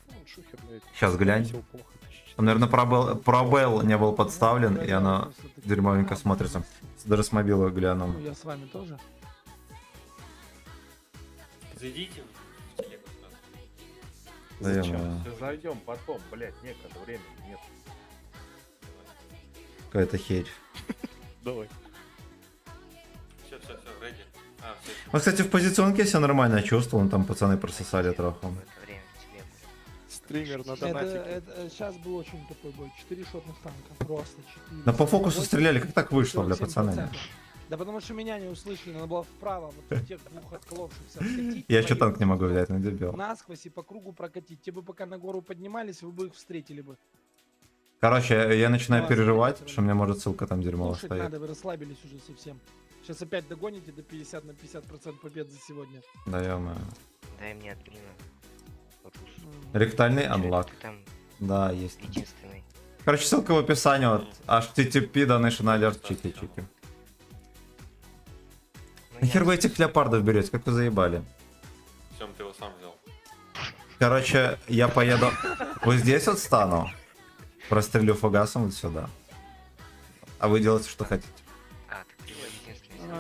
Ну, шухер, блядь. Сейчас глянь. Всё плохо, тысяча. Там, наверное, пробел не был подставлен, и она дерьмовенько смотрится. Даже с мобила гляну. Ну, я с вами тоже. Зайдите в телегу. Наверное, Сейчас зайдем потом, блять, некогда, времени нет. какая-то херь. Давай. Все, ready. А, все. Вот, кстати, в позиционке себя нормально чувствовал, там пацаны прососали троху. В это время в телегу. Стример на Это, донатике. сейчас был очень тупой бой. 4 шотных танка. Просто 4. Да по фокусу стреляли, как так вышло, бля, пацаны? Да потому что меня не услышали, надо было вправо, вот в тех двух отколовшихся откатить. Я еще танк не поехать могу взять, ну дебил. насквозь и по кругу прокатить. Те бы пока на гору поднимались, вы бы их встретили бы. Короче, я начинаю Ладно, переживать, давайте, что у меня может ссылка там дерьмово Слушать стоит. надо, вы расслабились уже совсем. Сейчас опять догоните до 50 на 50% побед за сегодня. Да, ё-моё. Дай мне админа. Вот уж. Ректальный Чё, анлак. ты там Да, есть. единственный. Короче, ссылка в описании, вот. HTTP, Donation Alert, чики-чики. Ну, Нахер я- вы этих леопардов берете, как вы заебали? Сем, ты его сам взял. Короче, я поеду вот здесь вот стану, прострелю фугасом вот сюда. А вы делаете, что хотите. А, так ты его единственный.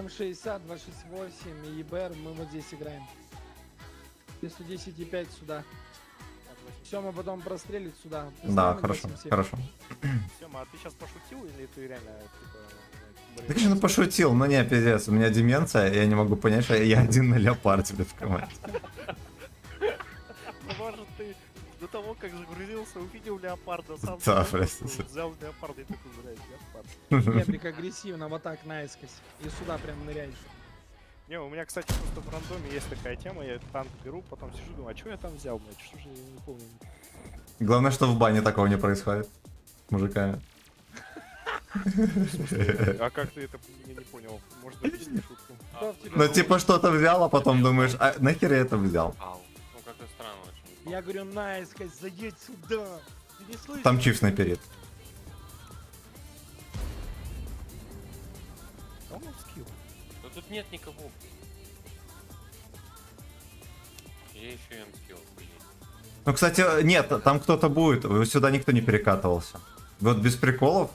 М60, 268 и ЕБР, мы вот здесь играем. 110,5 сюда. Все, мы потом прострелить сюда. Да, Поставим хорошо, 87. хорошо. Сема, а ты сейчас пошутил или ты реально, типа... Да, конечно, пошутил, но не, пиздец, у меня деменция, я не могу понять, что я один на леопарде в команде. Ну, может, ты до того, как загрузился, увидел леопарда, сам Да, взял, простите. взял леопарда и такой, блядь, леопард. Кедрик агрессивно, вот так наискось. И сюда прям ныряешь. Не, у меня, кстати, просто в рандоме есть такая тема, я танк беру, потом сижу, думаю, а что я там взял, блядь, что же я не помню. Главное, что в бане такого не происходит. С мужиками. А как ты это, я не понял, может объясни шутку? Кто в тебя Ну, типа, что-то взял, а потом думаешь, а нахер я это взял? Ау. Ну, как-то странно очень. Я говорю, наискось, заедь сюда. Ты не слышишь? Там чиф снайперит. А он скилл. Да тут нет никого. Я еще и анскилл, блин. Ну, кстати, нет, там кто-то будет, сюда никто не перекатывался. Вот без приколов,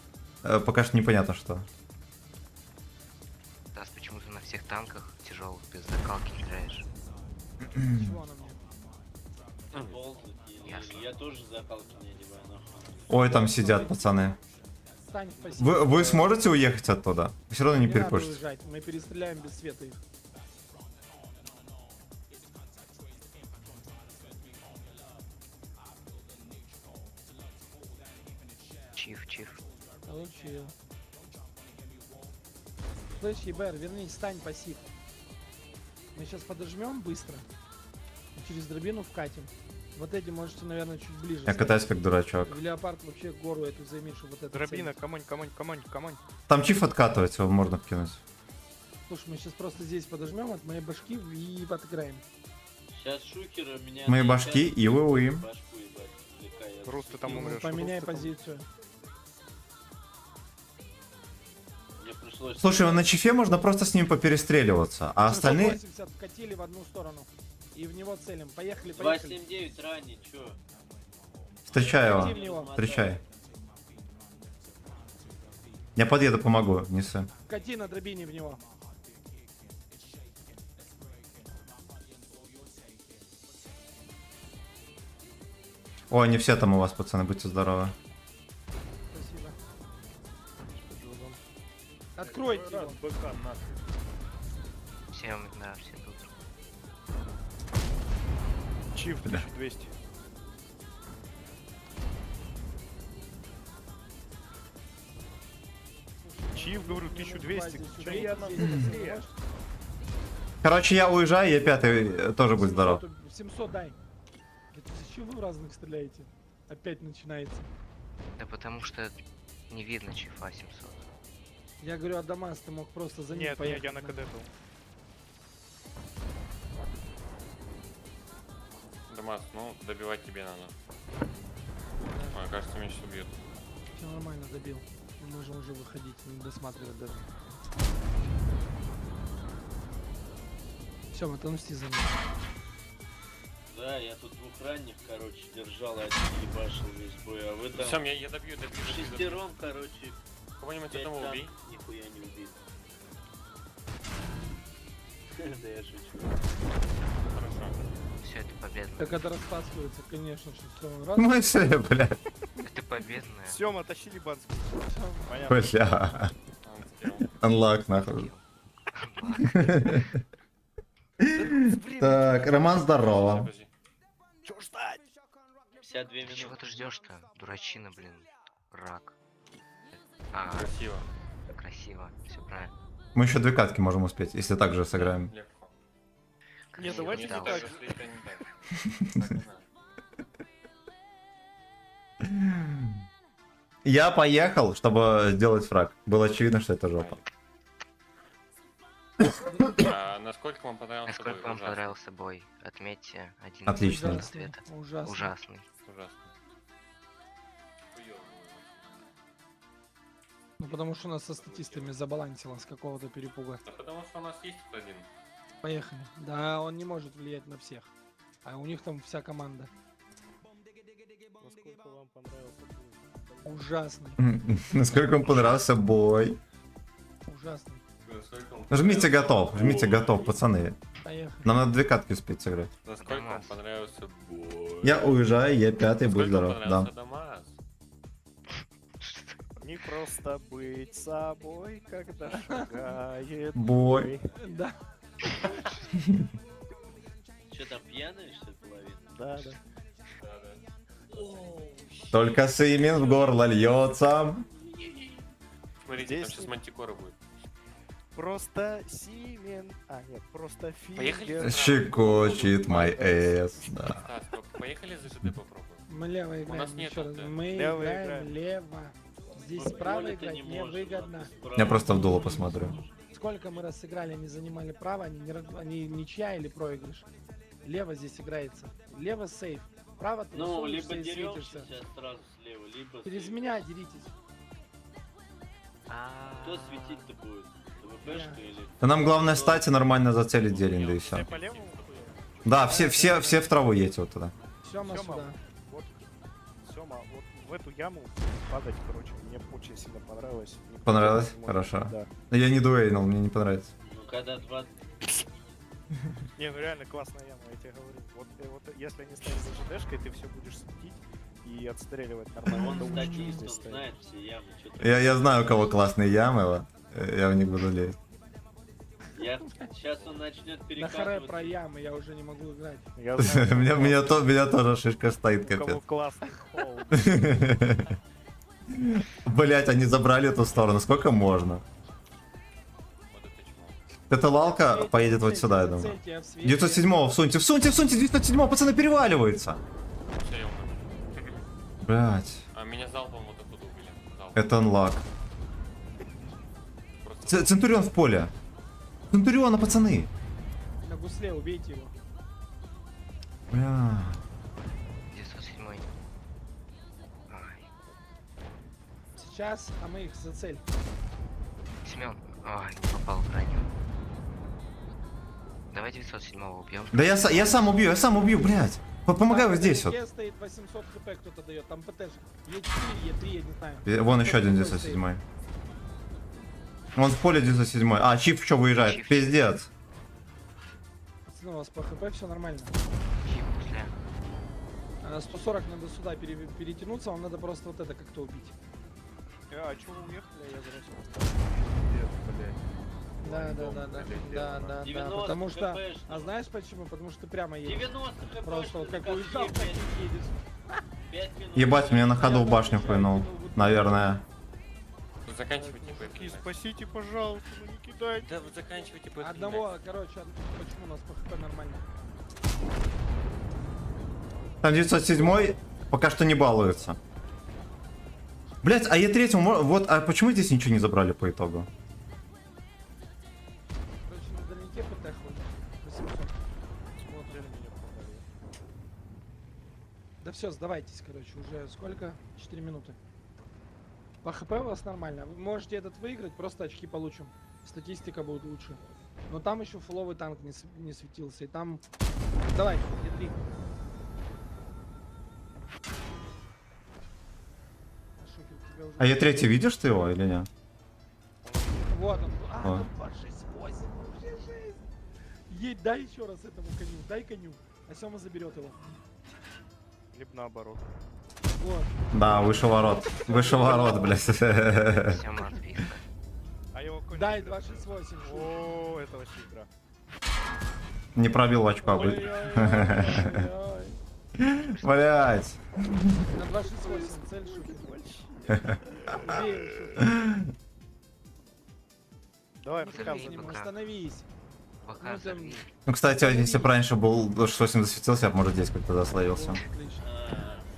пока что непонятно что. Тас, почему ты на всех танках тяжелых без закалки играешь? Чего она мне? Болтать или- Ясно. Я тоже закалки не одеваю, нахуй. Ой, там сидят пацаны. Стань, спасибо. Вы сможете уехать оттуда? Все равно не Не надо перепушите. уезжать, мы перестреляем без света их. Чиф. Получил. Слышь, ЕБР, вернись, стань пассив. Мы сейчас подожмем быстро. И через дробину вкатим. Вот эти можете, наверное, чуть ближе. Я катаюсь как дурачок. В леопард вообще гору эту займешь, вот это. Дробина, целить. камонь. Там чиф откатывается, его можно кинуть. Слушай, мы сейчас просто здесь подожмем от моей башки и отыграем. Сейчас шукера меня... Мои наебят, башки и вы. башку ебать, отвлекая. Рус, ты там Ну, умрешь. поменяй Рус, ты там- позицию. Мне пришлось... Слушай, на чифе можно просто с ним поперестреливаться, а остальные... 780 вкатили в одну сторону. И в него целим. Поехали. 279 ранее, чё? Встречай Вкати в его. него. Встречай. Я подъеду, помогу, несы. Вкати на дробине в него. Ой, не все там у вас, пацаны, будьте здоровы. Спасибо. Откройте его. Раз, БК, нахуй. Все, да, все тут. Чиф 1200. Чиф, говорю, 1200. Да я нахуй быстрее. Короче, я уезжаю, я пятый, тоже будь здоров. 700 дай. Это зачем вы в разных стреляете? Опять начинается. Да потому что не видно чифа 700. Я говорю, Адамас, ты мог просто за ним Нет, поехать. я на КД был. Дамас, ну, добивать тебе надо. А, кажется, меня сейчас убьют. Все нормально, добил. Мы можем уже выходить, не досматривать даже. Все, отомсти за мной. Да, я тут двух ранних, короче, держал, а один ебашил весь бой, а вы там... Сам я добью. Шестером, короче, Кого-нибудь 5 одного там убей. нихуя не убит. Да я шучу. Хорошо. Все, это победно. Так это растаскивается, конечно, шестером. Раз. Ну и все, блядь. Это победное. Сёма, тащи либанский. Бля. Unlock нахуй. Так, Роман, здорово. Чё ждать? 52 Ты чего минуты. ты ждешь-то? Дурачина, блин. Рак. А, Красиво. красиво. Все правильно. Мы еще 2 катки можем успеть, если так же сыграем. Легко. Не, Красиво, давайте не да, так. уже. Если это не так. Так не надо. Я поехал, чтобы сделать фраг. Было очевидно, что это жопа. А насколько вам понравился Насколько бой? вам Ужасно. понравился бой? Отметьте один Отлично. из ответа. Ужасно. Ужасный. Ужасно. Ну потому что у нас со статистами забалансило с какого-то перепуга. Да потому что у нас есть тут один. Поехали. Да, он не может влиять на всех. А у них там вся команда. Насколько вам понравился бой? Ужасный. Насколько вам понравился бой? Ужасный. Жмите готов, пацаны. Поехали. Нам надо 2 катки успеть сыграть. Насколько вам понравился бой? Я уезжаю, я 5-й, будь Насколько здоров. вам Да. понравился Дамас? Не просто быть собой, когда шагает Бой. Да. Че там, пьяная, что ли, половина? Да, да. Только сымен в горло льется. Смотрите, Здесь там сейчас мантикора будет. Просто Симен. А, нет, просто Поехали? Фигер. Щекочет мой эс. Да. Стас, поехали за ЖД попробуем. Мы лево играем. нас нет еще раз. ЛТ. Мы Лево играем играем. лево. Здесь Вот справа Коля-то играть не может, невыгодно. нахуй, справа. Я просто в дуло посмотрю. Сколько мы раз сыграли, они занимали право, они ничья или проигрыш. Лево здесь играется. Лево сейф. Право ты Ну, либо высовываешься и дерешься светишься. сейчас сразу слева, либо... Через слева. меня деритесь. Кто светить-то будет? ТВПшка или... Да нам главное стать и нормально зацелить зелень, да и Все все. по левому? Да, все в траву едете вот туда. Сёма Сёма, сюда. вот, Сёма, вот в эту яму падать, короче, мне очень сильно понравилось. Никто Понравилось? не может. Хорошо. Да. Я не дуэйнул, мне не понравится. Ну, когда два... Не, ну реально классная яма, я тебе говорю. Вот если они стоят за ЖДшкой, ты все будешь светить и отстреливать нормально. Он Это очень статист, здесь он стоит. знает все ямы. Что ты... Я знаю, у кого классные ямы, вот. Я в них буду лезть. Сейчас он начнет На харе про перекатываться. ямы я уже не могу играть. Я знаю, Меня тоже шишка стоит, у кого капец. классный холл. Блять, они забрали эту сторону. Сколько можно? Вот это чмо. Эта лалка поедет вот сюда, я думаю. Зацельте, я в свете. 907-го всуньте, всуньте, 907-го, пацаны, переваливается. Все, я умер. Блять, А меня залпом вот оттуда убили. Залпом. это анлак. Просто... Центурион в поле. Центуриона, пацаны. На гусле, убейте его. Бля. 907. Ай. Сейчас, а мы их зацель. Семен. Ай, не попал в броню. Давай 907 убьем. Да я сам убью, блять. Помогай вот здесь вот. Где стоит 800 хп кто-то дает, там ПТ же. Е4, Е3, я не знаю. Вон еще один Какой 907. Он в поле 907. А, Чиф что выезжает? Чиф. Пиздец. Пацаны, у вас по хп все нормально. Чип после. 140 надо сюда перетянуться, вам надо просто вот это как-то убить. А чё вы уехали? Я зря Да, 90 потому что... хпшных. А знаешь почему? Потому что ты прямо едешь. 90 хп. Просто вот как уезжал, так и едешь. 5 минут. Ебать, меня на ходу в башню хуйнул. Наверное. Вот заканчивайте ПФ. И спасите, пожалуйста, ну не кидайте. Да вот заканчивайте ПФ. Одного, короче, почему у нас по хп нормально? Там 907 пока что не балуется. Блять, а Е3, вот, а почему здесь ничего не забрали по итогу? Короче, на дальнике ПТ ходит. 800. Смотрим. Да все, сдавайтесь, короче, уже сколько? 4 минуты. По ХП у вас нормально. Вы можете этот выиграть, просто очки получим. Статистика будет лучше. Но там еще фуловый танк не светился. И там... Давай, Е3. Шухер, тебя уже... А Е3 видишь ты его или нет? Вот он. О. Там 268. Вообще жесть. Едь, дай еще раз этому коню. Дай коню. А Сема заберет его. Либо наоборот. Вот. Да, выше ворот. Выше ворот, блядь. Сема отвис. А его конь... Дай 268. О, это вообще игра. Не пробил очка, блядь. Ой-ой-ой-ой-ой. Блядь. На 268 цель Шухер. Убей, Шухер. Давай, Ну, показывай. забей. Не остановись. Пока Ну, взорви. Ну, кстати, если бы раньше был 68 засветился, я бы, может, здесь как-то заслоился. Отлично.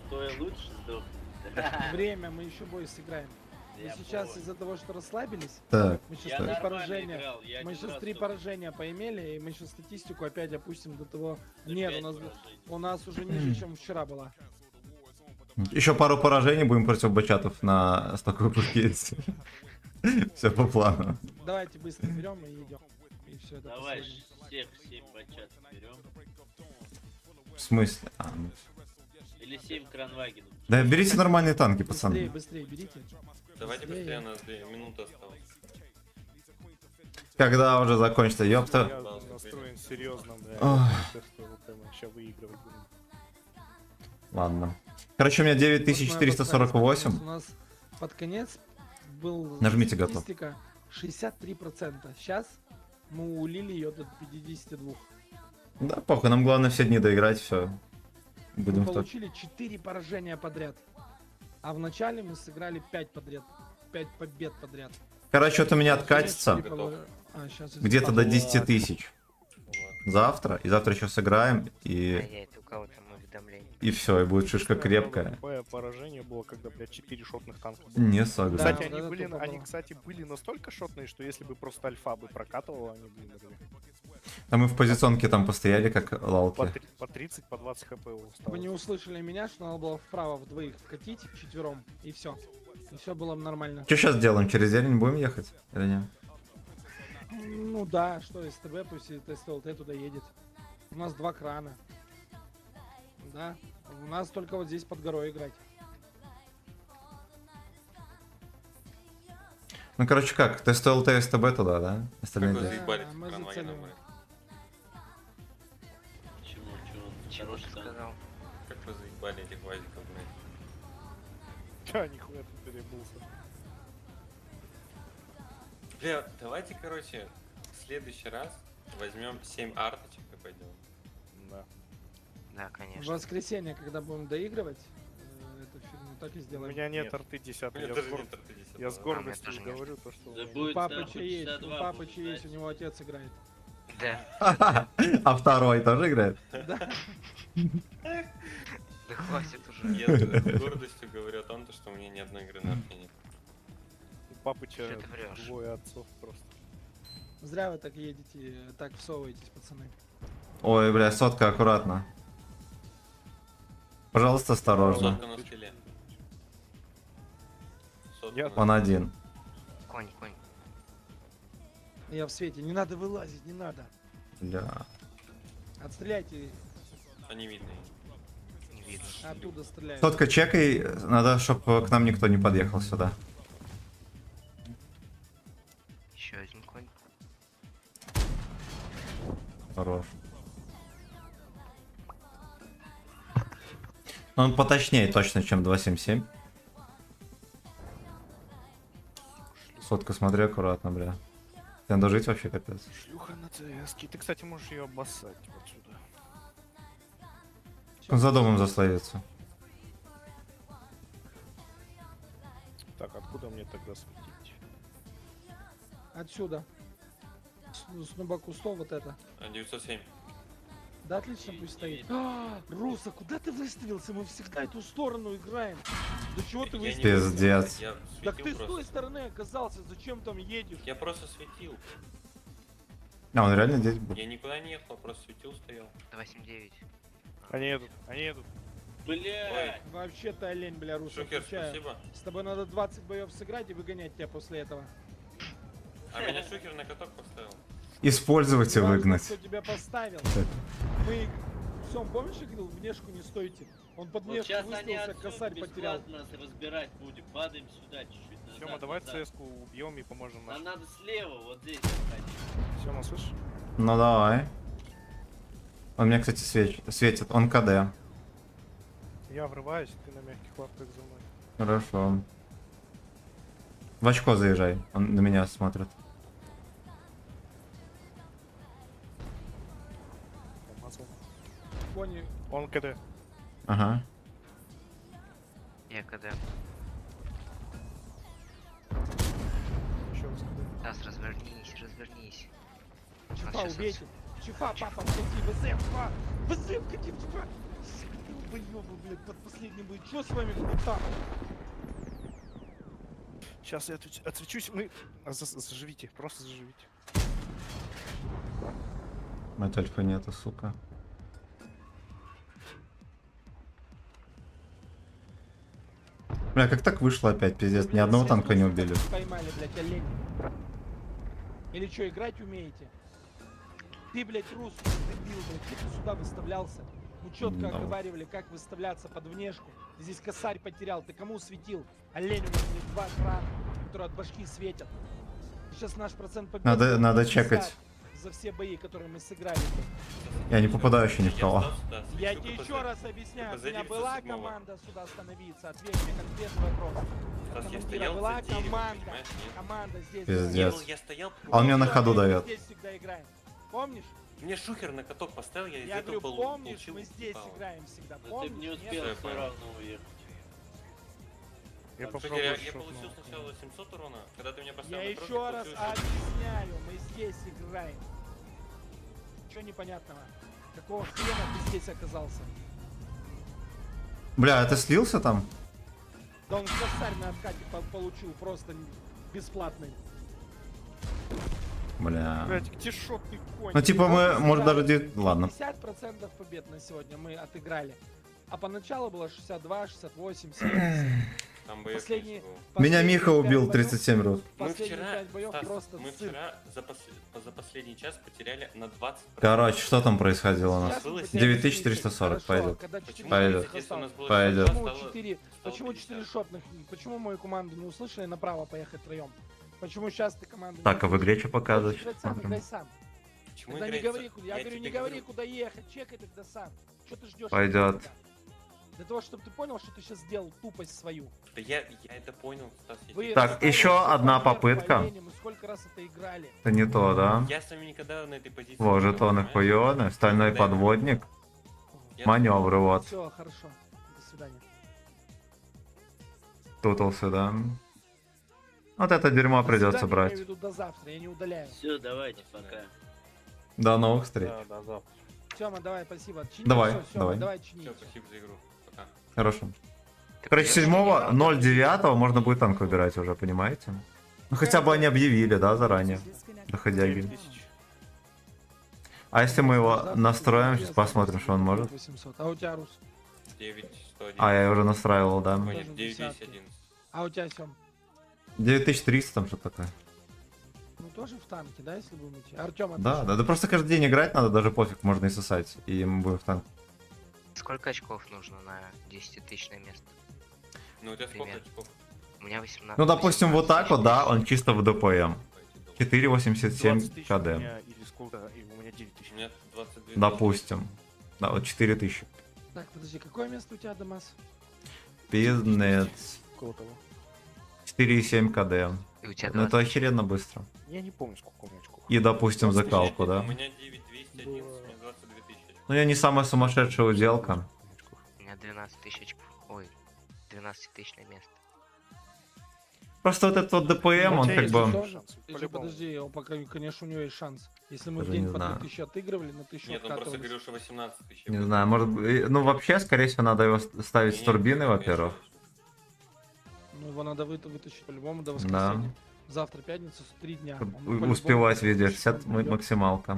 Стоя лучше сдохнуть. Время, мы еще бой сыграем. Мы Я сейчас понял. из-за того, что расслабились, Так. мы сейчас Я 3 нормально поражения. играл, я Мы один сейчас раз 3 только- поражения поимели, и мы сейчас статистику опять опустим до того. До Нет, 5 у нас, поражений. у нас уже ниже, чем вчера была. Еще пару поражений будем против бачатов на стаковой пушке. Все по плану. Давайте быстро берем и идем. И все, это Давай последний. всех 7 бачат берем. В смысле? Ну. Или 7 кранвагенов. Да берите нормальные танки, Быстрее, пацаны. быстрее берите. Давайте Быстрее. быстрее, у нас 2 минуты осталось. Когда уже закончится, ёпта. Я настроен серьезно, бля. Ох. Сейчас выигрывать будем. Ладно. Короче, у меня 9448. У нас под конец был Нажмите готов. статистика 63%. Сейчас мы улили ее до 52. Да, похуй, нам главное все дни доиграть, все. Будем Мы в топ. получили 4 поражения подряд. А в начале мы сыграли 5 подряд. 5 побед подряд. Короче, вот у меня откатится Сейчас где-то до 10 тысяч. Завтра. И завтра еще сыграем. И Ай-яй, у кого там уведомление? И все, и будет шишка крепкая. Такое поражение было, когда, блядь, 4 шотных танка. Не согласен. Кстати, Да, они, вот были, это они, было. кстати, были настолько шотные, что если бы просто альфа бы прокатывала, они бы умерли. А мы в позиционке там постояли, как По, лалки. по 30, по 20 хп Вы устало. не услышали меня, что надо было вправо в двоих вкатить четвером, и все. И все было нормально. Что сейчас делаем? Через день будем ехать? Или нет? Ну да, что СТБ, пусть и ТСТЛТ туда едет. У нас 2 крана. Да. У нас только вот здесь под горой играть. Ну, короче, как? ТСТЛТ и СТБ туда, да? Остальные Как вы здесь. заебали мы эти кранвагены, зацеливаем. блядь? Чего, Чего хороший ты танк. сказал? Как вы заебали этих вазиков, блядь? Да, нихуя ты перебулся. Бля, давайте, короче, в следующий раз возьмем 7 арточек и пойдем. Да. Да, В конечно. воскресенье, когда будем доигрывать эту фигню, так и У сделаем. меня нет Нет. арты 10. У меня Я, даже с, гор- нет РТ-10. я с тоже гордостью нет. говорю то, что... Да У будет папы там че есть, у 62 папы будет, че есть, у знаете. него отец играет. Да. А второй тоже играет? Да. Да хватит уже. Я с гордостью говорю о том, что у меня ни одной игры на арте нет. У Папыча Что ты врешь? двое отцов просто. Зря вы так едете, так всовываетесь, пацаны. Ой, бля, сотка, аккуратно. Пожалуйста, осторожно. Сотка на скеле. Сотка Я- на- Он один. Конь. Я в свете, не надо вылазить, не надо. Бля. Отстреляйте, Они видны. Не видно. оттуда стреляют. Сотка, чекай. Надо, чтобы к нам никто не подъехал сюда. Еще один конь. Хорош. Он поточнее точно, чем 277. Сотка, смотри аккуратно, бля. Ты надо жить вообще, капец. Шлюха на ЦС. Ты, кстати, можешь ее обоссать вот сюда. Он за домом заслоится. Так, откуда мне тогда светить? Отсюда. С нуба кустов вот это. 907. Да отлично, пусть стоит. Руса, куда ты выставился? Мы всегда эту сторону играем. Да чего ты Я не выставился? Пиздец. Я Так светил ты с той просто. стороны оказался, зачем там едешь? Я просто светил. А, он реально здесь был. Я никуда не ехал, просто светил, стоял. 279. Они едут, они едут. Блядь. Вообще ты олень, бля, Рус, Шухер, отвечаю. спасибо. С тобой надо 20 боев сыграть и выгонять тебя после этого. А меня шухер на каток поставил. Использовать и Важно, выгнать. кто тебя поставил. Мы... Все, помнишь, я говорил, внешку не стойте. Он под Вот внешку сейчас они выставился, отсюда косарь потерял. бесплатно нас разбирать будем. Падаем сюда чуть-чуть назад. Сема, давай назад. ЦС-ку убьем и поможем Нам нашим. надо слева, вот здесь заходить. Сема, слышишь? Ну давай. Он мне, кстати, светит. Он КД. Я врываюсь, ты на мягких лапках за мной. Хорошо. В очко заезжай. Он на меня смотрит. Помазал. Кони, Он КД. Ага. Я когда... Еще раз КД. Тас, развернись, развернись. Чифа Сейчас убейте. Чифа, папа, вкати, ВЗ, Чифа. ВЗ, вкати, Чифа. Долбоёбы, блядь, под последним будет. Чё с вами там? Сейчас я отсвечусь, мы... Заживите, просто заживите. Мать альфа нету, сука. Бля, как так вышло опять, пиздец? Ни одного танка не убили. Поймали, блядь, олень. Или что, играть умеете? Ты, блядь, рус, дебил, блядь, что ты сюда выставлялся? Мы четко Да. оговаривали, как выставляться под внешку. Ты здесь косарь потерял, ты кому светил? Олень у нас, блядь, два экрана, которые от башки светят. Сейчас наш процент победы... Надо 50 чекать. За все бои, которые мы сыграли. Я не попадаю еще ни в кого. Я тебе еще раз объясняю, у меня была команда сюда остановиться, ответь мне конкретный вопрос. Стас, я Командира, стоял была за деревом, команда, понимаешь, нет? команда здесь. Пиздец. Я стоял... А он меня на ходу Мы дает. здесь всегда играем. Помнишь? Мне шухер на каток поставил, я из Я этого говорю, помнишь, получил мы здесь балл. играем всегда. Но ты Помнишь? бы не Нет? успел Нет? все равно уехать. Я Кстати, попробую я шок получил на- сначала 700 урона, когда ты меня поставил Я на профи, еще раз получил еще- объясняю, мы здесь играем. Чего непонятного? Какого хрена ты здесь оказался? Бля, а ты слился там? Да он косарь на откате получил просто бесплатный. Бля. Блядь, где шот ты конь? Ну типа мы, может даже... Ладно. 50% побед на сегодня мы отыграли. А поначалу было 62, 68, 70. Там боев Последние... меньше было. Меня последние Миха 5 убил боев- 37 раз. Мы Последние вчера, 5 боев Стас, просто мы цирк. вчера за последний час потеряли на 20%. Короче, что там происходило у нас? Сейчас мы было потеряли 9440, Хорошо, пойдет. когда 4 Пойдет. шотных Если у нас было Пойдет. 62, Почему стало- 4, стало почему 50. 4 шотных? Почему мою команду не услышали направо поехать втроем? Почему сейчас ты команду Так, а в игре что Хочешь показывать? играть сам, играй сам. Почему Тогда не играет говори, за- куда. Я говорю, тебе не говори, говорю, куда ехать, чекай тогда сам. Что ты ждешь? Пойдет. Для того, чтобы ты понял, что ты сейчас сделал тупость свою. Да я это понял, Стас. я Вы тебе- Так, расставили еще все одна по верху, попытка. по линии, мы сколько раз это играли. Это не то, да? Я с вами никогда на этой позиции... Во, не был, жетоны понимаешь? хуёны, стальной Да. подводник, Я- маневры вот. Все, хорошо. До свидания. Тутался, да? Вот это дерьмо До придется свидания, брать. имею в виду до завтра, я не удаляю. Все, давайте, пока. До новых встреч. Да, да, завтра. Тёма, давай, спасибо. Чини Давай, всё, Сёма, давай. давай чинить. Всё, спасибо за игру. Пока. Хорошо. Короче, 7-го, 09-го можно будет танк выбирать уже, понимаете? Ну хотя бы они объявили, да, заранее. Доходяги. 9000. А если мы его Завтра настроим, будет сейчас посмотрим, что он может. 800. А у тебя, Рус? 9111. А, я уже настраивал, да. Ой, Тоже нет, 91011. десятки. А у тебя, Сём? 9300 там что-то такое. Ну тоже в танке, да, если будем идти? Артём, Да, да, да просто каждый день играть надо, даже пофиг, можно и сосать. И мы будем в танк. Сколько очков нужно на 10-тысячное место? Ну у тебя сколько Примерно. очков? У меня 18. Ну, допустим, вот так вот, да, он чисто в ДПМ. 4,87 20 тысяч у КД. меня или сколько? И у меня 9 тысяч. У меня 22. Допустим. Да, вот 4000. Так, подожди, какое место у тебя, Дамас? Пиздец. Около того. 4,7 КД. И у тебя Ну, это 20. охеренно быстро. Я не помню, сколько у меня очков. И, допустим, закалку, да. У меня 9211, у меня 22 тысячи. Ну, я не самая сумасшедшая уделка. У меня 12 тысяч очков. Ой, 12-тысячное место. Просто вот этот вот ДПМ, он как бы... Тоже? Ты же По-любому. подожди, он пока, конечно, у него есть шанс. Если мы в Даже день не по знаю. 3000 отыгрывали, на 1000 Нет, он просто откатывались. говорил, что 18 тысяч. Не знаю, может быть... Ну, вообще, скорее всего, надо его ставить с Не, турбиной, конечно, во-первых. Ну, его надо вытащить по-любому до воскресенья. Да. Завтра пятница, 3 дня. Он Чтобы по-любому успевать вытащит везде, 60 по-любому. максималка.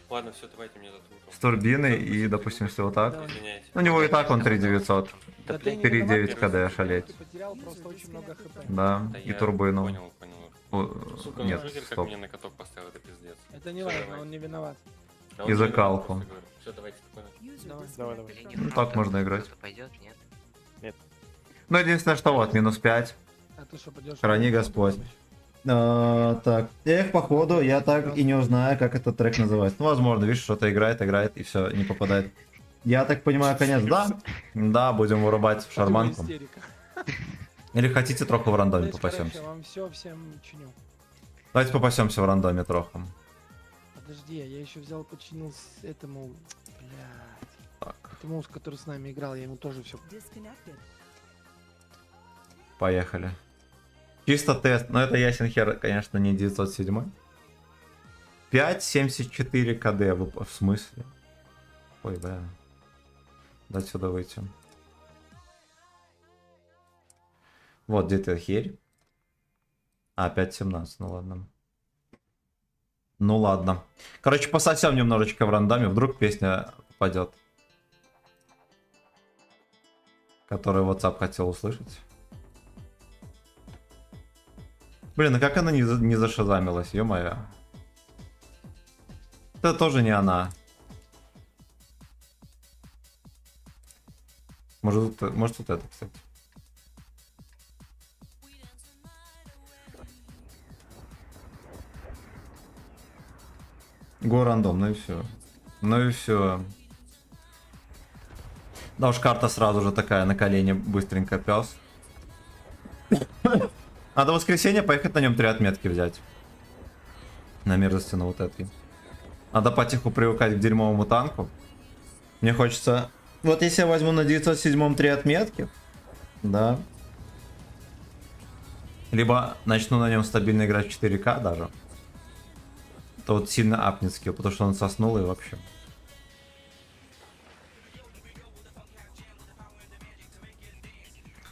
Вот Ладно, все, давайте мне затрутом. С турбиной и, допустим, если вот так. Извиняйте. У него и так он 3900. Да ты не 4,9 виноват, КД шалеть. ты потерял просто очень много хп. Да, Да и я турбину. Понял. О, Сука, нет, ну Джокер как стоп. мне на каток поставил, это пиздец. Это не важно, он не виноват. Да И он закалку. Все, давайте спокойно. Давай. Ну, так можно играть. Пойдет, нет? Ну, единственное, что вот, минус 5. А ты что, пойдешь? Храни Господь. Так, я их походу, я так и не узнаю, как этот трек называется. Ну, возможно, видишь, что-то играет, и все, не попадает. Я так понимаю, конец, да? Да, будем вырубать в шарманку. Истерика. Или хотите троху в рандоме Знаете, короче, попасемся? я вам все всем чиню. Давайте попасемся в рандоме трохом. Подожди, я еще взял, починил с этому, блядь, Так, этому, с который с нами играл, я ему тоже все. Disconnected. поехали. Чисто тест, но это ясен хер, конечно, не 907. 5,74 КД, в смысле? Ой, бля. Дать сюда выйти. Вот где-то херь. А, 5.17, ну ладно. Ну ладно. Короче, пососем немножечко в рандоме, вдруг песня попадет. Которую WhatsApp хотел услышать. Блин, а как она не зашазамилась, ё-моё. Это тоже не она. Может вот это, кстати. Го рандом, ну и все. Ну и все. Да уж карта сразу же такая на колени, быстренько пес. А до воскресенья поехать на нем 3 отметки взять. На мерзости на вот этой. Надо потиху привыкать к дерьмовому танку. Мне хочется... Вот если я возьму на 907 3 отметки. Да. Либо начну на нем стабильно играть в 4К даже. То вот сильно апнет скилл, потому что он соснул и вообще.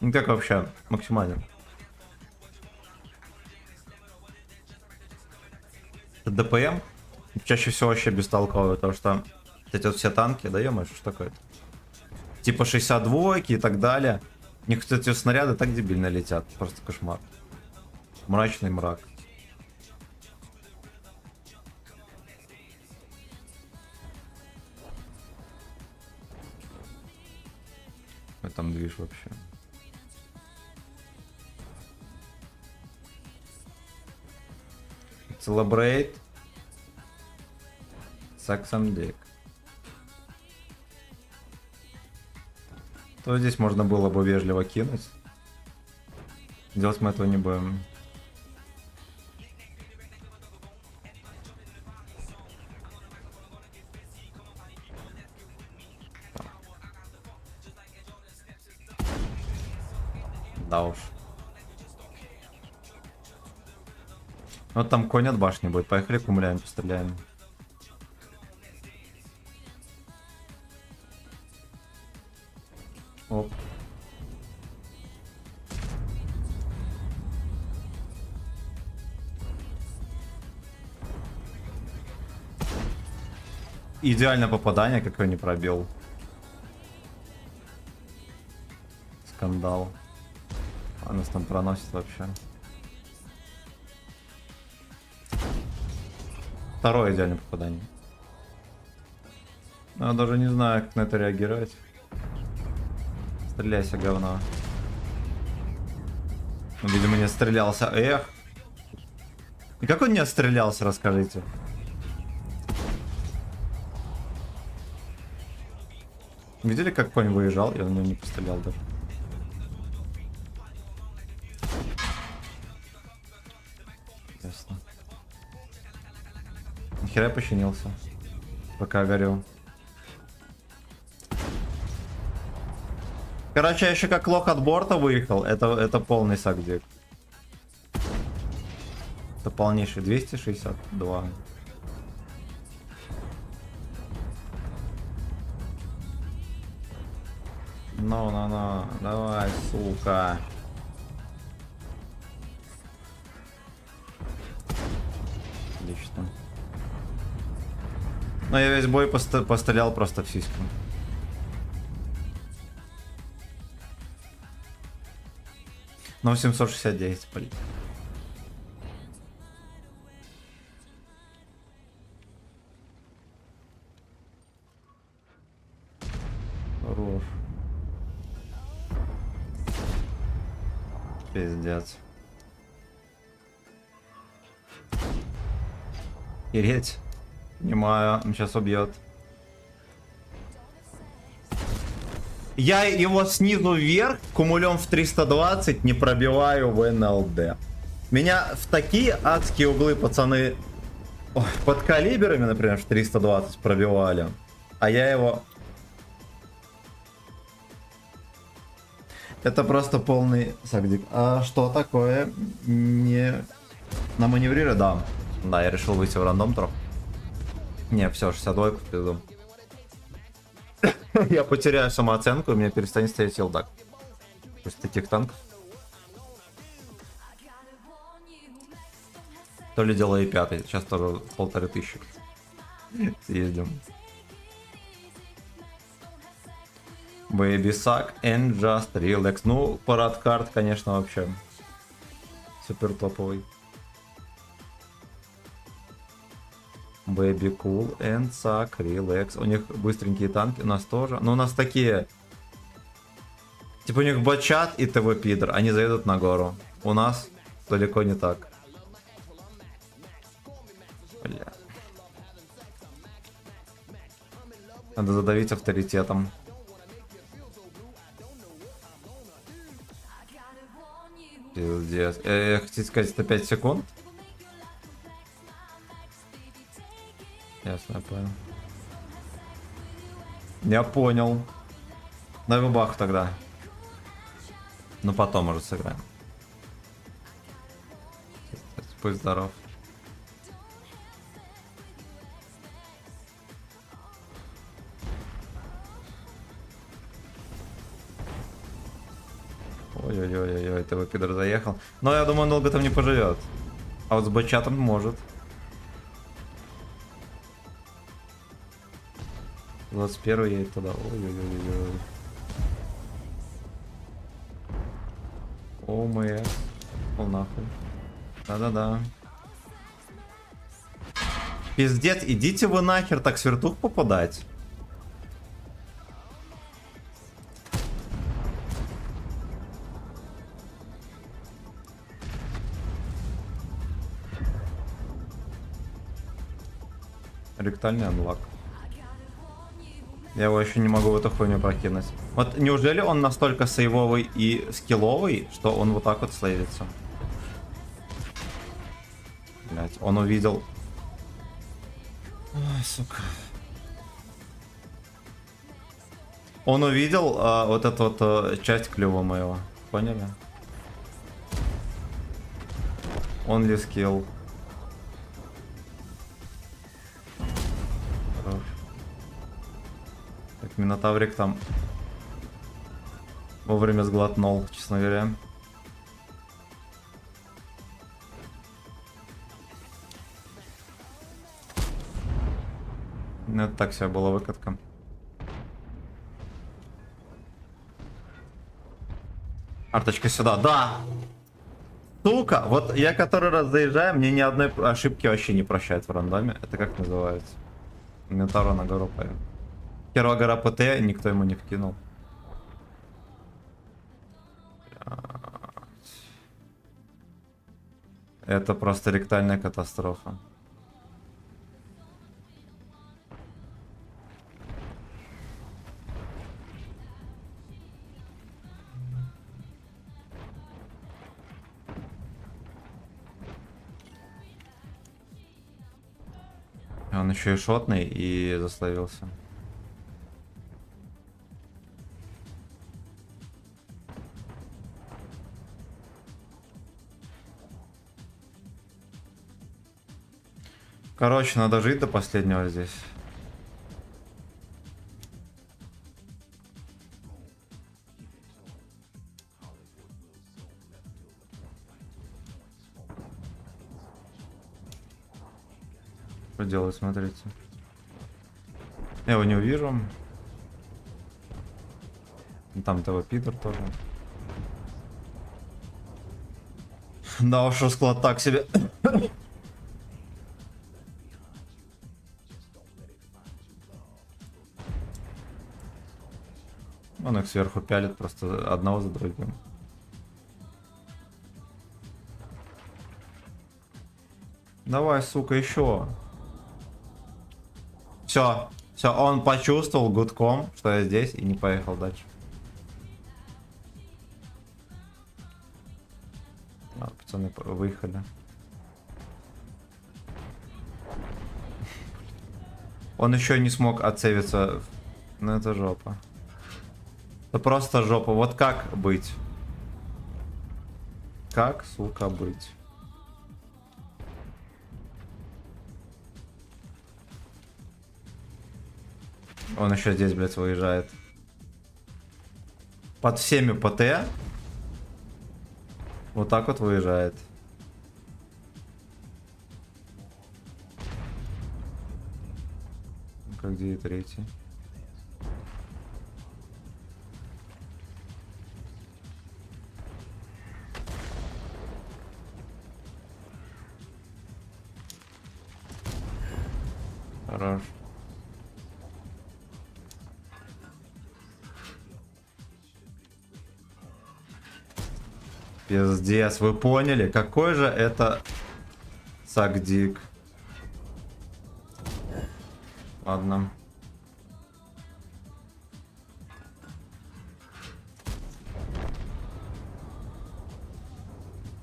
Ну как вообще максимально. ДПМ чаще всего вообще бестолковый, потому что эти вот все танки, да ё-моё, что ж такое-то? Типа 62 и так далее. У них, кстати, снаряды так дебильно летят, просто кошмар. Мрачный мрак. Там движ вообще. Celebrate. Suck some dick. То здесь можно было бы вежливо кинуть. Делать мы этого не будем. Да уж. Вот там конь от башни будет. Поехали кумляем, постреляем. Оп. Идеальное попадание, как я не пробил. Скандал. А нас там проносит вообще. Второе идеальное попадание. Я даже не знаю, как на это реагировать. Стреляйся, говно. Видимо, не отстрелялся. Эх. И как он не отстрелялся, расскажите. Видели, как конь выезжал? Я на него не пострелял даже. Ясно. Нихера я починился. Пока горел. Короче, я еще как лох от борта выехал. Это полный сагдик. Это полнейший. 262. Ну, давай, сука. Отлично. Но я весь бой пострелял просто в сиську. Но 769, блин. Хорош. Пиздец. Переть. Понимаю, он сейчас убьет. Я его снизу вверх кумулем в 320 не пробиваю в НЛД. Меня в такие адские углы, пацаны, под калибрами, например, в 320 пробивали. А я его... Это просто полный сагдик. А что такое? Не... На маневрире, да. Да, я решил выйти в рандом троп. Не, все, 62 в пизду. Я потеряю самооценку, и мне перестанет стоять силдак. После таких танков. То ли дело и 5, сейчас тоже 1500. Съездим. Baby suck and just relax. Ну, парад карт, конечно, вообще супер топовый. Baby cool and suck relax. У них быстренькие танки, у нас тоже. Но у нас такие... Типа у них бачат и ТВ пидор, они заедут на гору. У нас далеко не так. Бля. Надо задавить авторитетом. Пиздец. Я хотел сказать, это 5 секунд. Ясно, я понял. Я понял. На выбах тогда. Ну потом уже сыграем. Будь здоров. Ой-ой-ой-ой, этого пидор заехал. Но я думаю, он долго там не поживет. А вот с бачатом может. 21 едет туда. Ой-ой-ой-ой. О, мэ. О, нахуй. Да-да-да. Пиздец, идите вы нахер так с вертух попадать. Ректальный анлак. Я его еще не могу в эту хуйню прокинуть. Вот неужели он настолько сейвовый и скилловый, что он вот так вот слейвится? Блять, он увидел... Ой, сука. Он увидел вот эту вот часть клюва моего. Поняли? Он ли скилл? Так, Минотаврик там вовремя сглотнул, честно говоря. Ну, это так себе была выкатка. Арточка сюда, да! Сука! Вот я который раз заезжаю, мне ни одной ошибки вообще не прощают в рандоме. Это как называется? Минотавра на гору поехал. Первая гора ПТ, никто ему не вкинул. Это просто ректальная катастрофа. Он еще и шотный и засловился. Короче, надо жить до последнего здесь. Что делать, смотрите. Я его не увижу. Там того Питер тоже. Да уж, расклад так себе. Он их сверху пялит просто одного за другим. Давай, сука, еще. Все, он почувствовал гудком, что я здесь, и не поехал дальше. Пацаны выехали. Он еще не смог отсейвиться. Ну это жопа. Это просто жопа. Вот как быть? Как, сука, быть? Он еще здесь, блядь, выезжает. Под всеми ПТ. Вот так вот выезжает. Как где и третий? Хорош. Пиздец, вы поняли, какой же это сагдик? Ладно.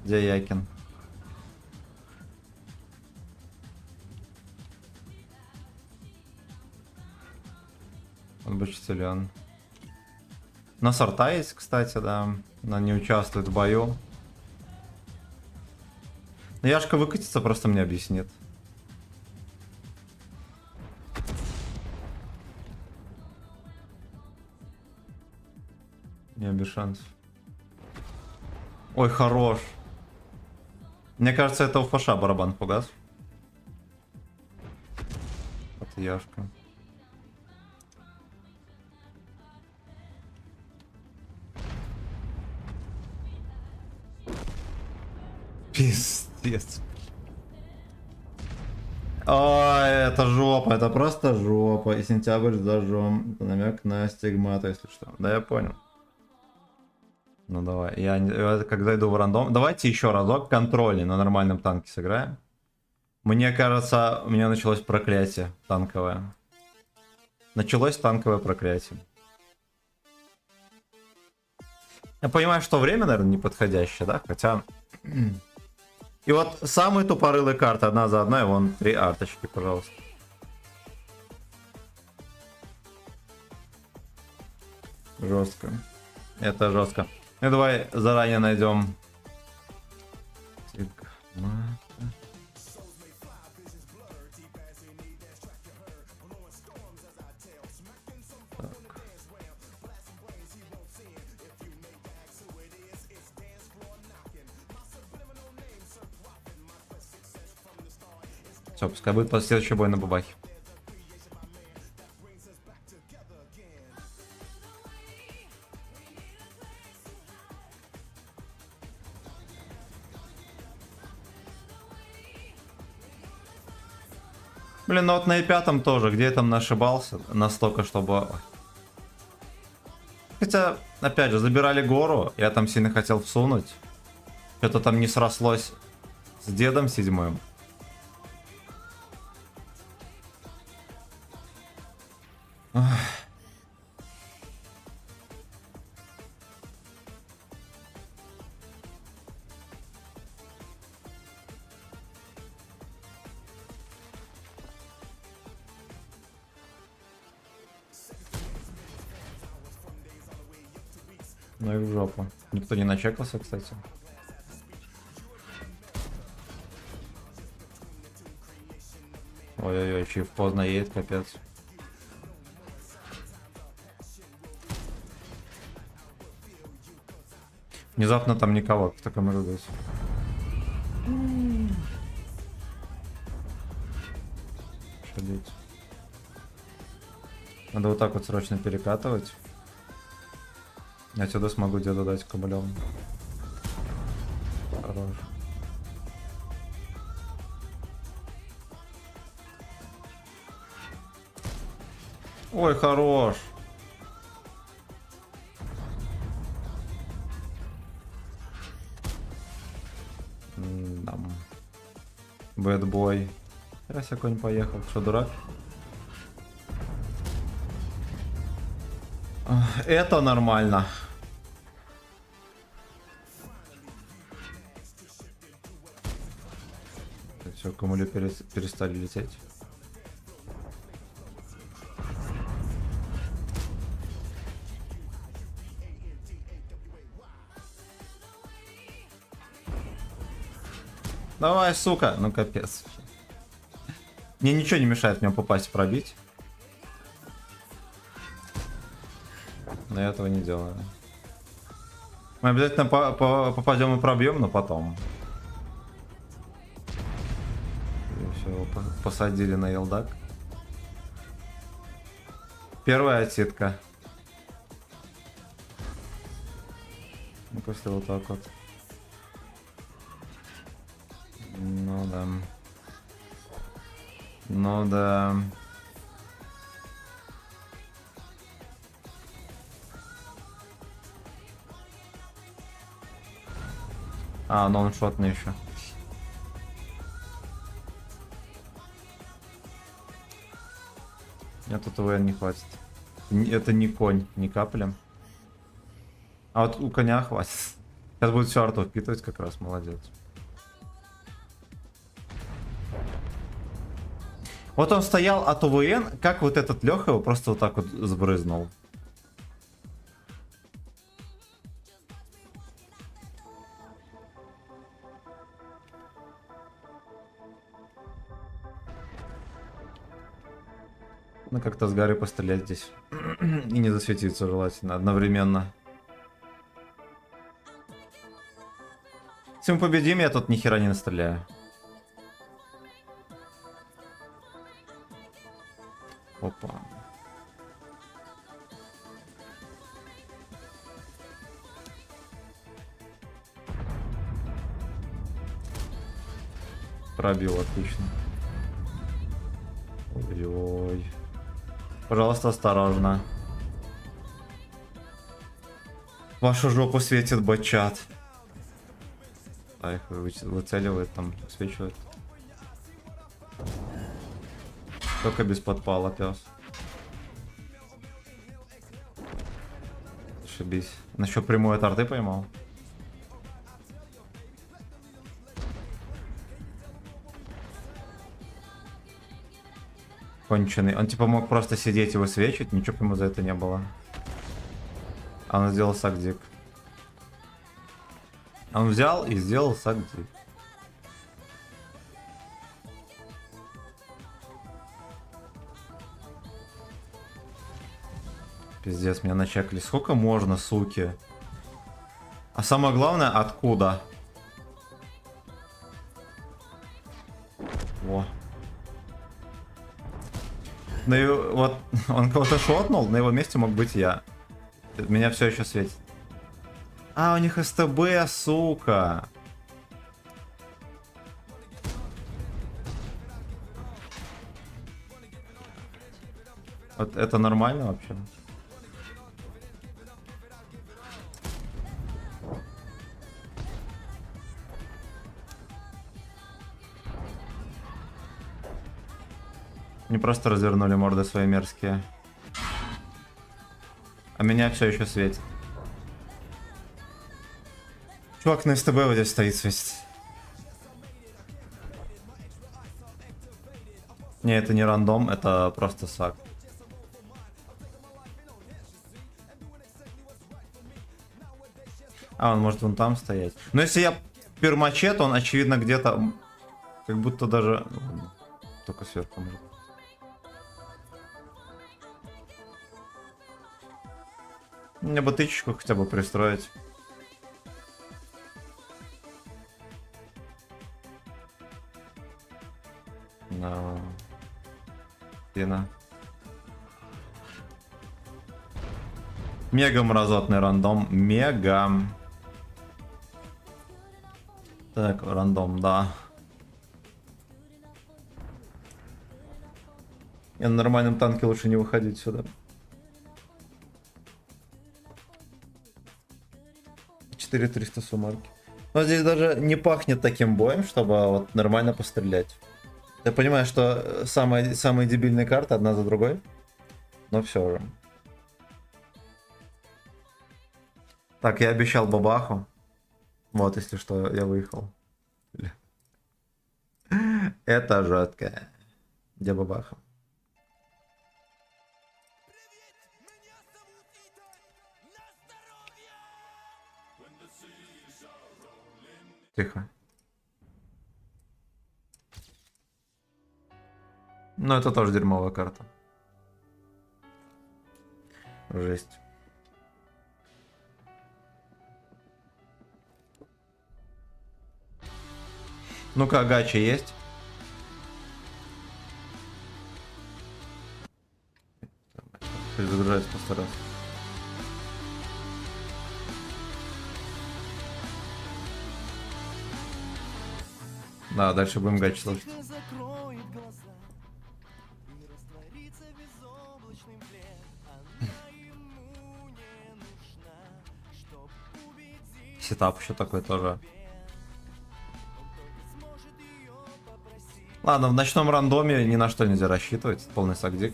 Где Якин? Он бочтелен. На сорта есть, кстати, да. Она не участвует в бою. Но Яшка выкатится, просто мне объяснит. Не, без шансов. Ой, хорош. Мне кажется, это у Фаша барабан погас. Это Яшка. Пиздец. Ой, это жопа, это просто жопа. И сентябрь зажжем. Это намек на стигмату, если что. Да, я понял. Ну давай, я как зайду в рандом. Давайте еще разок контроле на нормальном танке сыграем. Мне кажется, у меня началось проклятие танковое. Началось танковое проклятие. Я понимаю, что время, наверное, неподходящее, да? Хотя... И вот самые тупорылые карты одна за одной, вон 3 арточки, пожалуйста. Жестко. Это жестко. Ну давай заранее найдем. Все, пускай будет следующий бой на бабахе. Блин, ну вот на E5 тоже, где я там ошибался настолько, чтобы... Хотя, опять же, забирали гору, я там сильно хотел всунуть. Что-то там не срослось с дедом 7-м. Ну и в жопу. Никто не начекался, кстати. Ой-ой-ой, Чиф поздно едет, капец. Внезапно там никого, кто камеру дает. Шалить. Надо вот так вот срочно перекатывать. Я отсюда смогу деду дать Кобылеву. Хорош. Ой, хорош. Бэтбой. Раз я конь поехал. Что, дурак? Это нормально. Все, камулю перестали лететь. Давай, сука. Ну, капец. Мне ничего не мешает в него попасть, пробить. Но я этого не делаю. Мы обязательно попадем и пробьем, но потом. Все, посадили на елдак. Первая отсидка. Ну, после вот так вот. Ну да. Ну да. А, ноншотный еще. Нет, тут ВН не хватит. Это не конь, ни капля. А вот у коня хватит. Сейчас будет все арту впитывать, как раз, молодец. Вот он стоял от УВН, как вот этот Леха его просто вот так вот сбрызнул. Ну как-то с горы пострелять здесь. И не засветиться желательно одновременно. Если мы победим, я тут ни хера не настреляю. Опа. Пробил, отлично. Ой-ой. Пожалуйста, осторожно. Вашу жопу светит бочат. А их выцеливает, там, свечивает. Только без подпала, пес. Ошибись. Он еще прямой от арты поймал. Конченый. Он типа мог просто сидеть и высвечивать, ничего бы ему за это не было. А он сделал сагдик. Он взял и сделал сагдик. Пиздец, меня начекали. Сколько можно, суки? А самое главное, откуда? Во. Ну и вот он кого-то шотнул, на его месте мог быть я. Меня все еще светит. А, у них СТБ, сука. Вот это нормально вообще? Не просто развернули морды свои мерзкие. А меня все еще светит. Чувак на СТБ вот здесь стоит, светит. Не, это не рандом, это просто сак. А, он может вон там стоять. Но если я пермачет, он очевидно где-то... Как будто даже... Только сверху может. Мне бы тычечку хотя бы пристроить. На. Пина. Мега мразотный рандом. Мега. Так, рандом, да. Я на нормальном танке лучше не выходить сюда. 4300 сумарки. Но здесь даже не пахнет таким боем, чтобы вот нормально пострелять. Я понимаю, что самые дебильные карты одна за другой. Но все же. Так, я обещал бабаху. Вот, если что, я выехал. Это жестко. Где бабаха? Тихо. Ну, это тоже дерьмовая карта. Жесть. Ну-ка, гачи есть? Перезагружается постараться. Да, дальше будем гачи слушать. Сетап еще такой тоже. Ладно, в ночном рандоме ни на что нельзя рассчитывать. Полный сагдик.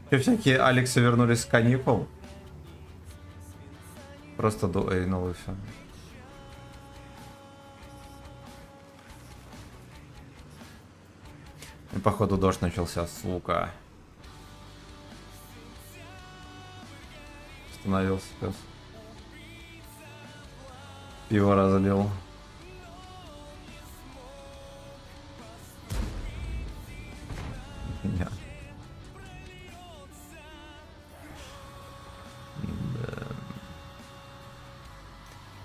И всякие Алексы вернулись с каникул. Просто дуэйнул и все. И походу дождь начался, сука. Остановился пес. Пиво разлил. Меня.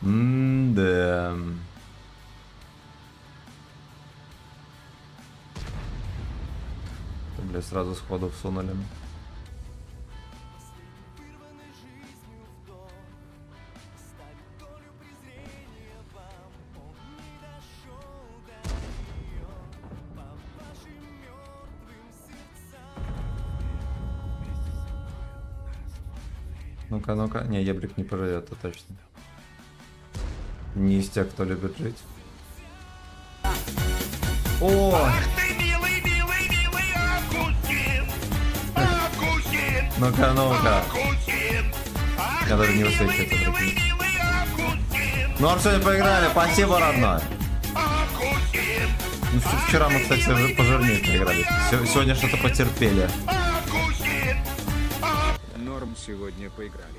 Да. Бля, сразу сходу всунули. Ну-ка, ну-ка. Не, ебрик не поживет, это точно. Не из тех, кто любит жить. О! Ах ты, милый, милый, милый Августин! Августин! Ну-ка, ну-ка. Августин! Я даже не высвечиваю, прикинь. Ну, а сегодня поиграли, спасибо, родной. Ну, вчера мы, кстати, уже пожирнее поиграли. Сегодня что-то потерпели. Норм сегодня поиграли.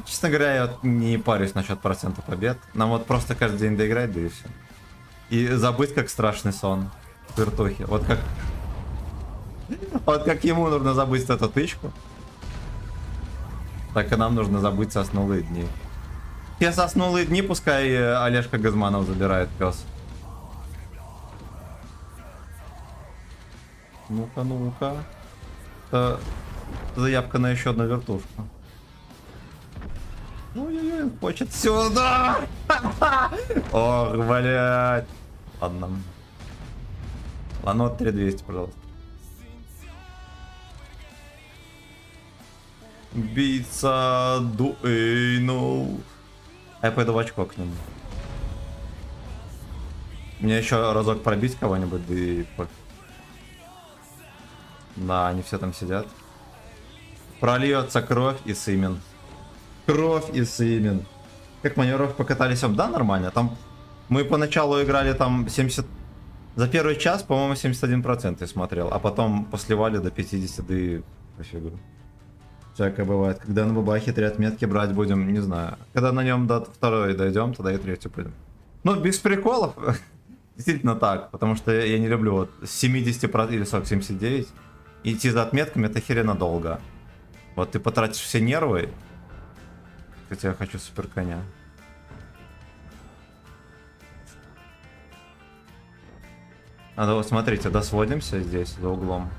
Честно говоря, я вот не парюсь насчет процента побед. Нам вот просто каждый день доиграть, да и все. И забыть, как страшный сон в вертухе. Вот как... Вот как ему нужно забыть эту тычку, так и нам нужно забыть соснулые дни. Те соснулые дни пускай Олежка Газманов забирает, пес. Ну-ка, ну-ка. Это заявка на еще одну вертушку. Ой-ой-ой, хочет сюда! Ох, блядь. Ладно. Ладно, вот 3200, пожалуйста. Бийца дуэйнул. А я пойду в очко к нему. Мне еще разок пробить кого-нибудь, да и... Да, они все там сидят. Прольется кровь и сымен. Кровь и сымен. Как маневров покатались? Да, нормально. Там мы поначалу играли там 70... За первый час, по-моему, 71% я смотрел. А потом посливали до 50, да и пофигу. Всякое бывает. Когда на бабахе 3 отметки брать будем, не знаю. Когда на нем до второй дойдем, тогда и третью пойдем. Ну, без приколов. Действительно так. Потому что я не люблю вот с 70% или 79. Идти за отметками это херенно долго. Вот ты потратишь все нервы. Хотя я хочу супер коня. А вот смотрите, досводимся здесь, за углом.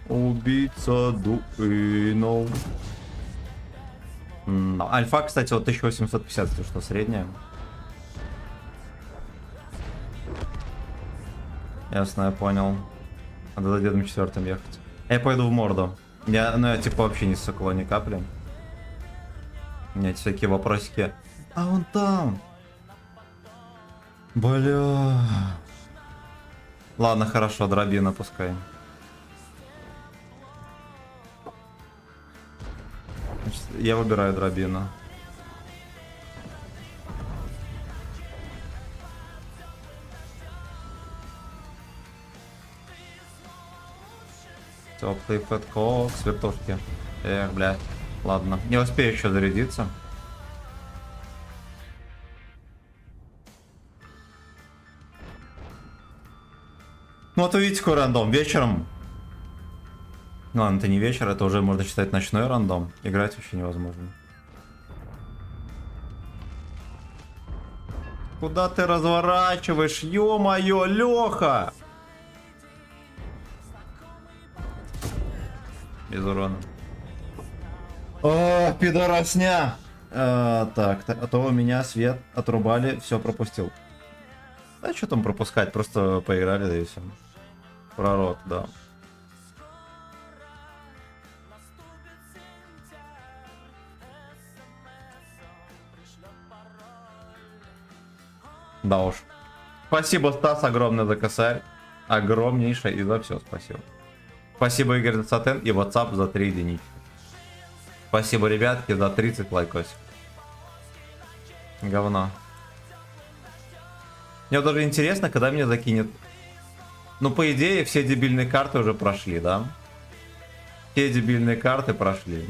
Убийца дуинов. Альфа, кстати, вот 1850, если что, средняя. Ясно, я понял. Надо за дедом четвертым ехать. Я пойду в морду. Я типа вообще не ссыкло ни капли. У меня всякие вопросики. А он там. Бля. Ладно, хорошо, дробина пускай. Значит, я выбираю дробину. Теплый фэткок с вертушки. Эх, бля. Ладно. Не успею еще зарядиться. Ну вот увидите, какой рандом. Вечером. Ну ладно, это не вечер, это уже можно считать ночной рандом. Играть вообще невозможно. Куда ты разворачиваешь? Ё-моё, Лёха! Без урона. О, пидоросня! Так, а то у меня свет отрубали, все пропустил. А что там пропускать? Просто поиграли, да и все. Пророк, да. Да уж. Спасибо, Стас, огромное за косарь. Огромнейшее и за все спасибо. Спасибо, Игорь, за сатен и WhatsApp за 3 единички. Спасибо, ребятки, за 30 лайкосик. Говно. Мне даже интересно, когда меня закинет. Ну, по идее, все дебильные карты уже прошли, да? Все дебильные карты прошли.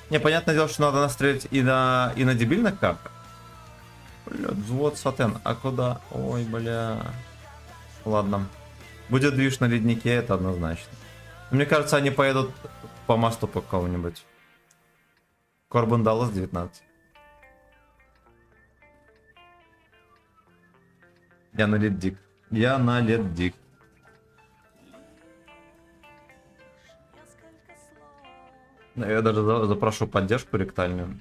Не, понятное дело, что надо настрелить и на дебильных картах. Бля, взвод сатен. А куда? Ой, бля. Ладно. Будет движ на леднике, это однозначно. Мне кажется, они поедут по мосту по какому-нибудь. Корбан Даллас 19. Я на леддик. Я на леддик. Я даже запрошу поддержку ректальную.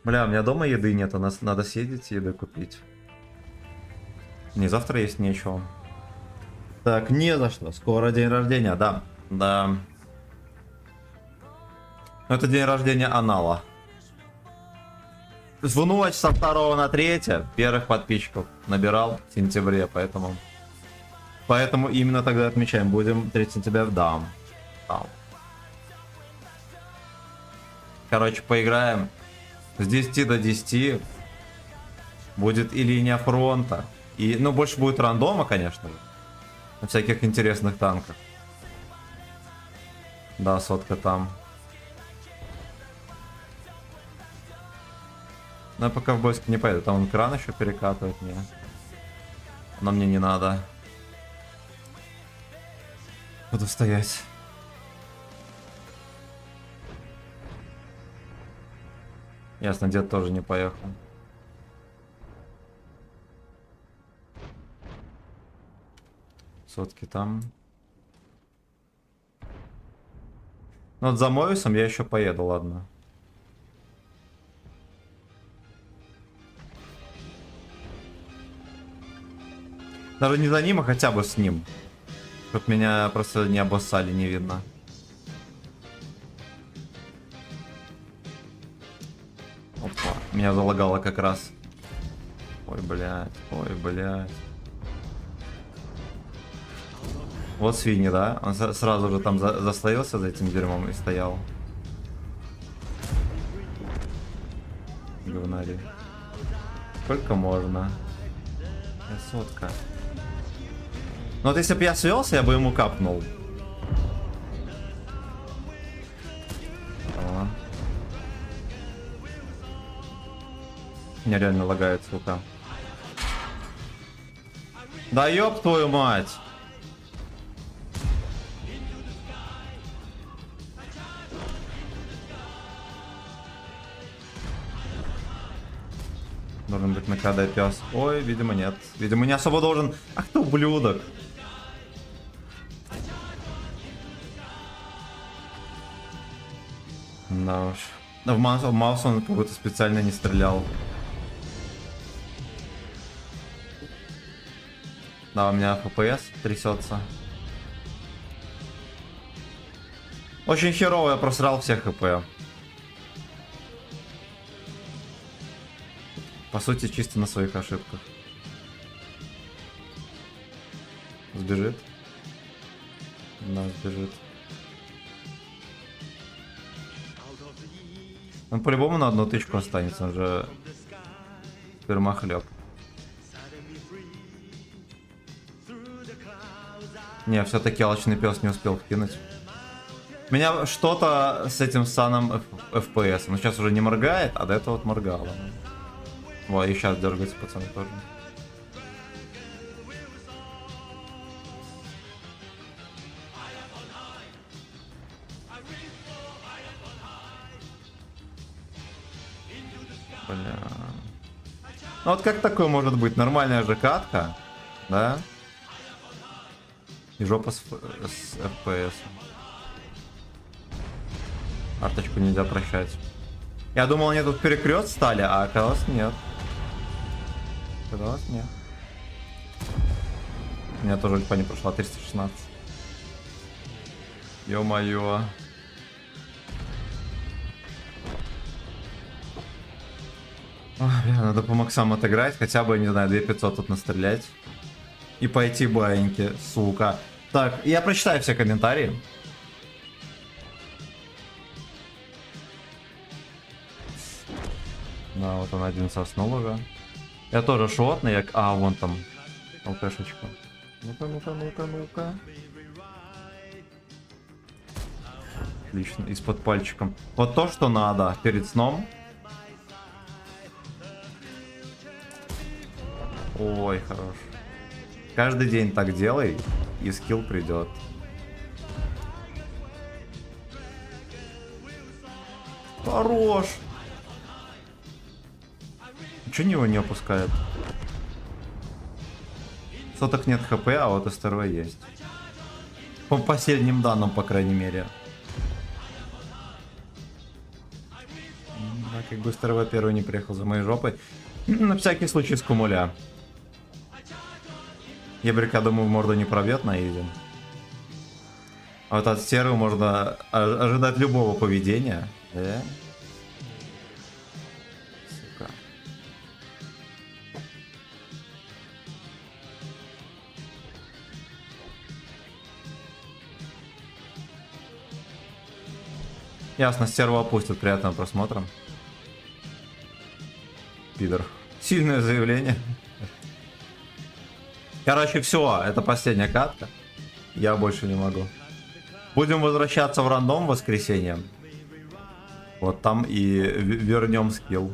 Бля, у меня дома еды нет, у нас надо съездить еды купить. Не, завтра есть нечего. Так, не за что. Скоро день рождения, да. Да. Но это день рождения анала. В ночь со 2 на 3 первых подписчиков набирал в сентябре, поэтому именно тогда отмечаем. Будем 3 сентября, да. Короче, поиграем. С 10 до 10 будет и линия фронта. И, ну, больше будет рандома, конечно же. На всяких интересных танках. Да, сотка там. Но я пока в бойск не поеду. Там он кран еще перекатывает мне. Но мне не надо. Буду стоять. Ясно, дед тоже не поехал. Сотки там. Ну вот за Мовисом я еще поеду, ладно. Даже не за ним, а хотя бы с ним. Чтоб меня просто не обоссали, не видно. Опа, меня залагало как раз. Ой, блядь, ой, блядь. Вот свиньи, да? Он сразу же там заслоился за этим дерьмом и стоял. Говнари. Сколько можно? Сотка. Ну вот если бы я свелся, я бы ему капнул. О. Меня реально лагает, сука. Да ёб твою мать! Должен быть на КД пес. Ой, видимо нет. Видимо не особо должен. Ах ты ублюдок. Да уж. В Маус он как будто специально не стрелял. Да, у меня FPS трясется. Очень херово, я просрал всех ХП. По сути, чисто на своих ошибках. Сбежит. Да, сбежит. Он по-любому на одну тычку останется, он же пермахлеб. Не, все-таки алчный пес не успел вкинуть. Меня что-то с этим саном FPS. Он сейчас уже не моргает, а до этого вот моргало. Во, и сейчас дергается пацаны тоже. Бля. Ну вот как такое может быть? Нормальная же катка, да? И жопа с FPS. Арточку нельзя прощать. Я думал, они тут перекрест стали, а оказалось нет. Оказалось нет. У меня тоже альфа не прошла, 316. Ё-моё. Бля, надо по максам отыграть, хотя бы, не знаю, 2500 тут настрелять. И пойти баиньки, сука. Так, я прочитаю все комментарии. Да, вот он один соснул уже. Я тоже шотный, як... А, вон там. ЛПшечка. Ну-ка, ну-ка, ну-ка, ну-ка. Отлично, из-под пальчиком. Вот то, что надо перед сном. Ой, хорош. Каждый день так делай, и скилл придет. Хорош. Чего его не опускает? Соток нет хп, а вот СТРВ есть. По последним данным, по крайней мере. Да, как бы СТРВ первый не приехал за моей жопой. На всякий случай с кумуля. Ебрика, думаю, в морду не пробьет на изи. А вот от стервы можно ожидать любого поведения. Да? Сука. Ясно, стерву опустят. Приятного просмотра. Пидор. Сильное заявление. Короче, все, это последняя катка. Я больше не могу. Будем возвращаться в рандом в воскресенье. Вот там и вернем скилл.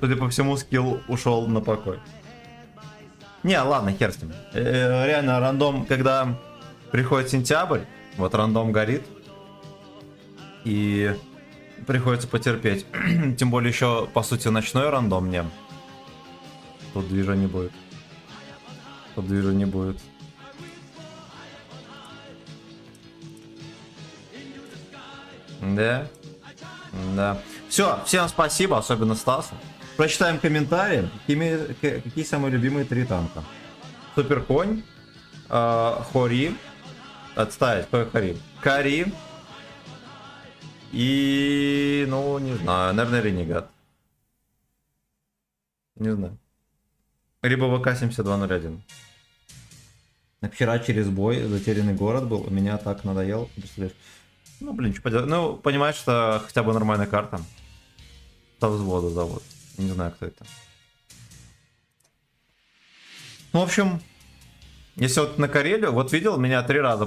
Судя по всему, скилл ушел на покой. Не, ладно, хер с ним. Реально, рандом, когда приходит сентябрь, вот рандом горит. И приходится потерпеть. Тем более еще, по сути, ночной рандом мне. Тут движа не будет. Тут движа не будет. Да. Да. Все, всем спасибо, особенно Стасу. Прочитаем комментарии. Какие самые любимые 3 танка? Суперконь, Хори. Отставить, какой Хори? Кари. И, ну, не знаю, наверное, Ренегат. Не знаю. Либо ВК-7201. Вчера через бой затерянный город был, у меня так надоел, представляешь? Ну, блин, что поделать? Ну, понимаешь, что хотя бы нормальная карта. Со взвода зовут. Не знаю, кто это. Ну, в общем, если вот на Карелию, вот видел, меня 3 раза,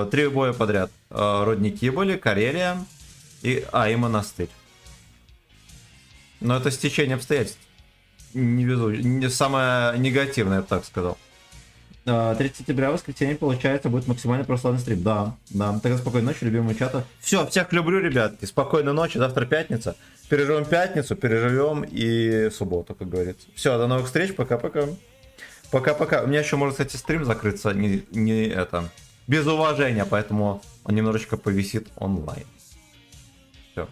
3 боя подряд. Родники были, Карелия и Монастырь. Но это стечение обстоятельств. Не везу. Не самое негативное, я бы так сказал. 3 сентября, воскресенье, получается, будет максимально прославный стрим. Да, да. Тогда спокойной ночи, любимые чата. Все, всех люблю, ребятки. Спокойной ночи, завтра пятница. Переживем пятницу, переживем и субботу, как говорится. Все, до новых встреч, пока-пока. Пока-пока. У меня еще может, кстати, стрим закрыться, не это, без уважения, поэтому он немножечко повисит онлайн. Все.